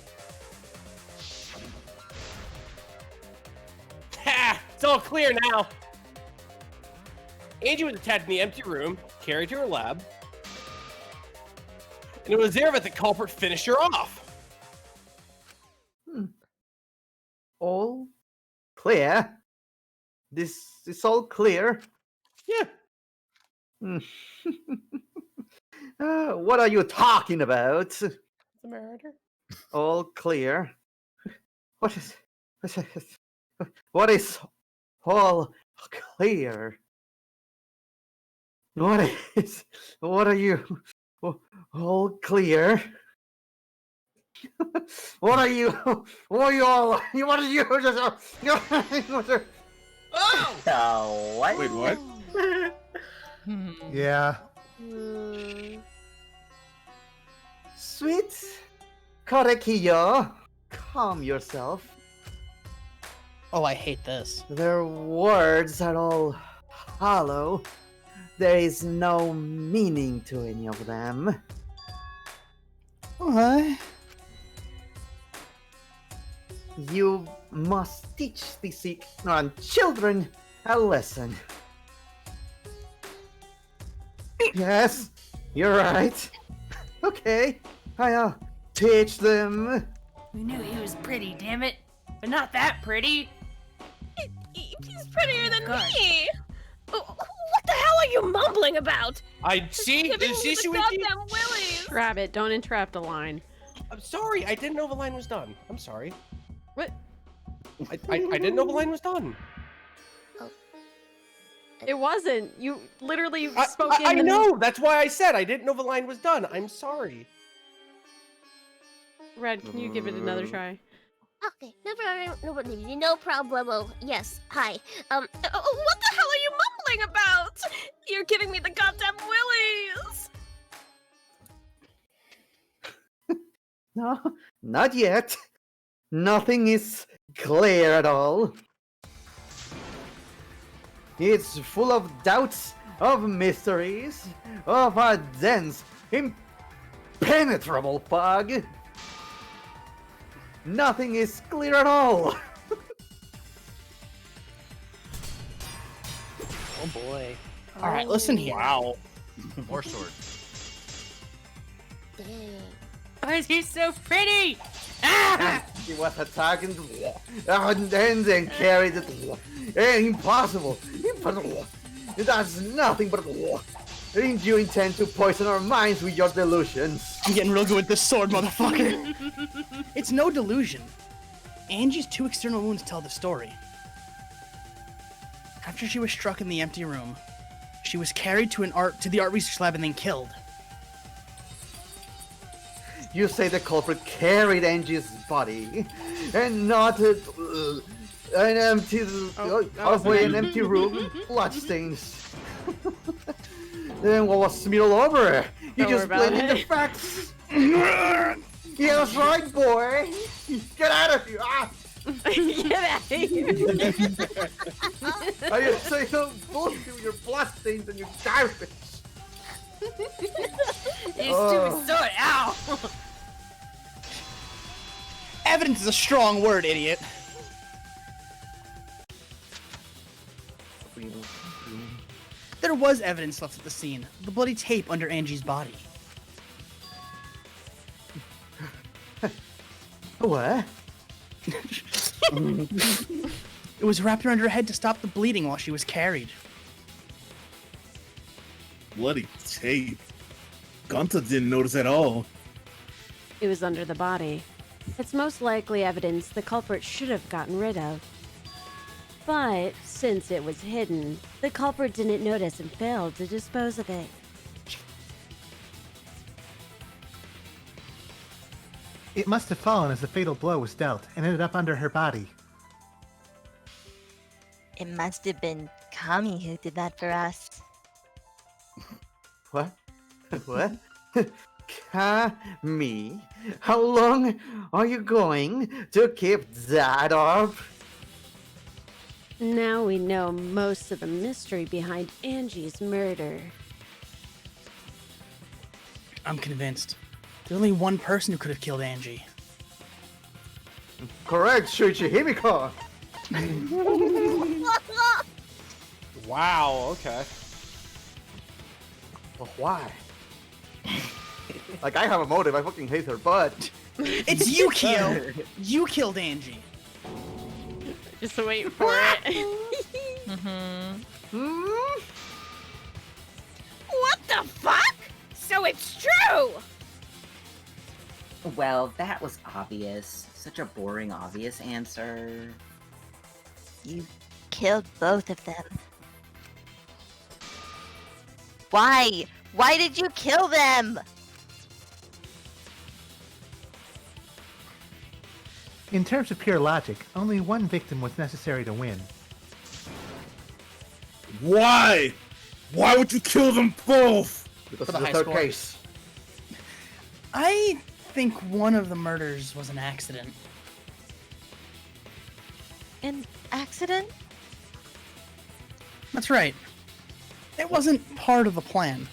Ha! It's all clear now. Angie was attacked in the empty room, carried to her lab, and it was there that the culprit finished her off. All clear? This is all clear? Yeah. What are you talking about? The murder. All clear? What is all clear? What are you all clear? What are you all what? Wait, what? Yeah. Sweet Korekiyo, calm yourself. Oh, I hate this. Their words are all hollow. There is no meaning to any of them. What? You must teach these ignorant children a lesson. Yes, you're right. Okay, I'll teach them. We knew he was pretty, damn it. But not that pretty. He's prettier than me! What the hell are you mumbling about? I see. Giving See, me the Shuichi? goddamn willies! Rabbit, don't interrupt the line. I'm sorry. I didn't know the line was done. I'm sorry. What? I didn't know the line was done. It wasn't. You literally spoke I in the... know. That's why I said I didn't know the line was done. I'm sorry. Red, can you give it another try? Okay, no problemo. Yes, hi. What the hell are you mumbling about? You're giving me the goddamn willies! No, not yet. Nothing is clear at all. It's full of doubts, of mysteries, of a dense, impenetrable fog. Nothing is clear at all. Oh boy. All right, listen here. Wow. More sword. Why is he so pretty? He was attacking and then carried it. Impossible. It does nothing but. Didn't you intend to poison our minds with your delusions? I'm getting real good with this sword, motherfucker. It's no delusion. Angie's 2 external wounds tell the story. After she was struck in the empty room, she was carried to the art research lab and then killed. You say the culprit carried Angie's body, and not an empty, an empty room, bloodstains. Then what was smeared all over her? You Don't just worry about blended the it. facts. Yeah, that's right, boy. Get out of here. Ah. Get out of here. Are you saying no bullshit with your bloodstains and your garbage? You stupid sword, ow! Evidence is a strong word, idiot. There was evidence left at the scene. The bloody tape under Angie's body. What? It was wrapped around her head to stop the bleeding while she was carried. Bloody tape. Gonta didn't notice at all. It was under the body. It's most likely evidence the culprit should have gotten rid of. But since it was hidden, the culprit didn't notice and failed to dispose of it. It must have fallen as the fatal blow was dealt and ended up under her body. It must have been Kami who did that for us. What? What? Me? How long are you going to keep that up? Now we know most of the mystery behind Angie's murder. I'm convinced. There's only one person who could have killed Angie. Correct, Shuichi Himiko! Wow, okay. Well, why? Like, I have a motive, I fucking hate her, but... It's you, Kyo! You killed Angie! Just wait for it. What the fuck? So it's true! Well, that was obvious. Such a boring, obvious answer. You killed both of them. Why? Why did you kill them? In terms of pure logic, only one victim was necessary to win. Why? Why would you kill them both? Because For the it's the high third score. case. I think one of the murders was an accident. An accident? That's right. It wasn't part of the plan.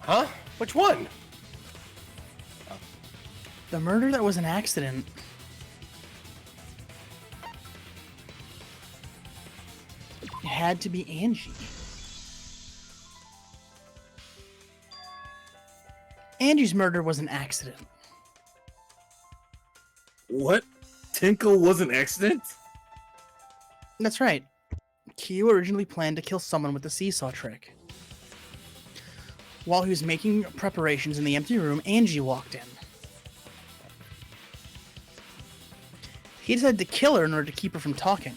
Huh? Which one? The murder that was an accident. It had to be Angie. Angie's murder was an accident. What? Tenko was an accident? That's right. Kyo originally planned to kill someone with the seesaw trick. While he was making preparations in the empty room, Angie walked in. He decided to kill her in order to keep her from talking.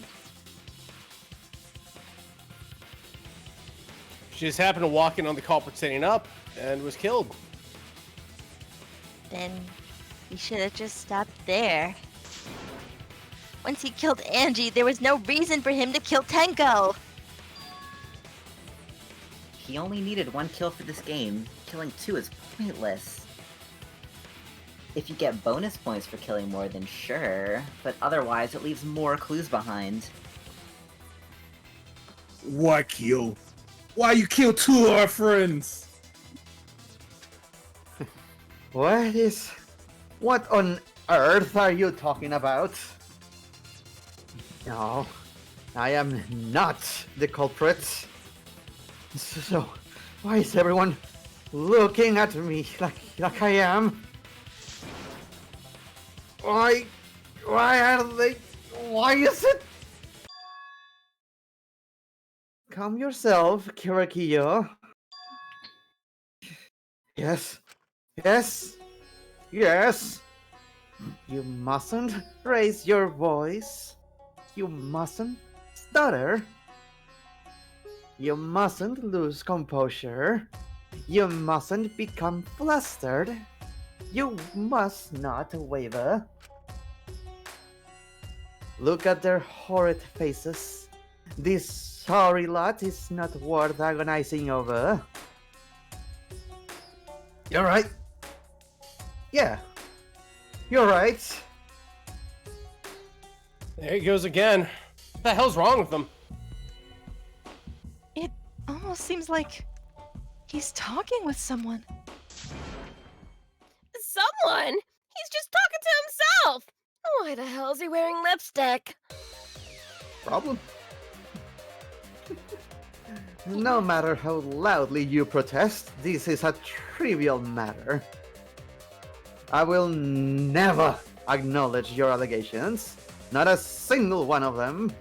She just happened to walk in on the culprit sitting up and was killed. Then he should have just stopped there. Once he killed Angie, there was no reason for him to kill Tenko. He only needed one kill for this game. Killing two is pointless. If you get bonus points for killing more, then sure, but otherwise it leaves more clues behind. Why kill? Why you kill two of our friends? What on earth are you talking about? No, I am not the culprit. So, why is everyone looking at me like I am? Why are they? Why is it? Calm yourself, Korekiyo. Yes. You mustn't raise your voice. You mustn't stutter. You mustn't lose composure. You mustn't become flustered. You must not waver. Look at their horrid faces. This sorry lot is not worth agonizing over. You're right. Yeah. You're right. There he goes again. What the hell's wrong with him? It almost seems like he's talking with someone. Someone? He's just talking to himself! Why the hell is he wearing lipstick? Problem? No matter how loudly you protest, this is a trivial matter. I will never acknowledge your allegations. Not a single one of them.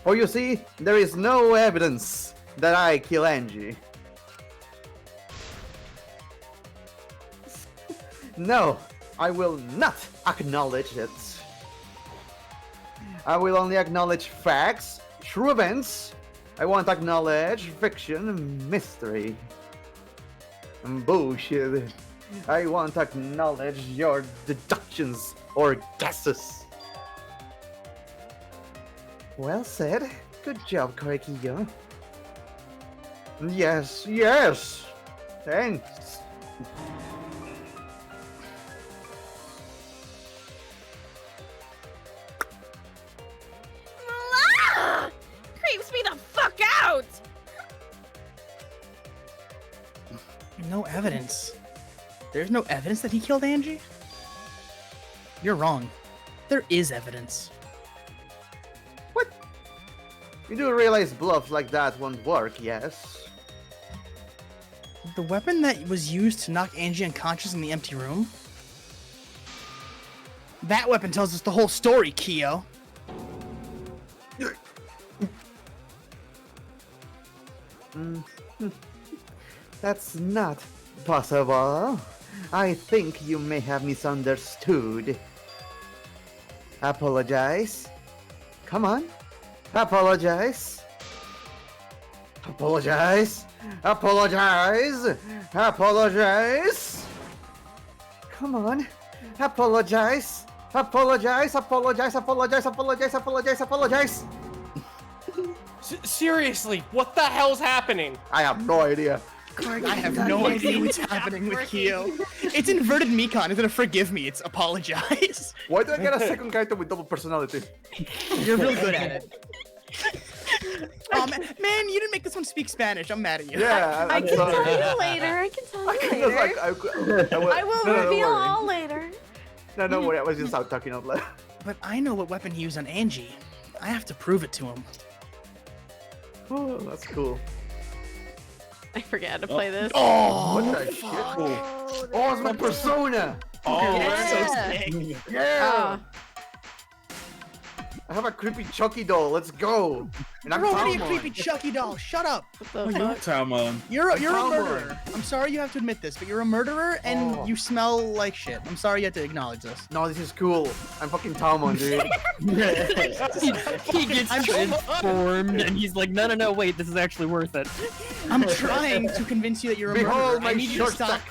For you see, there is no evidence that I kill Angie. No, I will not acknowledge it. I will only acknowledge facts, true events. I won't acknowledge fiction, mystery, and bullshit. I won't acknowledge your deductions or guesses. Well said. Good job, Korekiyo. Yes, yes. Thanks. Ah! Creeps me the fuck out! No evidence. There's no evidence that he killed Angie? You're wrong. There is evidence. You do realize bluff like that won't work, yes? The weapon that was used to knock Angie unconscious in the empty room? That weapon tells us the whole story, Kyo. That's not possible. I think you may have misunderstood. Apologize. Come on. Apologize. Apologize. Apologize. Apologize. Come on. Apologize. Apologize. Apologize. Apologize. Apologize. Apologize. Apologize. Seriously, what the hell's happening? I have no idea. I have no idea what's happening with Kyo. It's inverted Mikon. Instead of forgive me, it's apologize. Why did I get a second Kaito with double personality? You're real good at it. Oh, man, you didn't make this one speak Spanish. I'm mad at you. Yeah, I can tell you later. I can tell you later. I will reveal all later. No, don't worry. I was just out talking out loud. But I know what weapon he used on Angie. I have to prove it to him. Oh, that's cool. I forget how to play this. Oh, what the shit? Oh, it's my persona. Oh, yeah. so sick. Yeah. I have a creepy Chucky doll. Let's go. And I'm You're already a Talmon. creepy Chucky doll. Shut up. Talmon. You're a Talmon. murderer. I'm sorry you have to admit this, but you're a murderer and you smell like shit. I'm sorry you have to acknowledge this. No, this is cool. I'm fucking Talmon, dude. He gets transformed and he's like, no, wait, this is actually worth it. I'm trying to convince you that you're a murderer. Behold my I need you to short stop.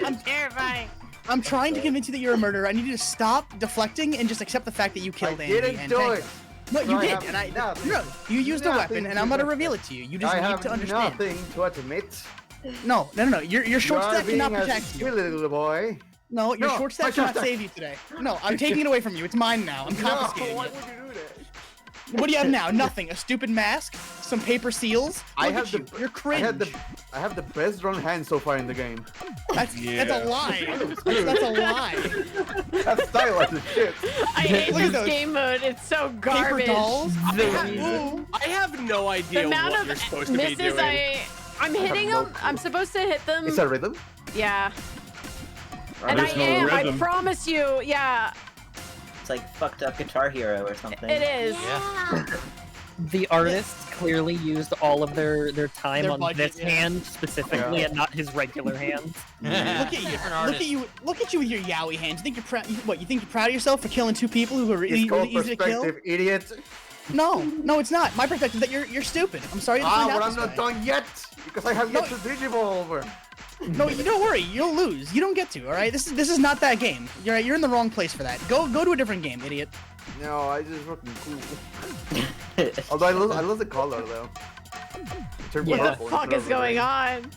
I'm terrifying. I'm trying to convince you that you're a murderer. I need you to stop deflecting and just accept the fact that you killed Andy. didn't and do Tank. it. No, you I did, have and nothing. no, you used a Nothing weapon, and to I'm gonna do. reveal it to you. You just I need have to understand. nothing to admit. No. Your short stack cannot protect you. Silly little boy. No, your No, short my stack short cannot stack. save you today. No, I'm taking it away from you. It's mine now. I'm confiscating why it. would you do that? What do you have now? Nothing. A stupid mask, some paper seals. Look at you. You're cringe. I have the best run hand so far in the game. That's a lie. That's a lie. That's stylized as shit. I hate Look at this those game mode. It's so paper garbage. dolls. I have no The idea amount what of you're supposed to be misses doing. I'm hitting no them. I'm supposed to hit them. It's a rhythm? Yeah. And There's I no am. I rhythm. promise you. Yeah. It's like fucked up Guitar Hero or something. It is. The artists clearly used all of their time Their on budget, this yeah. hand specifically Yeah. and not his regular hands. Look at you! Look at you with your yaoi hands. You think you're proud? What? You think you're proud of yourself for killing two people who are It's easy called to kill? perspective, idiot. No, it's not. My perspective is that you're stupid. I'm sorry to Ah, find out but I'm this not way. done yet because I have yet to digivolve. No, you don't worry. You'll lose. You don't get to. All right. This is not that game. You're right. You're in the wrong place for that. Go to a different game, idiot. No, I just fucking cool. Although I love the color though. Turn What the purple fuck instead is of going red. on?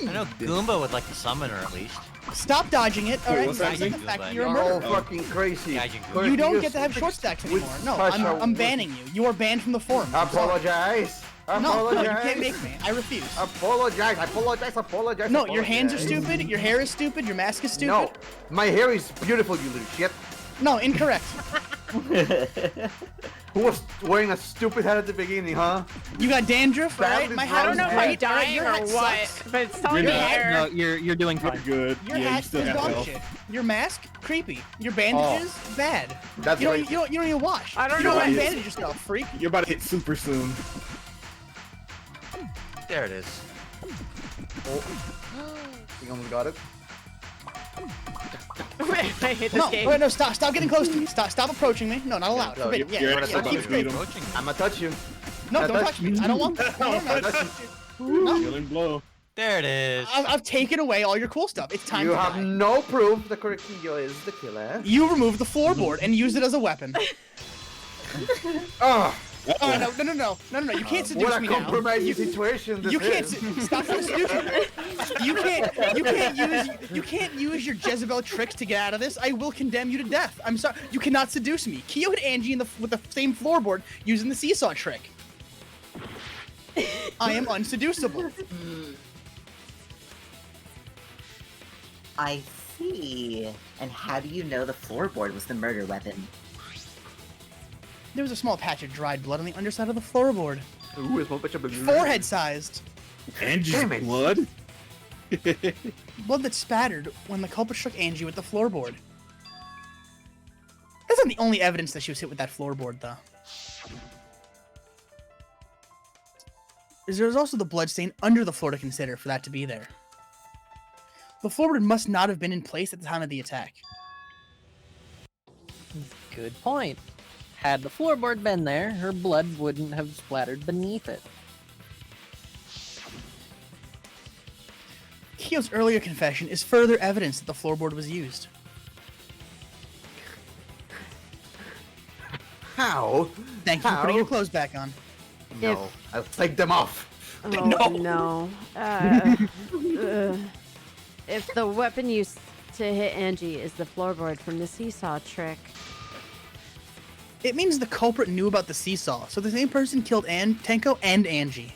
I know Goomba would like to summon her at least. Stop dodging it. All Wait, right. what's Accept the happening? fact that you're a You're all murderer. fucking crazy. You don't get to have short stacks anymore. No, I'm banning you. You are banned from the forum. Apologize. No, Apologize. you can't make me. I refuse. Apologize. Apologize. No, your hands are stupid. Your hair is stupid. Your mask is stupid. No, my hair is beautiful, you little shit. No, incorrect. Who was wearing a stupid hat at the beginning, huh? You got dandruff, right? My hat I don't know if I'm right, dying your or hat what, sucks. but it's telling Your me hat- here. No, you're doing fine. Good. Your Yeah, you hat still is have dog health. shit. Your mask, creepy. Your bandages, bad. That's you don't, right. you don't even wash. I don't you know don't what- bandage yourself, freak. You're about to hit super soon. There it is. Oh. You almost got it. I hate this No, game. wait, no, stop getting close to me. Stop approaching me. No, not allowed. No, Forbidden. you're Yeah, gonna touch keep me. straight. I'm gonna touch you. No, Gonna don't touch me. I don't want that. No, I'm gonna touch you. no. Killing blow. There it is. I've taken away all your cool stuff. It's time You to have die. no proof that Korekiyo is the killer. You removed the floorboard and used it as a weapon. Oh, No. You can't seduce what a me now. compromising situation this You can't is. stop seducing me. You can't use your Jezebel tricks to get out of this. I will condemn you to death. I'm sorry. You cannot seduce me. Kyo hit Angie with the same floorboard using the seesaw trick. I am unseducible. I see. And how do you know the floorboard was the murder weapon? There was a small patch of dried blood on the underside of the floorboard. Ooh, it's much of a Forehead sized. Angie's Damn it. blood? Blood that spattered when the culprit struck Angie with the floorboard. That's not the only evidence that she was hit with that floorboard, though. There was also the blood stain under the floor to consider for that to be there. The floorboard must not have been in place at the time of the attack. Good point. Had the floorboard been there, her blood wouldn't have splattered beneath it. Kyo's earlier confession is further evidence that the floorboard was used. How? Thank you for putting How? your clothes back on. No, I'll take them off. Oh, No. no. If the weapon used to hit Angie is the floorboard from the seesaw trick. It means the culprit knew about the seesaw, so the same person killed Tenko and Angie.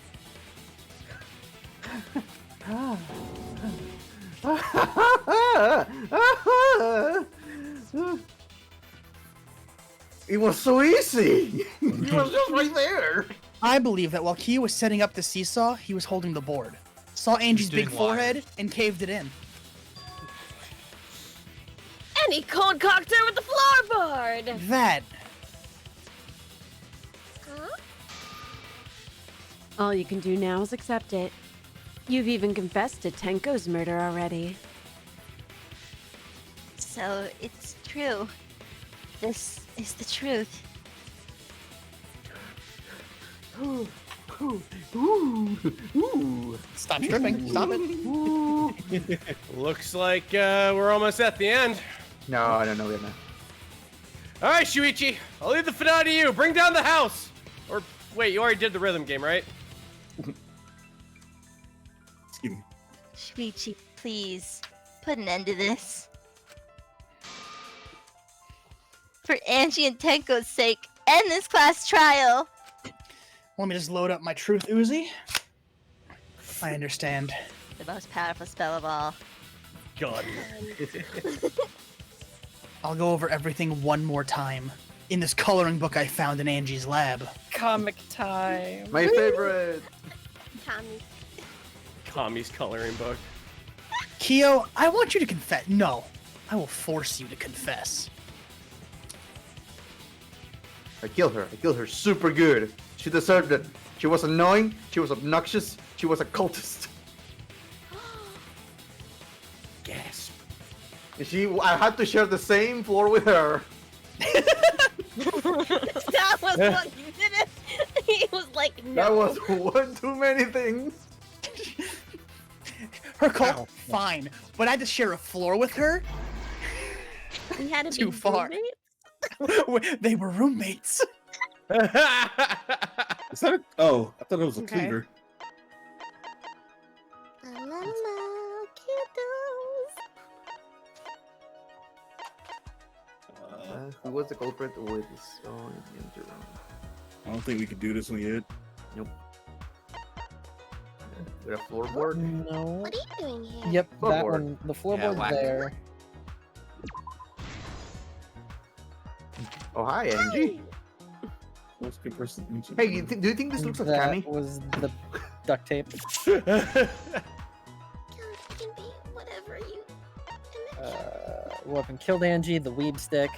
It was so easy. It was just right there. I believe that while Kyo was setting up the seesaw, he was holding the board. Saw Angie's doing big what? forehead and caved it in. And he cold cocked her with the floorboard. That. Huh? All you can do now is accept it. You've even confessed to Tenko's murder already. So it's true. This is the truth. Ooh, ooh, ooh. Stop stripping. Stop it. Looks like we're almost at the end. No, we're not. All right, Shuichi, I'll leave the finale to you. Bring down the house. Or wait, you already did the rhythm game, right? Shuichi, please, put an end to this. For Angie and Tenko's sake, end this class trial. Let me just load up my truth Uzi. I understand. The most powerful spell of all. God. I'll go over everything one more time. In this coloring book I found in Angie's lab. Comic time. My favorite. Tommy. Kami's coloring book. Kyo, I want you to confess. No, I will force you to confess. I killed her super good. She deserved it. She was annoying, she was obnoxious, she was a cultist. Gasp. And I had to share the same floor with her. That was what you did it. He was like, no. That was one too many things. Her cult, fine, but I had to share a floor with her? We had to Too be far. roommates? They were roommates. Is that a... Oh, I thought it was a Okay. cleaver. La, la, la, kiddos. Who was the culprit with his own interim? I don't think we could do this one yet. Nope. With a floorboard? No. What are you doing here? Yep, that Floorboard. one. The floorboard's whack. there. Oh, hi, Angie. Most impressive. Hey, do you think this looks like That Cammy? was the duct tape. Whatever you. Weapon killed Angie, the weeb stick.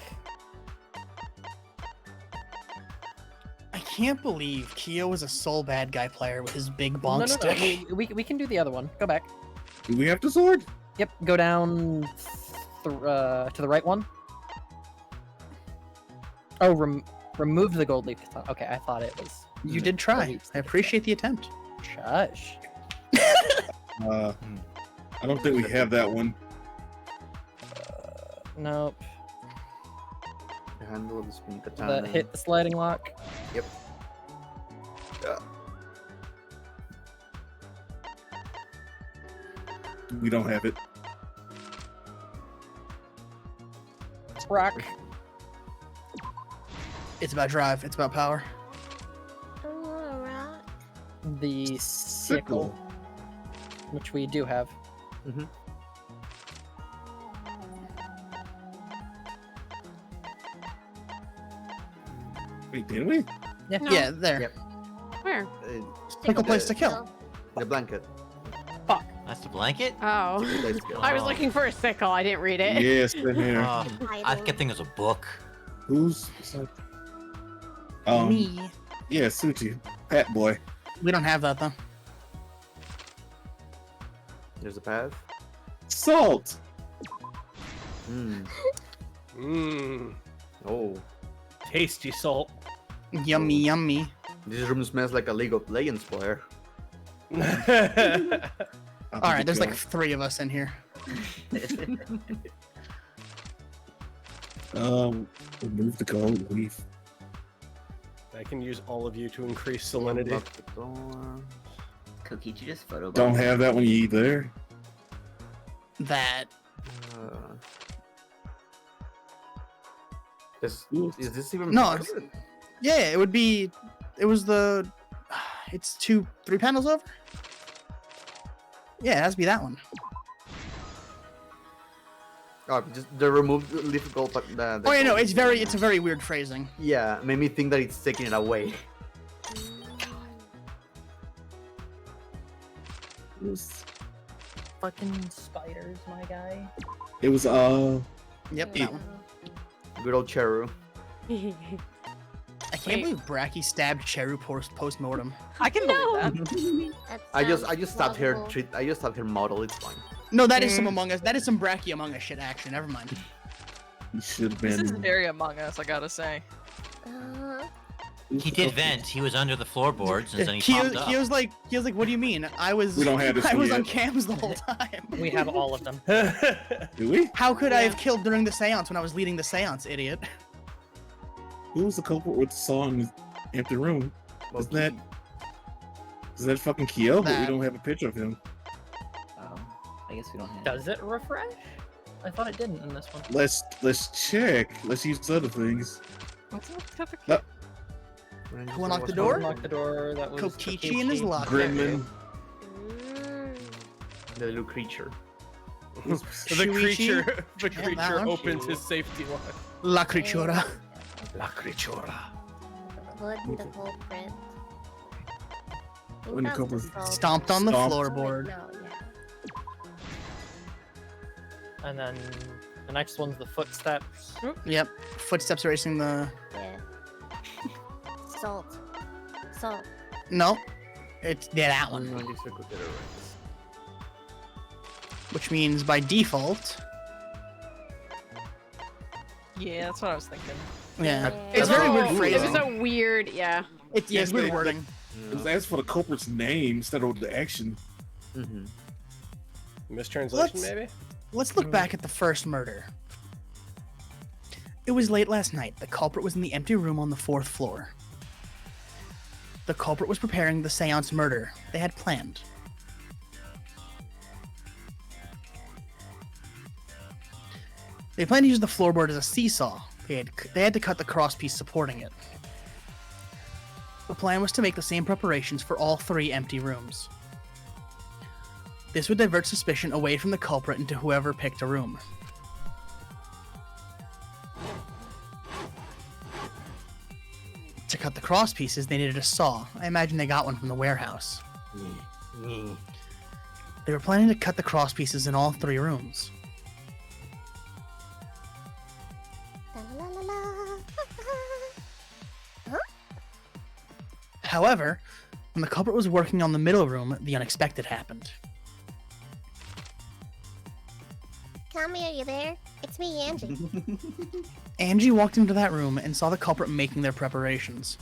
I can't believe Kyo was a sole bad guy player with his big bonk No, stick. we can do the other one. Go back. Do we have the sword? Yep, go down to the right one. Oh, remove the gold leaf. Okay, I thought it was. You did try. I appreciate the attempt. Shush. I don't think we have that one. Nope. The handle of the spin katana. That hit the sliding lock. Yep. We don't have it. Rock. It's about drive. It's about power. The sickle, which we do have. Mm-hmm. Wait, did we? Yeah. No. Yeah, there. Yep. Where? Pickle place to kill. The blanket. Fuck. That's the blanket? Oh. Place to kill. I was looking for a sickle. I didn't read it. Yes, in here. I kept thinking it was a book. Who's? Me. Yeah, Shuichi. Pat boy. We don't have that though. There's a path. Salt. Mmm. Oh. Tasty salt. Yummy, yummy. This room smells like a League of Legends player. All right, there's like 3 of us in here. Remove the gold leaf. I can use all of you to increase salinity. Kokichi just photo. Don't have that one either. That. Is this even No. part It's, of it? yeah, it would be. It was the. It's 3 panels over. Yeah, it has to be that one. Oh, just the removed leaf gold. The Oh yeah, no, it's a very weird phrasing. Yeah, made me think that it's taking it away. It was. Fucking spiders, my guy. It was Yep, that one. Good old Cheru. I can't believe Brachy stabbed Cheru post mortem. I can believe that. I just stopped her. I just stopped her model. It's fine. No, that is some Among Us. That is some Brachy Among Us shit action. Never mind. You should have This is been. very Among Us, I gotta say. He did vent. He was under the floorboards and then he popped up. He was like, what do you mean? I was. We don't have this I one was yet. on cams the whole time. We have all of them. Do we? How could I have killed during the seance when I was leading the seance, idiot? Who was the culprit with the song "Empty Room"? Is that fucking Kyo? But we That. don't have a picture of him. I guess we don't have. Does it refresh? I thought it didn't in this one. Let's check. Let's use other things. Who unlocked the door? Unlock the door. That was Kokichi and his lock. Grinman. The little creature. The Shuichi? creature Yeah, that one. opens his safety lock. La Crichora. La Crichora. Wood the culprit. When the culprit Stomped on the Stomped. floorboard. No, yeah. And then the next one's the footsteps. Yep. Footsteps erasing the. Yeah. Salt. Salt. No. It's that one. Which means by default. Yeah, that's what I was thinking. Yeah. It's very weird It phrasing. was a weird, yeah. It's Yes, weird they- wording. It was asked for the culprit's name instead of the action. Mm-hmm. Mistranslation, Let's- maybe? Let's look back at the first murder. It was late last night. The culprit was in the empty room on the 4th floor. The culprit was preparing the seance murder they had planned. They planned to use the floorboard as a seesaw. They had to cut the crosspiece supporting it. The plan was to make the same preparations for all 3 empty rooms. This would divert suspicion away from the culprit into whoever picked a room. To cut the cross pieces, they needed a saw. I imagine they got one from the warehouse. They were planning to cut the cross pieces in all 3 rooms. However, when the culprit was working on the middle room, the unexpected happened. Kami, are you there? It's me, Angie. Angie walked into that room and saw the culprit making their preparations.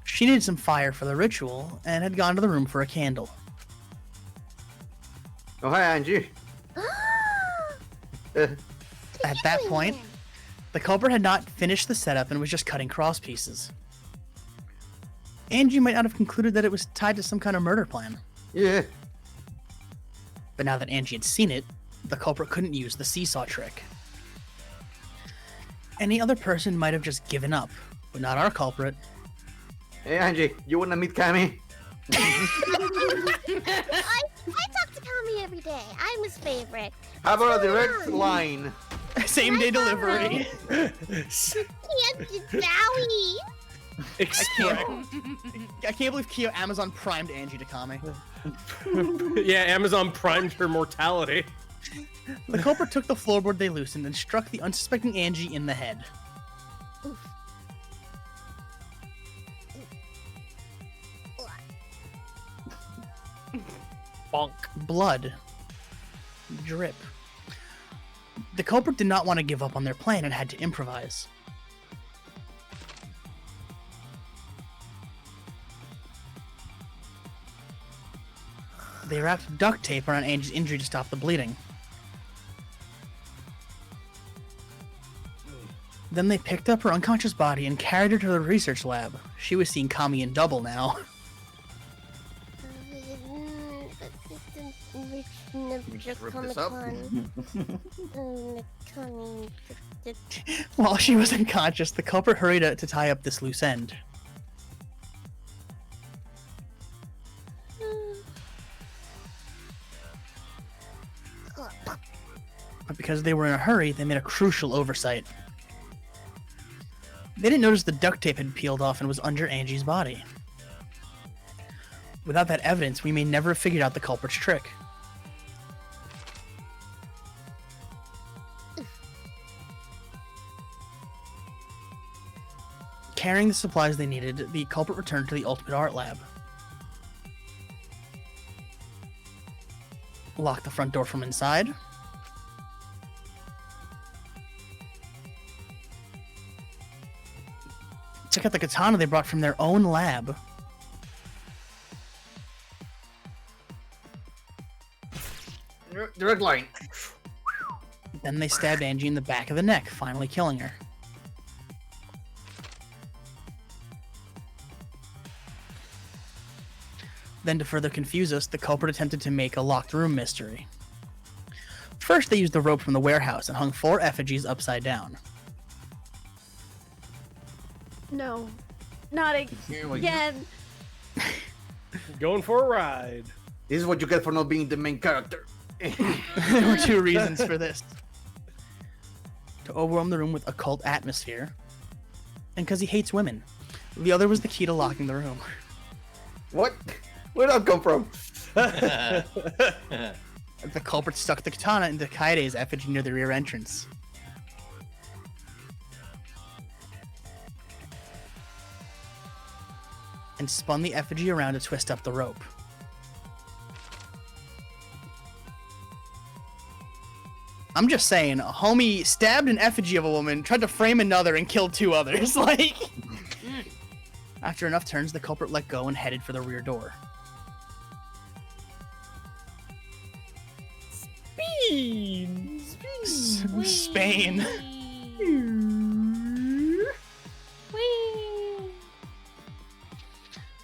She needed some fire for the ritual and had gone to the room for a candle. Oh, hi, Angie. At that point, the culprit had not finished the setup and was just cutting cross pieces. Angie might not have concluded that it was tied to some kind of murder plan. Yeah. But now that Angie had seen it, the culprit couldn't use the seesaw trick. Any other person might have just given up, but not our culprit. Hey, Angie, you wanna meet Kami? I talk to Kami every day. I'm his favorite. How about a direct line? Same day delivery. Zowie. I can't believe Kyo Amazon primed Angie to Kami. Yeah, Amazon primed her mortality. The culprit took the floorboard they loosened and struck the unsuspecting Angie in the head. Bonk. Blood. Drip. The culprit did not want to give up on their plan and had to improvise. They wrapped duct tape around Angie's injury to stop the bleeding. Then they picked up her unconscious body and carried her to the research lab. She was seeing Kami in double now. While she was unconscious, the culprit hurried to tie up this loose end. But because they were in a hurry, they made a crucial oversight. They didn't notice the duct tape had peeled off and was under Angie's body. Without that evidence, we may never have figured out the culprit's trick. Carrying the supplies they needed, the culprit returned to the Ultimate Art Lab. Locked the front door from inside. Took out the katana they brought from their own lab. Direct line. Then they stabbed Angie in the back of the neck, finally killing her. Then, to further confuse us, the culprit attempted to make a locked room mystery. First, they used the rope from the warehouse and hung 4 effigies upside down. No. Not again. Going for a ride. This is what you get for not being the main character. There were 2 reasons for this. To overwhelm the room with occult atmosphere, and because he hates women. The other was the key to locking the room. What? Where'd that come from? The culprit stuck the katana into Kaede's effigy near the rear entrance. And spun the effigy around to twist up the rope. I'm just saying, a homie stabbed an effigy of a woman, tried to frame another, and killed 2 others. Like, after enough turns, the culprit let go and headed for the rear door. Spain.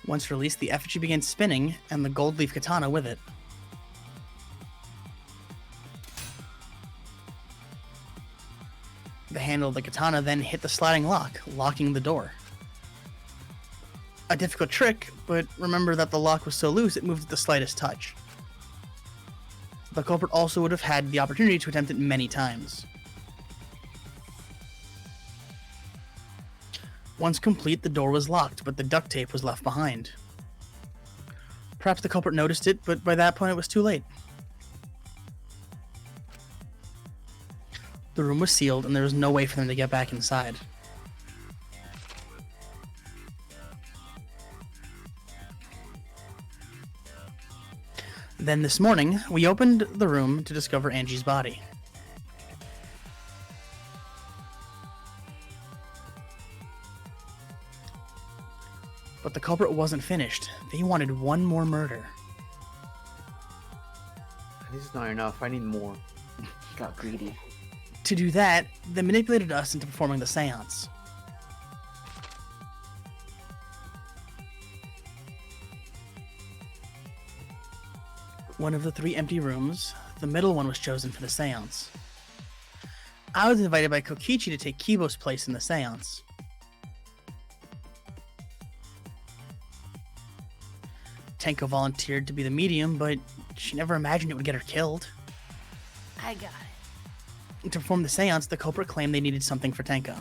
Once released, the effigy began spinning, and the gold leaf katana with it. The handle of the katana then hit the sliding lock, locking the door. A difficult trick, but remember that the lock was so loose it moved at the slightest touch. The culprit also would have had the opportunity to attempt it many times. Once complete, the door was locked, but the duct tape was left behind. Perhaps the culprit noticed it, but by that point it was too late. The room was sealed, and there was no way for them to get back inside. Then this morning, we opened the room to discover Angie's body. But the culprit wasn't finished. They wanted one more murder. This is not enough. I need more. Got greedy. To do that, they manipulated us into performing the seance. One of the 3 empty rooms, the middle one was chosen for the seance. I was invited by Kokichi to take Kibo's place in the seance. Tenko volunteered to be the medium, but she never imagined it would get her killed. I got it. To perform the seance, the culprit claimed they needed something for Tenko.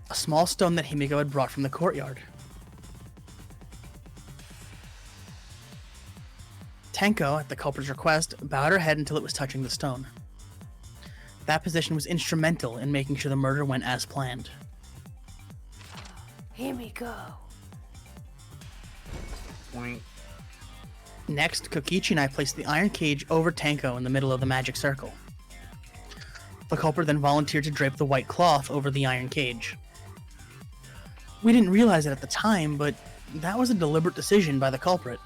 A small stone that Himiko had brought from the courtyard. Tenko, at the culprit's request, bowed her head until it was touching the stone. That position was instrumental in making sure the murder went as planned. Here we go. Point. Next, Kokichi and I placed the iron cage over Tenko in the middle of the magic circle. The culprit then volunteered to drape the white cloth over the iron cage. We didn't realize it at the time, but that was a deliberate decision by the culprit.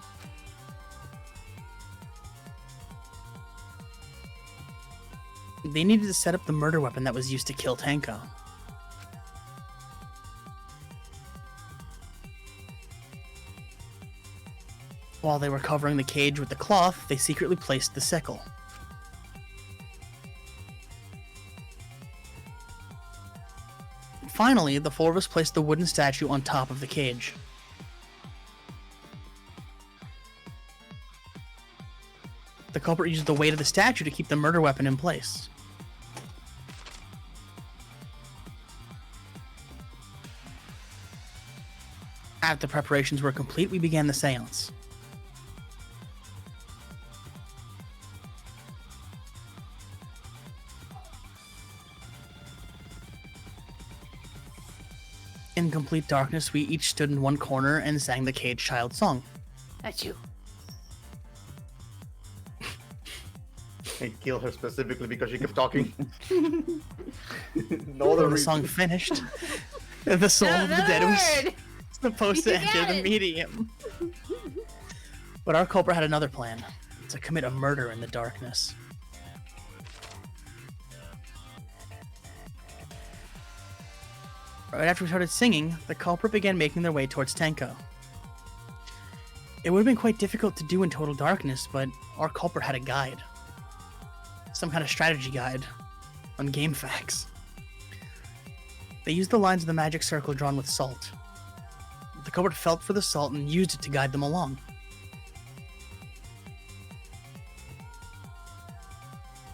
They needed to set up the murder weapon that was used to kill Tenko. While they were covering the cage with the cloth, they secretly placed the sickle. Finally, the 4 of us placed the wooden statue on top of the cage. The culprit used the weight of the statue to keep the murder weapon in place. After the preparations were complete, we began the seance. In complete darkness, we each stood in one corner and sang the Cage Child song. That's you. I killed her specifically because she kept talking. No other. When the song finished, the soul of the dead was supposed to enter the medium. But our culprit had another plan: to commit a murder in the darkness. Right after we started singing, the culprit began making their way towards Tenko. It would have been quite difficult to do in total darkness, but our culprit had a guide. Some kind of strategy guide on GameFAQs. They used the lines of the magic circle drawn with salt. The culprit felt for the salt and used it to guide them along.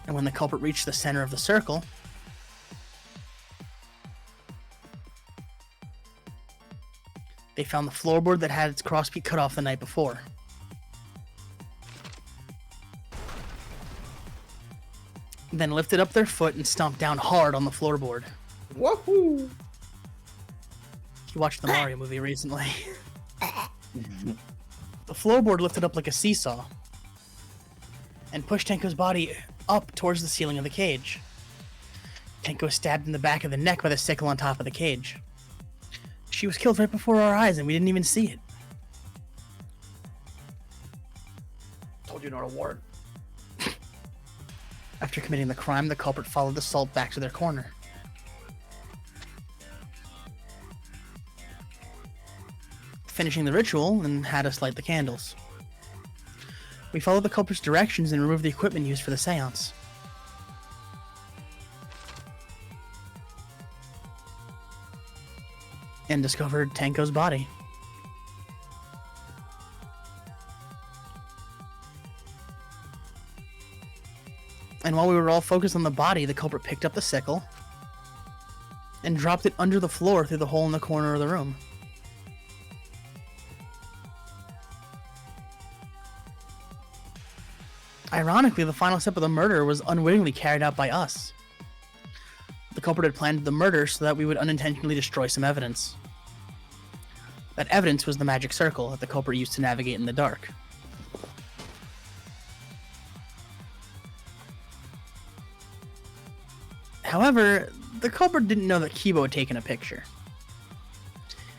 And when the culprit reached the center of the circle, they found the floorboard that had its crossbeam cut off the night before. Then lifted up their foot and stomped down hard on the floorboard. Woohoo! You watched the Mario movie recently. The floorboard lifted up like a seesaw and pushed Tenko's body up towards the ceiling of the cage. Tenko was stabbed in the back of the neck by the sickle on top of the cage. She was killed right before our eyes and we didn't even see it. Told you not a word. After committing the crime, the culprit followed the salt back to their corner. Finishing the ritual, and had us light the candles. We followed the culprit's directions and removed the equipment used for the seance. And discovered Tenko's body. And while we were all focused on the body, the culprit picked up the sickle and dropped it under the floor through the hole in the corner of the room. Ironically, the final step of the murder was unwittingly carried out by us. The culprit had planned the murder so that we would unintentionally destroy some evidence. That evidence was the magic circle that the culprit used to navigate in the dark. However, the culprit didn't know that Kibo had taken a picture.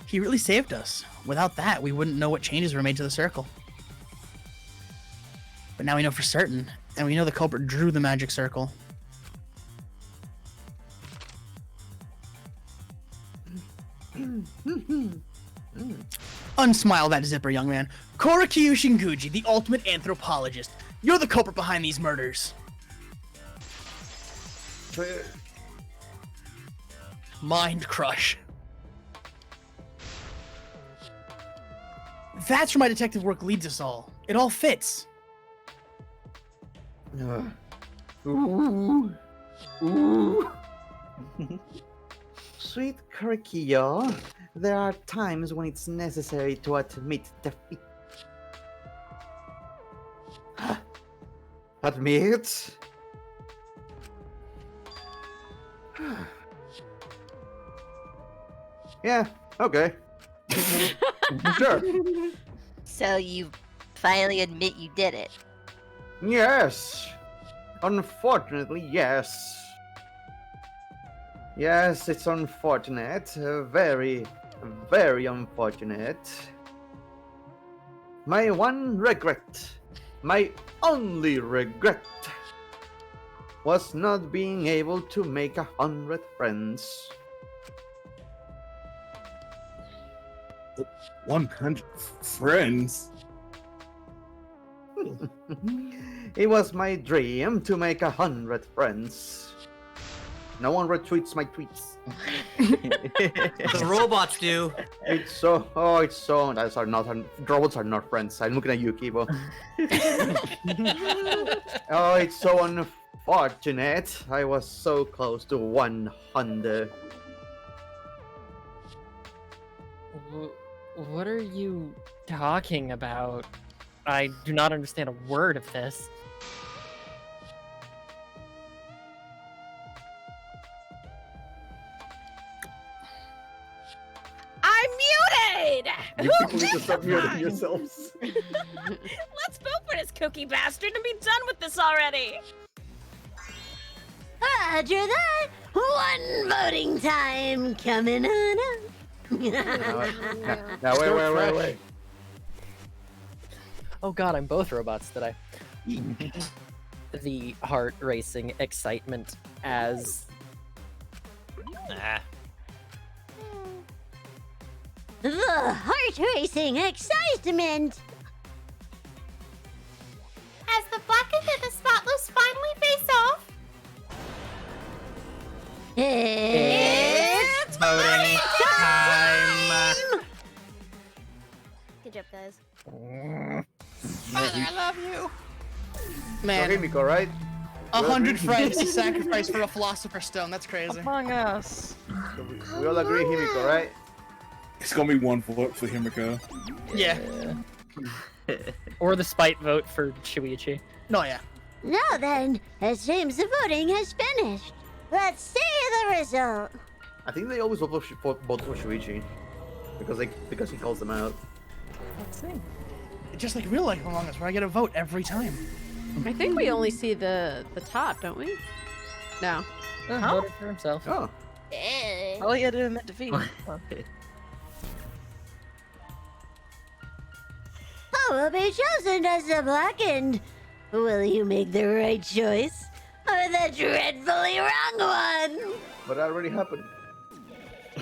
He really saved us. Without that, we wouldn't know what changes were made to the circle. But now we know for certain, and we know the culprit drew the magic circle. Unsmile that zipper, young man. Korekiyo Shinguji, the ultimate anthropologist. You're the culprit behind these murders. Mind crush. That's where my detective work leads us all. It all fits. Ooh. Ooh. Sweet Korekiyo, there are times when it's necessary to admit defeat. Admit? Yeah, okay. Sure. So you finally admit you did it. Yes. Unfortunately, yes. Yes, it's unfortunate. Very, very unfortunate. My one regret, my only regret, was not being able to make 100 friends. 100 friends? It was my dream to make 100 friends. No one retweets my tweets. The robots do. Robots are not friends. I'm looking at you, Kibo. Oh, it's so unfortunate. I was so close to 100. What are you talking about? I do not understand a word of this. I'm muted! You people need to stop muting yourselves. Let's vote for this cookie bastard and be done with this already! Roger that! One voting time coming on up. Now, wait. Oh god, I'm both robots today. The heart racing excitement as... Nah. The heart racing excitement! As the blackened and the spotless finally face off, it's voting time! Good job, guys. Father, I love you! Man, Himiko, right? 100 friends to sacrifice for a philosopher's stone. That's crazy. Among Us. We all agree, Himiko, right? It's gonna be one vote for Himiko. Yeah. Or the spite vote for Shuichi. No, yeah. Now then, it seems the voting has finished. Let's see the result. I think they always vote for Shuichi because he calls them out. Let's see. Just like real life Among Us, where I get a vote every time. I think we only see the top, don't we? No. Voted for himself. Oh. All he had to admit defeat. Who will be chosen as the blackened? Will you make the right choice or the dreadfully wrong one? But that already happened.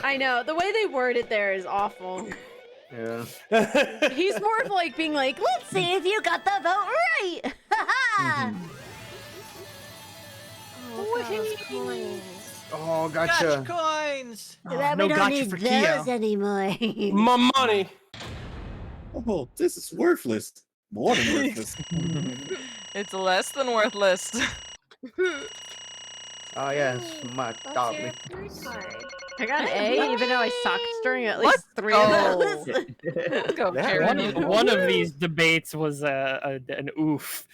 I know. The way they word it there is awful. Yeah. He's more of like being like, Let's see if you got the vote right. Ha Oh, gotcha. Coins! That no we don't gotcha need for those Kyo. anymore. My money. Oh, this is worthless. More than worthless. It's less than worthless. Oh yes, my darling. I got an A, even though I sucked during at Let's least 3 of go. those. Let's go, Yeah, Karen. One of these debates was an oof.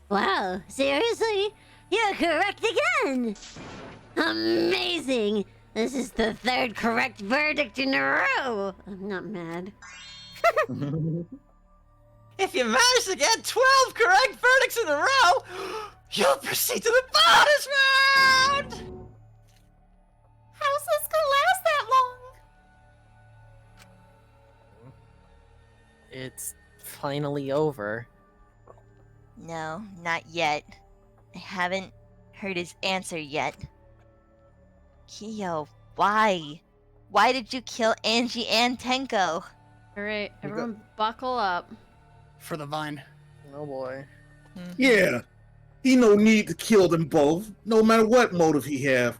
Wow, seriously? You're correct again! Amazing! This is the 3rd correct verdict in a row! I'm not mad. If you manage to get 12 correct verdicts in a row, you'll proceed to the bonus round! How's this gonna last that long? It's finally over. No, not yet. I haven't heard his answer yet. Kiyo, why? Why did you kill Angie and Tenko? Alright, everyone buckle up. For the vine. Oh boy. Yeah, he no need to kill them both, no matter what motive he have.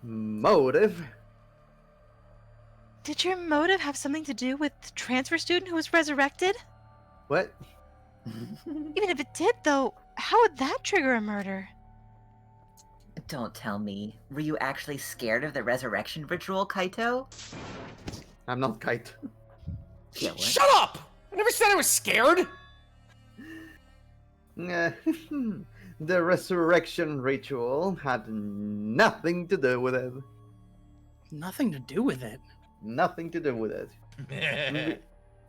Motive? Did your motive have something to do with the transfer student who was resurrected? What? Even if it did, though, how would that trigger a murder? Don't tell me. Were you actually scared of the resurrection ritual, Kaito? I'm not Kaito. Yeah, what? Shut up! I never said I was scared! The resurrection ritual had nothing to do with it. Nothing to do with it. Nothing to do with it.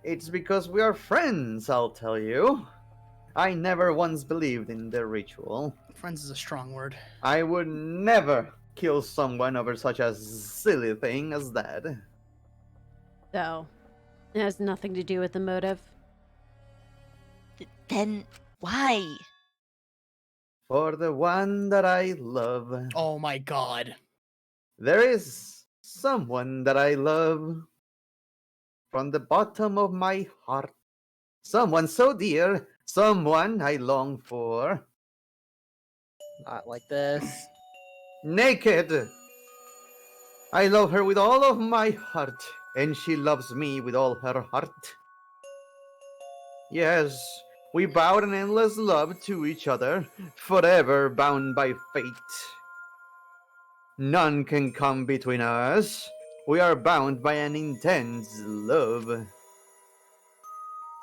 It's because we are friends, I'll tell you. I never once believed in the ritual. Friends is a strong word. I would never kill someone over such a silly thing as that. So, it has nothing to do with the motive. Then why? For the one that I love. Oh my god. There is someone that I love. From the bottom of my heart. Someone so dear. Someone I long for. Not like this. Naked. I love her with all of my heart. And she loves me with all her heart. Yes, we vowed an endless love to each other, forever bound by fate. None can come between us. We are bound by an intense love.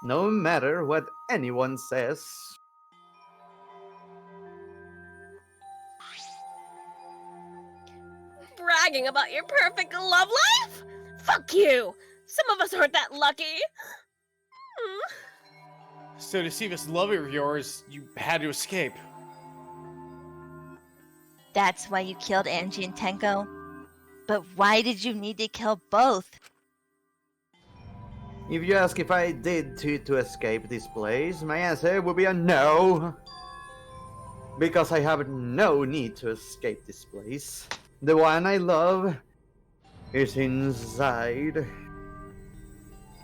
No matter what anyone says. Bragging about your perfect love life? Fuck you! Some of us aren't that lucky. So to see this love of yours, you had to escape. That's why you killed Angie and Tenko? But why did you need to kill both? If you ask if I did to escape this place, my answer would be a no. Because I have no need to escape this place. The one I love is inside.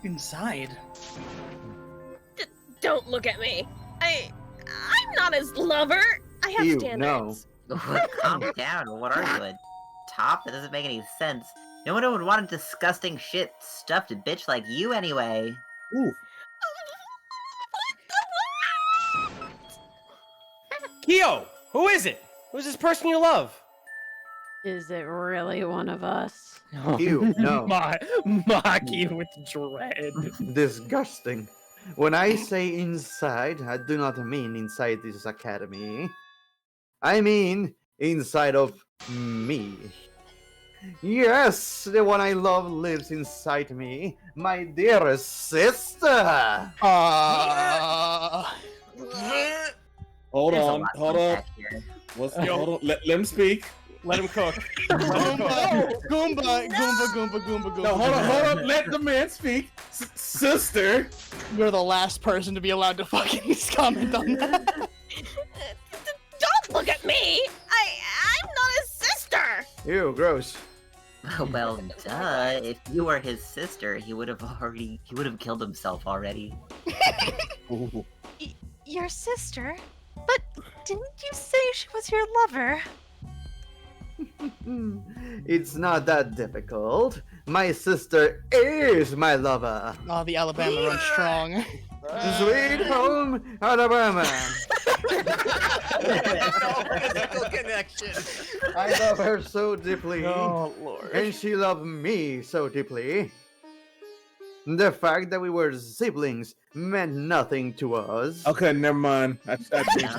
Inside? Don't look at me. I'm not his lover. I have standards. Calm down. What are you, a top? That doesn't make any sense. No one would want a disgusting shit stuffed bitch like you anyway. Ooh. Kyo! Who is it? Who's this person you love? Is it really one of us? Ew, no. Maki with dread. Disgusting. When I say inside, I do not mean inside this academy. I mean inside of me. Yes, the one I love lives inside me. My dearest sister. Hold There's a on, lot hold to on. unpack here. Hold on. Let him speak. Let him cook. Goomba. No, hold on. Let the man speak. Sister. You're the last person to be allowed to fucking comment on that. Don't look at me! I'm not his sister! Ew, gross. Well, duh. If you were his sister, he would have killed himself already. Your sister? But didn't you say she was your lover? It's not that difficult. My sister is my lover. Oh, the Alabama runs strong. Sweet home, Alabama. Physical connection. I love her so deeply. Oh, Lord. And she loved me so deeply. The fact that we were siblings meant nothing to us. Okay, never mind. I changed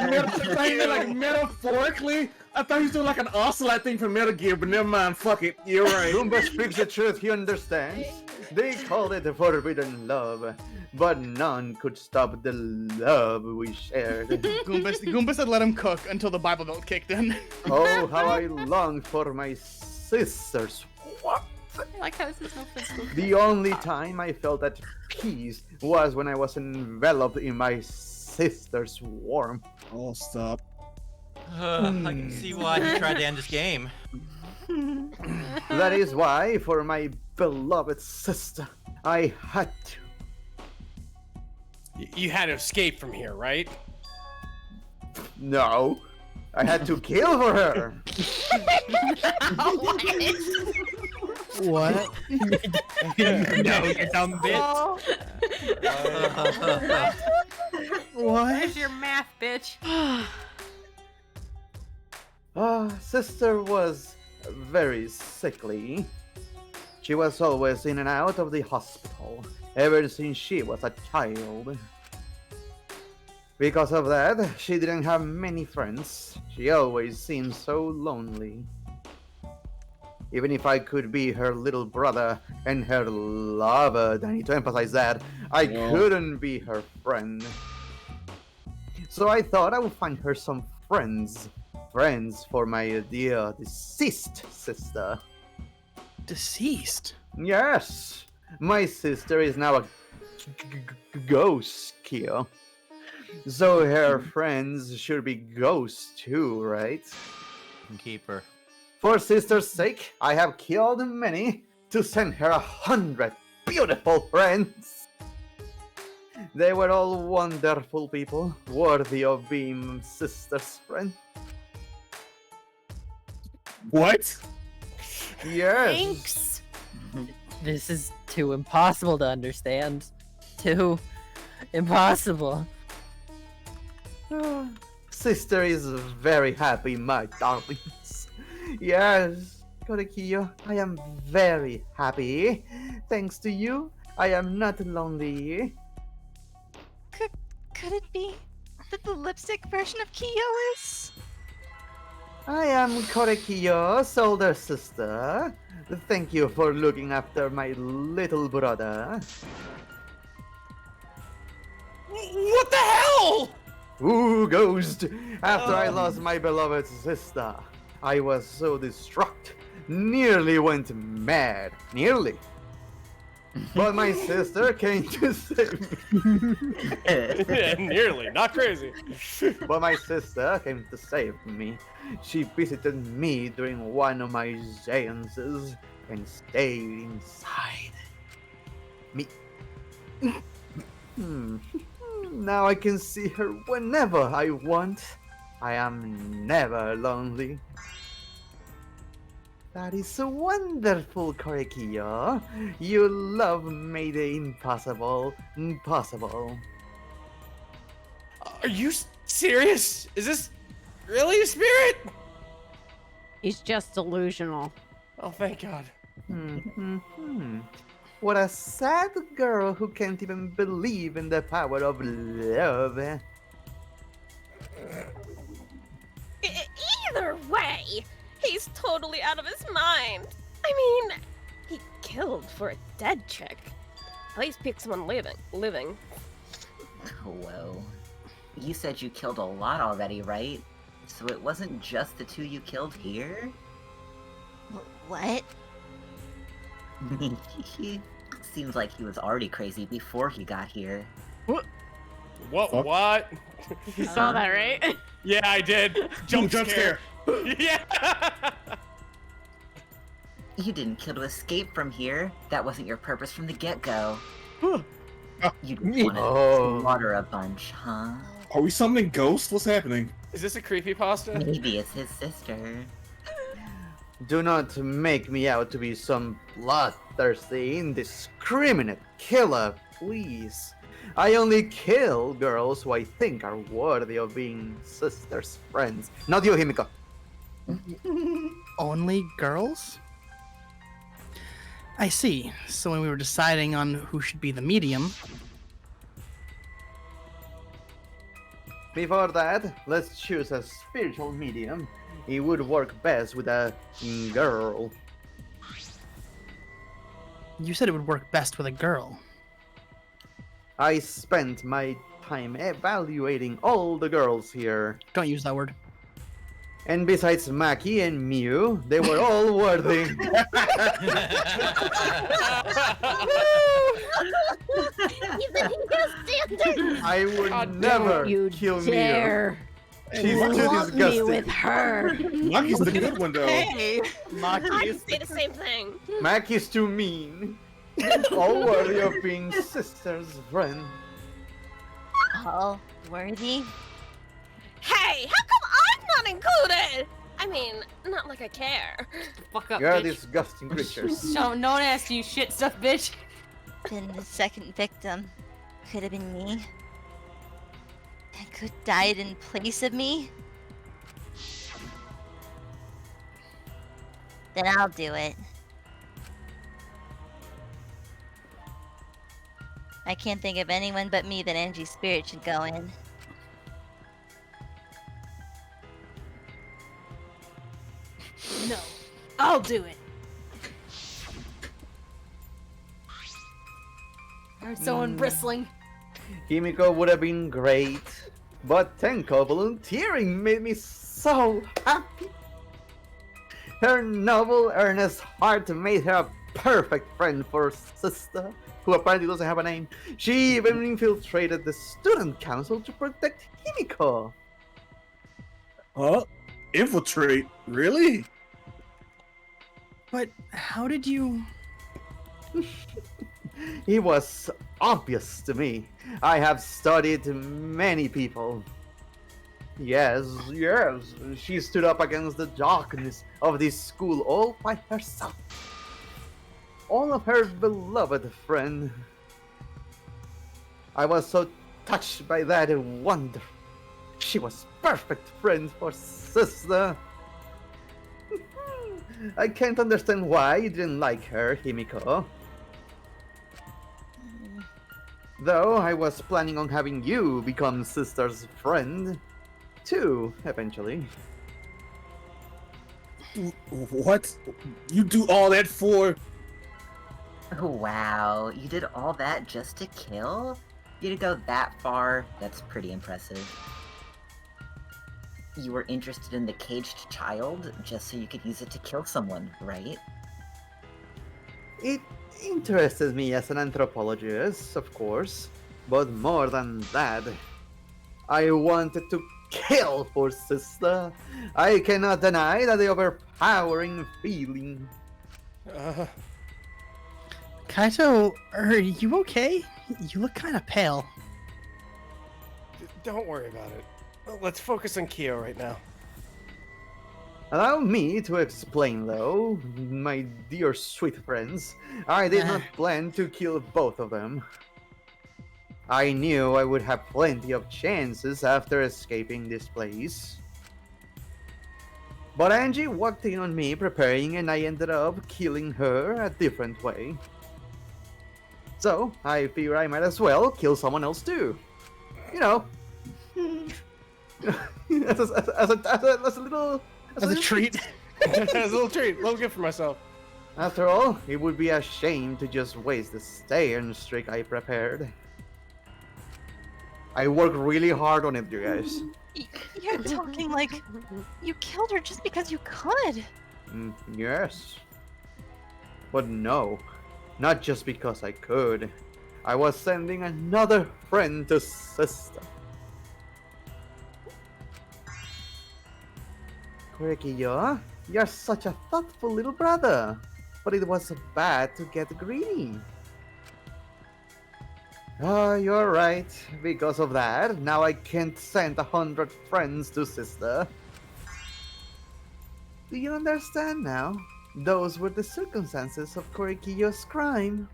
it. Like metaphorically, I thought he was doing like an ocelot thing from Metal Gear, but never mind. Fuck it. You're right. Goomba speaks the truth, he understands. They called it forbidden love, but none could stop the love we shared. Goomba said let him cook until the Bible Belt kicked in. Oh, how I longed for my sisters. What? I like how this is no physical. The only time I felt at peace was when I was enveloped in my sister's warmth. Oh, stop. I can see why he tried to end this game. That is why, for my beloved sister, I had to. You had to escape from here, right? No, I had to kill for her. What? No, you dumb bitch. What? Where's your math, bitch? Sister was very sickly. She was always in and out of the hospital ever since she was a child. Because of that, she didn't have many friends. She always seemed so lonely. Even if I could be her little brother and her lover, I need to emphasize that, I couldn't be her friend. So I thought I would find her some friends. Friends for my dear deceased sister. Deceased? Yes! My sister is now a ghost, Kyo. So her friends should be ghosts too, right? Keep her. For sister's sake, I have killed many to send her 100 beautiful friends. They were all wonderful people, worthy of being sister's friend. What? Yes. Thanks. This is too impossible to understand. Too impossible. Sister is very happy, my darlings. Yes, Korekiyo, I am very happy. Thanks to you, I am not lonely. Could it be that the lipstick version of Kiyo is? I am Korekiyo's older sister. Thank you for looking after my little brother. What the hell? Ooh, ghost! After I lost my beloved sister, I was so distraught, nearly went mad. Nearly. But my sister came to save me. Yeah, nearly, not crazy. But my sister came to save me. She visited me during one of my seances and stayed inside me. Now I can see her whenever I want. I am never lonely. That is so wonderful, Korekiyo. Your love made the impossible possible. Are you serious? Is this really a spirit? He's just delusional. Oh, thank God. What a sad girl who can't even believe in the power of love. Either way, he's totally out of his mind. I mean, he killed for a dead chick. At least pick someone living. Whoa. You said you killed a lot already, right? So it wasn't just the two you killed here? What? Seems like he was already crazy before he got here. What? What? You saw that, right? Yeah, I did. Jump scare. Yeah. You didn't kill to escape from here. That wasn't your purpose from the get-go. You just want to slaughter a bunch, huh? Are we summoning ghosts? What's happening? Is this a creepypasta? Maybe it's his sister. Do not make me out to be some bloodthirsty, indiscriminate killer, please. I only kill girls who I think are worthy of being sisters' friends. Not you, Himiko. Only girls? I see. So when we were deciding on who should be the medium, Before that, let's choose a spiritual medium. It would work best with a girl. you said it would work best with a girl. I spent my time evaluating all the girls here. Don't use that word. And besides Maki and Mew, they were all worthy. Even he has standards. I would never kill Mew. She's too Lump me disgusting. with her. Maki's the good one, though. Hey, Maki I is say the same thing. Maki's too mean. All worthy of being sister's friend. All worthy? Hey, how come I'm not included? I mean, not like I care. Fuck up, You're bitch. disgusting creatures. So, no one asked you shit stuff, bitch. Then the second victim could have been me. And could died in place of me? Then I'll do it. I can't think of anyone but me that Angie's spirit should go in. No, I'll do it. Heard someone bristling. Himiko would have been great, but Tenko volunteering made me so happy. Her noble, earnest heart made her a perfect friend for sister, who apparently doesn't have a name. She even infiltrated the student council to protect Himiko. Huh? Infiltrate? Really? But how did you... It was obvious to me. I have studied many people. Yes, she stood up against the darkness of this school all by herself. All of her beloved friend. I was so touched by that wonder. She was perfect friend for sister. I can't understand why you didn't like her, Himiko. Though I was planning on having you become sister's friend, too, eventually. What? You do all that for? Wow, you did all that just to kill? You to go that far? That's pretty impressive. You were interested in the caged child just so you could use it to kill someone, right? It interested me as an anthropologist, of course, but more than that, I wanted to kill for sister. I cannot deny that the overpowering feeling. Kaito, are you okay? You look kind of pale. Don't worry about it. Let's focus on Kyo right now. Allow me to explain, though, my dear sweet friends. I did not plan to kill both of them. I knew I would have plenty of chances after escaping this place. But Angie walked in on me preparing, and I ended up killing her a different way. So, I figure I might as well kill someone else too. You know. as a little... As a treat. As a little treat. A little gift for myself. After all, it would be a shame to just waste the stay-in streak I prepared. I worked really hard on it, you guys. You're talking like you killed her just because you could. Yes. But no, not just because I could. I was sending another friend to sister. Korekiyo, you're such a thoughtful little brother. But it was bad to get greedy. Oh, you're right. Because of that, now I can't send 100 friends to sister. Do you understand now? Those were the circumstances of Korekiyo's crime.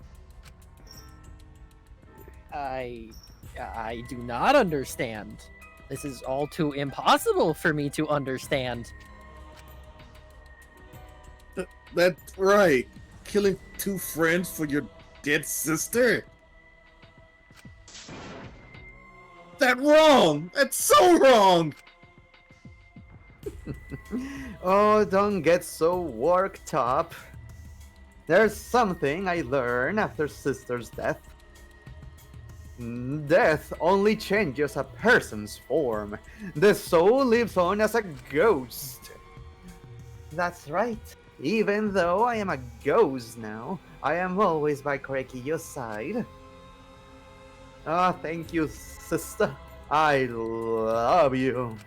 I do not understand. This is all too impossible for me to understand. That's right. Killing 2 friends for your dead sister? That's wrong! That's so wrong! Oh, don't get so worked up. There's something I learned after sister's death. Death only changes a person's form. The soul lives on as a ghost. That's right. Even though I am a ghost now, I am always by Korekiyo's side. Ah, thank you, sister. I love you.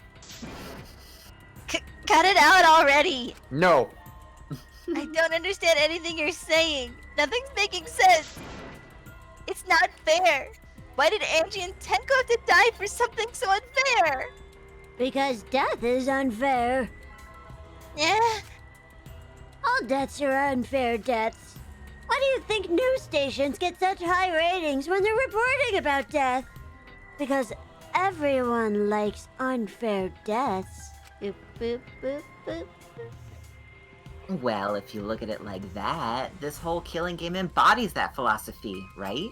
Cut it out already! No. I don't understand anything you're saying. Nothing's making sense. It's not fair. Why did Angie and Tenko have to die for something so unfair? Because death is unfair. Yeah. All deaths are unfair deaths. Why do you think news stations get such high ratings when they're reporting about death? Because everyone likes unfair deaths. Boop, boop, boop, boop. Well, if you look at it like that, this whole killing game embodies that philosophy, right?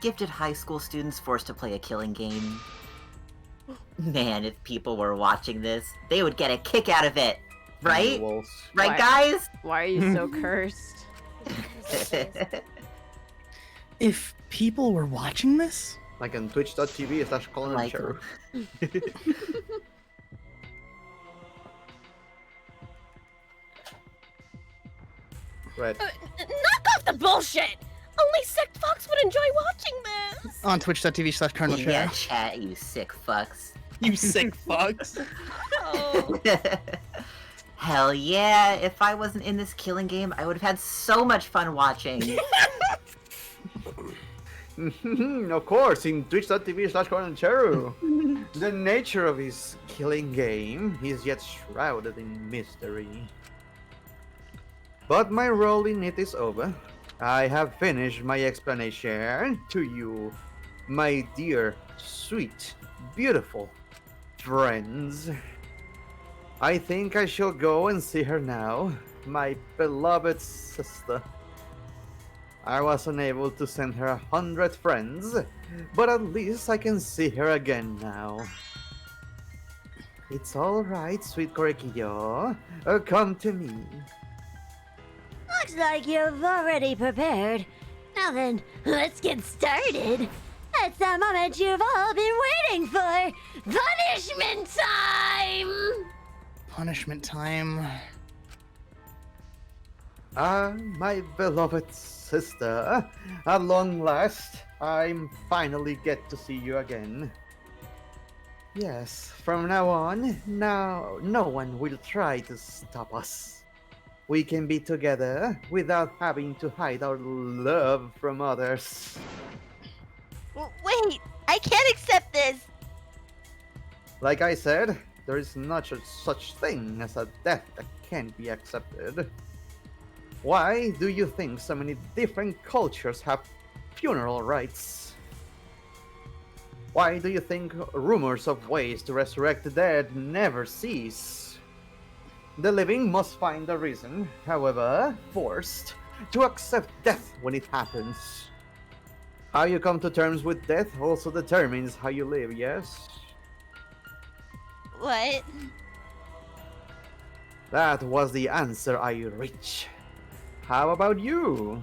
Gifted high school students forced to play a killing game. Man, if people were watching this, they would get a kick out of it, right? Right, guys? Why are you so cursed? If people were watching this? Like on twitch.tv/ColonelCheru. Right. Knock off the bullshit! Only sick fucks would enjoy watching this! On twitch.tv/ColonelCheru. Yeah, chat, you sick fucks. You sick fucks. Oh. Hell yeah, if I wasn't in this killing game, I would have had so much fun watching. Of course, in twitch.tv/ColonelCheru. The nature of his killing game is yet shrouded in mystery. But my role in it is over. I have finished my explanation to you, my dear, sweet, beautiful friends. I think I shall go and see her now, my beloved sister. I was unable to send her 100 friends, but at least I can see her again now. It's alright, sweet Korekiyo. Come to me. Looks like you've already prepared. Now then, let's get started. It's the moment you've all been waiting for. Punishment time! Punishment time. My beloved sister, at long last, I'm finally get to see you again. Yes, from now on, no one will try to stop us. We can be together without having to hide our love from others. Wait, I can't accept this. Like I said, there is not such thing as a death that can't be accepted. Why do you think so many different cultures have funeral rites? Why do you think rumors of ways to resurrect the dead never cease? The living must find a reason, however forced, to accept death when it happens. How you come to terms with death also determines how you live, yes? What? That was the answer I reached. How about you?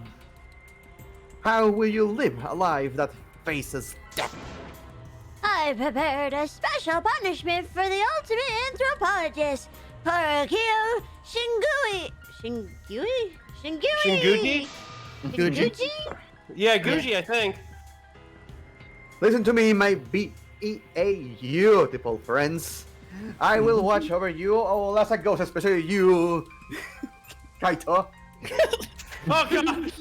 How will you live a life that faces death? I prepared a special punishment for the ultimate anthropologist, Korekiyo Shinguji? Shinguji? Shinguji? Yeah, Guji, I think. Listen to me, my beautiful friends. I will watch over you all as a ghost, especially you, Kaito. Oh god!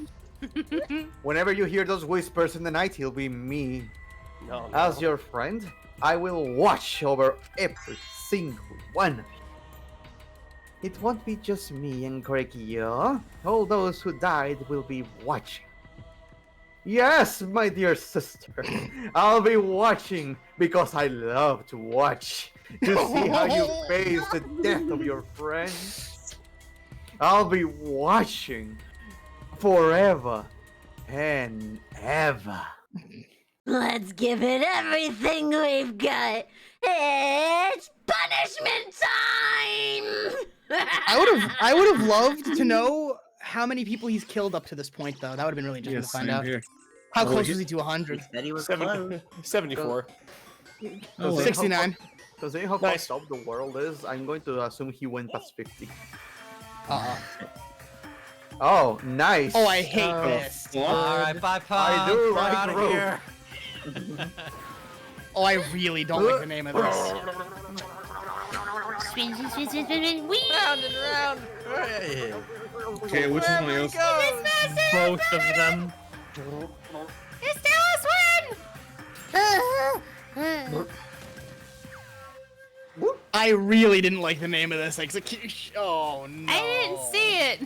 Whenever you hear those whispers in the night, it'll be me. No. As your friend, I will watch over every single one of you. it won't be just me and Korekiyo. All those who died will be watching. Yes, my dear sister, I'll be watching because I love to watch. To see how you face the death of your friends. I'll be watching forever and ever. Let's give it everything we've got. It's punishment time! I would have loved to know how many people he's killed up to this point, though. That would have been really interesting to find out. How close was he to 100? Said he was 74. 69. Considering how fucked up the world is, I'm going to assume he went past 50. Oh, nice. Oh, I hate this. Alright, bye, Pop. I do We're like outta rope. here. Oh, I really don't like the name of this. Spin, spin, spin, spin, spin, whee! Round and round. Hey. Okay, which one else? Both of them. It's still one! I really didn't like the name of this. Like, oh no. I didn't see it.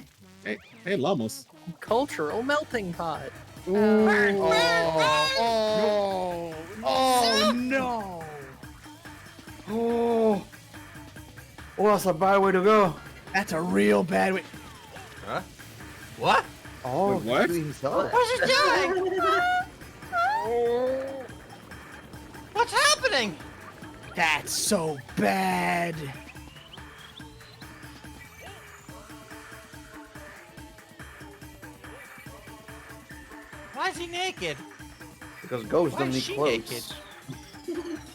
Hey, Lamos. Cultural melting pot. Oh no. Oh, that's a bad way to go. That's a real bad way. Huh? What? Oh, wait, what? What's he doing? What's happening? That's so bad. Why is he naked? Because ghosts Why don't is need she clothes. naked?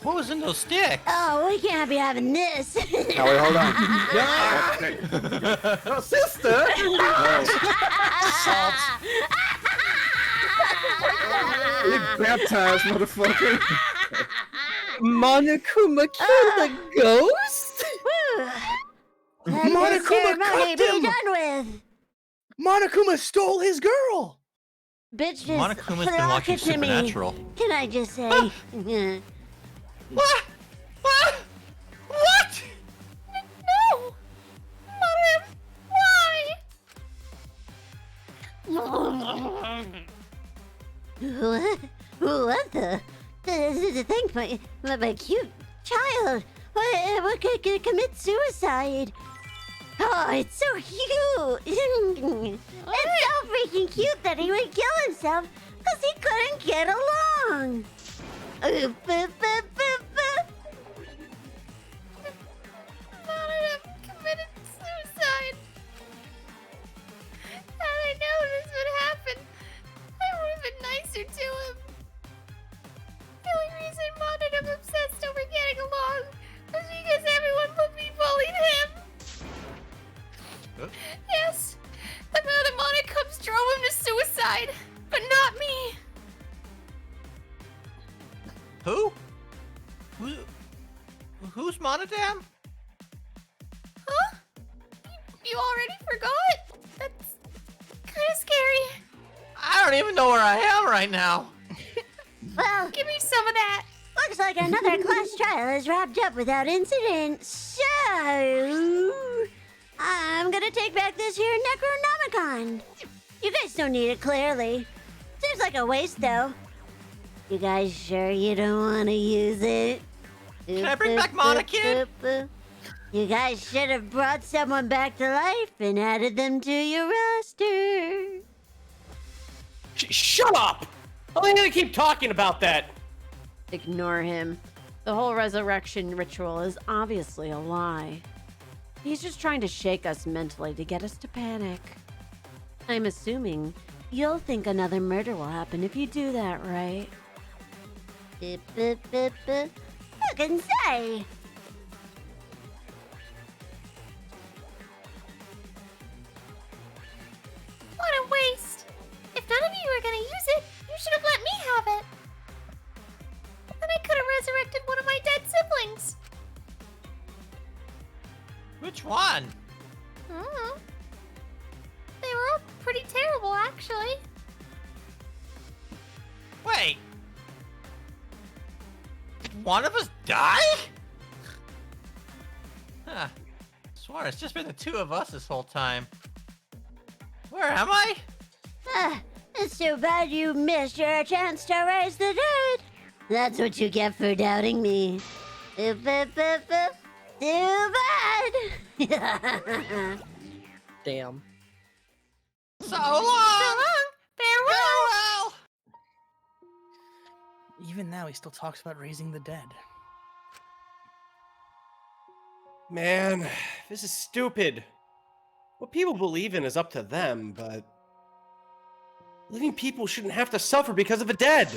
What was in those sticks? Oh, we can't be having this. Now wait, hold on. No, sister! Get baptized, motherfucker. Monokuma killed the ghost? Monokuma ceremony cooked be him! done with. Monokuma stole his girl! Bitch, just Monokuma's been flock watching it to me. Supernatural. Can I just say? What? What? No! Mother, why? What the? Thank my cute child. What could commit suicide? Oh, it's so cute. It's so freaking cute that he would kill himself because he couldn't get along. Monotaro committed suicide. Had I known this would happen, I would have been nicer to him. The only reason Monotaro obsessed over getting along was because everyone but me bullied him. Huh? Yes, the other Monokums drove him to suicide, but not me. Who? Who's Monodam? Huh? You already forgot? That's kind of scary. I don't even know where I am right now. Well, give me some of that. Looks like another class trial is wrapped up without incident. So, I'm gonna take back this here Necronomicon. You guys don't need it, clearly. Seems like a waste, though. You guys sure you don't want to use it? Can I bring back Monokid? You guys should have brought someone back to life and added them to your roster. Shut up! How long do they keep talking about that? Ignore him. The whole resurrection ritual is obviously a lie. He's just trying to shake us mentally to get us to panic. I'm assuming you'll think another murder will happen if you do that, right? Who can say? What a waste. If none of you were gonna use it, you should have let me have it. Then I could have resurrected one of my dead siblings. Which one? They were all pretty terrible, actually. Wait. Did one of us die? Huh. sworn it's just been the two of us this whole time. Where am I? It's too bad you missed your chance to raise the dead. That's what you get for doubting me. Too bad. Damn. So long! Farewell! Even now, he still talks about raising the dead. Man, this is stupid. What people believe in is up to them, but living people shouldn't have to suffer because of the dead.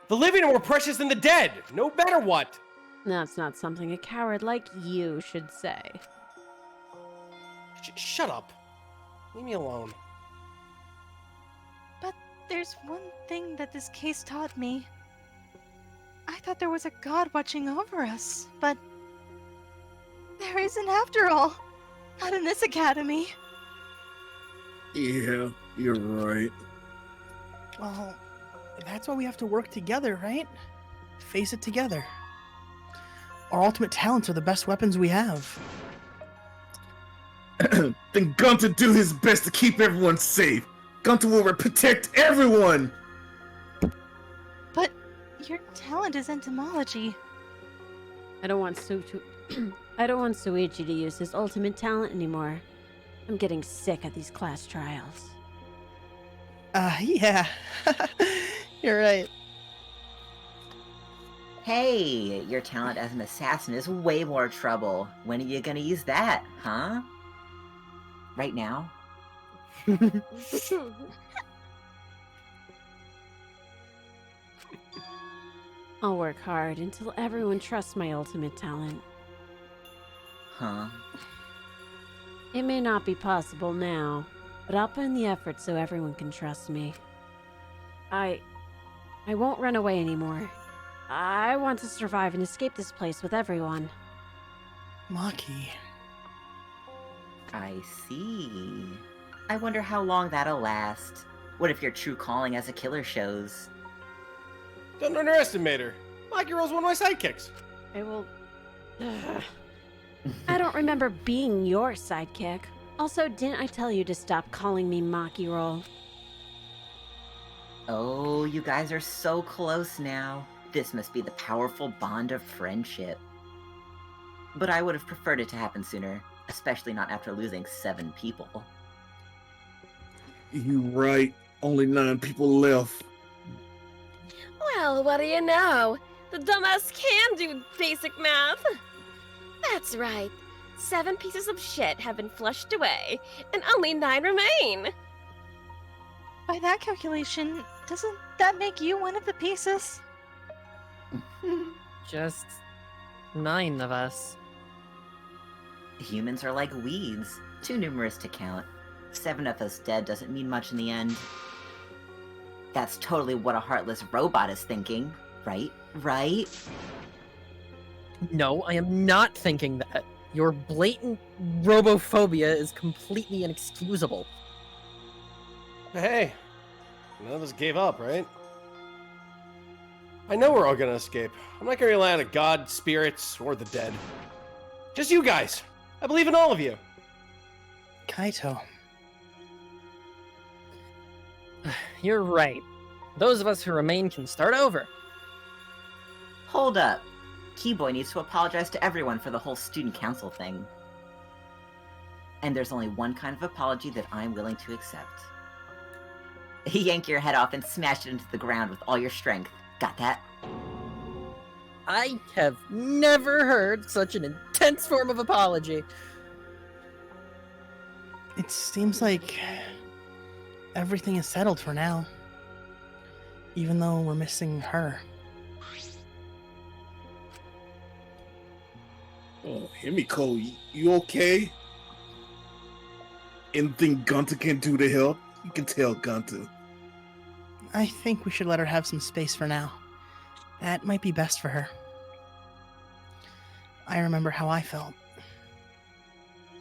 The living are more precious than the dead, no matter what. That's not something a coward like you should say. Shut up. Leave me alone. But there's one thing that this case taught me. I thought there was a god watching over us, but there isn't after all. Not in this academy. Yeah, you're right. Well, that's why we have to work together, right? Face it together. Our ultimate talents are the best weapons we have. Then Gonta do his best to keep everyone safe. Gonta will protect everyone. But your talent is entomology. I don't want Shuichi to use his ultimate talent anymore. I'm getting sick of these class trials. Yeah. You're right. Hey, your talent as an assassin is way more trouble. When are you gonna use that, huh? Right now? I'll work hard until everyone trusts my ultimate talent. Huh? It may not be possible now, but I'll put in the effort so everyone can trust me. I won't run away anymore. I want to survive and escape this place with everyone. Maki. I see. I wonder how long that'll last. What if your true calling as a killer shows? Don't underestimate her. Maki Roll's one of my sidekicks. I will... I don't remember being your sidekick. Also, didn't I tell you to stop calling me Maki Roll? Oh, you guys are so close now. This must be the powerful bond of friendship. But I would have preferred it to happen sooner, especially not after losing 7 people. You right. Only 9 people left. Well, what do you know? The dumbass can do basic math. That's right. 7 pieces of shit have been flushed away, and only 9 remain. By that calculation, doesn't that make you one of the pieces? Just 9 of us. Humans are like weeds, too numerous to count. 7 of us dead doesn't mean much in the end. That's totally what a heartless robot is thinking, right? Right? No, I am not thinking that. Your blatant robophobia is completely inexcusable. Hey, none of us gave up, right? I know we're all gonna escape. I'm not gonna rely on a god, spirits, or the dead. Just you guys. I believe in all of you. Kaito. You're right. Those of us who remain can start over. Hold up. Keyboy needs to apologize to everyone for the whole student council thing. And there's only one kind of apology that I'm willing to accept. Yank your head off and smash it into the ground with all your strength. Got that? I have never heard such an intense form of apology. It seems like everything is settled for now. Even though we're missing her. Oh, Himiko, you okay? Anything Gonta can do to help? You can tell Gonta. I think we should let her have some space for now. That might be best for her. I remember how I felt.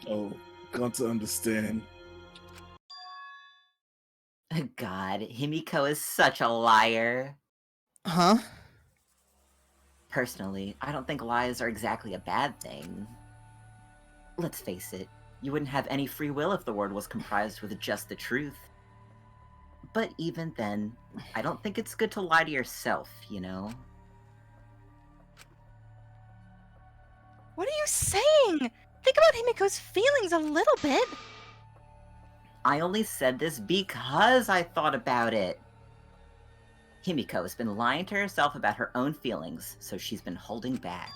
Oh, Gonta understand. God, Himiko is such a liar. Huh? Personally, I don't think lies are exactly a bad thing. Let's face it, you wouldn't have any free will if the world was comprised with just the truth. But even then, I don't think it's good to lie to yourself, you know? What are you saying? Think about Himiko's feelings a little bit. I only said this because I thought about it. Himiko has been lying to herself about her own feelings, so she's been holding back.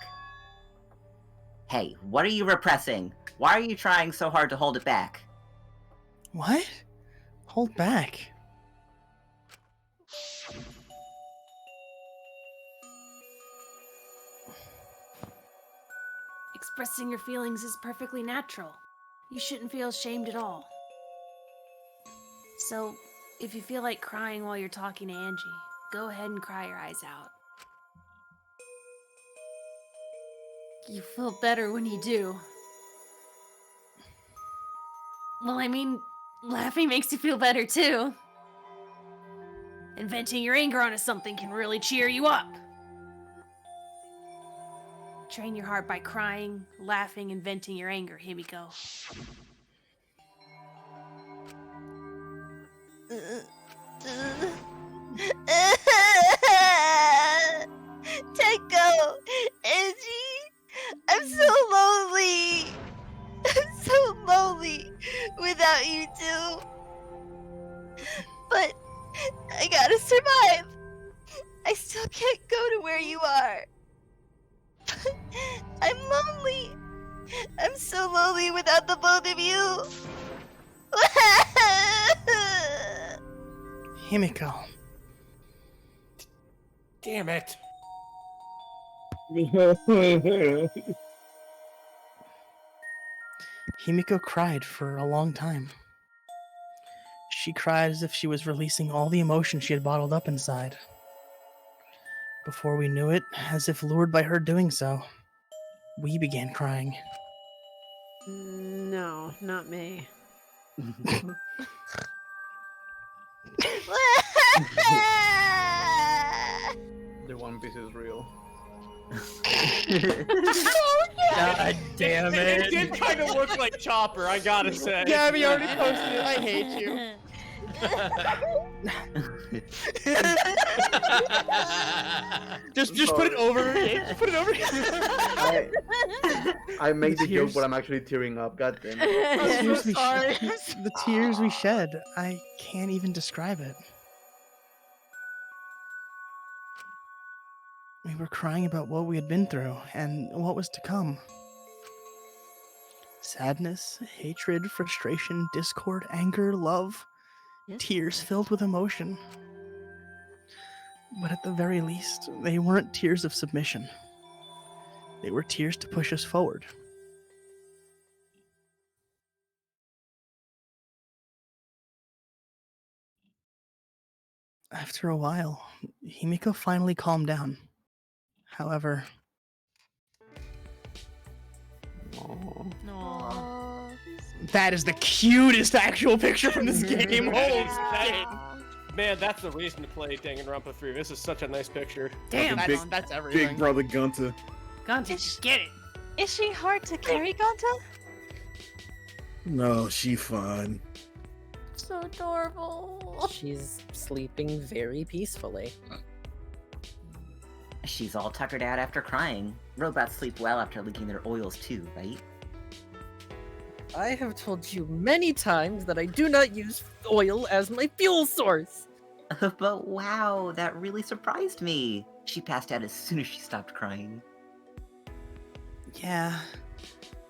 Hey, what are you repressing? Why are you trying so hard to hold it back? What? Hold back. Expressing your feelings is perfectly natural. You shouldn't feel ashamed at all. So, if you feel like crying while you're talking to Angie, go ahead and cry your eyes out. You feel better when you do. Well, I mean, laughing makes you feel better too. And venting your anger onto something can really cheer you up. Train your heart by crying, laughing, and venting your anger, Himiko. Tenko! Angie! I'm so lonely! I'm so lonely without you two. But I gotta survive. I still can't go to where you are. I'm lonely. I'm so lonely without the both of you. Himiko. Damn it. Himiko cried for a long time. She cried as if she was releasing all the emotion she had bottled up inside. Before we knew it, as if lured by her doing so, we began crying. No, not me. The One Piece is real. God damn it. It did kind of look like Chopper, I gotta say. Gabby already posted it. I hate you. just put it over. Just put it over. I made the Tears. joke, but I'm actually tearing up. God damn it. The tears we shed, I can't even describe it. We were crying about what we had been through and what was to come. Sadness, hatred, frustration, discord, anger, love, tears filled with emotion. But at the very least, they weren't tears of submission. They were tears to push us forward. After a while, Himiko finally calmed down. However, that is the cutest actual picture from this game. Holy shit. Man, that's the reason to play Danganronpa 3. This is such a nice picture. Damn, that's everything. Big brother Gonta. Gonta, just get it. Is she hard to carry, Gonta? No, she fine. So adorable. She's sleeping very peacefully. She's all tuckered out after crying. Robots sleep well after leaking their oils too, right? I have told you many times that I do not use oil as my fuel source. But wow, that really surprised me. She passed out as soon as she stopped crying. Yeah,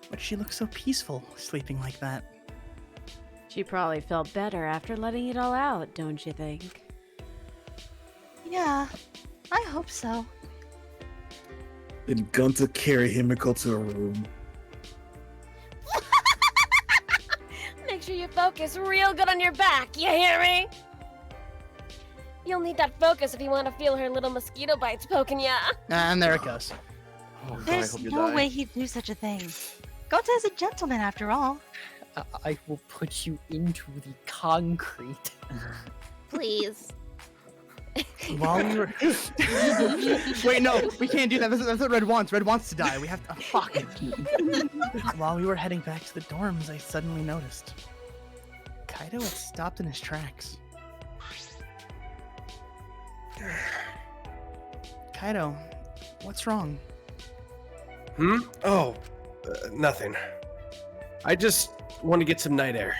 but she looks so peaceful sleeping like that. She probably felt better after letting it all out, don't you think? Yeah, I hope so. Then Gonta carry Himiko to a room. Make sure you focus real good on your back, you hear me? You'll need that focus if you want to feel her little mosquito bites poking ya. And there it goes. Oh, God, I There's hope you no die. way he'd do such a thing. Gonta is a gentleman after all. I will put you into the concrete. Please. While we were... Wait, no, we can't do that. That's what Red wants. Red wants to die. We have to... Oh, fuck. While we were heading back to the dorms, I suddenly noticed Kaito had stopped in his tracks. Kaito, what's wrong? Oh, nothing. I just want to get some night air.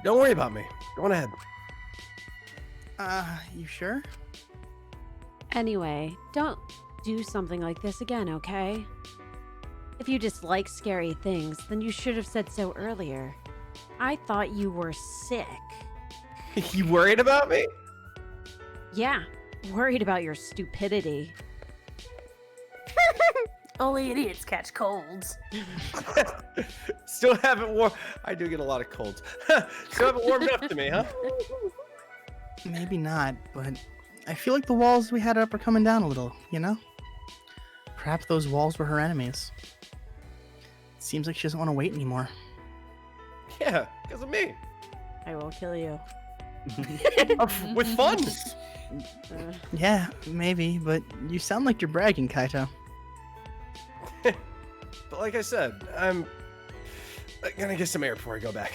Don't worry about me. Go on ahead. You sure? Anyway, don't do something like this again, okay? If you dislike scary things, then you should have said so earlier. I thought you were sick. You worried about me? Yeah, worried about your stupidity. Only idiots catch colds. Still haven't warmed. I do get a lot of colds. Still haven't warmed up to me, huh? Maybe not, but I feel like the walls we had up are coming down a little, you know? Perhaps those walls were her enemies. It seems like she doesn't want to wait anymore. Yeah, because of me. I will kill you. With fun. Yeah, maybe, but you sound like you're bragging, Kaito. But like I said, I'm gonna get some air before I go back.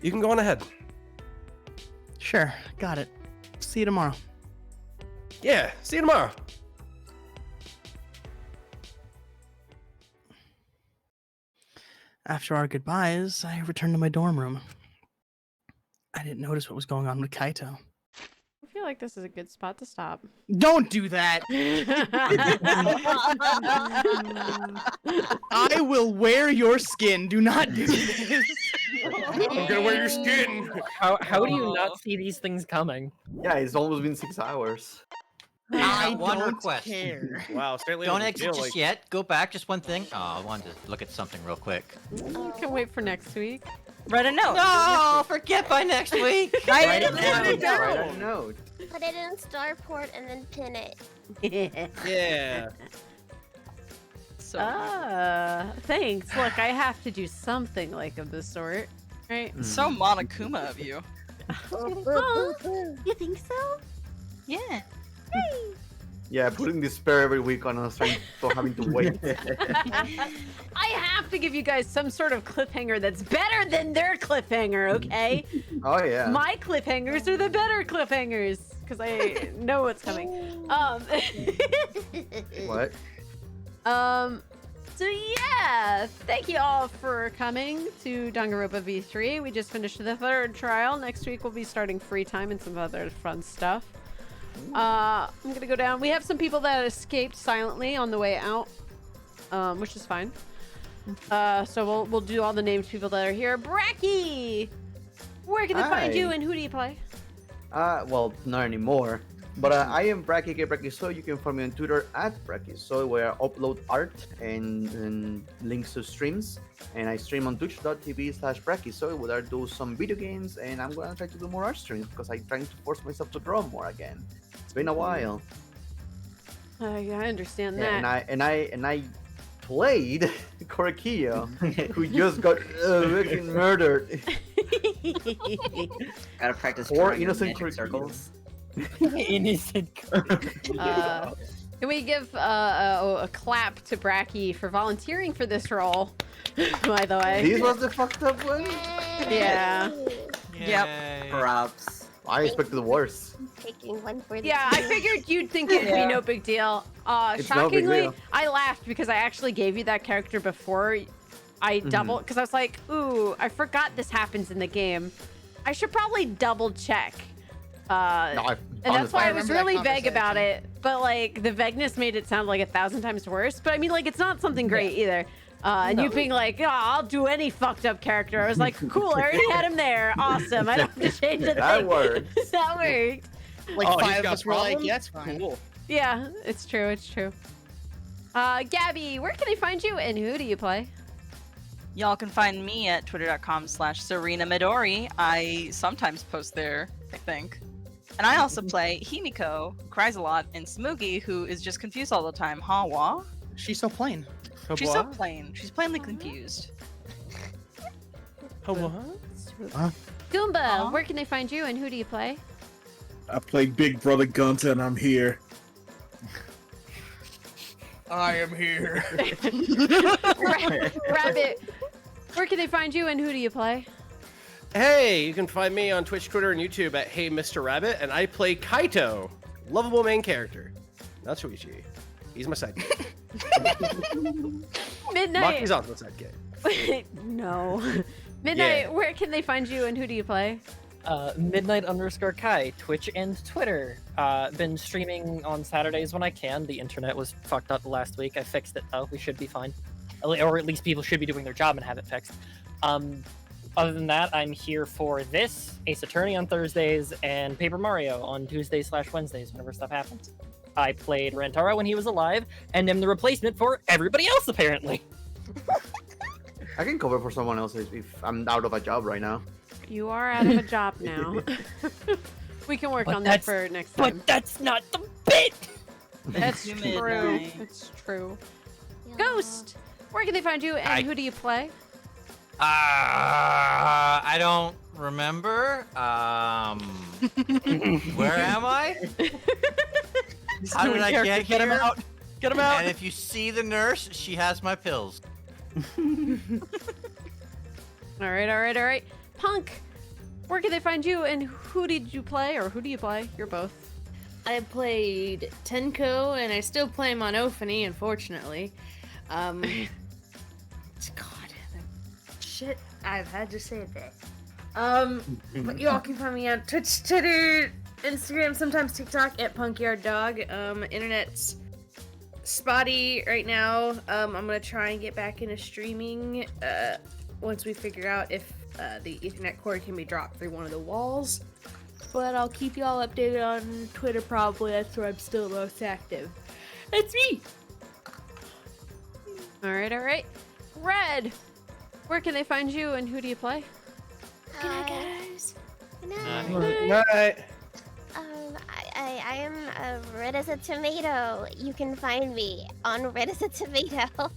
You can go on ahead. Sure, got it. See you tomorrow. Yeah, see you tomorrow. After our goodbyes, I returned to my dorm room. I didn't notice what was going on with Kaito. I feel like this is a good spot to stop. Don't do that! I will wear your skin. Do not do this. I'm gonna wear your skin. How do you not see these things coming? Yeah, it's almost been 6 hours. I got one don't request. care. Wow, Stanley Don't doesn't exit feel just like... yet. Go back, just one thing. Oh, I wanted to look at something real quick. You can wait for next week. Write a note. No, forget by next week. Write it Write down. a note. Put it in Starport and then pin it. Yeah. So Thanks. Look, I have to do something like of this sort, right? so Monokuma of you. You think so? Yeah. Yeah, putting despair every week on us, trying for having to wait. I have to give you guys some sort of cliffhanger that's better than their cliffhanger, okay? Oh yeah. My cliffhangers are the better cliffhangers because I know what's coming. What? So yeah, thank you all for coming to Danganronpa V3. We just finished the 3rd trial. Next week we'll be starting free time and some other fun stuff. I'm gonna go down. We have some people that escaped silently on the way out, which is fine. So we'll do all the named people that are here. Bracky, where can they find you and who do you play? Well, not anymore. But I am Brachyzoid. You can find me on Twitter at Brachyzoid, where I upload art and links to streams. And I stream on twitch.tv/Brachyzoid, where I do some video games. And I'm gonna try to do more art streams because I'm trying to force myself to draw more again. It's been a while. I understand that. And I played Korekiyo, who just got fucking murdered. Gotta practice Or drawing innocent magic circles. Innocent. Can we give a clap to Bracky for volunteering for this role? By the way. This was the fucked up one? Yeah. Yep. Props. I expected worse. Taking one for the Yeah, I figured you'd think it'd be no big deal. It's no big Shockingly, deal. I laughed because I actually gave you that character before I double, because I was like, ooh, I forgot this happens in the game. I should probably double check. And that's why I was really vague about it. But like the vagueness made it sound like 1,000 times worse. But I mean, like it's not something great either. And you being like, oh, I'll do any fucked up character. I was like, cool, I already had him there. Awesome. I don't have to change a thing. That worked. That worked. Like 5 of us were like, yeah, it's fine. Cool. Yeah, it's true. It's true. Gabby, where can I find you and who do you play? Y'all can find me at twitter.com/Serenamidori. I sometimes post there, I think. And I also play Himiko, who cries a lot, and Smoogie, who is just confused all the time. Hawa. She's so plain. She's so plain. She's plainly confused. What? Goomba, where can they find you and who do you play? I play Big Brother Gonta and I'm here. I am here. Rabbit, where can they find you and who do you play? Hey, you can find me on Twitch, Twitter, and YouTube at HeyMrRabbit, and I play Kaito, lovable main character. Not Shuichi. He's my sidekick. Midnight. Maki's also my sidekick. No. Midnight, Yeah. where can they find you and who do you play? Midnight_Kai, Twitch and Twitter. Been streaming on Saturdays when I can. The internet was fucked up last week. I fixed it though. We should be fine. Or at least people should be doing their job and have it fixed. Other than that, I'm here for this, Ace Attorney on Thursdays, and Paper Mario on Tuesdays/Wednesdays whenever stuff happens. I played Rantaro when he was alive, and am the replacement for everybody else apparently. I can cover for someone else if I'm out of a job right now. You are out of a job now. We can work on that for next time. But that's not the bit! That's You true. Midnight. It's true. Ghost, where can they find you and who do you play? I don't remember. Where am I? How did I get here? Get him out. Get him out. And if you see the nurse, she has my pills. All right. Punk, where can they find you and who did you play or who do you play? You're both. I played Tenko and I still play Monophony, unfortunately. God, shit, I've had to say that. But you all can find me on Twitch, Twitter, Instagram, sometimes TikTok at PunkyardDog. Internet's spotty right now. I'm gonna try and get back into streaming once we figure out if the Ethernet cord can be dropped through one of the walls. But I'll keep y'all updated on Twitter probably. That's where I'm still most active. That's me! All right. Red, where can they find you and who do you play? Good night, guys. Good night. Night. I am Redasatomato. You can find me on Redasatomato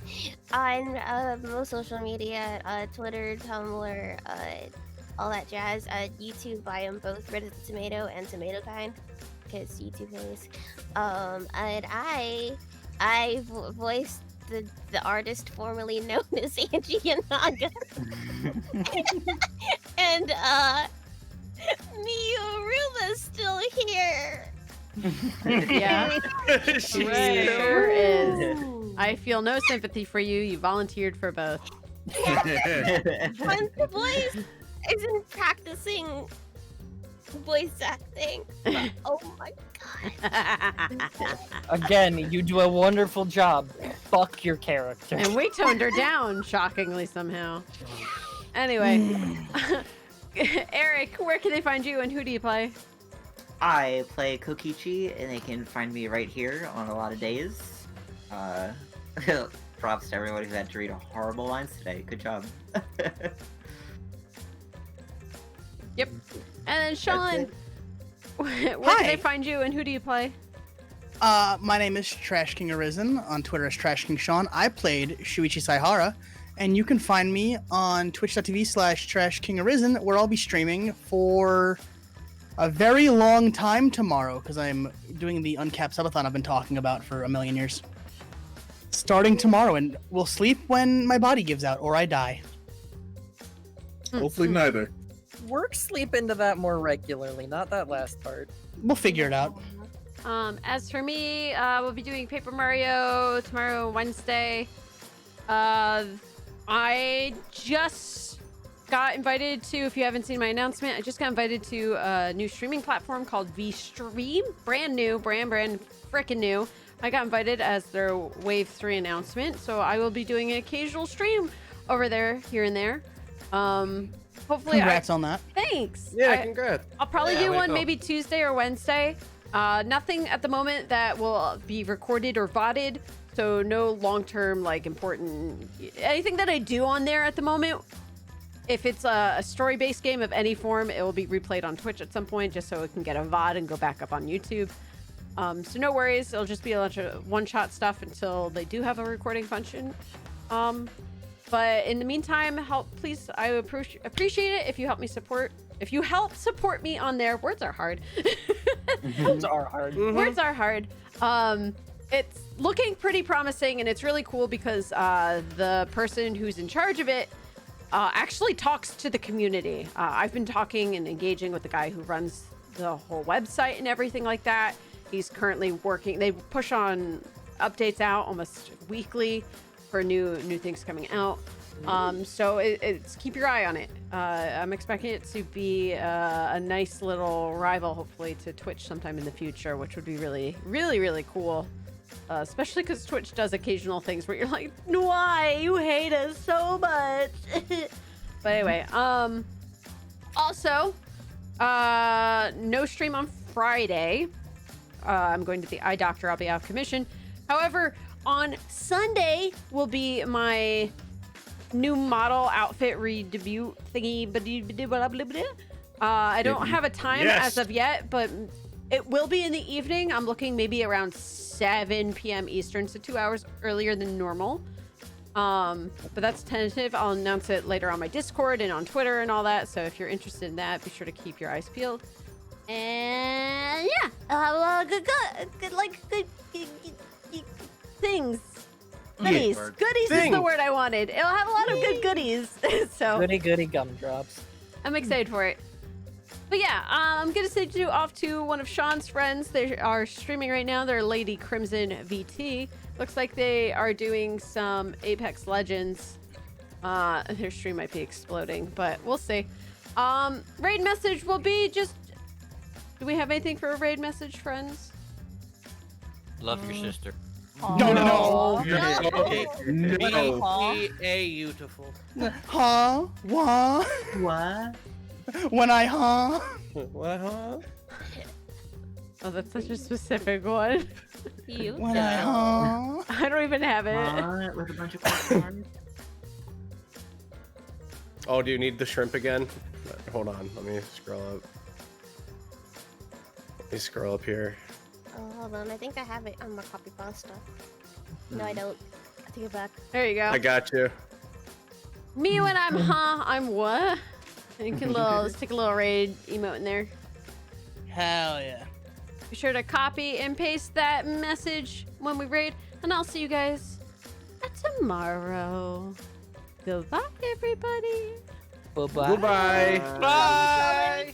on most social media, Twitter, Tumblr, all that jazz. YouTube, I am both Redasatomato and Tomato Kind, because YouTube is. And I voiced the artist formerly known as Angie Yanaga. And Miyoruma's still here. Yeah, she sure is. I feel no sympathy for you. You volunteered for both. When the voice isn't practicing voice acting, but, oh my god. Again, you do a wonderful job. Fuck your character. And we toned her down, shockingly somehow. Anyway, Eric, where can they find you and who do you play? I play Kokichi, and they can find me right here on a lot of days. Props to everybody who had to read horrible lines today. Good job. Yep. And then Sean, where can they find you and who do you play? My name is TrashKingArisen, on Twitter as TrashKingSean. I played Shuichi Saihara, and you can find me on twitch.tv/TrashKingArisen, where I'll be streaming for a very long time tomorrow, because I'm doing the uncapped subathon I've been talking about for a million years. Starting tomorrow, and we'll sleep when my body gives out, or I die. Hopefully neither. Work sleep into that more regularly, not that last part. We'll figure it out. As for me, we'll be doing Paper Mario tomorrow, Wednesday. I just got invited to, if you haven't seen my announcement, I just got invited to a new streaming platform called VStream. Brand new, brand frickin' new. I got invited as their Wave 3 announcement, so I will be doing an occasional stream over there, here and there. Hopefully, Congrats on that. Thanks. Yeah, congrats. I'll probably Yeah, do way to one go. maybe Tuesday or Wednesday. Nothing at the moment that will be recorded or VODed, so no long-term, like, important... Anything that I do on there at the moment, if it's a story-based game of any form, it will be replayed on Twitch at some point, just so it can get a VOD and go back up on YouTube. So no worries, it'll just be a bunch of one-shot stuff until they do have a recording function. But in the meantime, please, I would appreciate it if you help me support If you help support me on there, words are hard. Words are hard. Words are hard. It's looking pretty promising, and it's really cool because the person who's in charge of it actually talks to the community. I've been talking and engaging with the guy who runs the whole website and everything like that. He's currently working. They push on updates out almost weekly for new things coming out. So it's keep your eye on it. I'm expecting it to be a nice little rival, hopefully, to Twitch sometime in the future, which would be really, really, really cool. Especially because Twitch does occasional things where you're like, why? You hate us so much. But anyway, also, no stream on Friday. I'm going to the eye doctor. I'll be out of commission. However, on Sunday will be my new model outfit re-debut thingy. I don't have a time as of yet, but it will be in the evening. I'm looking maybe around 7 p.m. Eastern, so 2 hours earlier than normal. But that's tentative. I'll announce it later on my Discord and on Twitter and all that. So if you're interested in that, be sure to keep your eyes peeled. And yeah, I'll have a lot of good things. Goodies. Yeah. Goodies is the word I wanted. It'll have a lot of good goodies. So Goody gumdrops. I'm excited for it. But yeah, I'm gonna send you off to one of Sean's friends. They are streaming right now. They're Lady Crimson VT. Looks like they are doing some Apex Legends. Their stream might be exploding, but we'll see. Raid message will be just... Do we have anything for a raid message, friends? Love your sister. No. Be beautiful. Huh? What? What? When I huh? What, huh? Oh, that's such a specific one. You When I huh? I don't even have it. With a bunch of questions. Oh, do you need the shrimp again? Hold on, let me scroll up. Let me scroll up here. Oh, hold on. I think I have it on my copy pasta. No, I don't. I take it back. There you go. I got you. Me when I'm huh, I'm what? And you can let's take a little raid emote in there. Hell yeah. Be sure to copy and paste that message when we raid, and I'll see you guys tomorrow. Goodbye, everybody. Bye-bye. Goodbye. Bye.